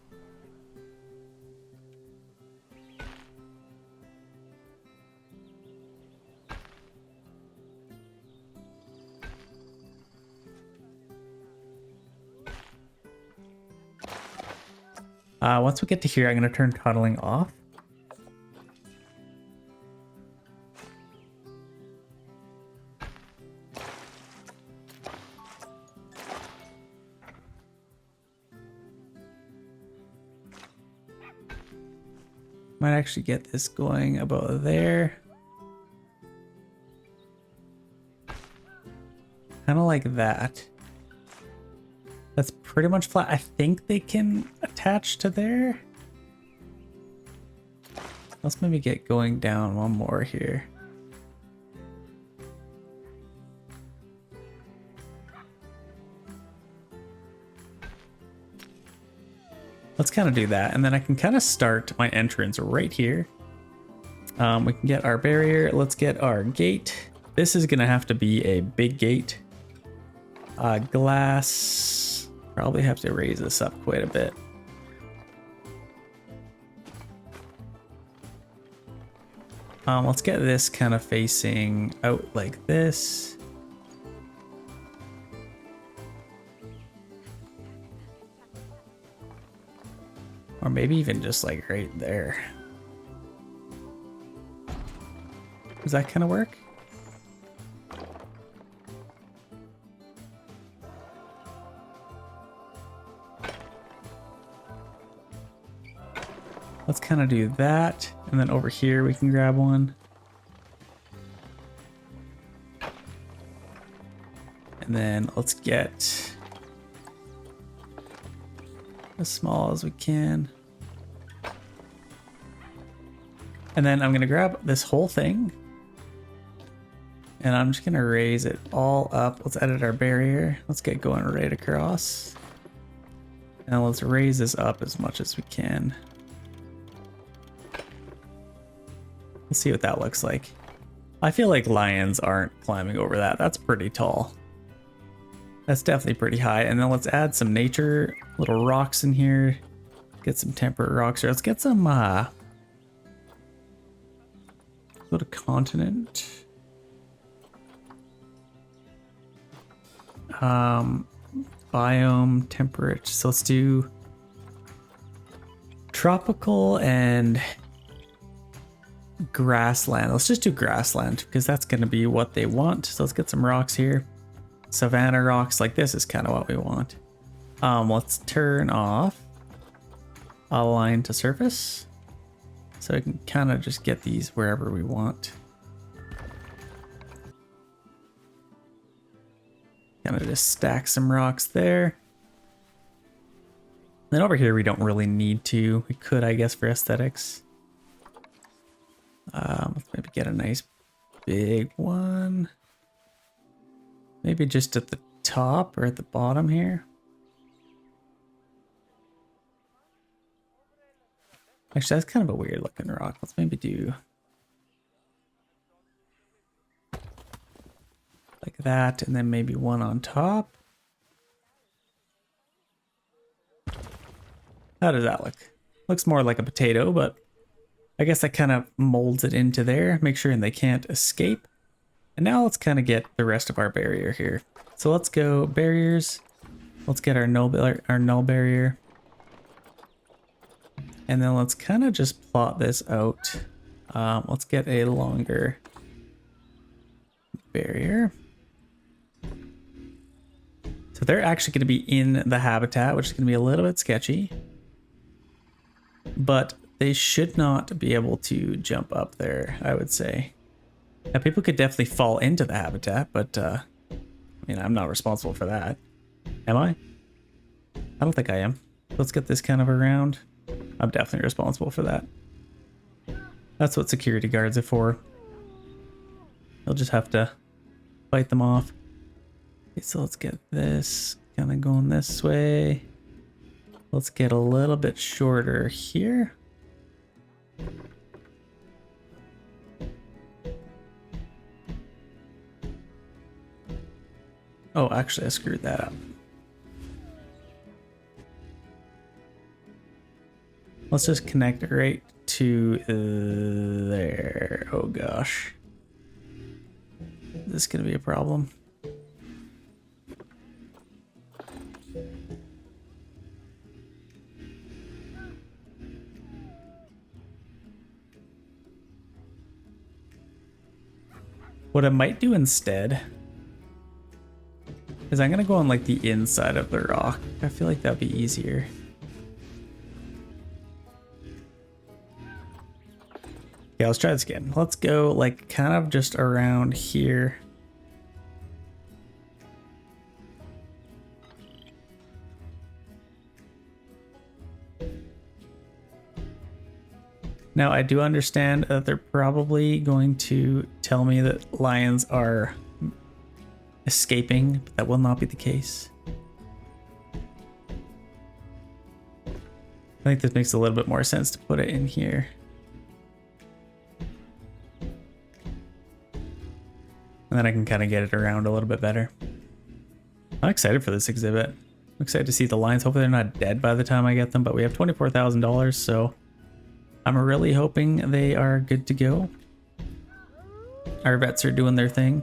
Once we get to here, I'm going to turn tunneling off. Might actually get this going about there. Kind of like that. That's pretty much flat. I think they can attach to there. Let's maybe get going down one more here. Let's kind of do that, and then I can kind of start my entrance right here. We can get our barrier. Let's get our gate. This is gonna have to be a big gate. Glass. Probably have to raise this up quite a bit. Let's get this kind of facing out like this. Or maybe even just like right there. Does that kind of work? Let's kind of do that. And then over here we can grab one. And then let's get as small as we can. And then I'm gonna grab this whole thing and I'm just gonna raise it all up. Let's edit our barrier. Let's get going right across. And let's raise this up as much as we can. Let's see what that looks like. I feel like lions aren't climbing over that. That's pretty tall. That's definitely pretty high. And then let's add some nature, little rocks in here. Get some temperate rocks here. Let's get some, go to continent. Biome, temperate. So let's do tropical and grassland. Let's just do grassland because that's going to be what they want. So let's get some rocks here. Savanna rocks, like this is kind of what we want. Let's turn off align to surface. So we can kind of just get these wherever we want. Kind of just stack some rocks there. Then over here we don't really need to. We could, I guess, for aesthetics. Let's maybe get a nice big one. Maybe just at the top or at the bottom here. Actually, that's kind of a weird looking rock. Let's maybe do like that, and then maybe one on top. How does that look? Looks more like a potato, but I guess that kind of molds it into there, make sure they can't escape. And now let's kind of get the rest of our barrier here. So let's go barriers. Let's get our null barrier. And then let's kind of just plot this out. Let's get a longer barrier. So they're actually going to be in the habitat, which is going to be a little bit sketchy. But they should not be able to jump up there, I would say. Now, people could definitely fall into the habitat, but I mean, I'm not responsible for that. Am I? I don't think I am. Let's get this kind of around. I'm definitely responsible for that. That's what security guards are for. You'll just have to fight them off. Okay, so let's get this kind of going this way. Let's get a little bit shorter here. Oh, actually, I screwed that up. Let's just connect it right to there. Oh gosh. Is this gonna be a problem? What I might do instead is I'm gonna go on like the inside of the rock. I feel like that'd be easier. Yeah, let's try this again. Let's go like kind of just around here. Now I do understand that they're probably going to tell me that lions are escaping, but that will not be the case. I think this makes a little bit more sense to put it in here. And then I can kind of get it around a little bit better. I'm excited for this exhibit. I'm excited to see the lions. Hopefully they're not dead by the time I get them, but we have $24,000, so I'm really hoping they are good to go. Our vets are doing their thing.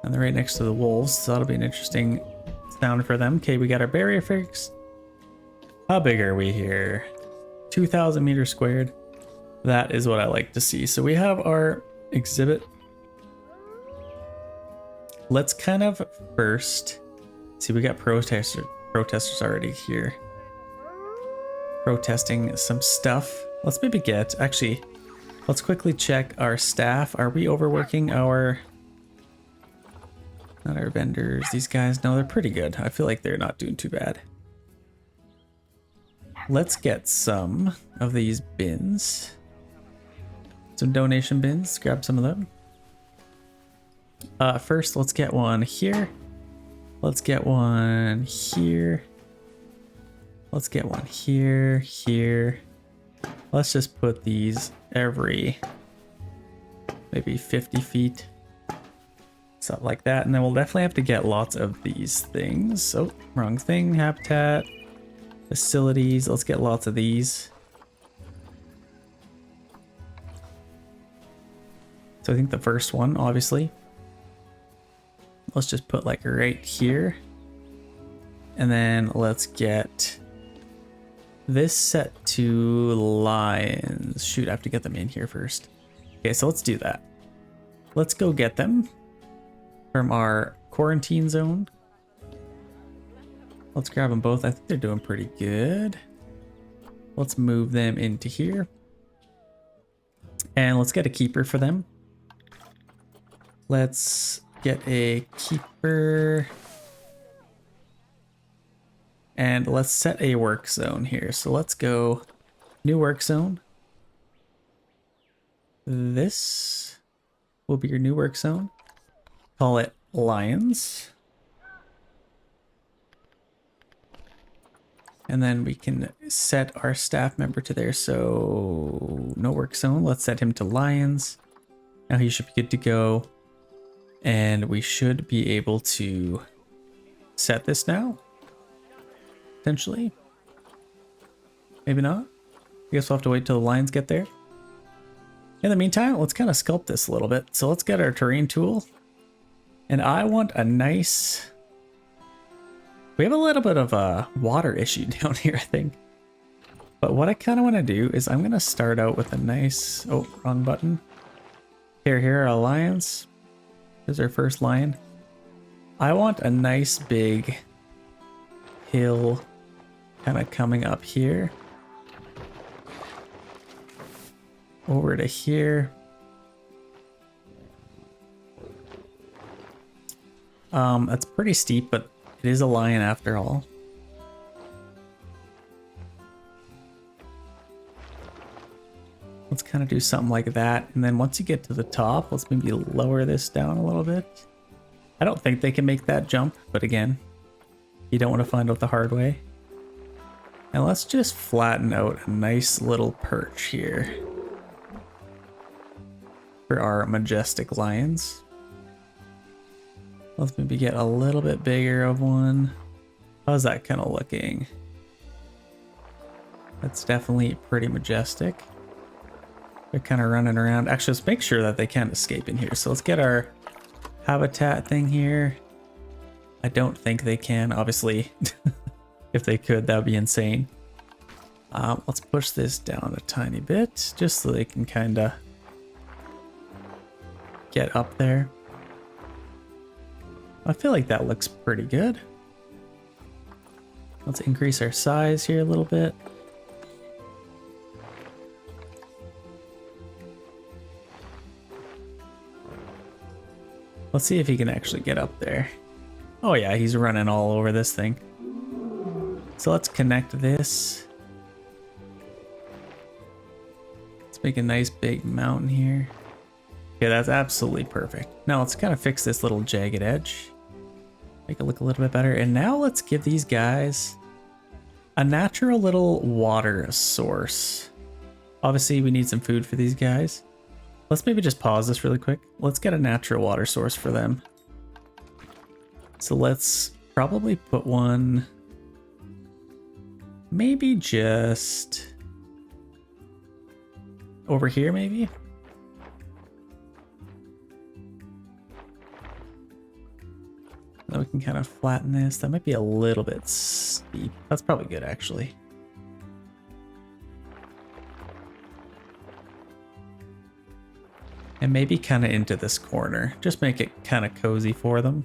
And they're right next to the wolves, so that'll be an interesting sound for them. Okay, we got our barrier fixed. How big are we here? 2,000 meters squared. That is what I like to see. So we have our exhibit. Let's kind of first see, we got protesters already here. Protesting some stuff. Let's maybe get, actually, let's quickly check our staff. Are we overworking our, not our vendors, these guys? No, they're pretty good. I feel like they're not doing too bad. Let's get some of these bins. Some donation bins, grab some of them. First, let's get one here. Let's get one here. Let's get one here, here. Let's just put these every maybe 50 feet. Something like that. And then we'll definitely have to get lots of these things. Oh, wrong thing. Habitat. Facilities. Let's get lots of these. So I think the first one, obviously. Let's just put like right here. And then let's get this set to lions. Shoot, I have to get them in here first. Okay, so let's do that. Let's go get them from our quarantine zone. Let's grab them both. I think they're doing pretty good. Let's move them into here. And let's get a keeper for them. Let's get a keeper. And let's set a work zone here. So let's go new work zone. This will be your new work zone. Call it lions. And then we can set our staff member to there. So no work zone. Let's set him to lions. Now he should be good to go. And we should be able to set this now. Potentially. Maybe not. I guess we'll have to wait till the lions get there. In the meantime, let's kind of sculpt this a little bit. So let's get our terrain tool. And I want a nice... We have a little bit of a water issue down here, I think. But what I kind of want to do is I'm going to start out with a nice... Oh, wrong button. Here are our lions. Here's our first lion. I want a nice big hill kind of coming up here. Over to here. That's pretty steep, but it is a lion after all. Let's kind of do something like that. And then once you get to the top, let's maybe lower this down a little bit. I don't think they can make that jump, but again, you don't want to find out the hard way. And let's just flatten out a nice little perch here for our majestic lions. Let's maybe get a little bit bigger of one. How's that kind of looking? That's definitely pretty majestic. They're kind of running around. Actually, let's make sure that they can't escape in here. So let's get our habitat thing here. I don't think they can, obviously. If they could, that would be insane. Let's push this down a tiny bit, just so they can kind of get up there. I feel like that looks pretty good. Let's increase our size here a little bit. Let's see if he can actually get up there. Oh yeah, he's running all over this thing. So let's connect this. Let's make a nice big mountain here. Okay, that's absolutely perfect. Now let's kind of fix this little jagged edge. Make it look a little bit better. And now let's give these guys a natural little water source. Obviously we need some food for these guys. Let's maybe just pause this really quick. Let's get a natural water source for them. So let's probably put one, maybe just over here maybe. Then we can kind of flatten this. That might be a little bit steep. That's probably good actually. And maybe kind of into this corner. Just make it kind of cozy for them.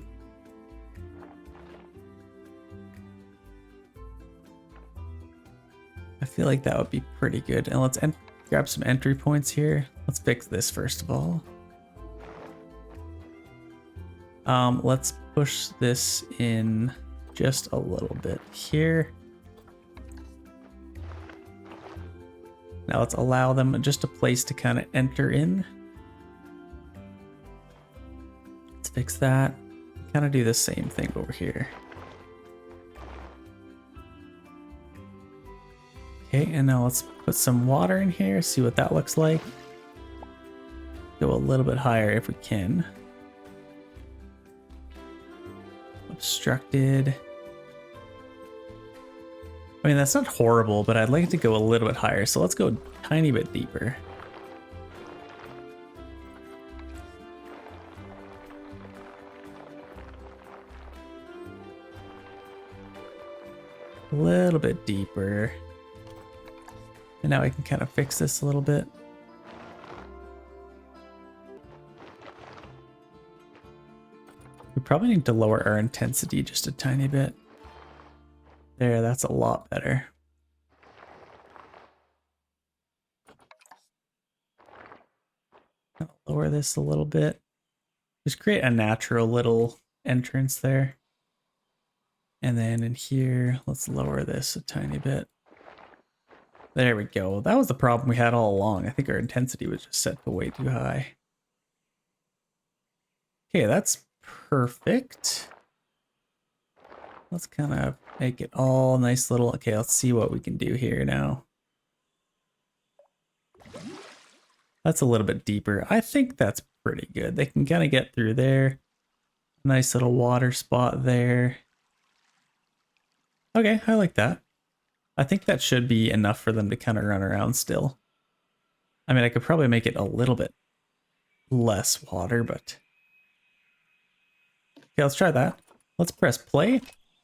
I feel like that would be pretty good. And let's grab some entry points here. Let's fix this first of all. Let's push this in just a little bit here. Now let's allow them just a place to kind of enter in. Let's fix that. Kind of do the same thing over here. Okay, and now let's put some water in here, see what that looks like. Go a little bit higher if we can. Obstructed. I mean, that's not horrible, but I'd like it to go a little bit higher, so let's go a tiny bit deeper. A little bit deeper. And now I can kind of fix this a little bit. We probably need to lower our intensity just a tiny bit. There, that's a lot better. I'll lower this a little bit. Just create a natural little entrance there. And then in here, let's lower this a tiny bit. There we go. That was the problem we had all along. I think our intensity was just set to way too high. Okay, that's perfect. Let's kind of make it all nice little... Okay, let's see what we can do here now. That's a little bit deeper. I think that's pretty good. They can kind of get through there. Nice little water spot there. Okay, I like that. I think that should be enough for them to kind of run around still. I mean, I could probably make it a little bit less water, but... Okay, let's try that. Let's press play,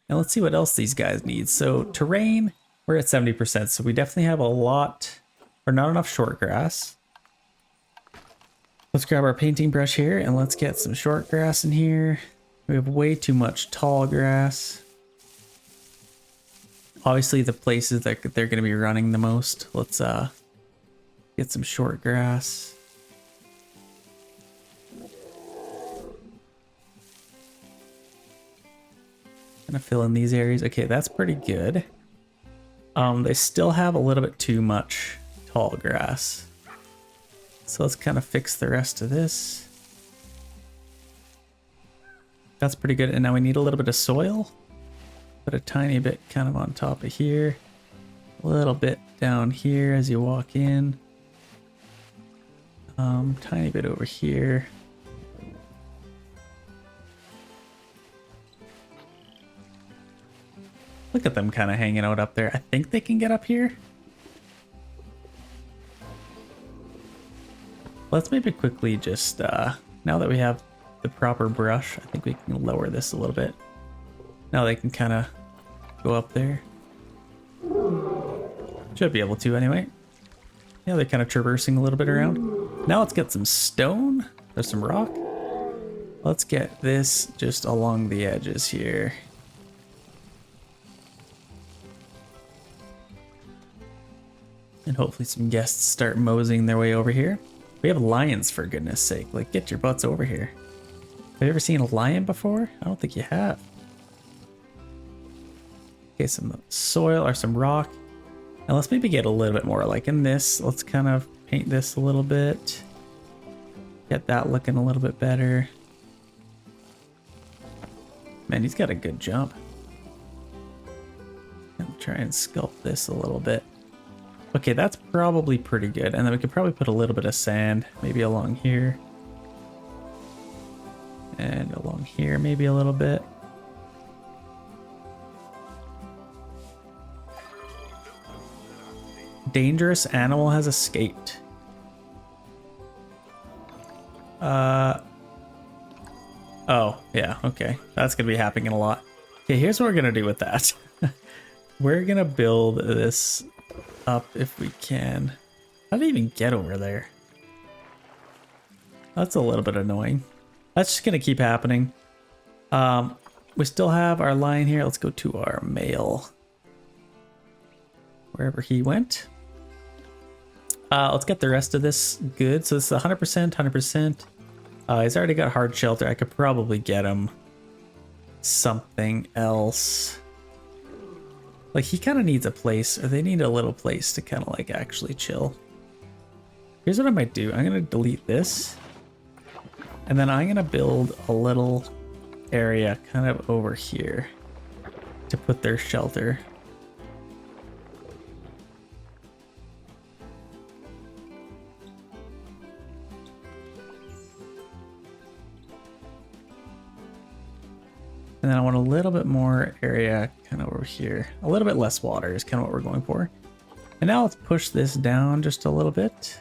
and let's see what else these guys need. So, terrain, we're at 70%, so we definitely have a lot, or not enough short grass. Let's grab our painting brush here, and let's get some short grass in here. We have way too much tall grass. Obviously, the places that they're going to be running the most. Let's get some short grass. Gonna fill in these areas. Okay, that's pretty good. They still have a little bit too much tall grass. So let's kind of fix the rest of this. That's pretty good. And now we need a little bit of soil. Put a tiny bit kind of on top of here. A little bit down here as you walk in. Tiny bit over here. Look at them kind of hanging out up there. I think they can get up here. let's maybe quickly just, now that we have the proper brush, I think we can lower this a little bit. Now they can kind of go up there. Should be able to anyway. Yeah, they're kind of traversing a little bit around. Now let's get some stone. There's some rock. Let's get this just along the edges here. And hopefully some guests start moseying their way over here. We have lions, for goodness sake. Like, get your butts over here. Have you ever seen a lion before? I don't think you have. Okay, some soil or some rock. And let's maybe get a little bit more like in this. Let's kind of paint this a little bit. Get that looking a little bit better. Man, he's got a good jump. And try and sculpt this a little bit. Okay, that's probably pretty good. And then we could probably put a little bit of sand, maybe along here. And along here, maybe a little bit. Dangerous animal has escaped. Oh, yeah, okay. That's gonna be happening a lot. Okay, here's what we're gonna do with that. We're gonna build this up if we can. How did I even get over there? That's a little bit annoying. That's just gonna keep happening. We still have our lion here. Let's go to our male. Wherever he went. Let's get the rest of this good. So this is 100%, 100%. He's already got hard shelter. I could probably get him something else. Like, he kind of needs a place, or they need a little place to kind of like actually chill. Here's what I might do. I'm going to delete this. And then I'm going to build a little area kind of over here to put their shelter. And then I want a little bit more area kind of over here. A little bit less water is kind of what we're going for. And now let's push this down just a little bit.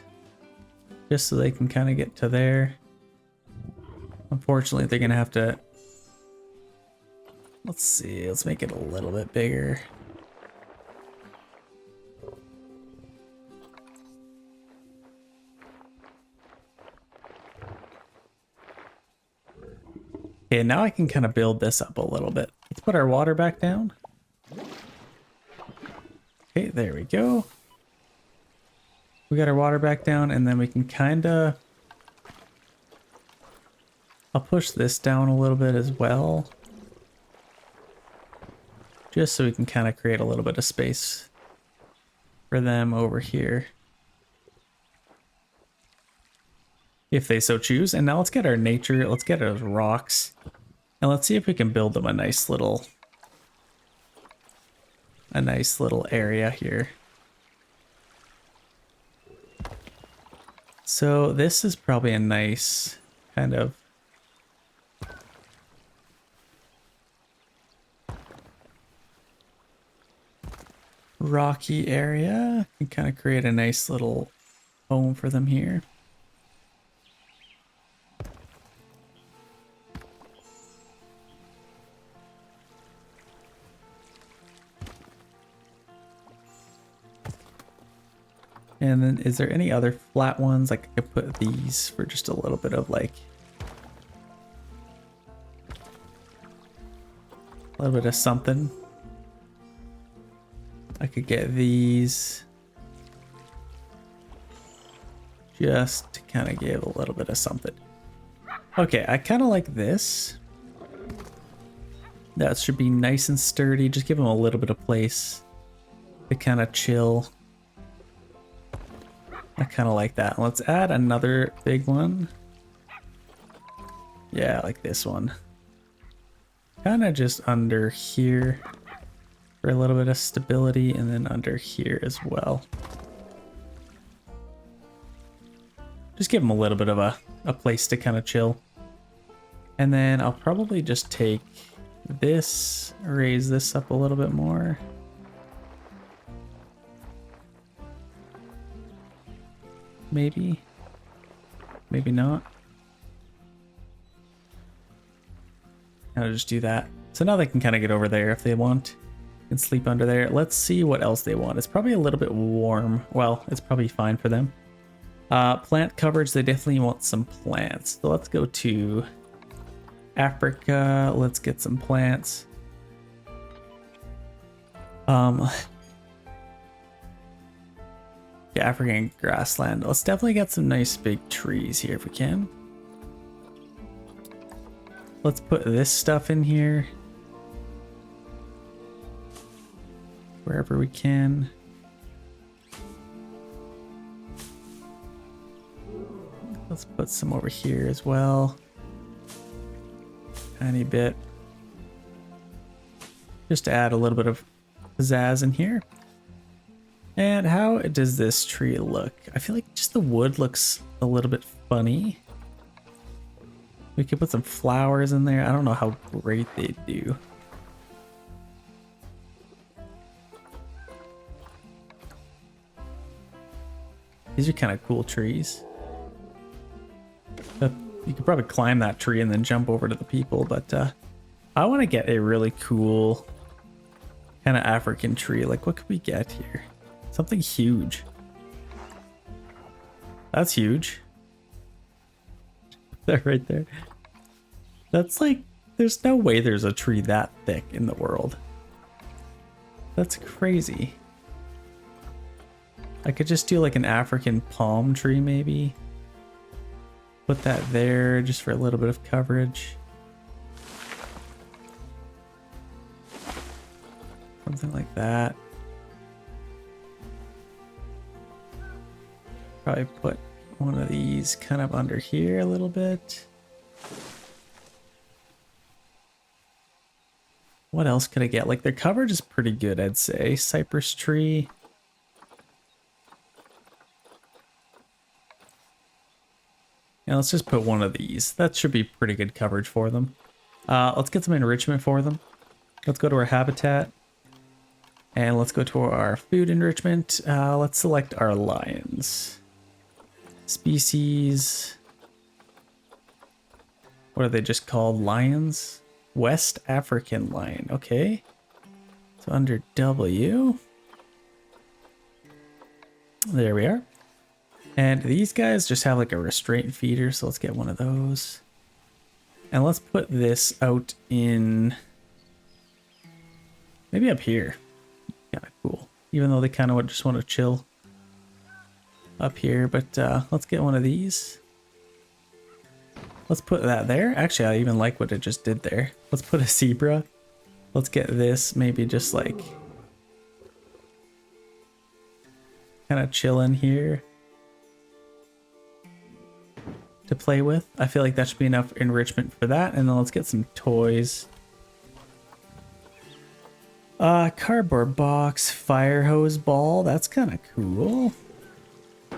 Just so they can kind of get to there. Unfortunately, they're going to have to... Let's see, let's make it a little bit bigger. Okay, now I can kind of build this up a little bit. Let's put our water back down. Okay, there we go. We got our water back down, and then we can kind of... I'll push this down a little bit as well. Just so we can kind of create a little bit of space for them over here. If they so choose. And now let's get our nature, let's get our rocks. And let's see if we can build them a nice little area here. So this is probably a nice kind of rocky area. You can kind of create a nice little home for them here. And then is there any other flat ones? Like I could put these for just a little bit of like a little bit of something. I could get these just to kind of give a little bit of something. Okay, I kind of like this. That should be nice and sturdy. Just give them a little bit of place to kind of chill. I kind of like that. Let's add another big one. Yeah, like this one. Kind of just under here for a little bit of stability, and then under here as well. Just give them a little bit of a place to kind of chill. And then I'll probably just take this, raise this up a little bit more. Maybe. maybe not. I'll just do that. So now they can kind of get over there if they want and sleep under there. Let's see what else they want. It's probably a little bit warm. Well, it's probably fine for them. Plant coverage, they definitely want some plants. So let's go to Africa. Let's get some plants. Yeah, African grassland. Let's definitely get some nice big trees here if we can. Let's put this stuff in here. Wherever we can. Let's put some over here as well. Tiny bit. Just to add a little bit of pizzazz in here. And how does this tree look? I feel like just the wood looks a little bit funny. We could put some flowers in there. I don't know how great they do. These are kind of cool trees. You could probably climb that tree and then jump over to the people, but I want to get a really cool kind of African tree. Like, what could we get here? Something huge. That's huge. That right there. That's like, there's no way there's a tree that thick in the world. That's crazy. I could just do like an African palm tree maybe. Put that there just for a little bit of coverage. Something like that. Probably put one of these kind of under here a little bit. What else could I get? Like, their coverage is pretty good, I'd say. Cypress tree. Yeah, let's just put one of these. That should be pretty good coverage for them. Let's get some enrichment for them. Let's go to our habitat. And let's go to our food enrichment. Let's select our lions. Species. What are they just called? Lions? West African lion. Okay. So under W. There we are. And these guys just have like a restraint feeder, so let's get one of those. And let's put this out in maybe up here. Kind of cool. Even though they kind of just want to chill up here, but let's get one of these. Let's put that there. Actually, I even like what it just did there. Let's put a zebra. Let's get this maybe just like kind of chill in here to play with. I feel like that should be enough enrichment for that. And then let's get some toys. Cardboard box, fire hose ball. That's kind of cool.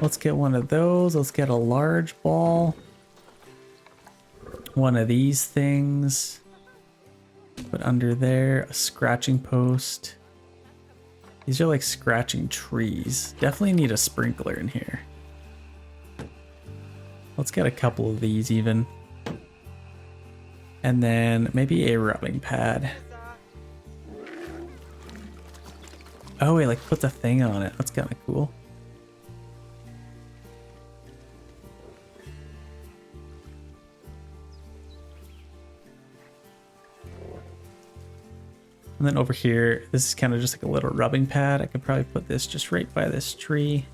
Let's get one of those. Let's get a large ball. One of these things. Put under there a scratching post. These are like scratching trees. Definitely need a sprinkler in here. Let's get a couple of these even. And then maybe a rubbing pad. Oh, wait, like put the thing on it. That's kind of cool. And then over here, this is kind of just like a little rubbing pad. I could probably put this just right by this tree.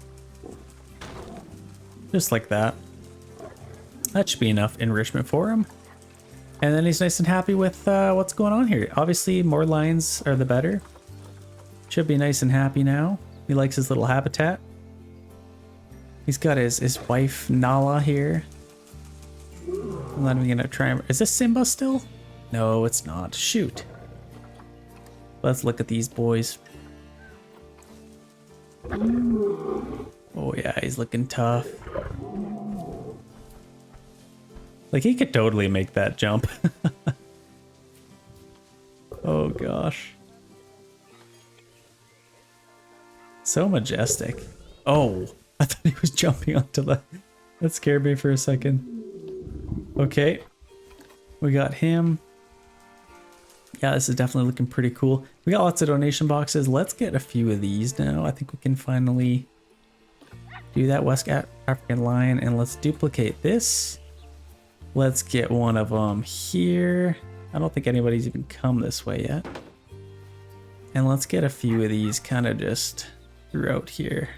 Just like that. That should be enough enrichment for him. And then he's nice and happy with what's going on here. Obviously, more lions are the better. Should be nice and happy now. He likes his little habitat. He's got his wife, Nala, here. And then we're gonna try and... Is this Simba still? No, it's not. Shoot. Let's look at these boys. Oh yeah, he's looking tough. Like, he could totally make that jump. Oh gosh. So majestic. Oh, I thought he was jumping onto the That scared me for a second. Okay. We got him. Yeah, this is definitely looking pretty cool. We got lots of donation boxes. Let's get a few of these now. I think we can finally do that West African lion, and let's duplicate this. Let's get one of them here. I don't think anybody's even come this way yet. And let's get a few of these kind of just throughout here.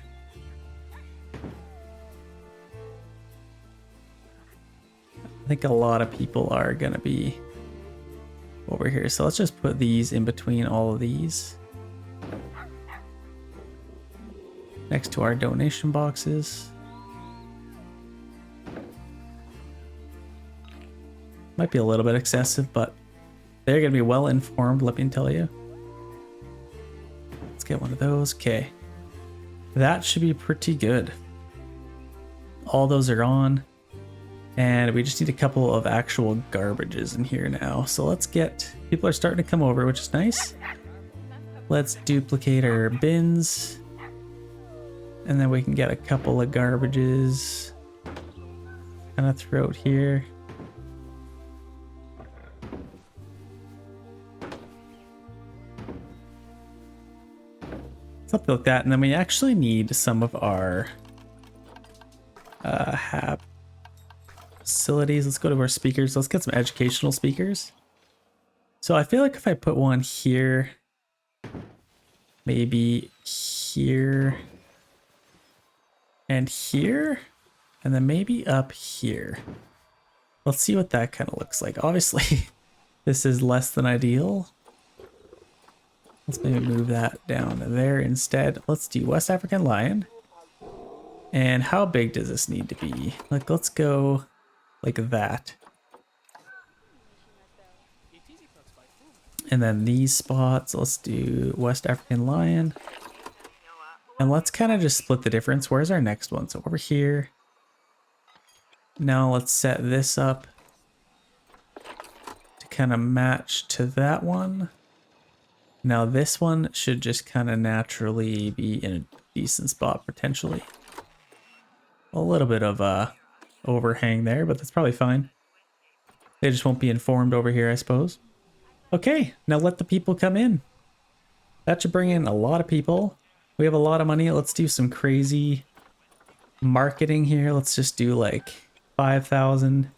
I think a lot of people are gonna be over here. So let's just put these in between all of these. Next to our donation boxes. Might be a little bit excessive, but they're gonna be well informed, let me tell you. Let's get one of those. Okay. That should be pretty good. All those are on. And we just need a couple of actual garbages in here now. So let's get, people are starting to come over, which is nice. Let's duplicate our bins. And then we can get a couple of garbages kind of throughout here. Something like that. And then we actually need some of our HAP facilities. Let's go to our speakers. Let's get some educational speakers. So I feel like if I put one here, maybe here and here, and then maybe up here. Let's see what that kind of looks like. Obviously, this is less than ideal. Let's maybe move that down there instead. Let's do West African lion. And how big does this need to be? Like, let's go like that. And then these spots, let's do West African lion. And let's kind of just split the difference. Where's our next one? So over here. Now let's set this up to kind of match to that one. Now this one should just kind of naturally be in a decent spot potentially. A little bit of a overhang there, but that's probably fine. They just won't be informed over here, I suppose. Okay, now let the people come in. That should bring in a lot of people. We have a lot of money. Let's do some crazy marketing here. Let's just do like 5,000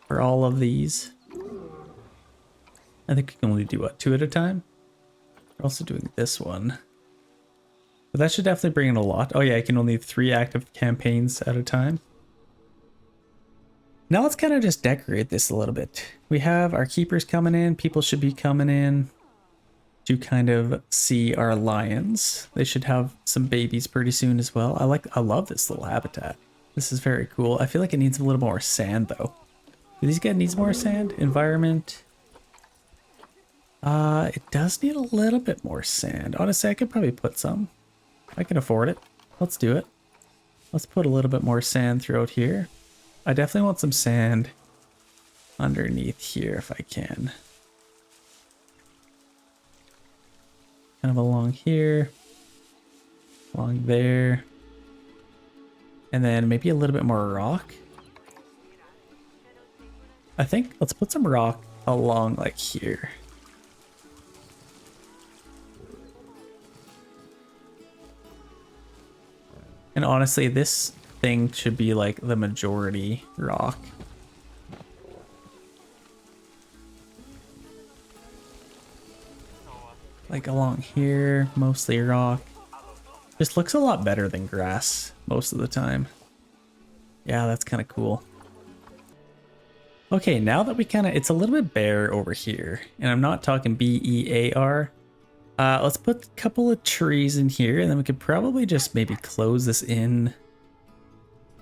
for all of these. I think we can only do what, 2 at a time? We're also doing this one. But that should definitely bring in a lot. Oh yeah, I can only have 3 active campaigns at a time. Now let's kind of just decorate this a little bit. We have our keepers coming in. People should be coming in to kind of see our lions. They should have some babies pretty soon as well. I love this little habitat. This is very cool. I feel like it needs a little more sand though. Do these guys need more sand? Environment. It does need a little bit more sand. Honestly, I could probably put some. I can afford it. Let's do it. Let's put a little bit more sand throughout here. I definitely want some sand underneath here if I can. Kind of along here, along there, and then maybe a little bit more rock. I think let's put some rock along like here. And honestly, this thing should be like the majority rock. Like along here, mostly rock. Just looks a lot better than grass most of the time. Yeah, that's kind of cool. Okay, now that we kind of, it's a little bit bare over here, and I'm not talking B-E-A-R. Let's put a couple of trees in here, and then we could probably just maybe close this in.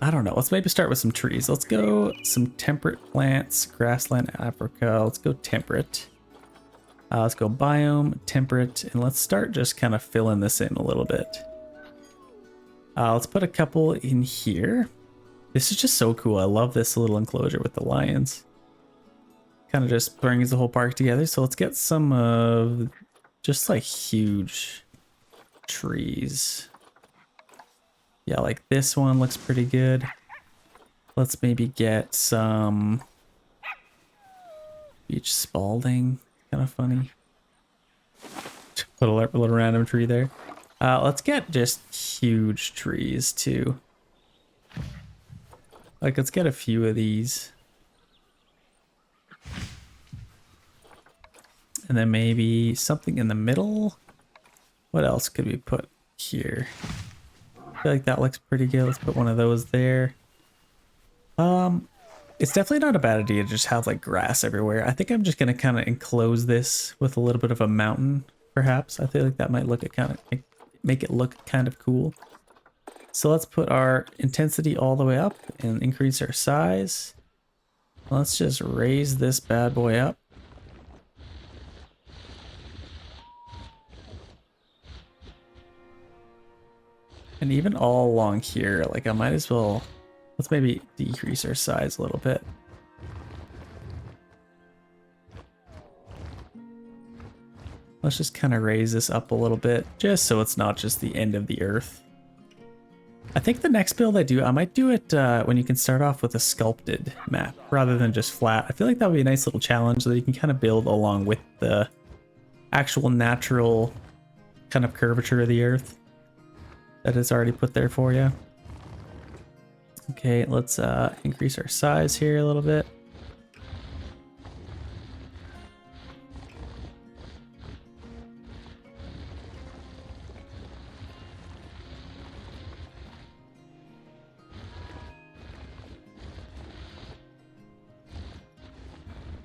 I don't know. Let's maybe start with some trees. Let's go some temperate plants, grassland, Africa. Let's go temperate. Let's go biome, temperate, and let's start just kind of filling this in a little bit. Let's put a couple in here. This is just so cool. I love this little enclosure with the lions. Kind of just brings the whole park together. So let's get some of just like huge trees. Yeah, like this one looks pretty good. Let's maybe get some beach spalding. Kind of funny. Put a little random tree there. Let's get just huge trees too. Like, let's get a few of these. And then maybe something in the middle. What else could we put here? I feel like that looks pretty good. Let's put one of those there. It's definitely not a bad idea to just have like grass everywhere. I think I'm just gonna kind of enclose this with a little bit of a mountain, perhaps. I feel like that might look make it look kind of cool. So let's put our intensity all the way up and increase our size. Let's just raise this bad boy up. And even all along here, like I might as well, let's maybe decrease our size a little bit. Let's just kind of raise this up a little bit, just so it's not just the end of the earth. I think the next build I might do it when you can start off with a sculpted map rather than just flat. I feel like that would be a nice little challenge that you can kind of build along with the actual natural kind of curvature of the earth that is already put there for you. Okay, let's increase our size here a little bit.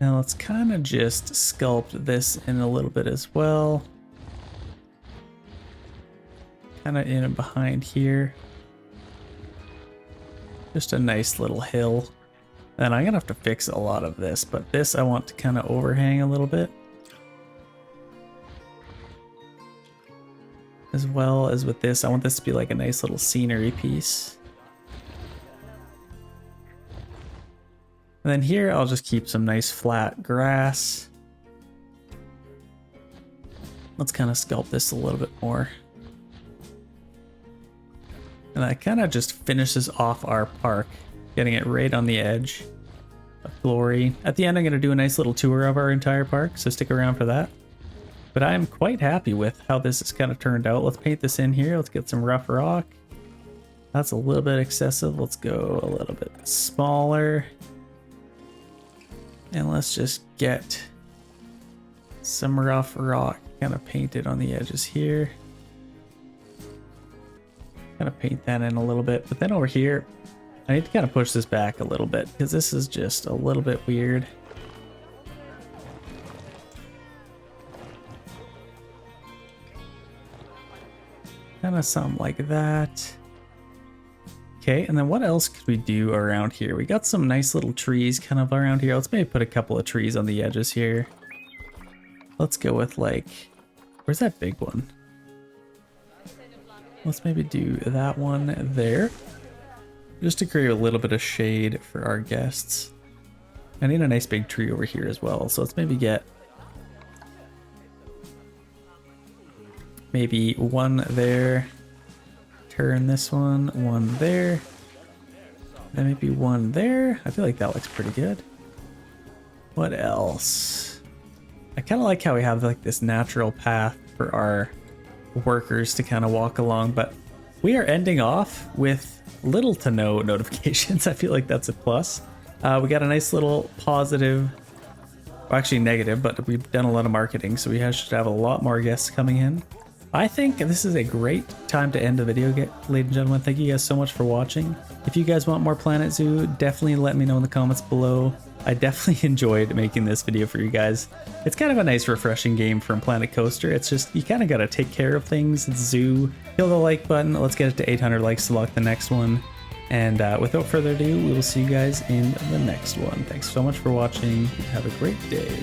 Now let's kind of just sculpt this in a little bit as well. Kind of in and behind here. Just a nice little hill. And I'm gonna have to fix a lot of this, but this I want to kind of overhang a little bit. As well as with this, I want this to be like a nice little scenery piece. And then here, I'll just keep some nice flat grass. Let's kind of sculpt this a little bit more. And that kind of just finishes off our park, getting it right on the edge of glory. At the end, I'm going to do a nice little tour of our entire park, so stick around for that. But I'm quite happy with how this has kind of turned out. Let's paint this in here. Let's get some rough rock. That's a little bit excessive. Let's go a little bit smaller. And let's just get some rough rock kind of painted on the edges here. Kind of paint that in a little bit. But then over here, I need to kind of push this back a little bit because this is just a little bit weird. Kind of something like that. Okay, and then what else could we do around here? We got some nice little trees kind of around here. Let's maybe put a couple of trees on the edges here. Let's go with like, where's that big one? Let's maybe do that one there. Just to create a little bit of shade for our guests. I need a nice big tree over here as well. So let's maybe get maybe one there. Turn this one there. Then maybe one there. I feel like that looks pretty good. What else? I kind of like how we have like this natural path for our workers to kind of walk along, but we are ending off with little to no notifications. I feel like that's a plus. We got a nice little positive, well, actually negative, but we've done a lot of marketing, so we should have a lot more guests coming in. I think this is a great time to end the video, ladies and gentlemen. Thank you guys so much for watching. If you guys want more Planet Zoo, definitely let me know in the comments below. I definitely enjoyed making this video for you guys. It's kind of a nice refreshing game from Planet Coaster. It's just, you kind of got to take care of things. It's zoo. Kill the like button. Let's get it to 800 likes to lock the next one. And without further ado, we will see you guys in the next one. Thanks so much for watching. Have a great day.